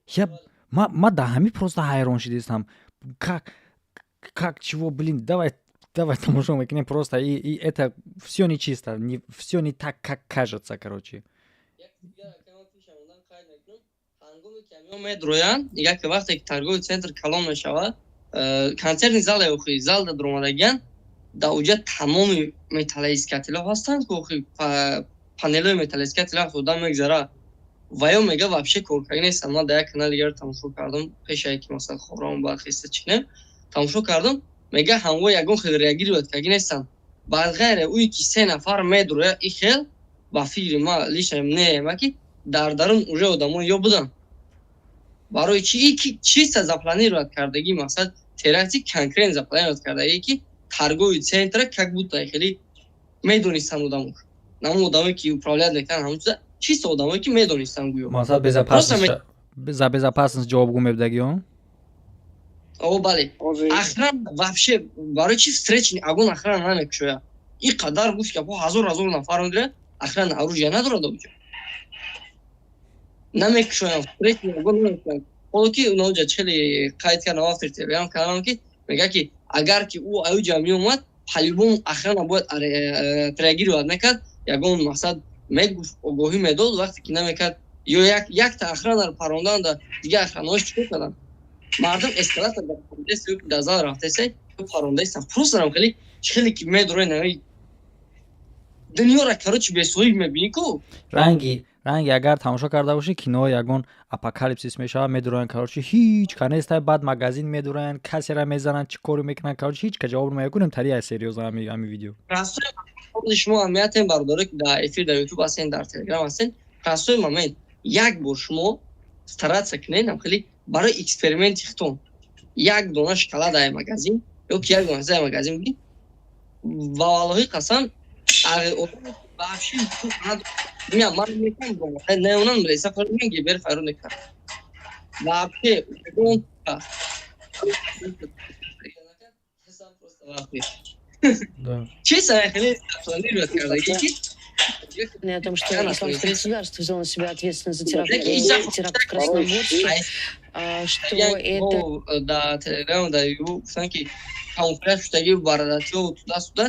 я ма да хами просто хайрон шидистам как чего блин давай тамошо мекнем просто и это все нечисто, все не так, как кажется, короче. медроян як вақте ки таргои центр калон мешавад концертни зале охи залда дромадагиян да уҷа тамоми металлоискатило ҳастанд ки охи панелои металлоискатило худа мегзара ва ё мега вообще коркарӣ нест. ман да як канали дигар тамошо кардам пешае ки масалан хобрам бархиста чинем тамошо кардам мега ҳанго ягон хел реагири каги нестанд баъд ғайре уи ки се нафар медроя и хел ба фикри ма лишнам неема ки дар дарун уже одамон ё будан барои чиста запланировать кардагӣ мақсад теракти конкрет запланировать кардагӣ ки таргои центра как будто хели медонистанд одамон наму одаме ки управлят мекунанд ҳамчиза чиста одаме ки медонистанд гӯё масалан безопасность ҷавобгӯ мебудагиён о бале охрана вообще барои чи встречни агон охрана намекушояд ин қадар гӯш гапҳо ҳазор нафар мегирад охрана оружия надорад оҷа намекушояд встречни агон намекушояд ҳоло ки унаоҷа чели қайд карда авторитетиам кардам ки мега ки агар ки ӯ аёҷа меомад по-любому охрана бояд реагировать мекард ягон мақсад мегуфт огоҳӣ медод вақте ки намекард ё якта охранаро паронданда дигар охранаҳош чикор карданд мардум эскалатор дар зал рафтасе парондаистанд просто нам хеле ки медорои нави дунёро короче бесоҳиб мебинӣ ку ранги агар тамошо карда бошӣ кинои ягон апокалипсис мешавад медуроянд короче ҳеҷ канестай баъд магазин медуроянд касера мезананд чӣ коре мекунанд короче ҳеҷ ка ҷавоб намекунем тария серьёзно ҳами видео шумо аҳамиятем бардоред ки дар эфир дар ютуб ҳастен дар телеграм ҳастен растои момент як бор шумо старатся кунед ам хеле барои эксперименти хитон як дона шоколада магазин ё ки як дона магазин бигиред ва валлоҳи қасам вообще ман мекунам неонан мреса фармин гибер фару некар вообще честно хеле планировать кардагӣ ки о том, что исламское государство взяло на себя ответственность за теракт в Красногорске, что это... Да, телеграм, да, гуфтанд ки камуфляж шудагӣ барадатиҳо туда-суда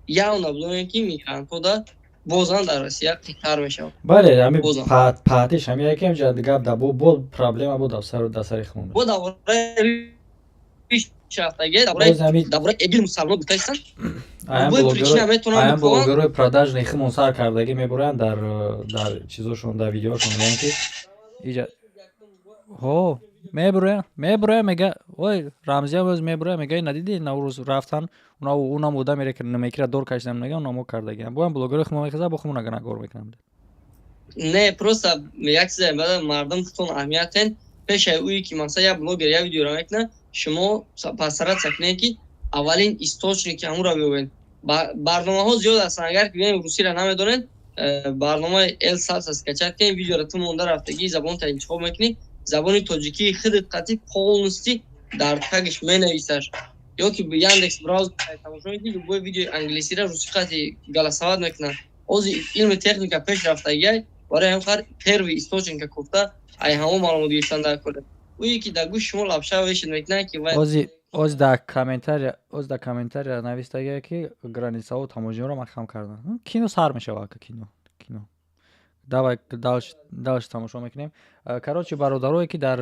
явно буданд ки мигрантҳо да бозан дар Россия қитар мешавад. бале ами Бозан. патиш ами якем ҷа гап да бо проблема бо да сари хмон бо давраи шафтаги давраи эбил мусалмон бутайсан аям блогерой продажный хмон сар кардаги мебуранд дар чизошон дар видеошон мегӯянд ки иҷа ҳо мебурая мега ой рамзия боз мебурая мега надиди наврӯз рафтан унам буда мере ки намекира дор кашидам мега унамо кардаги боям блогерой хмон мехаза бо хмон нагор мекунам не просто як чизе бада мардум хутун аҳамиятен пешаи уи ки масала як блогер як видеоро мекуна шумо пасарат сакнед ки аввалин источники ҳамуро биёбед барномаҳо зиёд ҳастанд агар ки биёем русиро намедонед барномаи L-Salsa скачат ки видеоро ту монда рафтагӣ забонта интихоб мекунӣ забони тоҷикии худат қати полностью дар тагиш менависаш ё ки Яндекс браузер тамошо мекунӣ любой видеои англисиро руси қати галасават мекунад ози илми техника пеш рафтагиай барои ҳамқар первый источника куфта ай ҳамо маълумот гирифтан дар кӯрад уи ки дар гӯши шумо лабша вешид мекунад ки оз дар комментария навистагия ки границаҳо таможиёнро махкам кардан кино сар мешавад кино давай дальше тамошо мекунем короче бародарое ки дар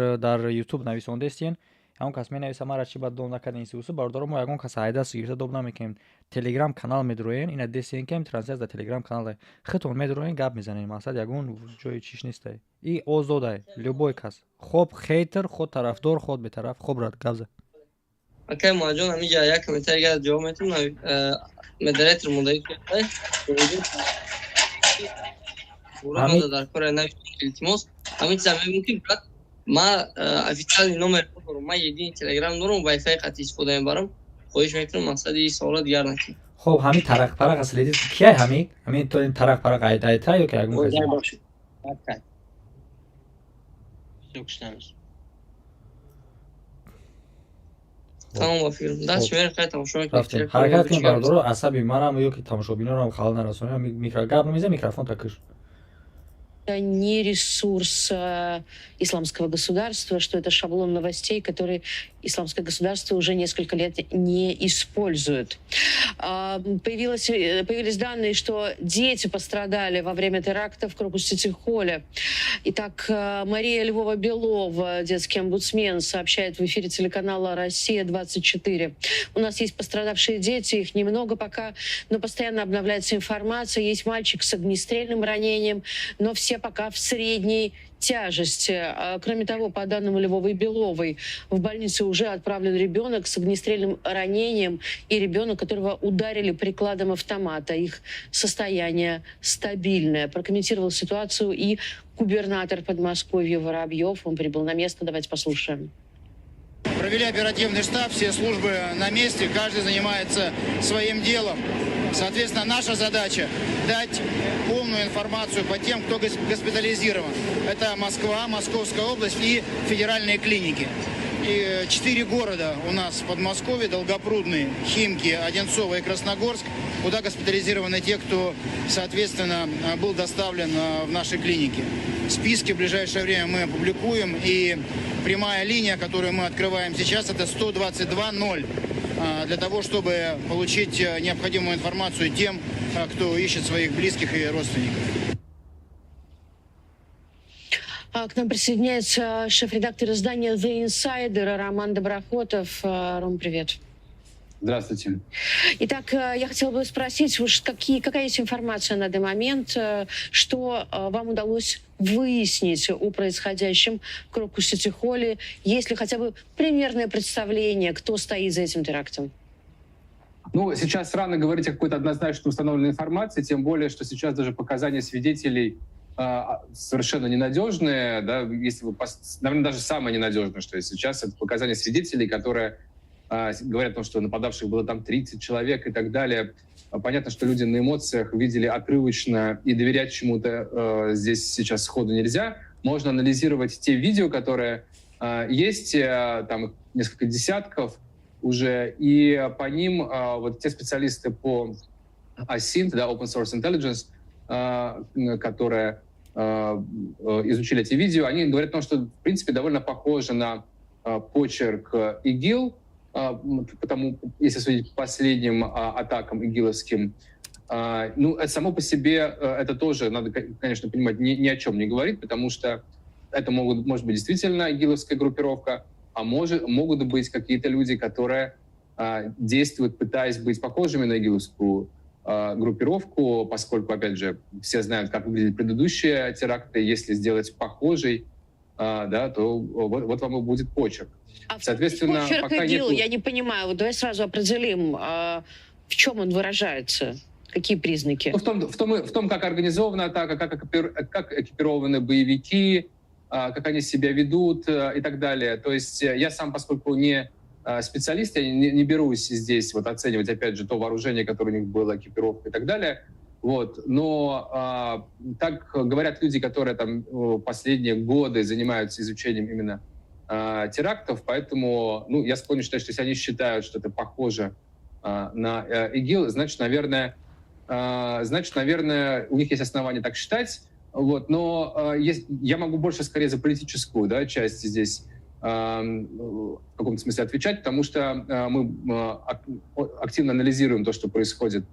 YouTube нависондестин ҳамон кас менависа мара чи бад дом накардин институту бародаро мо ягон кас айдас гирифта доб намекунем телеграм канал медроен ина дестин кем трансляция дар телеграм канал хитон медроен гап мезанем мақсад ягон ҷои чиш нестай и озодай любой кас хоб хейтер ход тарафдор ход бетараф хоб рад гап зад окей маҷон амиҷа як комментария ҷавоб метавонам модератор мудаи дар кори нави илтимос ҳамин чиза мемумкин брат ма официални номер дорам ма едини телеграм дорам вайфай қатъи истифода мебарам хоҳиш мекунам мақсади суолот дигар накунам хоб ҳамин тарақпарақ аслидид кия ҳамин то ин тарақпарақ айта ё ки ягон каси тамом ба филм даст шумер хай тамошо мекунем ҳаракат кунем бародаро асаби манам ё ки тамошобинорам хал нарасонем гап намеза микрофон такиш не ресурс исламского государства, что это шаблон новостей, который исламское государство уже несколько лет не использует. Появились данные, что дети пострадали во время теракта в Крокус-Сити-Холле. Итак, Мария Львова-Белова, детский омбудсмен, сообщает в эфире телеканала «Россия-24». У нас есть пострадавшие дети, их немного пока, но постоянно обновляется информация. Есть мальчик с огнестрельным ранением, но все пока в средней тяжести. Кроме того, по данным Львовой Беловой, в больницу уже отправлен ребенок с огнестрельным ранением и ребенок, которого ударили прикладом автомата. Их состояние стабильное. Прокомментировал ситуацию и губернатор Подмосковья Воробьев. Он прибыл на место. Давайте послушаем. Провели оперативный штаб, все службы на месте, каждый занимается своим делом. Соответственно, наша задача дать полную информацию по тем, кто госпитализирован. Это Москва, Московская область и федеральные клиники. И 4 города у нас в Подмосковье: Долгопрудный, Химки, Одинцово и Красногорск, куда госпитализированы те, кто, соответственно, был доставлен в наши клиники. Списки в ближайшее время мы опубликуем, и прямая линия, которую мы открываем сейчас, это 122-0, для того, чтобы получить необходимую информацию тем, кто ищет своих близких и родственников. К нам присоединяется шеф-редактор издания The Insider Роман Доброхотов. Ром, привет. Здравствуйте. Итак, я хотела бы спросить, какая есть информация на данный момент, что вам удалось выяснить о происходящем в Крокус-Сити-Холле? Есть ли хотя бы примерное представление, кто стоит за этим терактом? Ну, сейчас рано говорить о какой-то однозначно установленной информации, тем более, что сейчас даже показания свидетелей совершенно ненадежные, да, если, наверное, даже самое ненадежное, что есть сейчас, это показания свидетелей, которые говорят о том, что нападавших было там 30 человек и так далее. Понятно, что люди на эмоциях видели отрывочно, и доверять чему-то здесь сейчас сходу нельзя. Можно анализировать те видео, которые есть, там несколько десятков уже, и по ним вот те специалисты по OSINT, да, Open Source Intelligence, которые изучили эти видео, они говорят о том, что, в принципе, довольно похоже на почерк ИГИЛ, потому, если судить по последним атакам игиловским. Ну, это само по себе, это тоже, надо, конечно, понимать, ни о чем не говорит, потому что это может быть действительно игиловская группировка, а могут быть какие-то люди, которые действуют, пытаясь быть похожими на игиловскую группировку, поскольку, опять же, все знают, как выглядели предыдущие теракты. Если сделать похожий, да, то вот вам и будет почерк. Соответственно, пока ИГИЛ, я не понимаю, вот давай сразу определим, в чем он выражается, какие признаки? Ну, в том, как организована атака, как экипированы боевики, как они себя ведут и так далее. То есть я сам, поскольку не специалист, я не берусь здесь вот оценивать, опять же, то вооружение, которое у них было, экипировка и так далее. Вот. Но так говорят люди, которые там последние годы занимаются изучением именно терактов, поэтому я склонен считать, что если они считают, что это похоже на ИГИЛ, значит, наверное, у них есть основания так считать. Вот. Но я могу больше скорее за политическую, да, часть здесь в каком-то смысле отвечать, потому что мы активно анализируем то, что происходит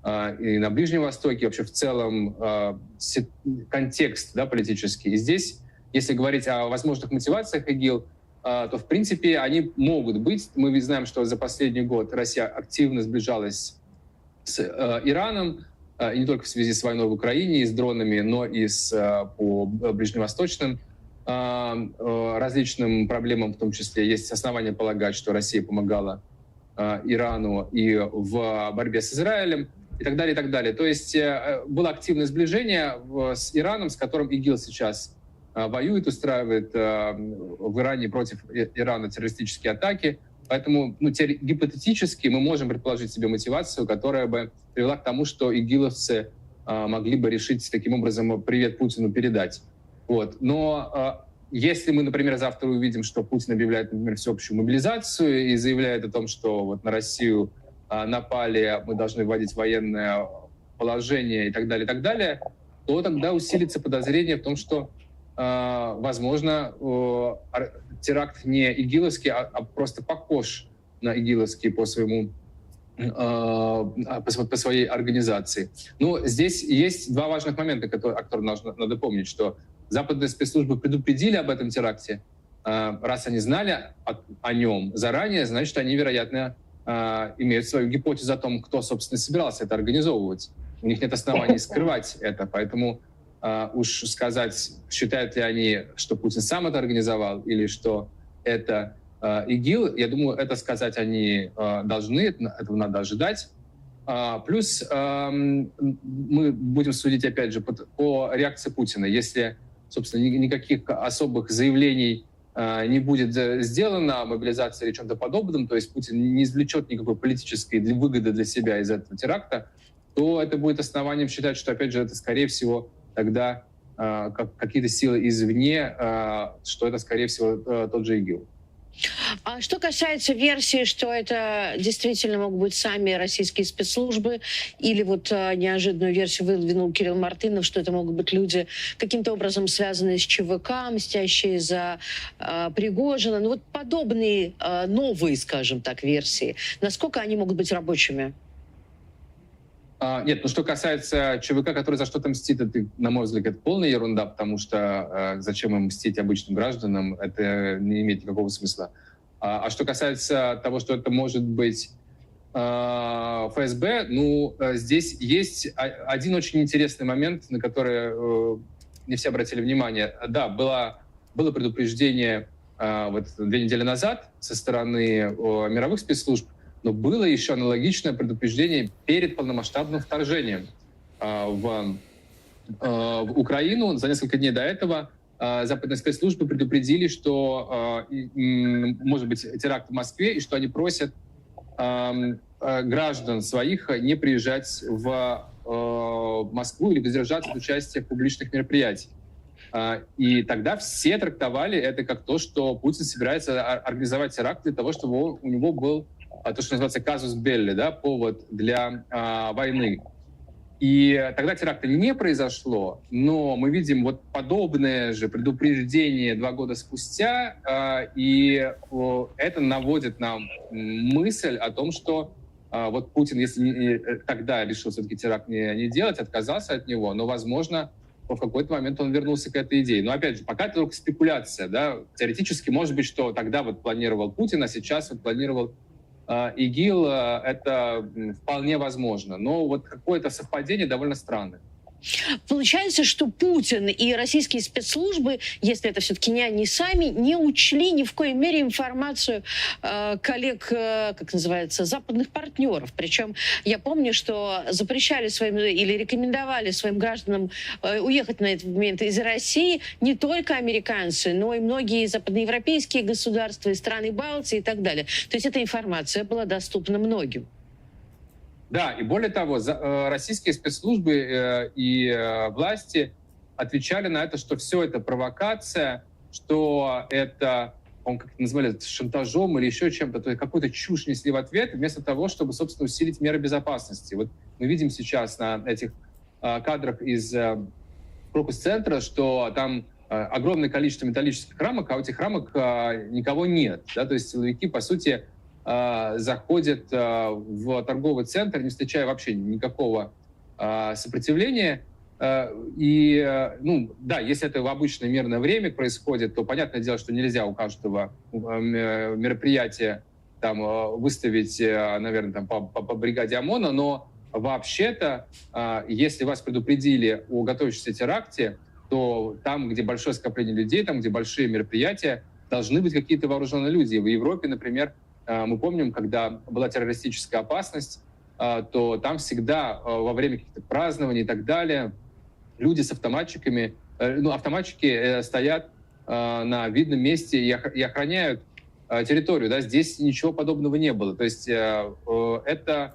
и на Ближнем Востоке, вообще в целом контекст, да, политический. И здесь, если говорить о возможных мотивациях ИГИЛ, то, в принципе, они могут быть. Мы знаем, что за последний год Россия активно сближалась с Ираном, и не только в связи с войной в Украине, и с дронами, но и по ближневосточным различным проблемам, в том числе есть основания полагать, что Россия помогала Ирану и в борьбе с Израилем, и так далее, и так далее. То есть было активное сближение с Ираном, с которым ИГИЛ сейчас воюет, устраивает в Иране против Ирана террористические атаки. Поэтому гипотетически мы можем предположить себе мотивацию, которая бы привела к тому, что игиловцы могли бы решить таким образом привет Путину передать. Вот. Но если мы, например, завтра увидим, что Путин объявляет, например, всеобщую мобилизацию и заявляет о том, что вот на Россию напали, мы должны вводить военное положение и так далее, то тогда усилится подозрение в том, что, возможно, теракт не игиловский, а просто похож на игиловский по своей организации. Но здесь есть два важных момента, о которых надо помнить, что западные спецслужбы предупредили об этом теракте. Раз они знали о нем заранее, значит, они, вероятно, имеют свою гипотезу о том, кто, собственно, собирался это организовывать. У них нет оснований скрывать это, поэтому уж сказать, считают ли они, что Путин сам это организовал или что это ИГИЛ, я думаю, это сказать они должны, этого надо ожидать. Плюс мы будем судить, опять же, по реакции Путина. Если, собственно, никаких особых заявлений не будет сделано о мобилизации или чем-то подобном, то есть Путин не извлечет никакой политической выгоды для себя из этого теракта, то это будет основанием считать, что, опять же, это, скорее всего, тогда какие-то силы извне, что это, скорее всего, тот же ИГИЛ. А что касается версии, что это действительно могут быть сами российские спецслужбы, или вот неожиданную версию выдвинул Кирилл Мартынов, что это могут быть люди каким-то образом связанные с ЧВК, мстящие за Пригожина. Ну вот подобные новые, скажем так, версии. Насколько они могут быть рабочими? Нет, что касается ЧВК, который за что-то мстит, это, на мой взгляд, это полная ерунда, потому что зачем им мстить обычным гражданам, это не имеет никакого смысла. А что касается того, что это может быть ФСБ, здесь есть один очень интересный момент, на который не все обратили внимание. Да, было предупреждение 2 недели назад со стороны мировых спецслужб, но было еще аналогичное предупреждение перед полномасштабным вторжением в Украину. За несколько дней до этого западные спецслужбы предупредили, что может быть теракт в Москве, и что они просят граждан своих не приезжать в Москву или воздержаться от участия в публичных мероприятиях. И тогда все трактовали это как то, что Путин собирается организовать теракт для того, чтобы у него был то, что называется казус белли, да, повод для войны. И тогда теракта не произошло, но мы видим вот подобное же предупреждение 2 года спустя, и это наводит нам мысль о том, что вот Путин, если тогда решил все-таки теракт не делать, отказался от него, но, возможно, в какой-то момент он вернулся к этой идее. Но, опять же, пока это только спекуляция, да, теоретически, может быть, что тогда вот планировал Путин, а сейчас вот планировал ИГИЛ, это вполне возможно. Но вот какое-то совпадение довольно странное. Получается, что Путин и российские спецслужбы, если это все-таки не они сами, не учли ни в коей мере информацию коллег, как называется, западных партнеров. Причем я помню, что запрещали своим или рекомендовали своим гражданам уехать на этот момент из России не только американцы, но и многие западноевропейские государства, и страны Балтии и так далее. То есть эта информация была доступна многим. Да, и более того, российские спецслужбы и власти отвечали на это, что все это провокация, что это, как это назвали, шантажом или еще чем-то, то есть какую-то чушь несли в ответ, вместо того, чтобы, собственно, усилить меры безопасности. Вот мы видим сейчас на этих кадрах из Крокус-центра, что там огромное количество металлических рамок, а у этих рамок никого нет. Да? То есть силовики, по сути, заходят в торговый центр, не встречая вообще никакого сопротивления. И, ну, да, если это в обычное мирное время происходит, то понятное дело, что нельзя у каждого мероприятия там выставить, наверное, там, по бригаде ОМОНа, но вообще-то, если вас предупредили о готовящемся теракте, то там, где большое скопление людей, там, где большие мероприятия, должны быть какие-то вооруженные люди. В Европе, например, мы помним, когда была террористическая опасность, то там всегда во время каких-то празднований и так далее люди с автоматчиками, ну, автоматчики стоят на видном месте и охраняют территорию. Да? Здесь ничего подобного не было. То есть это...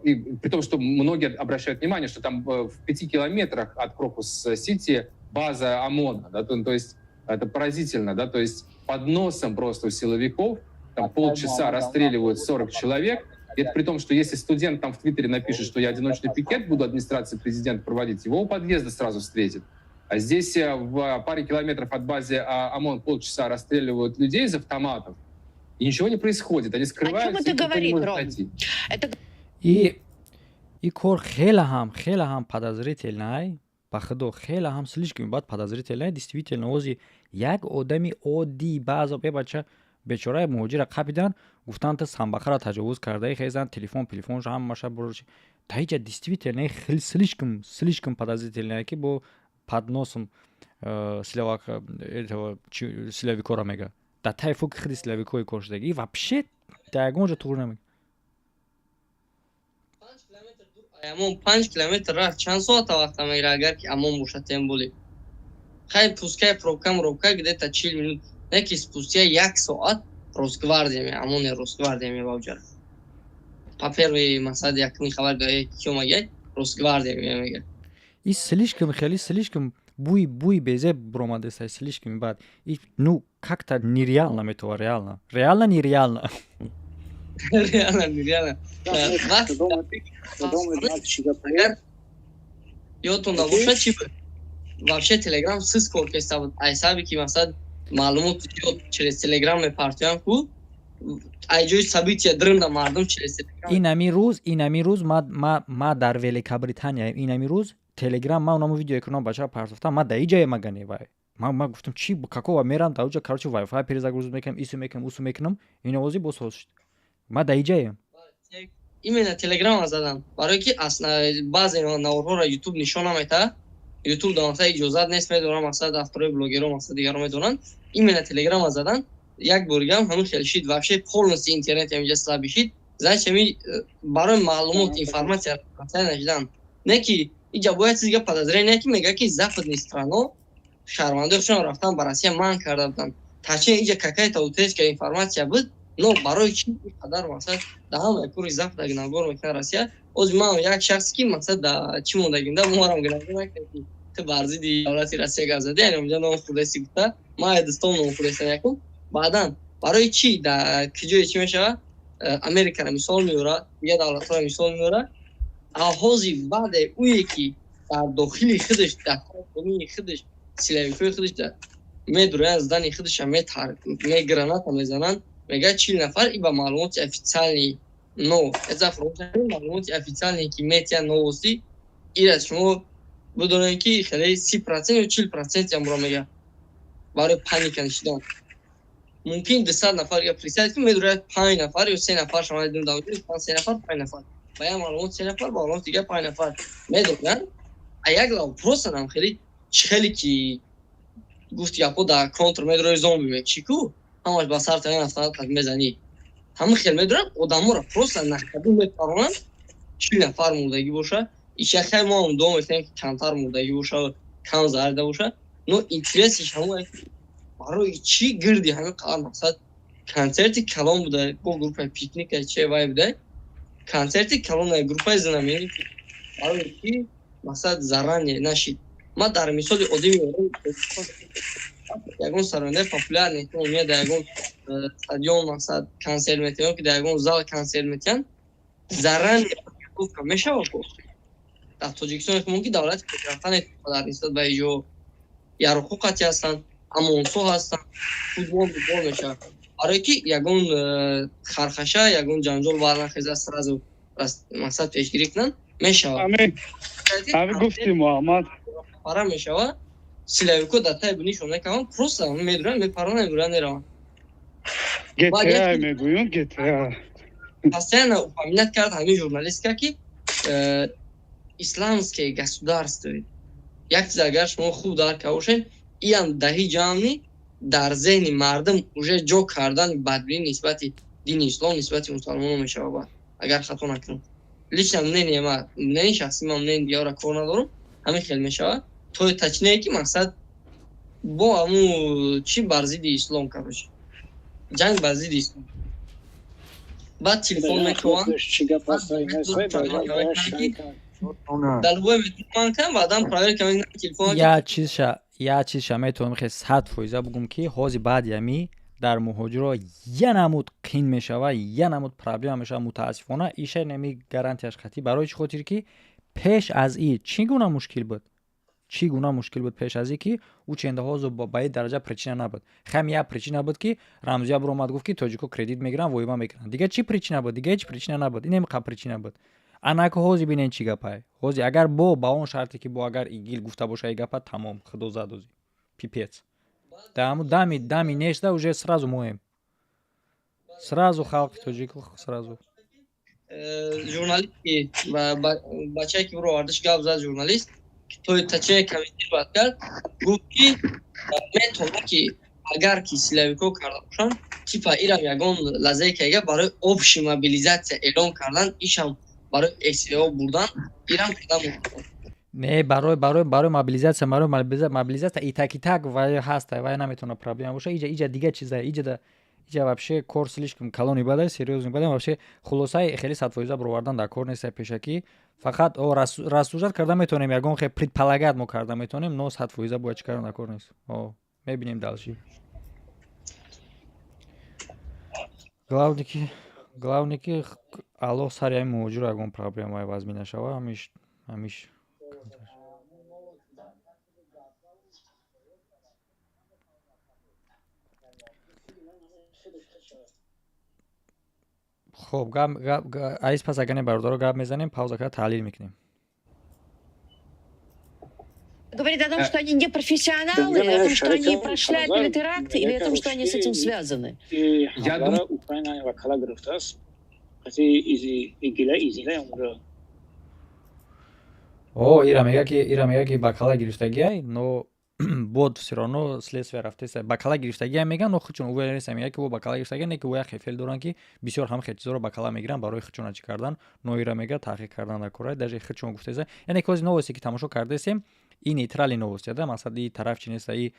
И при том, что многие обращают внимание, что там в 5 километрах от Крокус-Сити база ОМОНа. Да? То есть это поразительно. Да? То есть под носом просто у силовиков там полчаса расстреливают 40 человек. И это при том, что если студент там в Твиттере напишет, что я одиночный пикет буду администрации президента проводить, его у подъезда сразу встретят. А здесь в паре километров от базы ОМОН полчаса расстреливают людей из автоматов, и ничего не происходит. Они скрываются. О чем это говорит, Ром? И кор хела хам подозрительный, по ходу хела хам слишком бад подозрительный, действительно, ози як одами оди база бача бечора муҳоҷира қабидан гуфтанд та самбахара таҷовуз кардаи хезан телефон ҳам маша бурчи таиҷа действительно хел слишком подозрительное ки бо подносом силовак этого силовикора мега да тайфу ки хиди силовикои коршдаги и вообще да ягонҷа тур намега 5 километр рафт чанд соата вақта мегира агар ки амон бошад темболи хай пускай пробка где-то 40 минут неки спустя 1 соат Росгвардия амон Росгвардия мебавҷад по первый масад якми хабар гаи кёмагай Росгвардия мегар и слишком буй безе бромадеса слишком бад и ну как-то нереально метова реально нереально ёдтон набошад чи вообще телеграм сискор кеста айсаби ки масад маълумот через телеграм мепартоям ку айҷои собития дрында мардум через телеграм инами рӯз ма дар Великобритания инами рӯз телеграм ма унамо видео экранон бача партофтам ма даи ҷае магане вай ма гуфтам чи какого мерам дауҷа короче вайфай перезагрузку мекунам усу мекунам инавози босоз шуд ма даи ҷае именно телеграм задам барои ки баъзе наворҳоро ютуб нишон намета ютуб доната иҷозат нест медонам масад авторои блогерон масад дигаро медонанд именно телеграм задан як боригам ҳамин хел шид вообще полностью интернет инҷа слаби шид зачем барои маълумот информация нашидан не ки иҷа бояд чизга подозрение ки мега ки западни страно шаҳрвандоишон рафтан ба Россия манъ карда буданд тачин иҷа какая-то утечка информация буд но барои чи қадар масад да ҳамаи пури запад набор мекунад Россия оз ман як шахс ки масад да чи мондагинда муарам гирам накунед ту бар зидди давлати Россия гап зади яъне онҷа ном худеси гуфта ман дӯстом ном худеса накун баъдан барои чи да киҷое чи мешавад Америкаро мисол меёрад дигар давлатҳоро мисол меёрад алҳози баъде уе ки дар дохили худаш дар қонуни худаш силавикои худаш медуроянд задани худаша меграната мезананд мега 40 нафар и ба маълумоти официални Но это фронтальный маълумоти официальные ки метия новости ира шумо بدونن ки хеле 30% ё 40% амро мега барои паника нишидан мумкин 200 нафар я представьте медурад 5 нафар ё 3 нафар шама дидум даводи 3 нафар 5 нафар ба я маълумот 3 нафар ба маълумот дига 5 нафар медурад а як лав просто нам хели чхели ки гуфт япо да контр медурад зомби мечику ҳамаш ба сар тан нафар так мезани ҳама хел медурад одамора просто нахаду мепаронанд 40 нафар мурдаги боша ишя хай мо ам дом мефем ки камтар мурдаги боша кам зарда боша но интересиш ҳама барои чӣ гирди ҳамин қадар мақсад концерти калон буда бо группаи пикника че вай буда концерти калон группаи знамени барои чӣ мақсад заране нашид ман дар мисоли одами ягон сарондаи популярне ки меяд дар ягон стадион мақсад консерт метиҳон ки дар ягон зал консерт метиҳанд заране гуфта мешавад дар тоҷикистон ки давлати кӯчарафтане дар нисбат ба иҷо ярухуқати ҳастанд амонсо ҳастанд футбол мешавад барое ки ягон хархаша ягон ҷанҷол барнахезад сразу мақсад пешгирӣ кунанд мешавад ҳамин гуфти муҳаммад пара мешавад силавико дар тай бунишон мекаванд просто медуранд мепаронанд мебуранд мераванд гта мегӯёнд гта постоянно упоминать кард ҳамин журналистка ки исламские государства як чиз агар шумо хуб дарк карда бошед иам даҳи ҷамъи дар зеҳни мардум уже ҷо кардани бадбинӣ нисбати дини ислом нисбати мусалмонон мешавад агар хато накунам лично мнение ма мнение шахси ма мнение дигарро кор надорам ҳамин хел мешавад то тачнее ки мақсад бо ҳамун чӣ бар зидди ислом короче ҷанг бар зидди ислом баъд телефон мекунанд далбой метавон кам баъдан проверка мекунам телефон я чизша метавонам хе 100% бугум ки ҳози баъди ҳами дар муҳоҷиро я намуд қин мешавад я намуд проблема мешавад мутаассифона иша неми гарантияш қатӣ барои чӣ хотир ки пеш аз и чӣ гуна мушкил буд пеш аз и ки ӯ чендаҳозу ба ин дараҷа причина набуд хам як причина буд ки рамзия биромад гуфт ки тоҷико кредит мегиранд воима мекунанд дига чӣ причина буд дига ҳеҷ причина набуд ин қа причина буд анаку ҳози бинен чӣ гапай ҳози агар ба он шарте ки бо агар игил гуфта боша и гапа тамом худо задози пипец даму дами нешда уже сразу моем сразу халқи тоҷико сразу журналист ки бачае ки бировардаш гап зад журналист тои тачае комментир бад кард гуфт ки метавонад ки агар ки силавико карда бошанд типа ирам ягон лазае ки агар барои общий мобилизатсия эълон кардан ишам барои СВО бурдан ирам кардан не барои мобилизатсия итак вай ҳаста вай наметавона проблема боша иҷа дига чиза иҷа вообще кор слишком калони бадай серьёзни бадай вообще хулосаи хеле 100% бировардан дар кор нест пешакӣ фақат рассуждат карда метавонем ягон хе предполагат мо карда метавонем но 100% бояд чӣ кардан дар кор нест мебинем далши главне ки аллоҳ сари ҳамин муҳоҷиро ягон проблема вазми нашава ҳамиш хоб айс пас агар не бародаро гап мезанем пауза карда таҳлил мекунем Говорит о том, что они не профессионалы, о том, что они прошляпили теракты, или о том, что они с этим связаны? Я думаю, Украина вакала грифтас. ира мега ки бакала гирифтагиай но бод все равно следствие рафтеста бакала гирифтагиай меган но хучун уверенеста мега ки во бакала гирифтагиай не ки во як хефел доранд ки бисёр ҳам хечизоро бакала мегиранд барои хучуначӣ кардан но ира мега таҳқиқ кардан дар кора даже хучун гуфтеса яъне кози новости ки тамошо кардесем и нейтрали новости да мақсад и тараф чи неста и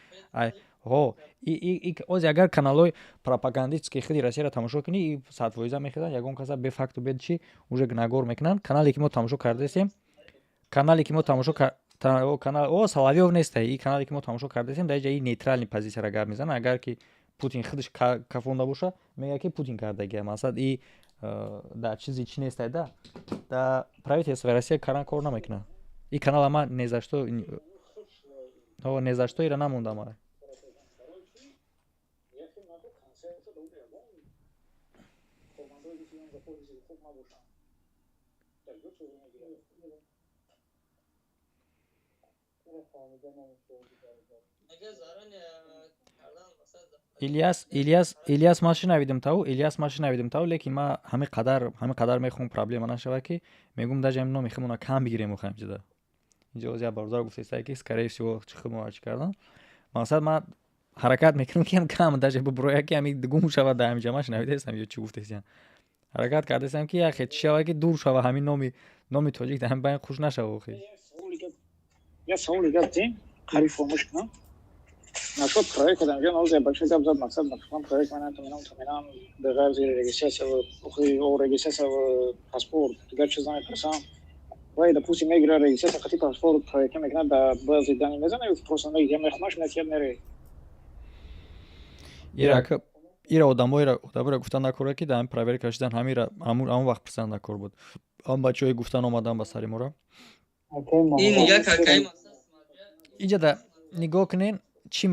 ози агар каналҳои пропагандистские хиди россияро тамошо кунӣ и 100% мехезанд ягон каса бефакту бед чи уже нагор мекунанд канале ки мо тамошо кардесем Соловьёв неста и канале ки мо тамошо кардесем дар ҷаи нейтрални позитсияро гап мезанад агар ки Путин худаш кафонда боша мега ки Путин кардагия мақсад и да чизи чи неста да да правительство Россия кор намекунад и канала ма не за что ира намондам Ильяс ма шинавидим тав, лекин ма ҳамин қадар мехоҳам проблема нашава, ки мегӯм даже ҳамин номи химона кам бигирем мехоҳам ҷида. Инҷо я бародар гуфтеста, ки скорее всего химова чӣ кардан. Мақсад ма ҳаракат мекунам, ки ҳам кам даже биброя, ки ҳамин гум шава да ҳаминҷа ма шинавидестам ё чӣ гуфтестиям. Ҳаракат кардестам, ки яхе чӣ шава, ки дур шава ҳамин номи тоҷик да ҳамин байн хуш нашава охир. Я саули гардем, қариб фомӯш кунам. Насчет проекта, там, я наузя большой абзац, мақсад, например, проект менам, бегар зир регистрация, регистрация в паспорт, дигар чиза мепрасам. Вай, допустим, я играю регистрация, хотим паспорт, проект мекунам, да бази даний мезанам, просто я мехмаш, метьер нере. ира одамоира гуфтан накора, ки да ҳамин проверка шидан ҳамира ҳамун вақт писанд накор буд. Ҳам бачаҳои гуфтан омадан ба сари мора. ин як акай иҷада нигоҳ кунен чӣ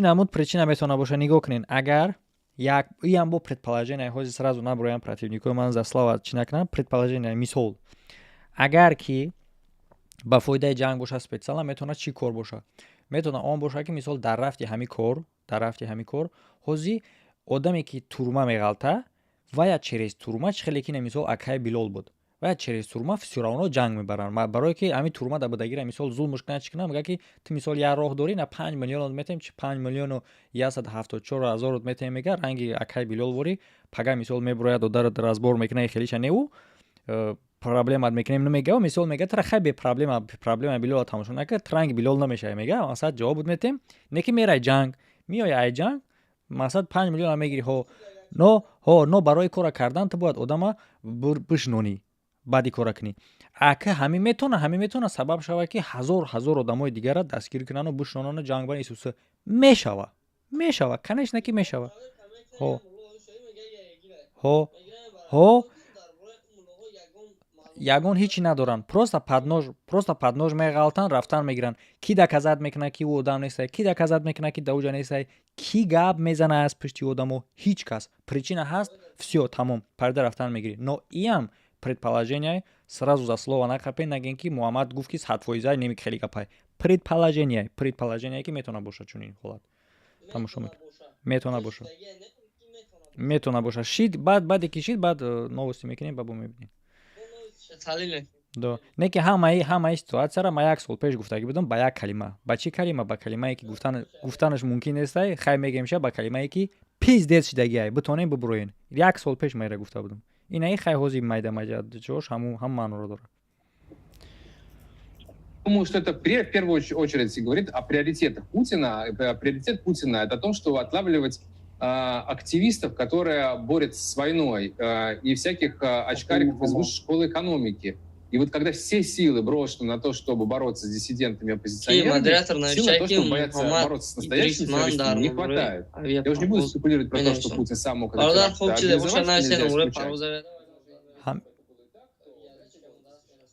намуд причина метавона боша. Нигоҳ кунен, агар иам бо предположение ҳозир сразу наброям противникои ман за слова чӣ накунам, предположение мисол, агар ки ба фоидаи ҷанг боша специала, метавона чӣ кор боша? Метавона он боша, ки мисол дар рафти ҳамин кор ҳозир одаме ки турма меғалта вая через турма чӣ хеле ки мисол акай Билол буд. Вая через турма всё равно ҷанг мебаранд. Барое ки ҳамин турма да будагира мисол зулмш кунад чӣ кунад, мега ки ту мисол як роҳ дорӣ на 5 миллион метем, чи 5 миллиону 174,000 метем, мега ранги акай Билол вори пага мисол меброяд одарат разбор мекунад хелиша неу проблемат мекунем намега, мисол мега тра хай бе проблема Билол тамошо накард, ранги Билол намешава, мега масад ҷавоб буд метем, не ки мерай ҷанг, миёя ай ҷанг, масад 5 миллион мегири но барои кора кардан ту бояд одама бишнонӣ баъди кора кунӣ. Ака ҳамин метавона сабаб шава, ки ҳазор одамои дигара дастгир кунану бишнонану ҷангбани исуса мешава, конечно ки мешава. ягон ҳичи надоранд, просто паднож меғалтанд, рафтан мегиранд. Ки доказат мекунад, ки ӯ одам нестай, ки доказат мекунад, ки дауҷа нестай, ки гап мезанад аз пишти одамо, ҳеҷ кас. Причина ҳаст, всё тамом, парда рафтан мегирӣ. Но иам предположение сразу за слово нахапен, наген ки Муҳаммад гуфт, ки 100% немик хели гапай. Предположение ки метавона боша чунин ҳолат. Тамошо мекунед. Метавона боша. Шид баъде ки шид баъд новости мекунем ба бо мебинем. Да. Не ки ҳамаи ситуатсияра ма 1 сол пеш гуфтагӣ будам ба як калима. Ба чӣ калима? Ба калимае ки гуфтанаш мумкин нестай, хай мегем ша ба калимае ки пиздец шидагиай, битонем биброен. 1 сол пеш ма ира гуфта будам. Инаи хай ҳозир майда ҷош ҳамун маъноро дорад. Думаю, что это в первую очередь говорит о приоритетах Путина. Приоритет Путина — это о том, что отлавливать активистов, которые борются с войной, и всяких очкариков из высшей школы экономики. И вот когда все силы брошены на то, чтобы бороться с диссидентами, оппозиционерами, сил на то, чтобы бороться с настоящими террористами, не хватает. Я уже не буду спекулировать про то, что Путин сам мог это организовать.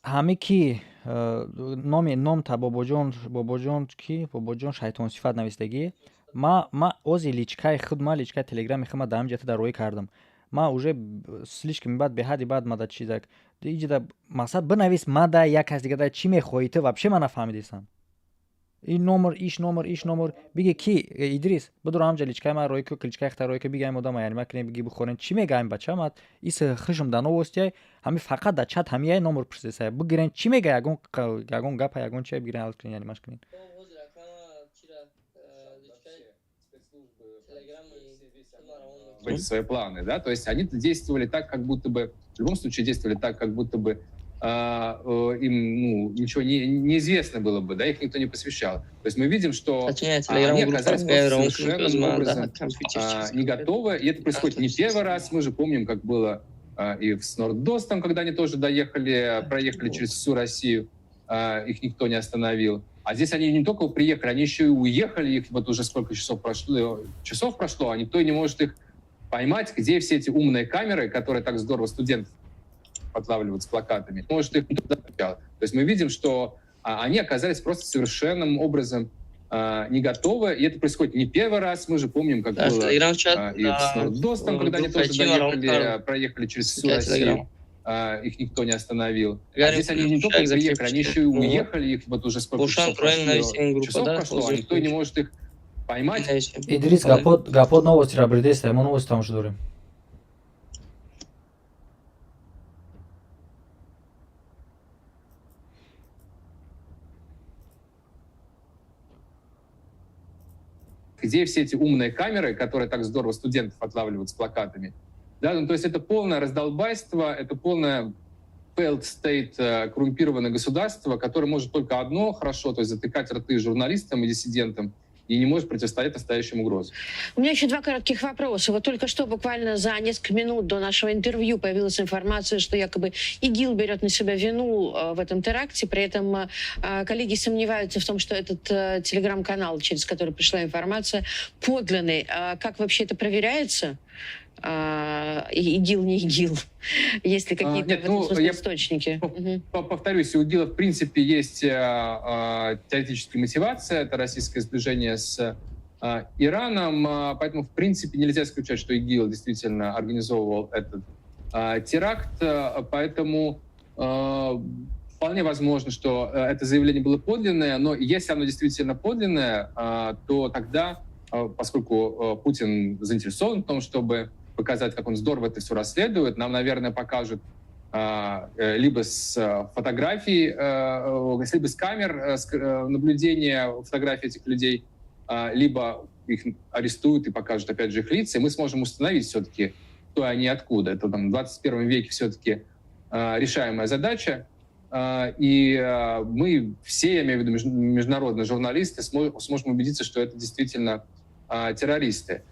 ҳами ки номта бобоҷон шайтонсифат навистагӣ, ма ози личкаи телеграми худма да ҳамин ҷата дароӣ кардам. Ма уже слишком бад беҳади бад мада чизак иҷада мақсад бинавис мада як кас дига да чӣ мехоҳӣ ту вообще ма нафаҳмидистам. ин номер иш номер биги ки Идрис бидуро ҳамҷа личкаи ма роӣ ку личкаи хита роӣ ку бигаим одама яни макунем биги бихорен чӣ мегаим бачамат ис хишм да новостияй ҳами фақат да чат ҳамияй номер пурсесай бигирен чӣ мега ягон гапа ягон чия бигирен ҳал кунен яни маш кунен. Свои планы, да, то есть они действовали так, как будто бы, в любом случае действовали так, как будто бы им ничего неизвестно было бы, да, их никто не посвящал. То есть мы видим, что они оказались совершенным образом не готовы, и это происходит не первый раз, мы же помним, как было и с Нордостом, когда они тоже проехали через всю Россию, их никто не остановил. А здесь они не только приехали, они еще и уехали, их вот уже сколько часов прошло, а никто не может их поймать, где все эти умные камеры, которые так здорово студентов подлавливают с плакатами. Может, их никто не отвечал. То есть мы видим, что они оказались просто совершенным образом не готовы. И это происходит не первый раз. Мы же помним, как было и с Нордостом, когда они тоже проехали через всю Россию. Их никто не остановил. А здесь они не только приехали, они еще и уехали. Их вот уже сколько часов прошло, а никто не может их поймать. Идрис, гапот новости рабридес, мы новости там уже дурим. Где все эти умные камеры, которые так здорово студентов отлавливают с плакатами? Да, ну, то есть это полное раздолбайство, это полное failed state, коррумпированное государство, которое может только одно хорошо, то есть затыкать рты журналистам и диссидентам, и не может противостоять настоящим угрозам. У меня еще два коротких вопроса. Вот только что, буквально за несколько минут до нашего интервью, появилась информация, что якобы ИГИЛ берет на себя вину в этом теракте. При этом коллеги сомневаются в том, что этот телеграм-канал, через который пришла информация, подлинный. Как вообще это проверяется? ИГИЛ, не ИГИЛ? Есть ли какие-то источники? Повторюсь, у ИГИЛа в принципе есть теоретическая мотивация, это российское сближение с Ираном, поэтому в принципе нельзя исключать, что ИГИЛ действительно организовывал этот теракт, поэтому вполне возможно, что это заявление было подлинное, но если оно действительно подлинное, то тогда, поскольку Путин заинтересован в том, чтобы показать, как он здорово это все расследует, нам, наверное, покажут либо с фотографий, либо с камер наблюдения фотографий этих людей, либо их арестуют и покажут, опять же, их лица, и мы сможем установить все-таки, кто они и откуда. Это там, в 21 веке все-таки решаемая задача, и мы все, я имею в виду международные журналисты, сможем убедиться, что это действительно террористы.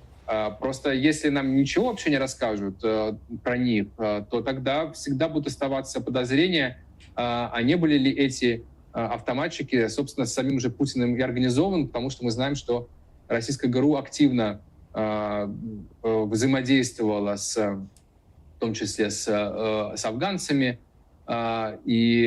Просто если нам ничего вообще не расскажут про них, то тогда всегда будут оставаться подозрения, а не были ли эти автоматчики, собственно, с самим же Путиным и организованы, потому что мы знаем, что российская ГРУ активно взаимодействовала в том числе с афганцами, и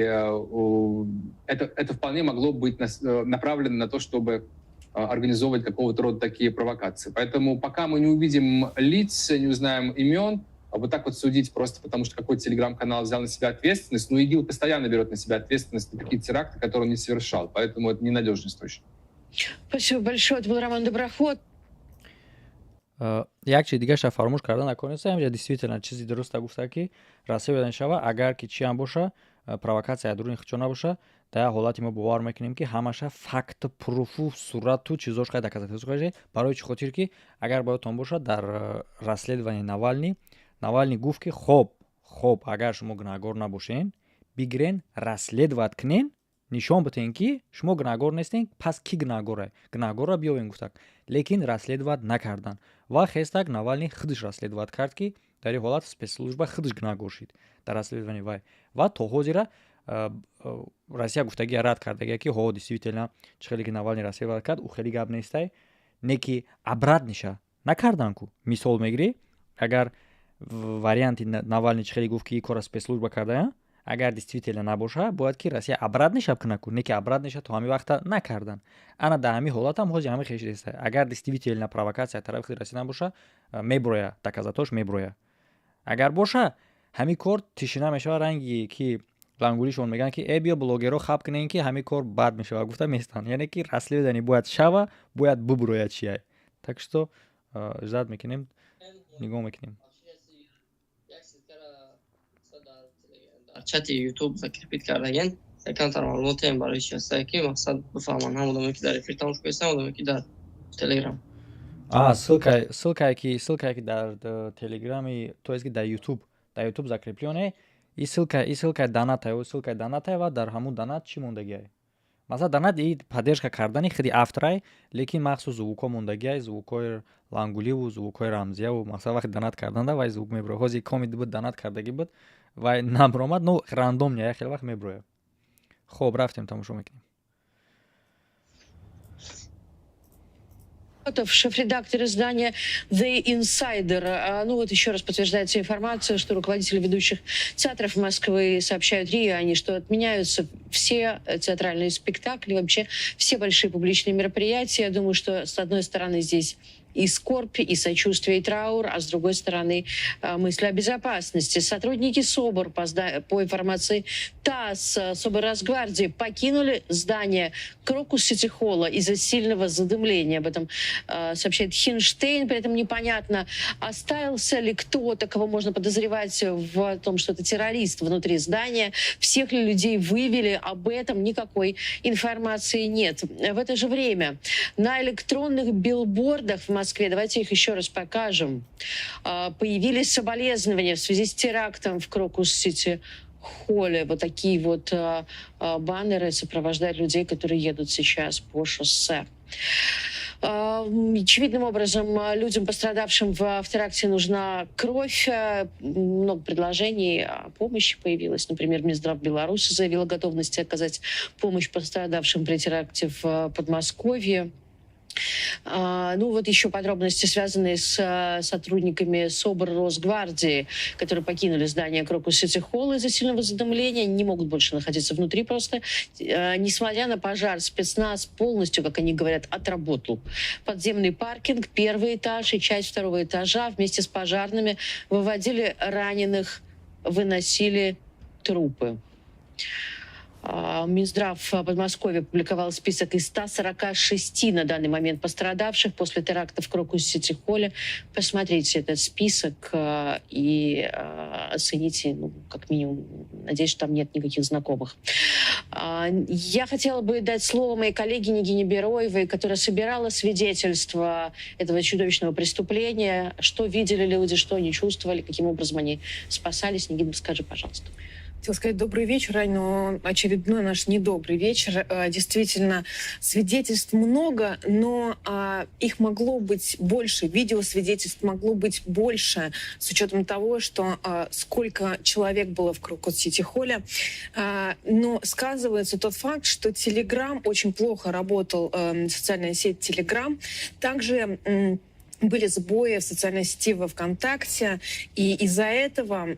это вполне могло быть направлено на то, чтобы организовывать какого-то рода такие провокации. Поэтому пока мы не увидим лиц, не узнаем имен, вот так вот судить просто потому, что какой-то телеграм-канал взял на себя ответственность, но ИГИЛ постоянно берет на себя ответственность на какие-то теракты, которые он не совершал. Поэтому это ненадежный источник. Спасибо большое. Это был Роман Доброход. як чиз дигаша фаромӯш карда накунед. Ҳамҷа действительно чизи дуруста гуфта ки расои ядан шава, агар ки чи ҳам боша, провокация дуруни хичо набоша, дар як ҳолати мо бовар мекунем ки ҳамаша факт, пруфу, сурату чизош қай доказательство қай. Барои чӣ хотир ки агар ба ёдтон боша дар расследование Навальный гуфт ки хоб агар шумо гунаҳгор набошен, бигирен расследовать кунен, нишон битен ки шумо гунаҳгор нестен, пас ки гунаҳгора? Гунаҳгорро биёвен гуфтак. Лекин расследовать накардан. Ва хестак Навальный худаш расследовать кард ки дар ин ҳолат спецслужба худаш гунаҳгор шид дар расследовании вай. Ва то ҳозира Россия гуфтагия рад кардагия ки ҳо действительно чӣ хеле ки Навальный расследовать кард, у хеле гап нестай, не ки обратниша накардан ку. Мисол мегирӣ, агар варианти Навальный чӣ хеле гуфт ки ин кора спецслужба кардая, агар действительно набоша, бояд ки Россия обратниша кунад ку, не ки обратниша то ҳамин вақта накардан. Ана дар ҳамин ҳолат ҳам ҳози ҳамин хеш дестай. Агар действительно провокация тарафи Россия набоша, меброя доказатош меброя. Агар боша, ҳамин кор тишина мешава ранги ки лангулишон меган ки бия блогеро хаб кунен ки ҳамин кор бад мешава, гуфта местан. Яъне ки расследование бояд шава, бояд буброяд чия. Так что ждат мекунем, нигоҳ мекунем. чати YouTube закрепит кардаген, якантар маълумоти барои чи ҳастае ки мақсад бифаҳманд ҳам одаме ки дар эфир тамошо карданд, одаме ки дар Telegram. Ссылкае ки дар Telegram, то есть ки дар YouTube закреплёне, и ссылкаи донатае ва дар ҳамун донат чӣ мондагиае? Масалан донат и поддержка кардани худи авторай, лекин махсус звукҳо мондагиае, звукҳои лангуливу, звукҳои рамзияву, масалан вақти донат карданда вай звук меброяд. Ҳозир комеди буд, донат кардагӣ буд, вай набромад, но рандомня як хеле вақт меброяд. Хоб, рафтем тамошо мекунем. Шеф-редактор издания The Insider. Ну вот еще раз подтверждается информация, что руководители ведущих театров Москвы сообщают РИА, что отменяются все театральные спектакли, вообще все большие публичные мероприятия. Я думаю, что с одной стороны здесь и скорбь, и сочувствие, и траур, а с другой стороны мысли о безопасности. Сотрудники СОБР, по информации ТАСС, СОБР Росгвардии, покинули здание Крокус-Сити-холла из-за сильного задымления. Об этом сообщает Хинштейн. При этом непонятно, остался ли кто-то, кого можно подозревать в том, что это террорист внутри здания. Всех ли людей вывели? Об этом никакой информации нет. В это же время на электронных билбордах в Москве, давайте их еще раз покажем, появились соболезнования в связи с терактом в Крокус-Сити-холле. Вот такие вот баннеры сопровождают людей, которые едут сейчас по шоссе. Очевидным образом, людям, пострадавшим в теракте, нужна кровь. Много предложений о помощи появилось. Например, Минздрав Беларуси заявил о готовности оказать помощь пострадавшим при теракте в Подмосковье. Ну вот еще подробности, связанные с сотрудниками СОБР Росгвардии, которые покинули здание Крокус-Сити-холла из-за сильного задымления, не могут больше находиться внутри просто. Несмотря на пожар, спецназ полностью, как они говорят, отработал. Подземный паркинг, первый этаж и часть второго этажа вместе с пожарными выводили раненых, выносили трупы. Минздрав Подмосковья опубликовал список из 146 на данный момент пострадавших после теракта в Крокус-Сити-холле. Посмотрите этот список и оцените, ну, как минимум, надеюсь, что там нет никаких знакомых. Я хотела бы дать слово моей коллеге Нигине Бероевой, которая собирала свидетельства этого чудовищного преступления. Что видели люди, что они чувствовали, каким образом они спасались. Нигина, скажи, пожалуйста. Хотела сказать добрый вечер, но очередной наш недобрый вечер. Действительно, свидетельств много, но их могло быть больше. Видеосвидетельств могло быть больше, с учетом того, что сколько человек было в Крокус-Сити-холле. Но сказывается тот факт, что Telegram очень плохо работал, социальная сеть Telegram. Также были сбои в социальной сети во ВКонтакте, и из-за этого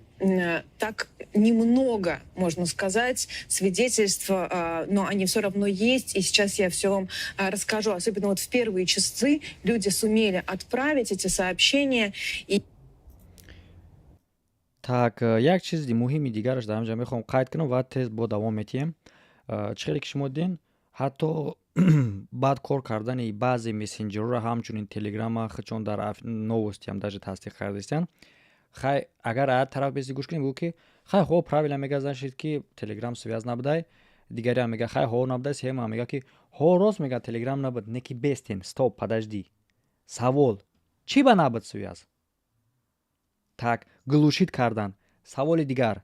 так немного, можно сказать, свидетельств, но они все равно есть, и сейчас я все вам расскажу. Особенно вот в первые часы люди сумели отправить эти сообщения. Так, як чизи муҳими дигараш дар ҳамҷа мехоҳам қайд кунам ва тез бо давом метиҳем. Чӣ хеле ки шумо дидин, ҳатто баъд кор кардани баъзе мессенҷерҳоро ҳамчунин телеграма хичон дар новостиам даже тасдиқ кардастанд. Хай агар ҳар тараф беси гӯш кунем гӯ ки хай хо правилно мега зашид ки телеграм связ набудай, дигари мега хай хо набудай, сема мега ки хо рост мега телеграм набуд, не ки бестин, стоп, подожди. Савол, чӣ ба набуд связ? Так, глушид кардан. Саволи дигар,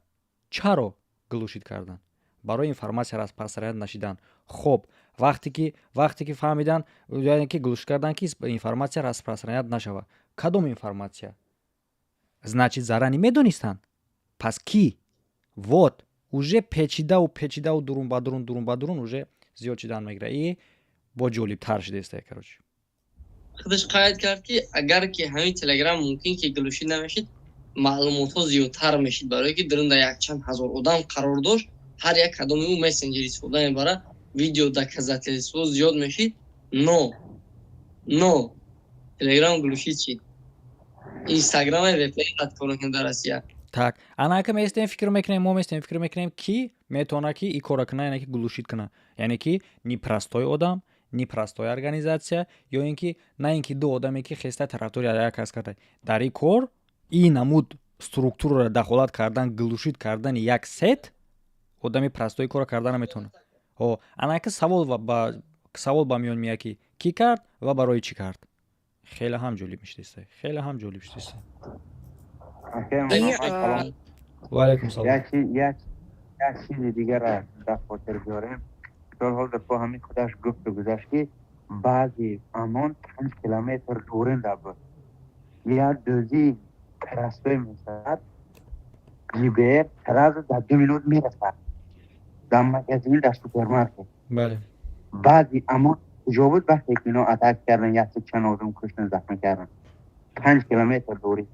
чаро глушид кардан? Барои информация распространят нашидан. Хоб, вақте ки фаҳмидан, яъне ки глушид кардан ки информация распространят нашава. Кадом информация? Значит, заранее медонистанд. Пас ки? Вот, уже печидау дурун ба дурун уже зиёд шидан мегира. И бо ҷолибтар шидааст, короче. خودش قاید کرد که اگر که همین تلگرام ممکن که گلوشید نمیشید معلومات ها زیادتر میشید برای که درون در یک چند هزار آدم قرار داشت هر یک کدام اون مسنجر استفاده میبره ویدیو دکزات استفاده زیاد میشید نو تلگرام گلوشید چید اینستاگرام ریپلی قد کنه در آسیا. Так, анака ме истем фикр мекунем, мо истем фикр мекунем ки метона ки и кора кана, яъне ки глушид кана. Яъне ки ни простой одам, ни простой организация, ё ин ки на ин ки ду одаме ки хеста тарафдори як кас карда. Дар ин кор ин намуд структураро дахолат кардан, глушид кардан як сет одами простой кора кардан наметавонад. О, анака савол ба миён меяд ки кӣ кард ва барои чӣ кард. Хеле ҳам ҷолиб мешудааст. Хеле ҳам ҷолиб шудааст. ва алайкум салом. یک چیز دیگر را در خاطر دارم. در حال با همین خودش گفت و گذاشت که بعضی امان 5 کیلومتر دورنده بود. یا دوزی پرستوی میسد جیبه تراز در 2 مینوت میرسد. در مگزین در سوپرمارکت. بله. بعضی امان کجا بود وقتی که اینا اتک کردن یا چند آدم کشتن زخمی کردن 5 کیلومتر دوری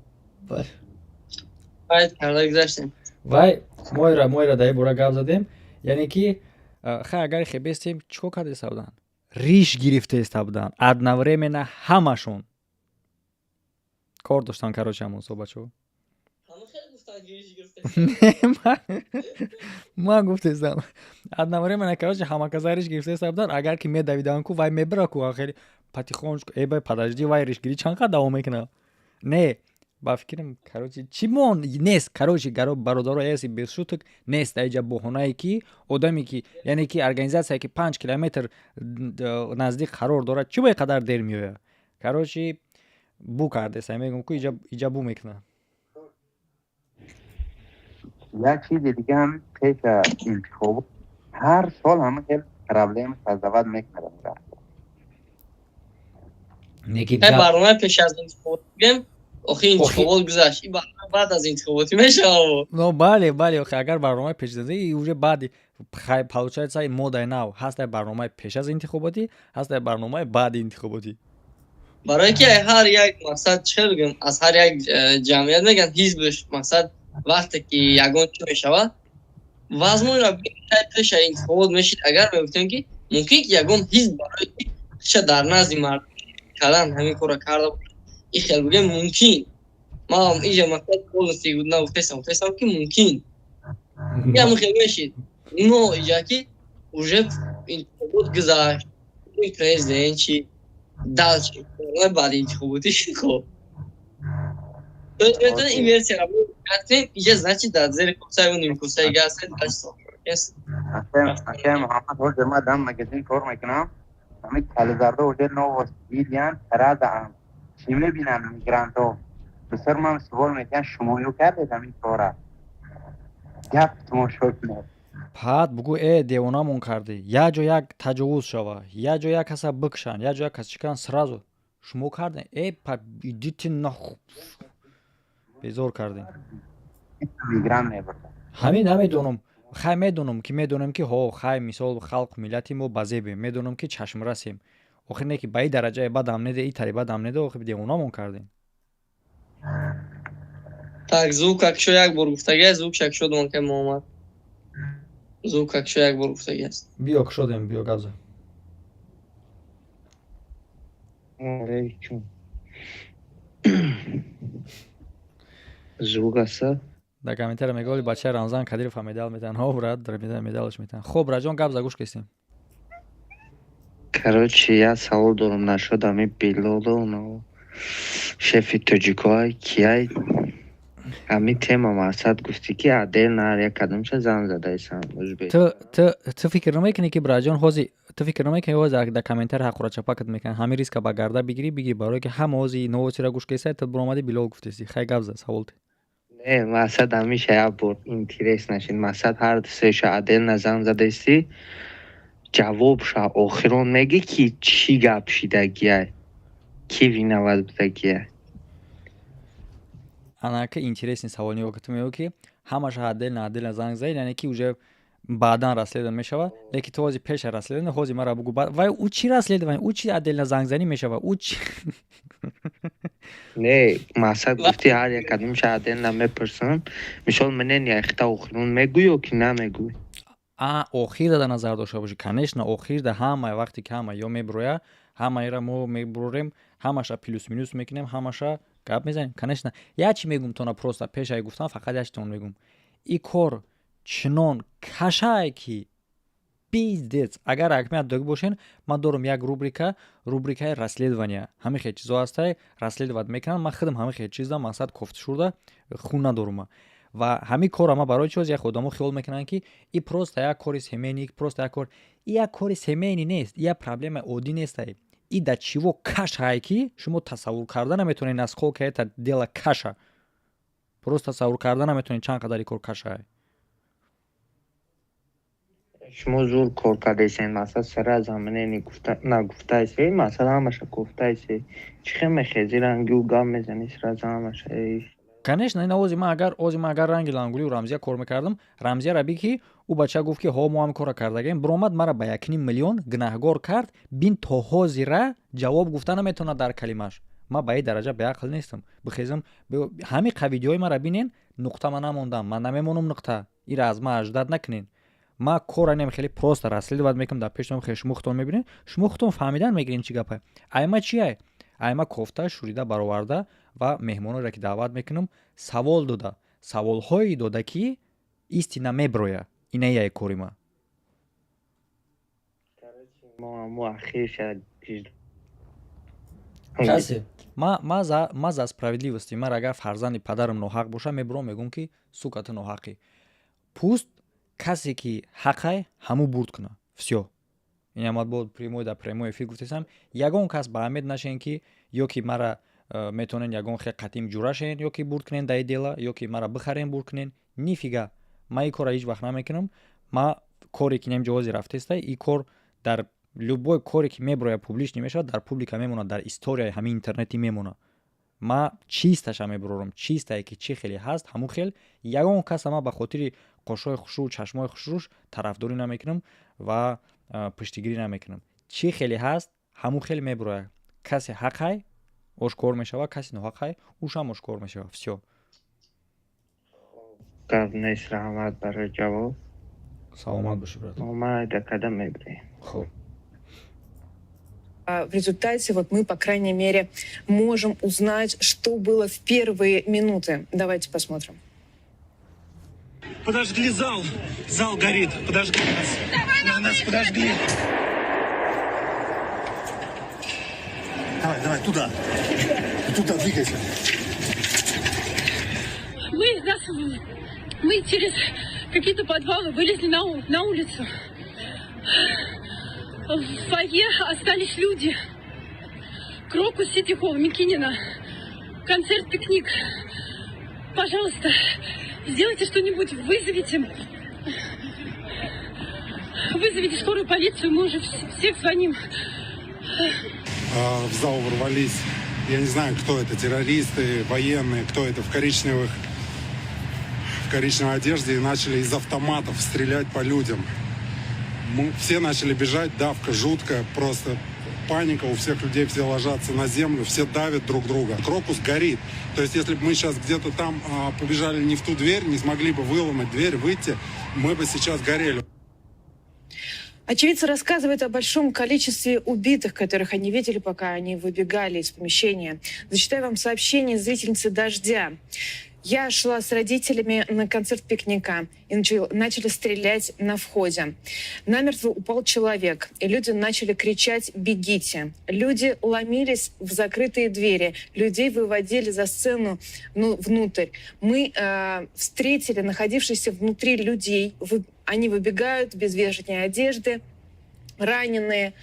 باید کرده گذاشتیم вай моира дар ин бора гап задем яъне ки хай агари хебестем чикор карда иста будан риш гирифта иста будан одновременно ҳамашон кор доштан короче ҳамон сол бачаҳо ман гуфтестам одновременно короче ҳамаказа риш гирифта иста будан агар ки медавидан ку вай мебира ку хеле патихоночку эбай подожди вай ришгирӣ чанд қадр давом мекунад не ба фикрам короче чӣ мон нест короче бародаро эси бешуток нест айҷа боҳонае ки одаме ки яъне ки организатсия ки 5 километр наздик қарор дорад чӣ бои қадар дер меояд короче бу кардеса мегум ку иҷа бу мекунад یک چیز دیگه هم پیش انتخاب هر سال همه خیلی پرابلم تزدود میکنه برنامه پیش از انتخابات بگم آخه انتخابات گذشت این برنامه بعد از انتخاباتی میشه نو بله آخه اگر برنامه پیش داده اوجه بعد получается мода нав هست برنامه پیش از انتخاباتی هست برنامه بعد انتخاباتی برای که هر یک مقصد چه بگم از هر یک جمعیت میگن حزبش مقصد وقتی که یگان چه میشود وزمون را پیش انتخابات میشید اگر میگفتیم که ممکن که یگان حزب برای چه در نزد مردم کردن همین کارا کرده بود این خیلی بگم ممکن ما هم اینجا مقصد پولنسی بود نگفتم که ممکن یا مخیل میشید نو اینجا که اوجه انتخابات گذاشت این پریزدنت چی دل چی بعد انتخاباتی شد خب то این ورسی را بود اینجا значит در زیر کسای و نیم کسای گاز هست اصلا محمد هر جمعه دم مگزین کار میکنم همین کالزارده وجه نو ویدیان تراز شیمه بینم میگرانت ها بسر من سوال میکنم شمایو کرده همین کارا گفت شما شد نه пад бугӯ девонамон кардӣ як ҷо як таҷовуз шава як ҷо як каса бикшанд як ҷо як каса чикан сразу шумо кардем идите нахуб безор кардем ҳамин намедонам хай медонам ки ҳо хай мисол халқ миллати мо базебем медонам ки чашмрасем охир не ки ба ин дараҷае бадам неда ин тари бадам неда охир девонамон кардем так звук акшо як бор гуфтаги звук шакшод монка муҳаммад звук акшо як бор гуфтаги аст биё кшодем биё гавза звук аста дар комментария меговали бачаи рамзан кадиров ҳам медал метан ҳо брат медалш метан хоб раҷон гап за гӯш кистем короче я савол дорам нашуд ами билолу шефи тоҷикоай кияй ами тема мақсад гуфти ки адел нар як кадамша зан задаисам ту фикр намекунӣ ки браҷон ҳози ту фикр намекунӣ ҳози дар комментария ҳақура чапакат мекунад ҳамин риска ба гарда бигирӣ барое ки ҳама ҳози новосиро гӯш кистай ту буромадӣ билол гуфтесӣ хай гап за савол не мақсад ҳамеша як бор интерес нашид мақсад ҳар дусеша адел на зан задаисти ҷавобша охирон меги ки чӣ гап шидагияй ки виноват будагияй анака интересный савол нигоҳ кардем мегӯ ки ҳамаша адел занг заид яъне ки уже баъдан расследование мешавад леки ту ҳози пеша расследование ҳози мара бугӯ вай ӯ чӣ расследование ӯ чӣ адел зангзанӣ мешавад ӯ чӣ не мақсад гуфти ҳар як кадамша адел намепурсам мисол менен яхта охирон мегӯ ё ки намегӯй охир да назар дошта бошӣ конечно охир да ҳама вақте ки ҳама ё мебурояд ҳамаира мо мебурем ҳамаша плюс минус мекунем ҳамаша гап мезанем конечно як чӣ мегум тона просто пешае гуфтам фақат як читон мегум ин кор чунон кашае ки пиздец агар аҳамият дода бошен ман дорам як рубрикаи расследования ҳамин хел чизо ҳастай расследоват мекунам ман худам ҳамин хел чизда мақсад кофта шурда хун надорума ва ҳамин кора ман барои чиз як одамо хиёл мекунанд ки ин просто як кори семейни просто як кор ин як кори семейни нест ин як проблемаи оддӣ нестай ин да чиво кашае ки шумо тасаввур карда наметавонед насколько это дело каша просто тасаввур карда наметавонед чанд қадар ин кор кашае шумо зур кор кардесен масъад сара замине нагуфтаисе масъад ҳамаша гуфтаисе чӣ хел мехези рангиу гап мезанӣ сара замаша конечно ин ози ман агар ранги лангулиу рамзия кор мекардам рамзияра биги ки ӯ бача гуфт ки ҳо мо ҳам кора кардагаем, биромад мара ба 1 миллион гунаҳгор кард, бин то ҳозира ҷавоб гуфта наметавонад дар калимаш. ма ба ин дараҷа беақл нестам. Бихезам ҳами видеои мара бинен, нуқта ма намондам, ман намемонам нуқта. ира аз ма аждад накунен. ма коранем хеле просто расследовать мекунам, дар пешам хеле шумухтон мебинен, шумухтон фаҳмидан мегирин чӣ гапа. айма чие? айма кофта шурида бароварда ва меҳмонеро ки даъват мекунам, савол дода, саволҳое дода ки истина меброя. ина яе кори ма. ма за справедливости, мар агар фарзанди падарам ноҳақ боша, мебурам мегӯм ки сука ту ноҳақӣ. Пуст касе ки ҳақай ҳаму бурд куна. Всё. ин амад бод прямой да прямой эфир гуфтесам, ягон кас ба аҳамият нашен ки ё ки мара метонен ягон хел қатъим ҷурашен, ё ки бурд кунен даи дела, ё ки мара бихарен бурд кунен. Нифига. Ма ин кора ҳеҷ вақт намекунам. Ма коре ки нем ҷовози рафтеста, ин кор дар любой коре ки меброя публични мешавад, дар публика мемонад, дар историяи ҳамин интернетӣ мемонад. ма чисташа мебурорам, чистае ки чӣ хеле ҳаст, ҳамун хел. Ягон кас ама ба хотири қошҳои хушрӯ, чашмои хушрӯш тарафдорӣ намекунам ва пуштигирӣ намекунам. Чӣ хеле ҳаст, ҳамун хел мебурояд. Касе ҳақай ошкор мешавад, касе ноҳақай ӯшам ошкор мешавад. Всё. Гавнес раҳмат барои ҷавоб. Саломат боши, брат. Ма до кадам мебурем. Хуб. В результате вот мы, по крайней мере, можем узнать, что было в первые минуты. Давайте посмотрим. Подожгли зал. Зал горит. Подожгли нас. Нас подожгли. Давай, туда. Туда двигайся. Мы через какие-то подвалы вылезли на улицу. В фойе остались люди. Крокус, Ситихова, Микинина. Концерт, пикник. Пожалуйста, сделайте что-нибудь. Вызовите скорую полицию. Мы уже всех звоним. В зал ворвались. Я не знаю, кто это. Террористы, военные. Кто это в коричневой одежде. И начали из автоматов стрелять по людям. Мы все начали бежать, давка жуткая, просто паника у всех людей, все ложатся на землю, все давят друг друга. Крокус горит. То есть, если бы мы сейчас где-то там побежали не в ту дверь, не смогли бы выломать дверь, выйти, мы бы сейчас горели. Очевидцы рассказывают о большом количестве убитых, которых они видели, пока они выбегали из помещения. Зачитаю вам сообщение зрительницы «Дождя». Я шла с родителями на концерт пикника и начали стрелять на входе. Намертво упал человек, и люди начали кричать «бегите». Люди ломились в закрытые двери, людей выводили за сцену внутрь. Мы встретили находившихся внутри людей, они выбегают без верхней одежды, раненые,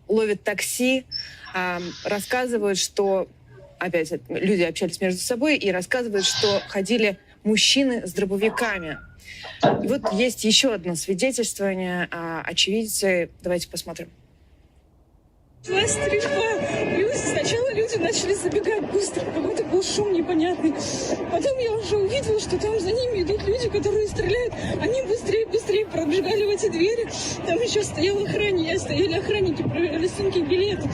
ловят такси, рассказывают, что... Опять люди общались между собой и рассказывают, что ходили мужчины с дробовиками. И вот есть еще одно свидетельствование очевидцы. Давайте посмотрим. Началась стрельба. Сначала люди начали забегать быстро. Какой-то был шум непонятный. Потом я уже увидела, что там за ними идут люди, которые стреляют. Они быстрее пробежали в эти двери. Там еще стояли охранники, проверяли сумки, билеты.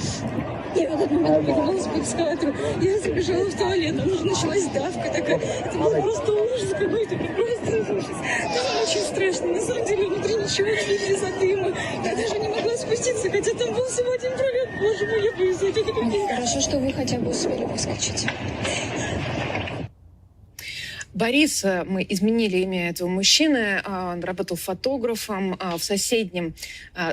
Я в этот момент поднималась по эскалатору. Я забежала в туалет. Там уже началась давка такая. Это был просто ужас какой-то. Просто ужас. Там очень страшно. На самом деле внутри ничего не видели из-за дыма. Я даже не могла спуститься, хотя там был всего один пролет. Боже мой, я боюсь этих людей. Хорошо, что вы хотя бы успели выскочить. Борис, мы изменили имя этого мужчины, он работал фотографом в соседнем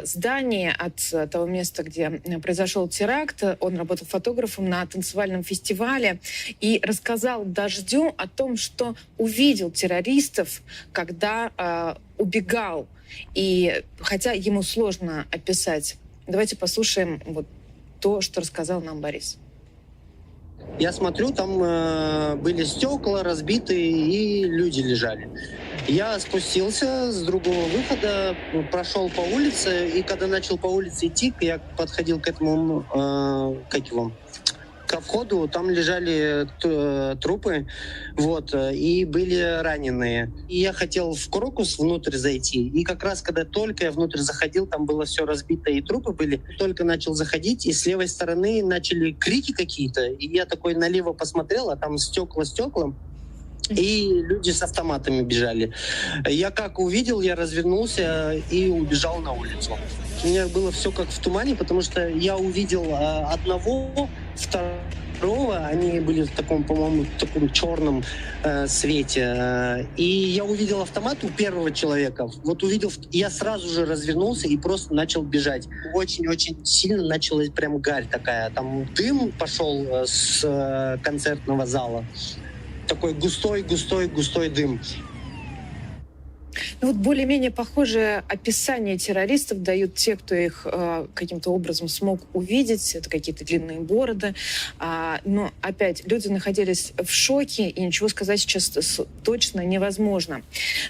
здании от того места, где произошел теракт. Он работал фотографом на танцевальном фестивале и рассказал «Дождю» о том, что увидел террористов, когда убегал. И хотя ему сложно описать. Давайте послушаем вот то, что рассказал нам Борис. Я смотрю, там были стекла разбитые и люди лежали. Я спустился с другого выхода, прошел по улице, и когда начал по улице идти, я подходил к этому, к ко входу, там лежали трупы, вот, и были раненые. И я хотел в Крокус внутрь зайти, и как раз, когда только я внутрь заходил, там было все разбито, и трупы были, только начал заходить, и с левой стороны начали крики какие-то, и я такой налево посмотрел, а там стекла стеклом, и люди с автоматами бежали. Я как увидел, я развернулся и убежал на улицу. У меня было все как в тумане, потому что я увидел одного, второго, они были в таком, по-моему, таком черном свете. И я увидел автомат у первого человека. Вот увидел, я сразу же развернулся и просто начал бежать. Очень-очень сильно началась прям гарь такая. Там дым пошел с концертного зала. Такой густой дым. Ну вот более-менее похожее описание террористов дают те, кто их каким-то образом смог увидеть. Это какие-то длинные бороды. Но опять, люди находились в шоке, и ничего сказать сейчас точно невозможно.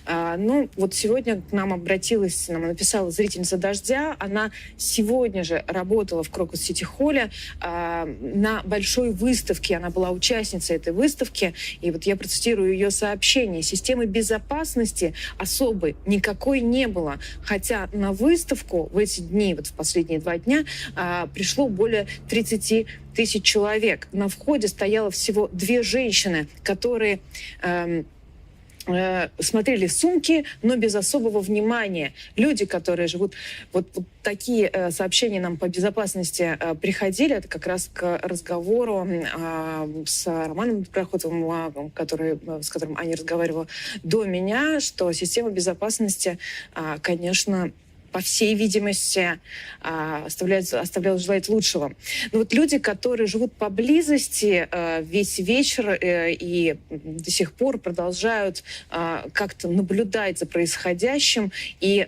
Ну вот сегодня к нам обратилась, нам написала зрительница «Дождя». Она сегодня же работала в Крокус-Сити-Холле на большой выставке. Она была участницей этой выставки. И вот я процитирую ее сообщение. «Системы безопасности особой никакой не было. Хотя на выставку в эти дни, вот в последние 2 дня, пришло более 30 тысяч человек. На входе стояло всего 2 женщины, которые смотрели сумки, но без особого внимания. Люди, которые живут... Вот такие сообщения нам по безопасности приходили. Это как раз к разговору с Романом Проходовым, с которым Аня разговаривала до меня, что система безопасности, конечно, по всей видимости, оставляют желать лучшего. Но вот люди, которые живут поблизости весь вечер и до сих пор продолжают как-то наблюдать за происходящим и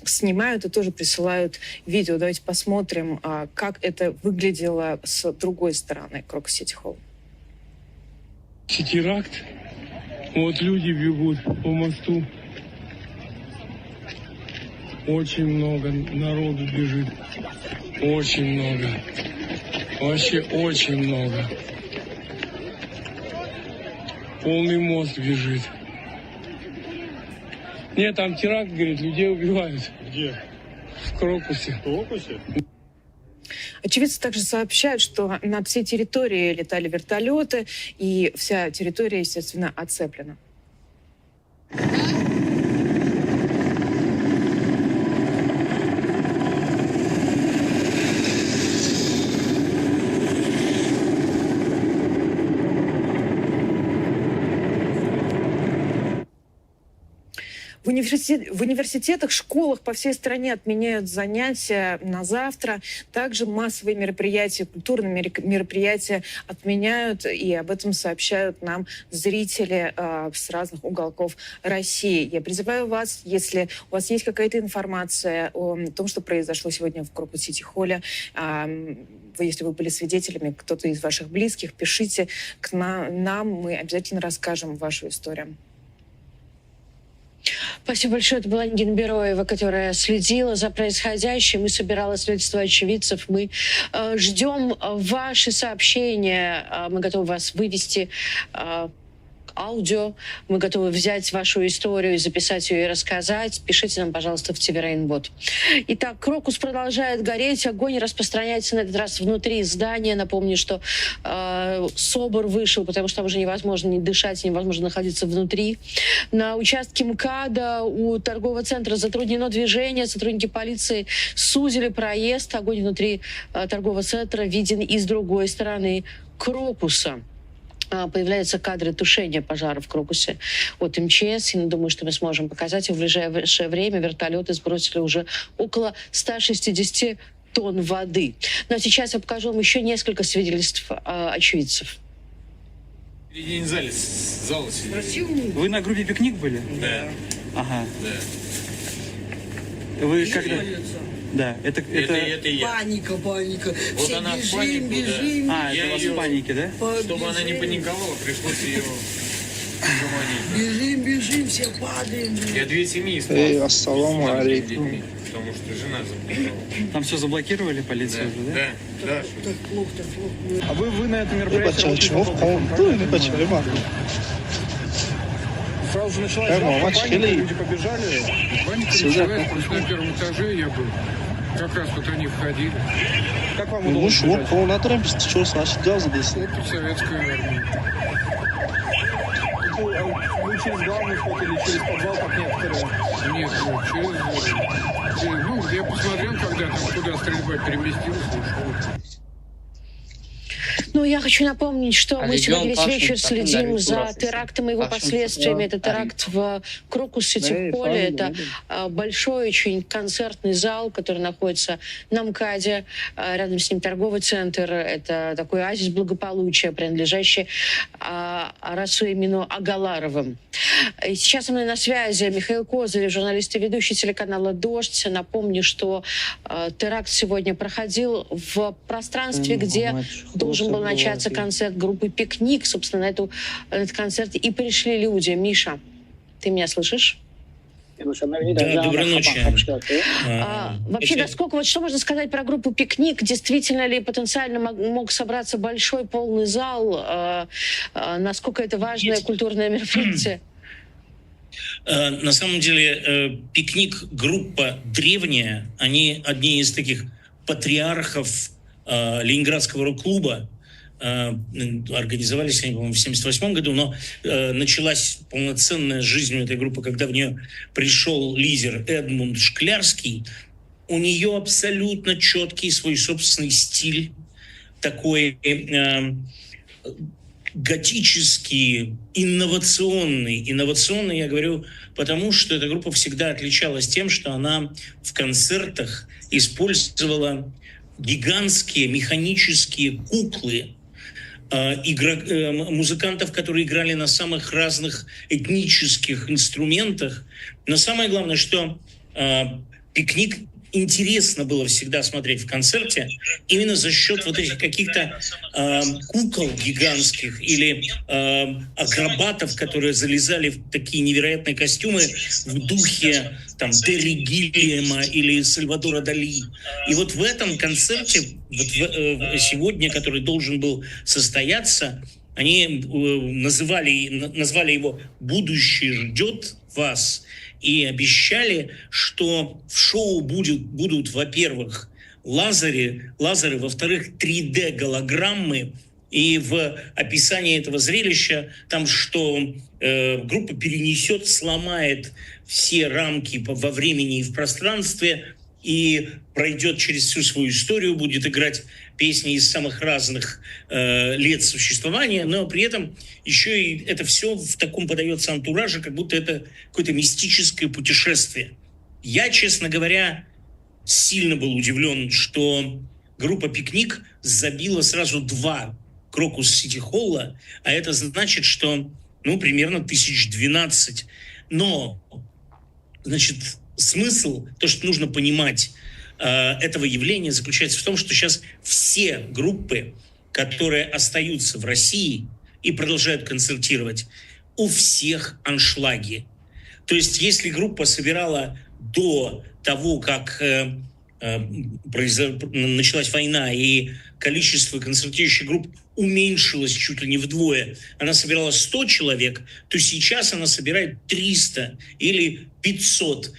снимают и тоже присылают видео. Давайте посмотрим, как это выглядело с другой стороны Крокус-Сити-Холл. Теракт. Вот люди бегут по мосту. Очень много народу бежит. Очень много. Вообще очень много. Полный мост бежит. Нет, там теракт, говорит, людей убивают. Где? В Крокусе. В Крокусе? Очевидцы также сообщают, что над всей территорией летали вертолеты, и вся территория, естественно, оцеплена. В университетах, школах по всей стране отменяют занятия на завтра. Также массовые мероприятия, культурные мероприятия отменяют, и об этом сообщают нам зрители с разных уголков России. Я призываю вас, если у вас есть какая-то информация о том, что произошло сегодня в Крокус-Сити-Холле, если вы были свидетелями, кто-то из ваших близких, пишите к нам, мы обязательно расскажем вашу историю. Спасибо большое. Это была Ангина Бероева, которая следила за происходящим и собирала свидетельства очевидцев. Мы ждем ваши сообщения. Мы готовы вас вывести аудио. Мы готовы взять вашу историю, записать ее и рассказать. Пишите нам, пожалуйста, в TV Rainbot. Итак, Крокус продолжает гореть. Огонь распространяется на этот раз внутри здания. Напомню, что СОБР вышел, потому что там уже невозможно не дышать, невозможно находиться внутри. На участке МКАДа у торгового центра затруднено движение. Сотрудники полиции сузили проезд. Огонь внутри торгового центра виден и с другой стороны Крокуса. Появляются кадры тушения пожара в Крокусе от МЧС. И думаю, что мы сможем показать их в ближайшее время. Вертолеты сбросили уже около 160 тонн воды. Но сейчас я покажу вам еще несколько свидетельств очевидцев. В середине зала сидели. Вы на группе «Пикник» были? Да. Ага. Да. Вы когда... Да, это я. Паника. Вот все она бежим. Да. Я это у вас в панике, да? Побежим. Чтобы она не паниковала, пришлось ее Бежим, все падаем. Я 2 семьи Эй, спас. ассаламу С алейкум. детьми, потому что жена заблокировала. Там все заблокировали, полиция уже, да? Да. Так плохо. А вы на этом Не мероприятии... почему, чего в комнату, не почему. Сразу же началась Мама, паника, чили. люди побежали. Паника Сюда. началась, просто на первом этаже я был. Как раз вот они входили. Как вам Ну, удалось шо, бежать? комнату, что значит газы здесь? Это советская армия. Вы через главный вход или через подвал, как некоторые? Нет, ну, я посмотрел, когда там куда стрельба переместилась, и ушел. Ну, я хочу напомнить, что мы сегодня весь вечер следим за Пашин, терактом и его Пашин, последствиями. Это теракт в Крокус-Сити-Холле. Это большой очень концертный зал, который находится на МКАДе. Рядом с ним торговый центр. Это такой оазис благополучия, принадлежащий Расуэмину Агаларовым. И сейчас со мной на связи Михаил Козырев, журналист и ведущий телеканала «Дождь». Напомню, что теракт сегодня проходил в пространстве, где должен был начаться концерт группы «Пикник». Собственно, на этот концерт и пришли люди. Миша, ты меня слышишь? Да, доброй ночи. Вообще, насколько, вот что можно сказать про группу «Пикник»? Действительно ли потенциально мог собраться большой полный зал? Насколько это важное культурное мероприятие? На самом деле, «Пикник» группа древняя. Они одни из таких патриархов Ленинградского рок-клуба. Организовались они, по-моему, в 1978 году, но началась полноценная жизнь у этой группы, когда в нее пришел лидер Эдмунд Шклярский. У нее абсолютно четкий свой собственный стиль, такой готический, инновационный. Инновационный, я говорю, потому что эта группа всегда отличалась тем, что она в концертах использовала гигантские механические куклы, музыкантов, которые играли на самых разных этнических инструментах. Но самое главное, что «Пикник» интересно было всегда смотреть в концерте именно за счет вот этих каких-то кукол гигантских или акробатов, которые залезали в такие невероятные костюмы в духе там Терри Гиллиама или Сальвадора Дали. И вот в этом концерте, вот сегодня, который должен был состояться, они назвали его «Будущее ждет вас». И обещали, что в шоу будут, во-первых, лазеры, во-вторых, 3D-голограммы. И в описании этого зрелища там, что группа перенесет, сломает все рамки во времени и в пространстве и пройдет через всю свою историю, будет играть песни из самых разных лет существования, но при этом еще и это все в таком подается антураже, как будто это какое-то мистическое путешествие. Я, честно говоря, сильно был удивлен, что группа «Пикник» забила сразу 2 Крокус-Сити-Холла, а это значит, что примерно 1012. Но, значит, смысл, то, что нужно понимать этого явления, заключается в том, что сейчас все группы, которые остаются в России и продолжают концертировать, у всех аншлаги. То есть если группа собирала до того, как началась война и количество концертирующих групп уменьшилось чуть ли не вдвое, она собирала 100 человек, то сейчас она собирает 300 или 500.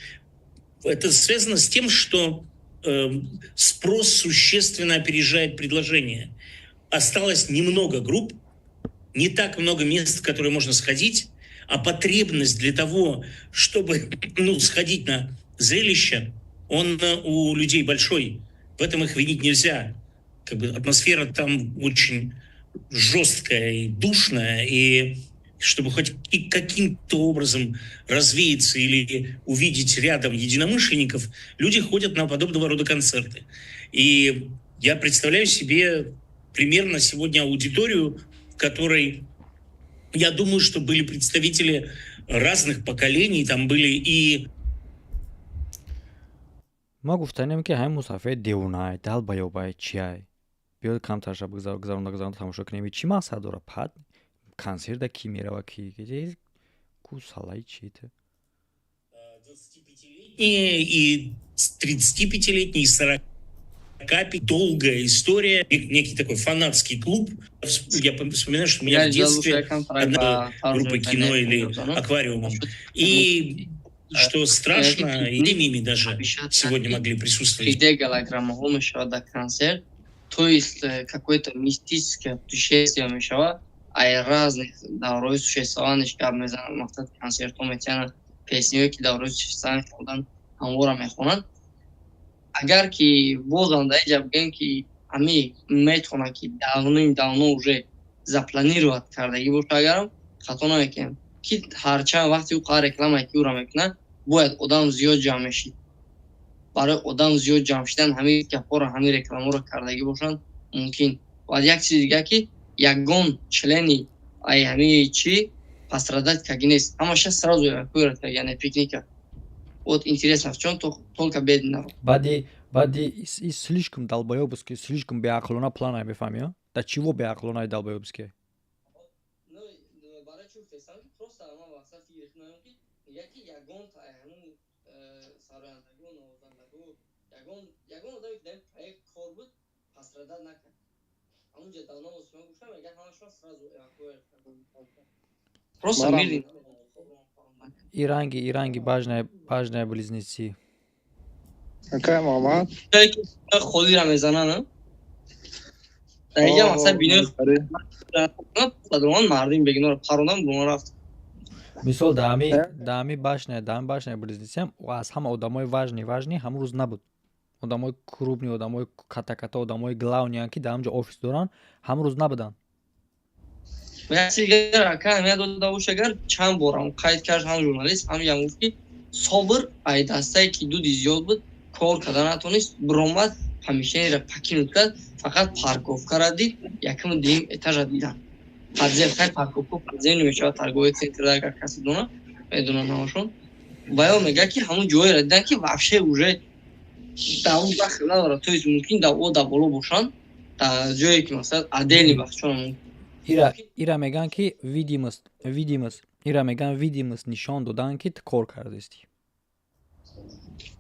Это связано с тем, что спрос существенно опережает предложение. Осталось немного групп, не так много мест, в которые можно сходить, а потребность для того, чтобы сходить на зрелище, он у людей большой. В этом их винить нельзя. Атмосфера там очень жесткая и душная, и чтобы хоть каким-то образом развеяться или увидеть рядом единомышленников, люди ходят на подобного рода концерты. И я представляю себе примерно сегодня аудиторию, в которой, я думаю, что были представители разных поколений, там были и... ما گفتنیم که همین مسافر دیوونای دل بیابای چیای بیاد کم ترشب گذارون تماشا کنیم چی مقصد داره پد концерта ки мерава ки ку салаи чита. И 35-летний, и 45, долгая история, некий такой фанатский клуб. Я вспоминаю, что у меня в детстве одна группа кино или аквариумом. И что страшно, эпидемиями даже сегодня могли присутствовать. То есть какое-то мистическое путешествие мешало, а и разных даврой существования, как мы знаем, махтат концертом этяна песню, ки даврой существования худан амора мехонан. Агар ки бозан да ҷабгем ки ами метавонад ки давно уже запланировать кардагӣ боша, агарам хато намекунем ки ҳарчанд вақти ӯ қадр рекламае ки ӯро мекунад бояд одам зиёд ҷамъ мешид. برای آدم زیاد جمع شدن همه گپا رو همه رکلام رو کردگی باشن ممکن. و یک چیز دیگه که یگان چلنی ای همه چی پس ردت که نیست همش сразу эвакуировать как я пикника. Вот интересно, в чем только бедно. Бади и слишком долбоёбский, слишком беақлона плана бефамия. Да чего беақлона и долбоёбский? Ну, барай чё фестан просто ама вақта фикр кунам ки яки ягон та ҳамун сарояндагон ягон одаме ки дар проект кор буд пасрада накард. Ҳамунҷа давно мусима гуфтам ягар ҳамашон сразу эвакуировать кардем. Просто мирдим. Иранги важные близнецы. Какая мама? Холира мезанана. Я маса бино падрон мардим бегинор паронам бун рафт. Мисол дами башня близнецы у аз ҳама одамои важни ҳамрӯз набуд. Одамои крупни, одамои ката, одамои главни ки дар ҳамҷо офис доранд ҳамрӯз набуданд. Ясигар ака мя дода бошагар чанд борам қайд кард ҳам журналист ҳам ям гуфт ки собир ай дастае ки дуди зиёд буд кор карда натонист биромад ҳамишаеро покинут кард фақат парковкаро дид якум дим этажа дидан. Подзем хай парковка подзем мешавад торговый центр агар каси дона медона намошон. Баё мега ки ҳамун ҷойеро дидан ки вообще уже давон дахл надорад. То есть мумкин да боло бошанд дар ҷое ки масалан отдельный бахчон ира меган ки видимост нишон додан ки кор кардасти.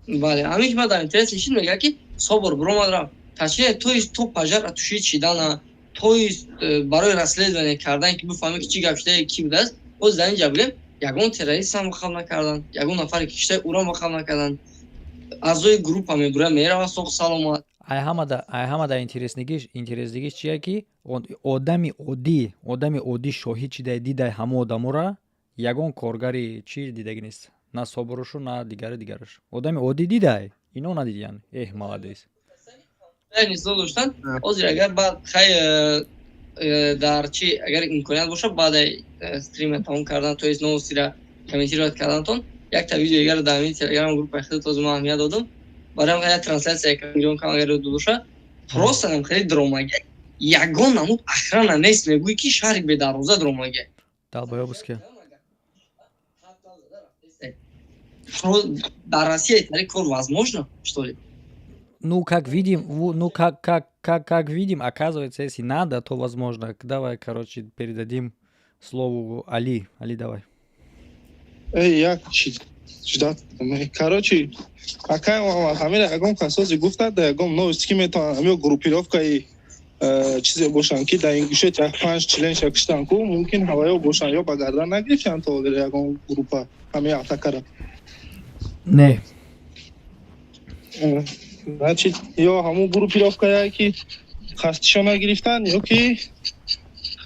Бале, ҳамин ма дар интернет нишин мега ки собир биромад рафт. Тачи то есть то пажара туши чидана, то есть барои расследование кардан ки бифаҳмем ки чӣ гап шуда ки будааст. Боз дар ин ҷа бигем ягон террорист ҳам вақф накардан, ягон нафаре ки киштаи урон вақф накардан. Аъзои группа мебурад меравад соғ саломат. Ай ҳамада интереснигиш чия ки одами оддӣ шоҳид чида дидай ҳамон одамора ягон коргари чӣ дидаги нест. На собирушу на дигараш. Одами оддӣ дидай ино надидиян. Молодец. Нисо доштан ҳозир агар баъд хай дар чӣ агар имконият боша баъд стрима тамом кардан то есть новостиро комментировать карданатон якта видео дигар дар ҳамин телеграм группаи худ озу ман аҳамият додам. Барам ҳая трансляция миллион кам агар доша просто нам хеле дромага ягон намуд охрана нест мегӯи ки шаҳри бедарвоза дромага. Долбоёбский. Дар России тари кор возможно, что ли? Ну, как видим, оказывается, если надо, то возможно. Давай, короче, передадим слово Али. Али, давай. Короче, какая мама, ҳамин ягон касоси гуфтад, ягон новости ки метавонад ҳамин группировкаи чизе бошанд ки дар ин гӯшет як 5 член шакиштанд ку мумкин ҳаваё бошанд ё ба гардан нагирифтанд то ҳозир ягон группа ҳамин атакара. Не. Значит, ё ҳамун группировкае ки қасдшон нагирифтанд ё ки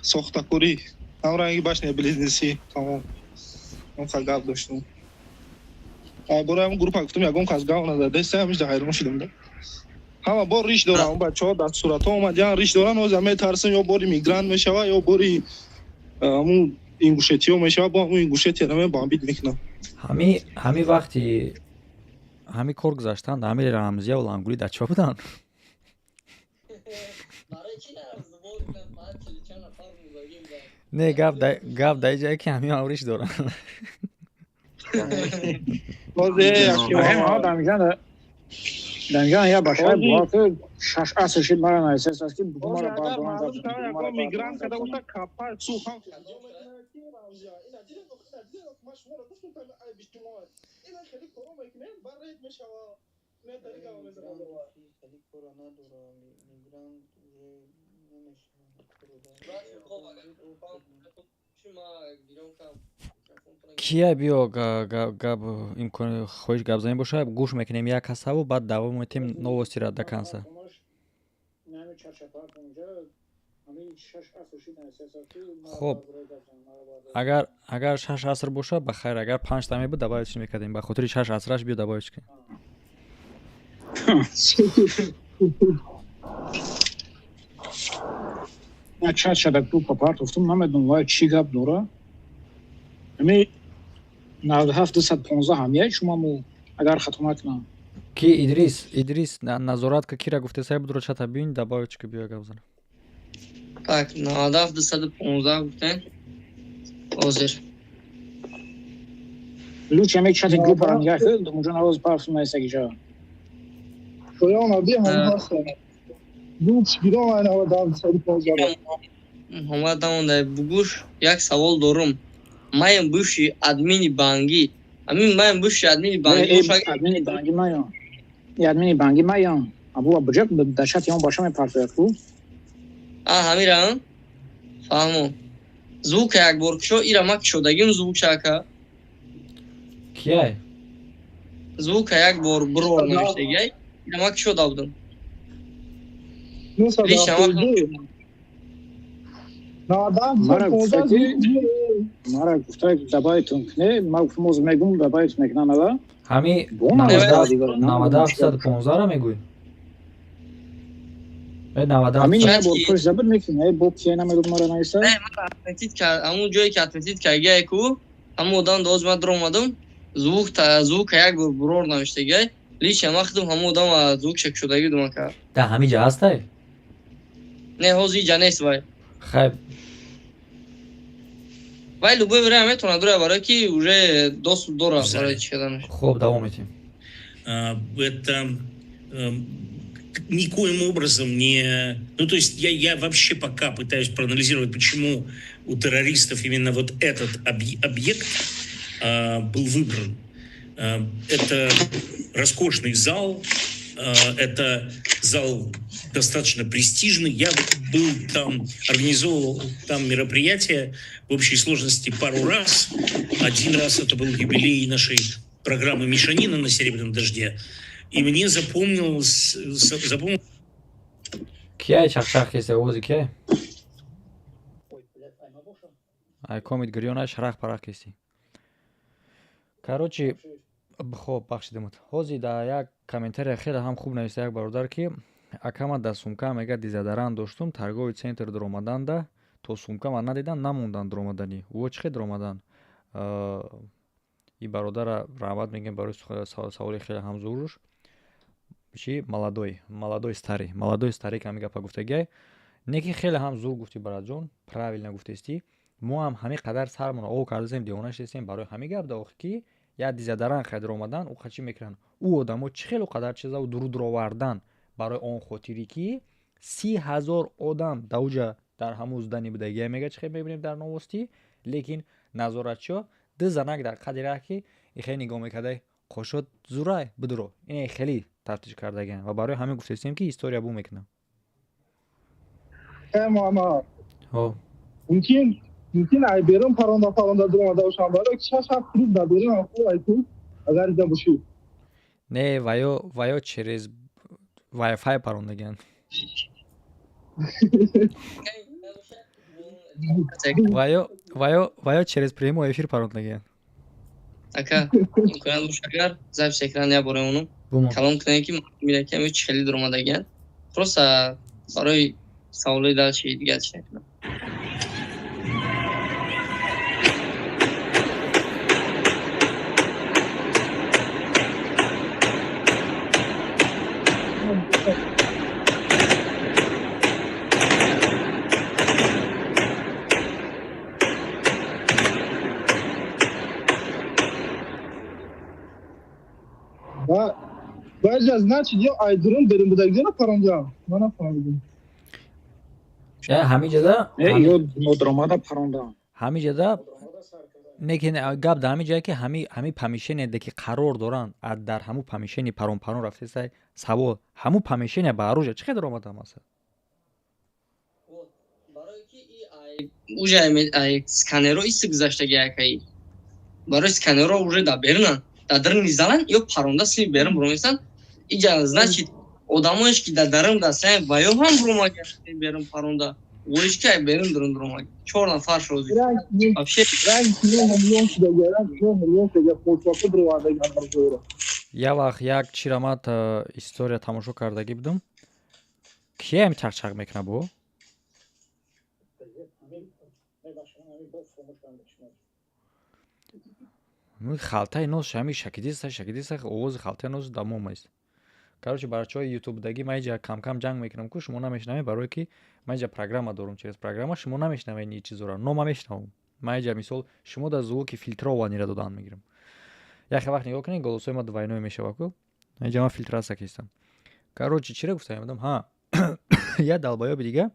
сохтакорӣ ҳамранги башни близнеси тамом онқа гап доштум. Бора ҳамун группа гуфтум ягон кас гап назадаста ҳамиш да ҳайрон шудам да. ҳама бор риш доранд ҳамун бачаҳо дастуратҳо омадиян риш доранд ҳозир метарсем ё бори мигрант мешавад ё бори ҳамун ингушетиҳо мешавад бо ҳамун ингушетиро мебамбид мекунам. ҳамин вақти ҳамин кор гузаштанд амир рамзия ва лангули да чо буданд? Не гап дар ҷае ки ҳамин авриш доранд. Dangan ya başa bu şaş asışın bana neyse ki bu Ozi, numara agar pardon ma'lum qilib, agar migrant kada bo'lsa, kappa suv ham кия биё гап имкони хоҳиш гап занӣ боша гӯш мекунем як ҳасаву баъд давом метем новостира да канса хуб агар 6 аср боша ба хайр агар 5 та мебуд добавить мекардем ба хотири 6 асраш биё добавить кунем Я чат ту папарт уфтум намедонам вай чӣ гап дора ами 97-215 ҳамияи шумаму агар хато накунам ки идрис назоратка кира гуфтесай будро чата биён добавить ки биё гап занем так 97-215 гуфтем ҳозир лучше ами чати группа нигах кунед унҷо навоз парф наисаги ҷа шоян аби ҳам ҳастам луч гиром ай 97-215 Муҳаммад Дамондай бугуш як савол дорум маем бывший админи банги маем бывший админи банги маем админи банги маем абу абуҷак да чати он баша мепартояд ку ҳамира фаҳмо звука як бор кушо ира ма кушодагим звучака кияй звука як бор брор навиштагиай ира ма кушода будам мара гуфта добавитон куне ма гуфтам оз мегум добавит мекунам ала ҳами 97-15 ра мегӯем ҳамун ҷое ки отметит кардгиай ку ҳамун одам доз ма дромадам звука як бор бурор навиштагиай лича махдум ҳамун одам звукша кушодаги дума кард да ҳамиҷа ҳастай не ҳозир иҷа нест вай хайб вай любой время метавонад дура барои ки уже доступ дора барои чӣ карданаш хуб давом метем это никоим образом не... Ну, то есть я вообще пока пытаюсь проанализировать, почему у террористов именно вот этот объект был выбран. Это роскошный зал, это зал достаточно престижный. Я был там, организовывал там мероприятие в общей сложности пару раз. Один раз это был юбилей нашей программы «Мишанина» на «Серебряном дожде». И мне запомнилось... Кияй чахчах есть овози кияй? Ай комит гирёна шарах парах кисти. Короче, хоб бахшидамут. Ҳозир да як комментария хеле ҳам хуб нависта як бародар ки акама да сумка мега дизадаран доштум таргови центр дромаданда то сумка ма надидан намондан дромадани. Во чӣ дромадан? И бародара раҳмат мегем барои саволи хеле ҳам зуруш. Чи молодой старик ҳами гапа гуфтагиай неки хеле ҳам зур гуфти браҷон правилно гуфтести мо ҳам ҳами қадар сармона ов кардасем девона шидесем барои ҳами гап да охи ки як дизадаран хайдир омадан у хачи мекунанд у одамо чӣ хело қадар чизаву дуруд ровардан барои он хотири ки 30,000 одам давҷа дар ҳамун здани будагия мега чӣ хел мебинем дар новостӣ лекин назоратчиҳо ду занак дар қадира ки ихе нигоҳ мекардай қошод зурай бидуро ине хеле тафтиш кардагиан ва барои ҳамин гуфтестем ки история бу мекунам муҳаммад мумкин ай берам паронда дромада бошам барои чашам пурӯ да берам айку агар ида боши не ваё через Wi-Fi парондагиан ваё через прямой эфир парондагиан ака имконат боша агар запись экран я бораи ону калом кунем ки мираками чили дромадагиан просто барои саволои далчи дигар чӣ кунам баъзе Сейчас, значит, я айдырым берем буда где на паранджа. Мана фамилия. ҳамиҷада ё нодромада паронда. ҳамиҷада гап дар ҳамин ҷае ки ҳамин помешенияде ки қарор доранд дар ҳамун помешени парон рафтесай савол ҳамун помешения ба оружие чӣ қадар омадаам аст? уже сканеро ист гузаштаги якай барои сканеро уже да бернан да дырни залан ё паронда сми берн бромесан иҷа значит одамоиш ки да дарм да сай ваё ҳам бромага берн паронда воиш ки берн дырн бромага 4 нафар шози вообще я вақт як чирамат история тамошо кардагӣ будам киям чақчақ мекуна бо халтаи ноз ҳами шакидиса овози халтаи ноз дамом аст. Короче барачаҳои ютубдаги ман иҷа кам ҷанг мекунам ку шумо намешунавед барое ки ман иҷа программа дорам через программа шумо намешунавед ин чизора но ман мешунавам. Ман иҷа мисол шумо дар звуки фильтрованиро додан мегирам. Яхе вақт нигоҳ кунед голосои ма двойное мешава ку иҷа ман фильтрация кистам. Короче чира гуфтам будам ҳа я далбоёби дига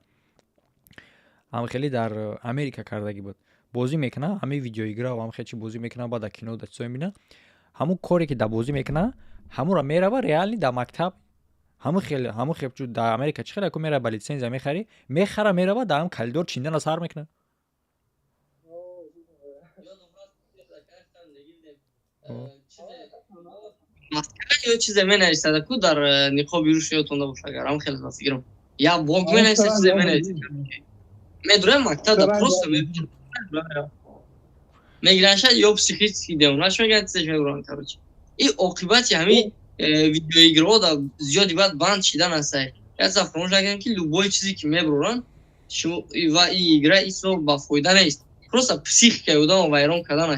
ҳам хеле дар Америка кардагӣ буд. Бозӣ мекуна ҳамин видеоигра ҳам хеле чи бозӣ мекуна баъд кино да чизо мебина ҳамун коре ки да бозӣ мекуна ҳамура мерава реални дар мактаб ҳамун хелчу дар Америка чӣ хеле ку мерава ба литсензия мехари мехара мерава дар ҳам калидор чиндана сар мекуна. ё чизе менависада ку дар ниқоби рӯш ётонда боша агар ҳам хеле фикрам я бонк менависа чизе менависа медурам мактабда просто мегиранша ё психический демонаш меган чизеш мегуран короче и оқибати ҳамин видеоиграҳо да зиёди вақт банд шидан астай яса фаромӯш накунем ки любой чизе ки мебуроранд ва и игра исо ба фоида нест просто психикаи одамро вайрон кардан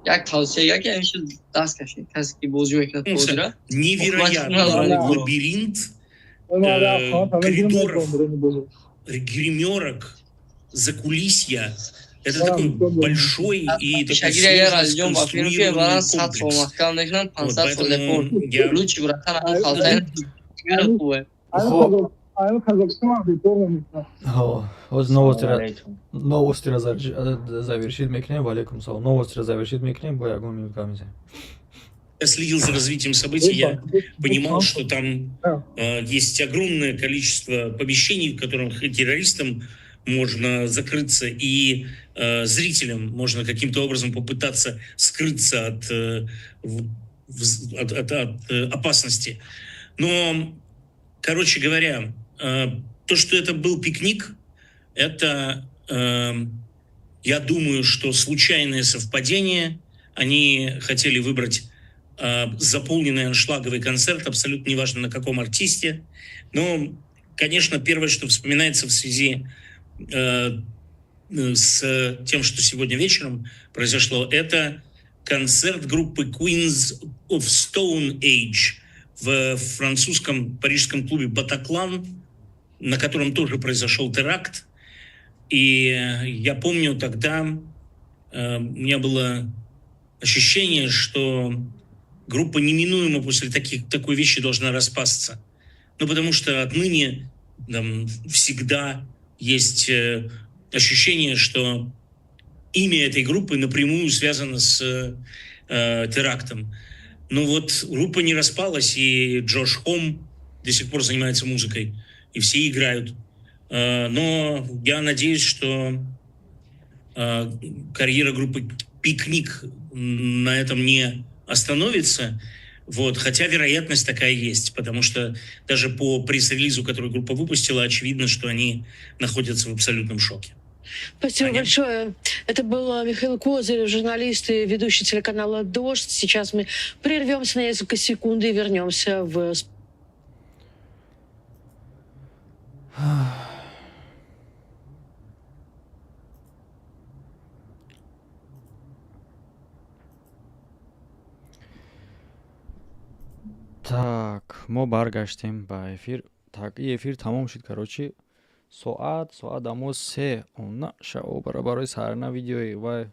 як тавсия яке ҳамиша даст кашед касе ки бозӣ мекунад бозира невероятный лабиринт коридоров гримерок закулисья. Это такой большой и такой сложно сконструированный комплекс. Новостиро завершид мекунем. Валейкум салом. Новостиро завершид мекунем. Бо ягон минутка мезем. Я следил за развитием событий, я понимал, что там есть огромное количество помещений, в которых и террористам можно закрыться, и зрителям можно каким-то образом попытаться скрыться от опасности. Но, короче говоря, то, что это был пикник, это, я думаю, что случайное совпадение. Они хотели выбрать заполненный аншлаговый концерт, абсолютно неважно на каком артисте. Но, конечно, первое, что вспоминается в связи с тем, что сегодня вечером произошло, это концерт группы Queens of Stone Age в французском парижском клубе «Батаклан», на котором тоже произошел теракт. И я помню, тогда у меня было ощущение, что группа неминуемо после такой вещи должна распасться. Ну, потому что отныне там всегда есть ощущение, что имя этой группы напрямую связано с терактом. Но вот группа не распалась, и Джош Хом до сих пор занимается музыкой, и все играют. Но я надеюсь, что карьера группы «Пикник» на этом не остановится. Вот, хотя вероятность такая есть, потому что даже по пресс-релизу, который группа выпустила, очевидно, что они находятся в абсолютном шоке. Спасибо большое. Это был Михаил Козырев, журналист и ведущий телеканала «Дождь». Сейчас мы прервемся на несколько секунд и вернемся в... Так, мо баргаштем ба эфир. Так, и эфир тамом шуд, короче. Соат дамо 3 она шао баробарои сарна видеои ва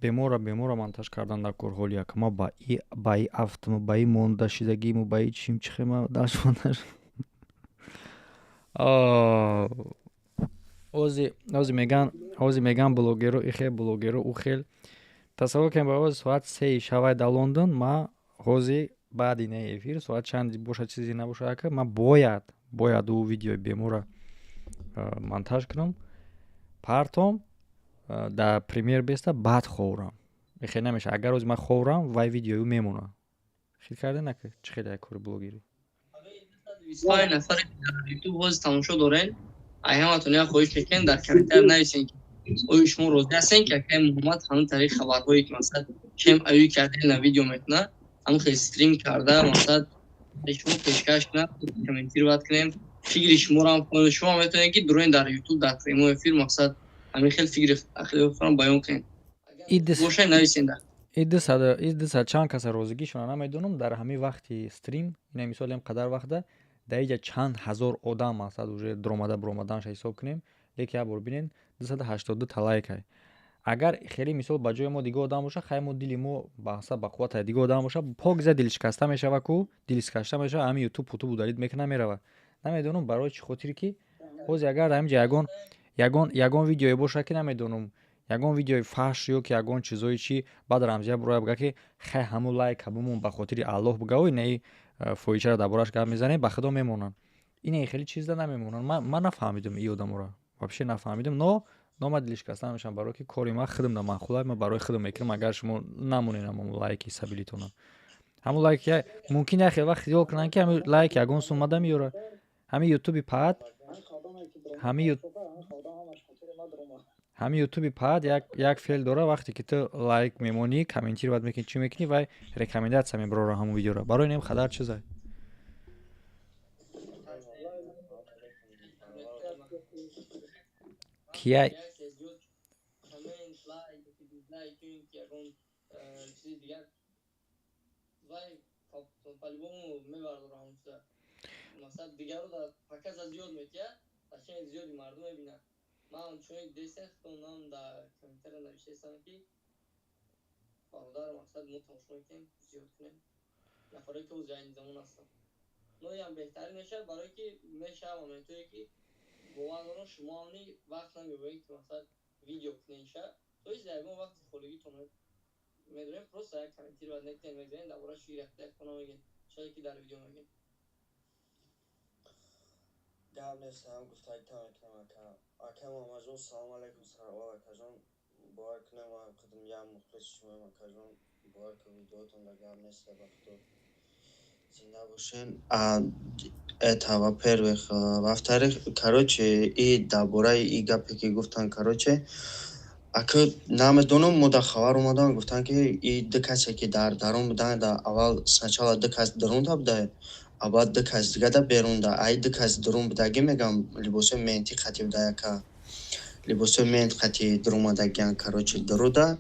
бемора монтаж кардан дар курҳоли як ма ба и автома ба и мондашидагӣ мо ба и чим чихема дашмонаш ози меган блогеро ихе блогеро ухел тасаввур кунем ба оз соат 3 шавай дар Лондон ма ҳози баъди не эфир соат чанд боша чизе набоша ака ма бояд ӯ видеои бемора монтаж кунам партом дар премьер беста баъд ховрам ихе намеша агар ози ма ховрам вай видеои ӯ мемона хит кардан ака чӣ хеле як кори блогерӣ 25 нафар дар ютуб ҳози тамошо дорен ай ҳаматон як хоҳиш мекунем дар комментар нависен ки оё шумо розӣ ҳастен ки акаи муҳаммад ҳамин тариқ хабарҳое ки масалан чем аюи карда на видео мекунад ҳамин хел стрим карда масалан шумо пешкаш кунад комментировать кунем фикри шуморо ҳам кунем шумо метавонед ки дуроин дар ютуб дар прямой эфир масалан ҳамин хел фикри ахлоқиатро баён кунем боша нависен дар идиса чанд каса розигишона намедонам дар ҳамин вақти стрим ина мисол ям қадар вақта дар иҷа чанд ҳазор одам масад уже дромаданша ҳисоб кунем леки як бор бинен 282 та лайкай агар хеле мисол ба ҷои мо дига одам боша хай мо дили мо баҳса ба қуввата дига одам боша покза дил шикаста мешава ку дил шикаста мешава ҳамин ютуб путуб удалид мекуна мерава намедонам барои чӣ хотире ки ҳози агар дар ҳамиҷа ягон видеое боша ки намедонам ягон видеои фахш ё ки ягон чизои чӣ баъд рамзия буроя буга ки хай ҳамун лайк ҳамумон ба хотири Аллоҳ бугавои наи фоҳишаро дар бораш гап мезанем ба худо мемонанд ина хеле чизда намемонанд ман нафаҳмидам ин одаморо вообще нафаҳмидам но ма дили шикаста намешавам барое ки кори ма худам дар манхулай ма барои худам мекунам агар шумо намонед ҳамун лайки сабилитона ҳамун лайк мумкин як хел вақт хиёл кунанд ки ҳамин лайк ягон суммада меёра ҳамин ютуби пад ҳамин ютуби пад як феъл дора вақте ки ту лайк мемонӣ комментировать мекунӣ чӣ мекунӣ вай рекомендатсия мебарора ҳамун видеоро барои нем хадар чизай кияй ман чунин десен худам дар комментария навиштаам ки бародар мақсад мо тамошо мекунем зиёд кунем нафаре ки оз ҷайни замон ҳастам но ям беҳтарин мешавад барое ки мешавад моментое ки бовар дорам шумо ҳамни вақт намебаред ки масалан видео куненша то из ягон вақти холигитон медонем просто як комментировать некунем мезанем дар бораи шӯи рафта як хона мегӯем чое ки дар видео мегӯем гап нест ҳам гуфтагита мекунам акам амаҷон салом алайкум саровал акаҷон бовар кунем ҳам қадам як мухлис шумоем акаҷон бовар ку видеотон да гап нест ба худо зинда бошен это во-первых во-вторых короче и дар бораи и гапе ки гуфтан короче ака намедонам мо дар хабар омадан гуфтан ки и ду касе ки дар дарун будан дар аввал сначала ду кас дарунда буда а баъд ду кас дига да берунда ай ду кас дарун будагӣ мегам либосои менти қати буда яка либосои мент қати дарумадагиан короче даруда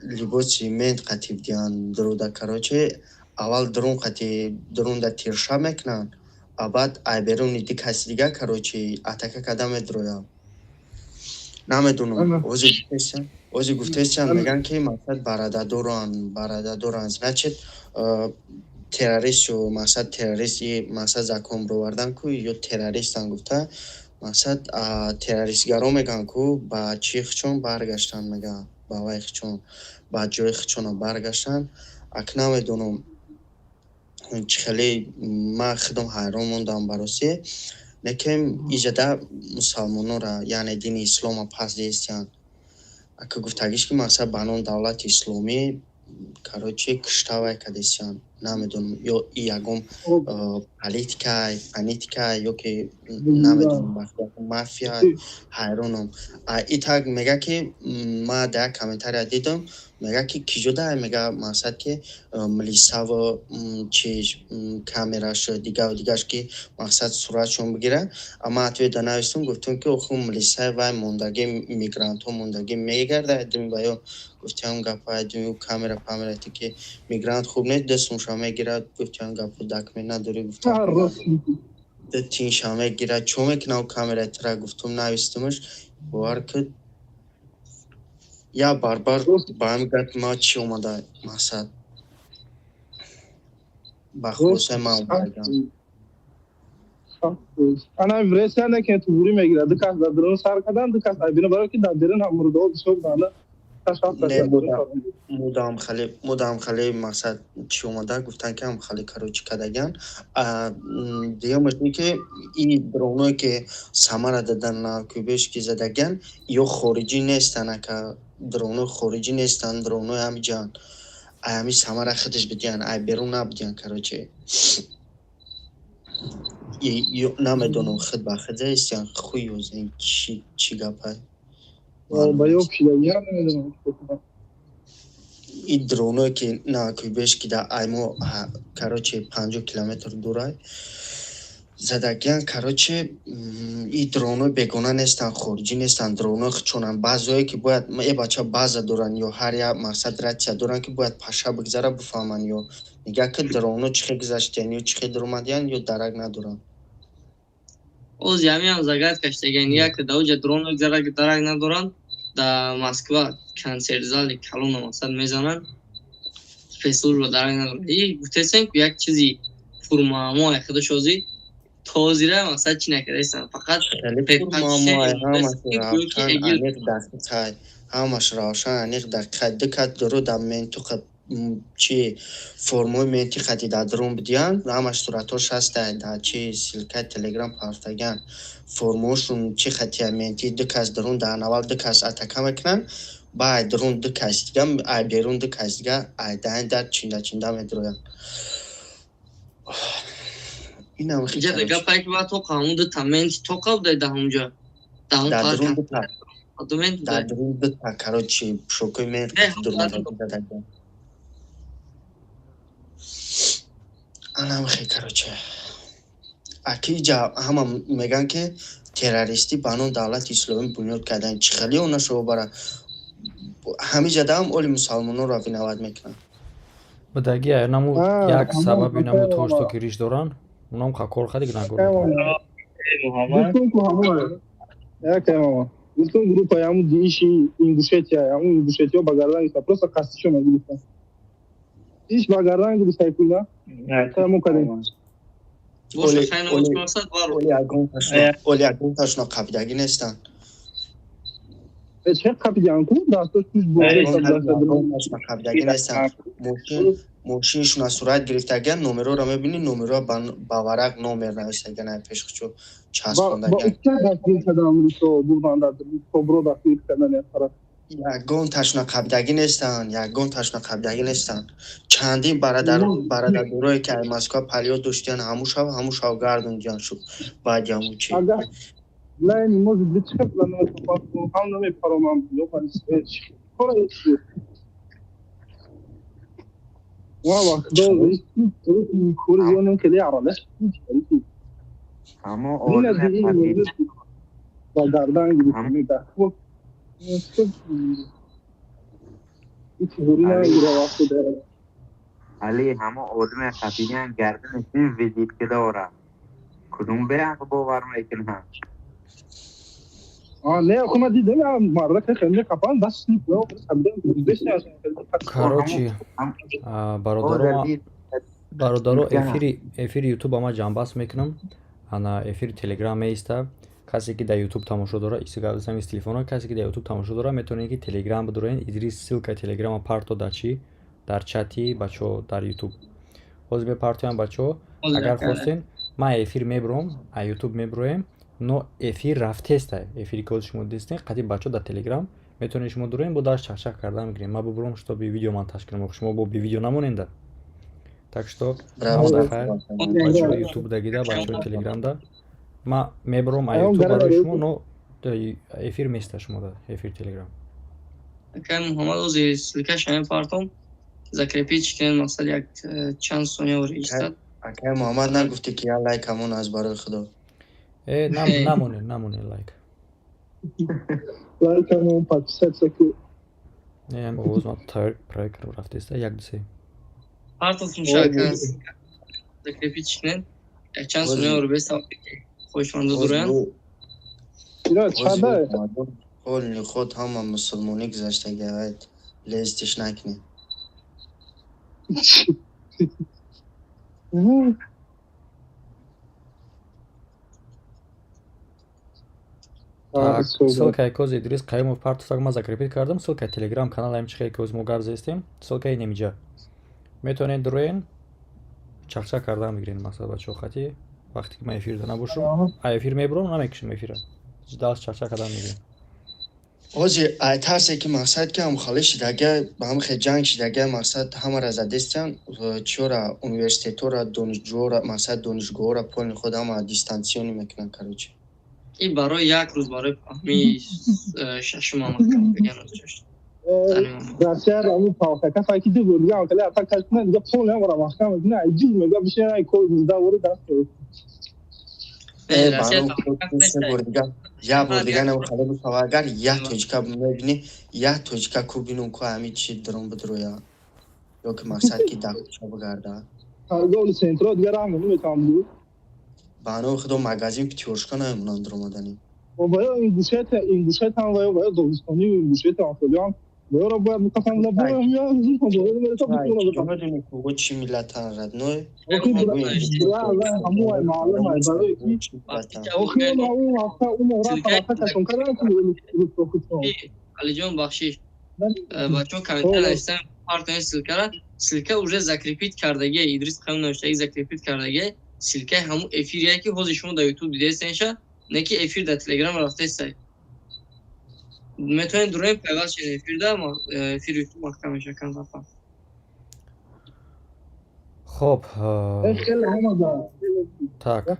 либоси мент қати будиан даруда короче аввал дарун қати дарунда тирша мекунанд а баъд ай беруни ду каси дига короче атака карда медроянд намедонам ози гуфтесиан меган ки мақсад барададоранд значит террорист ё мақсад террорист мақсад закон бировардан ку ё террористан гуфта мақсад террористгаро меган ку ба чи хичон баргаштан меган ба вай хичон ба ҷои хичона баргаштан ак намедонам чӣ хеле ман худам ҳайрон мондам бароси лекин иҷада мусалмонора яъне дини ислома пас дестиянд ака гуфтагиш ки мақсад банон давлати исломӣ короче киштавай кадесиянд намедонам ё ягон политика ё ки намедонам мафия ҳайронам итак мега ки ма дар як комментария дидам мега ки киҷода мега мақсад ки милисаво чиш камерашо дигаш ки мақсад суратшон бигира ама ответа навистам гуфтам ки оху милисаи вай мондаги мигрантҳо мондагӣ мегарда дumi баён гуфтам гапа дumi камера памерати ки мигрант хуб нест дастумша мегирад гуфтам гапа документ надори гуфтам тинша мегирад чо мекунам камератира гуфтам навистамаш бовар куд Я барбар ба ҳам гап ма чӣ омада мақсад ба хулосаи ман омадагам Ana vresen که تو بوری میگیره دکاس درون سر کردن دکاس اینا برای که درن هم مورد او بسیار دانه مدام خالی مقصد چی اومده گفتن که هم خالی کاروچی کردگن دیگه مشنی که این درونایی که سمره دادن کوبش که زدگن یا خارجی نیستن که درونای خارجی نیستن درونای همی جان همی سمره خودش بدین ای بیرون نبودین کاروچی نمیدونم خود با خود ایستیان خوی وزن چی گپای باید پیلویان نمیدونم این درونه که ناکوی بهش که در ایمو کاروچه 50 کیلومتر دورای زدگیان کاروچه این درونه بگونه نیستن خورجی نیستن درونه چونن بعضایی که باید ای بچه بعض دورن یا هر یا مقصد رتیا دورن که باید پاشه بگذاره بفهمن یا میگه که درونه چخی گذاشتین یا چخی درومدین یا درک ندورن اوز یمی هم زگرد کشتگین یک که دوجه درون بگذاره که درک ندورن در مسکوه کنسرت زال کلون مقصد میزنن فیسور رو درک ندورن این گفتهستن که یک چیزی فرمامو خودش اوزی توزیره مقصد چی نکرده ایستن فقط همش روشن انیق دقیقه دکت درو در منطقه چی فرموی منطقه در درون بدیان همش صورتاش هست در چی سلکه تلگرام پارتگن فرموشون چی خطی منطقه دکست درون در نوال دکست اتکه میکنن باید درون دکست دیگه ای بیرون دکست دیگه ای دهن در چینده میدروین این هم خیلی دیگه پایی که باید توقع همون دو تمنت توقع بوده در همونجا در درون در درون دو تکرار چی شوکوی منطقه درون دادن آنم خیلی کاروچه اکی جا همه میگن که تروریستی بانون دولت اسلامی بنیاد کردن چی خیلی اونا شو برای همه جدا هم اولی مسلمانو را بینواد میکنن بدگی نمو یک سبب نمو توشتو که ریش دارن اونم کار خیلی نگورن Gustum grupa yamu diishi Ingushetia, yamu Ingushetia bagardan ista просто кастичо нагилифта. Иш bagardan гилифта икуна. Тамо кадем. Боша хайна оч мақсад варо. Оли агон ташно қабидагӣ нестанд. Че қабидан ку дасташ туш боре қабидагӣ нестанд. мошинашон аз сурат гирифтаган номероро мебини номеро ба варақ номер навиштаган ай пешхучо часпондаган ягон ташна қабидагӣ нестанд чандин барадардорое ки ай москва палиёд доштиян ҳаму шав гардондиян шуд баъди ҳамун чи والله دول كوريون كده يعرف اما علی همه آدم خفیگن گردن این ویزیت که داره کدوم به حق باور میکنه نه اخو ما دیدم مره که خیلی کپان دست نیپلو короче бародаро эфири ютуб ама ҷанбаст мекунам ана эфири телеграм меиста касе ки дар ютуб тамошо дора истифода из телефона касе ки дар ютуб тамошо дора метавонед ки телеграм бидороен идрис ссилка телеграма парто дар чи дар чати бачо дар ютуб ҳозир мепартоям бачо агар хостен ман эфир мебурам а ютуб мебуроем но эфир рафтеста эфири ки шумо дистен қади бачо дар телеграм метавонед шумо дуроен бо дарс чахчах кардан мегирем ман бубурам чтобы видео монтаж кунам шумо бо видео намоненда так что бачо ютуб дагида бачо телеграмда ман мебурам а ютуб барои шумо но эфир места шумо дар эфир телеграм акай муҳаммад ози силка шами партом закрепить кен мақсад як чанд сония регистр акай муҳаммад нагуфти ки я лайкамон аз барои худо намоне лайк лайкамон подписаться ку оз ма проект рафтеста як дусе партотун шака закрепить кен як чанд сония беста хушманда дуроян قول خود همه مسلمانی گذاشته گوید لیستش نکنی. Так, ссылка Айкоз Идрис Каимов партусак ма закрепит кардам. Ссылка Telegram канал Аймчихи Айкоз мо гап застем. Ссылка немиҷа. Метонед дуроен чахчак кардам бигирин мақсад бачо хати вақте ки ма эфирда набошам. А эфир мебурам намекишам эфира. Дас чахчак кардам бигирин. Ози айтарсе ки мақсад ки ҳам хали шидага ба ҳам хе ҷанг шидага мақсад ҳамара задестян чора университетора донишҷӯра мақсад донишгоҳора полни худ ҳама дистансионӣ мекунанд карочи. И барои як рӯз барои фаҳми шашума маҳкам биган ҷашт. Россия раму палка факи ду бурга кала ата касна дига поле ам ра маҳкам не аҷиб мега бише ай кол бузда вори даст. Россия Я бор дига нам хали бу агар я точка мебини я точка кубинун ко ами чи дрон будроя. Ё ки мақсад ки дах чаб гарда. Гол центро дига рам метам ду. Бано худо магазин птёшка намунанд ромадани. Бая ингушет ҳам бая догистони ингушет афолиан бая бояд мутафам ла боя я зин ҳам бояд мерта бутуна Мадани ко чи миллатан радной. ҳаму ай маълум ай барои ки охир ма у ҳафта у мора палата кашон кардан ки Алиҷон бахшиш. Бачо комментар навиштан партияи силкара силка уже закрепит кардаги Идрис Каим навиштаги закрепит кардаги силкаи ҳамун эфирие ки ҳозир шумо дар YouTube дидестенша не ки эфир дар Telegram рафтестай. Метавонед дуроин пайваст шед эфирда эфир YouTube маҳкам меша камзафа. Хоб. Так.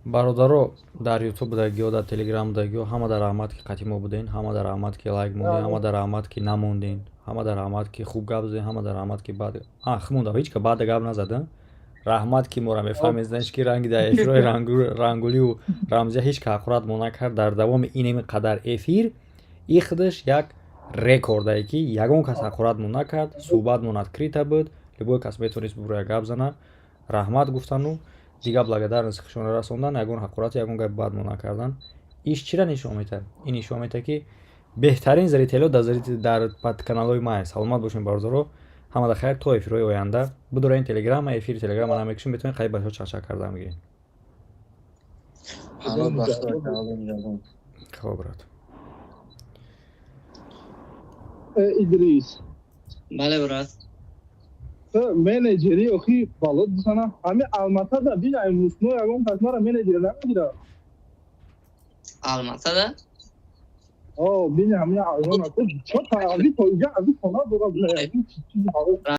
Бародаро дар YouTube будагӣ ё дар Telegram будагӣ ҳама дар раҳмат ки қатимо будин, ҳама дар раҳмат ки лайк мудин, ҳама дар раҳмат ки намондин, ҳама дар раҳмат ки хуб гап зудин, ҳама дар раҳмат ки бад. Хмуда ҳеҷ ка бад гап назадин. Раҳмат ки моро мефаҳмед знеш ки ранги дар эфирои рангулию рамзия ҳеҷ ка ҳақурат мо накард дар давоми ин қадар эфир и худаш як рекордае ки ягон кас ҳақурат мо накард, суҳбатмон открита буд, любой кас метавонист бубура гап зана, раҳмат гуфтану дига благодарност хушона расондан, ягон ҳақурат ягон гап бад мо накардан. Иш чира нишон метавад? Ин нишон метавад ки беҳтарин зарителиҳо дар каналҳои ма аст. Саломат бошед бародаро. ҳама дар хайр то эфирҳои оянда бидураин Telegram эфири Telegram намекушем метавонед қайи бачаҳо чақчақ карда мегиред. Хоб брат. Идрис. Бале брат. Менеҷери охи балод бисана ҳами Алматада бина имрусно ягон кас мара менеҷер намегира. Алматада? О, бина ҳами Алматада. Чо таъви тоиҷа ази хона дора бина.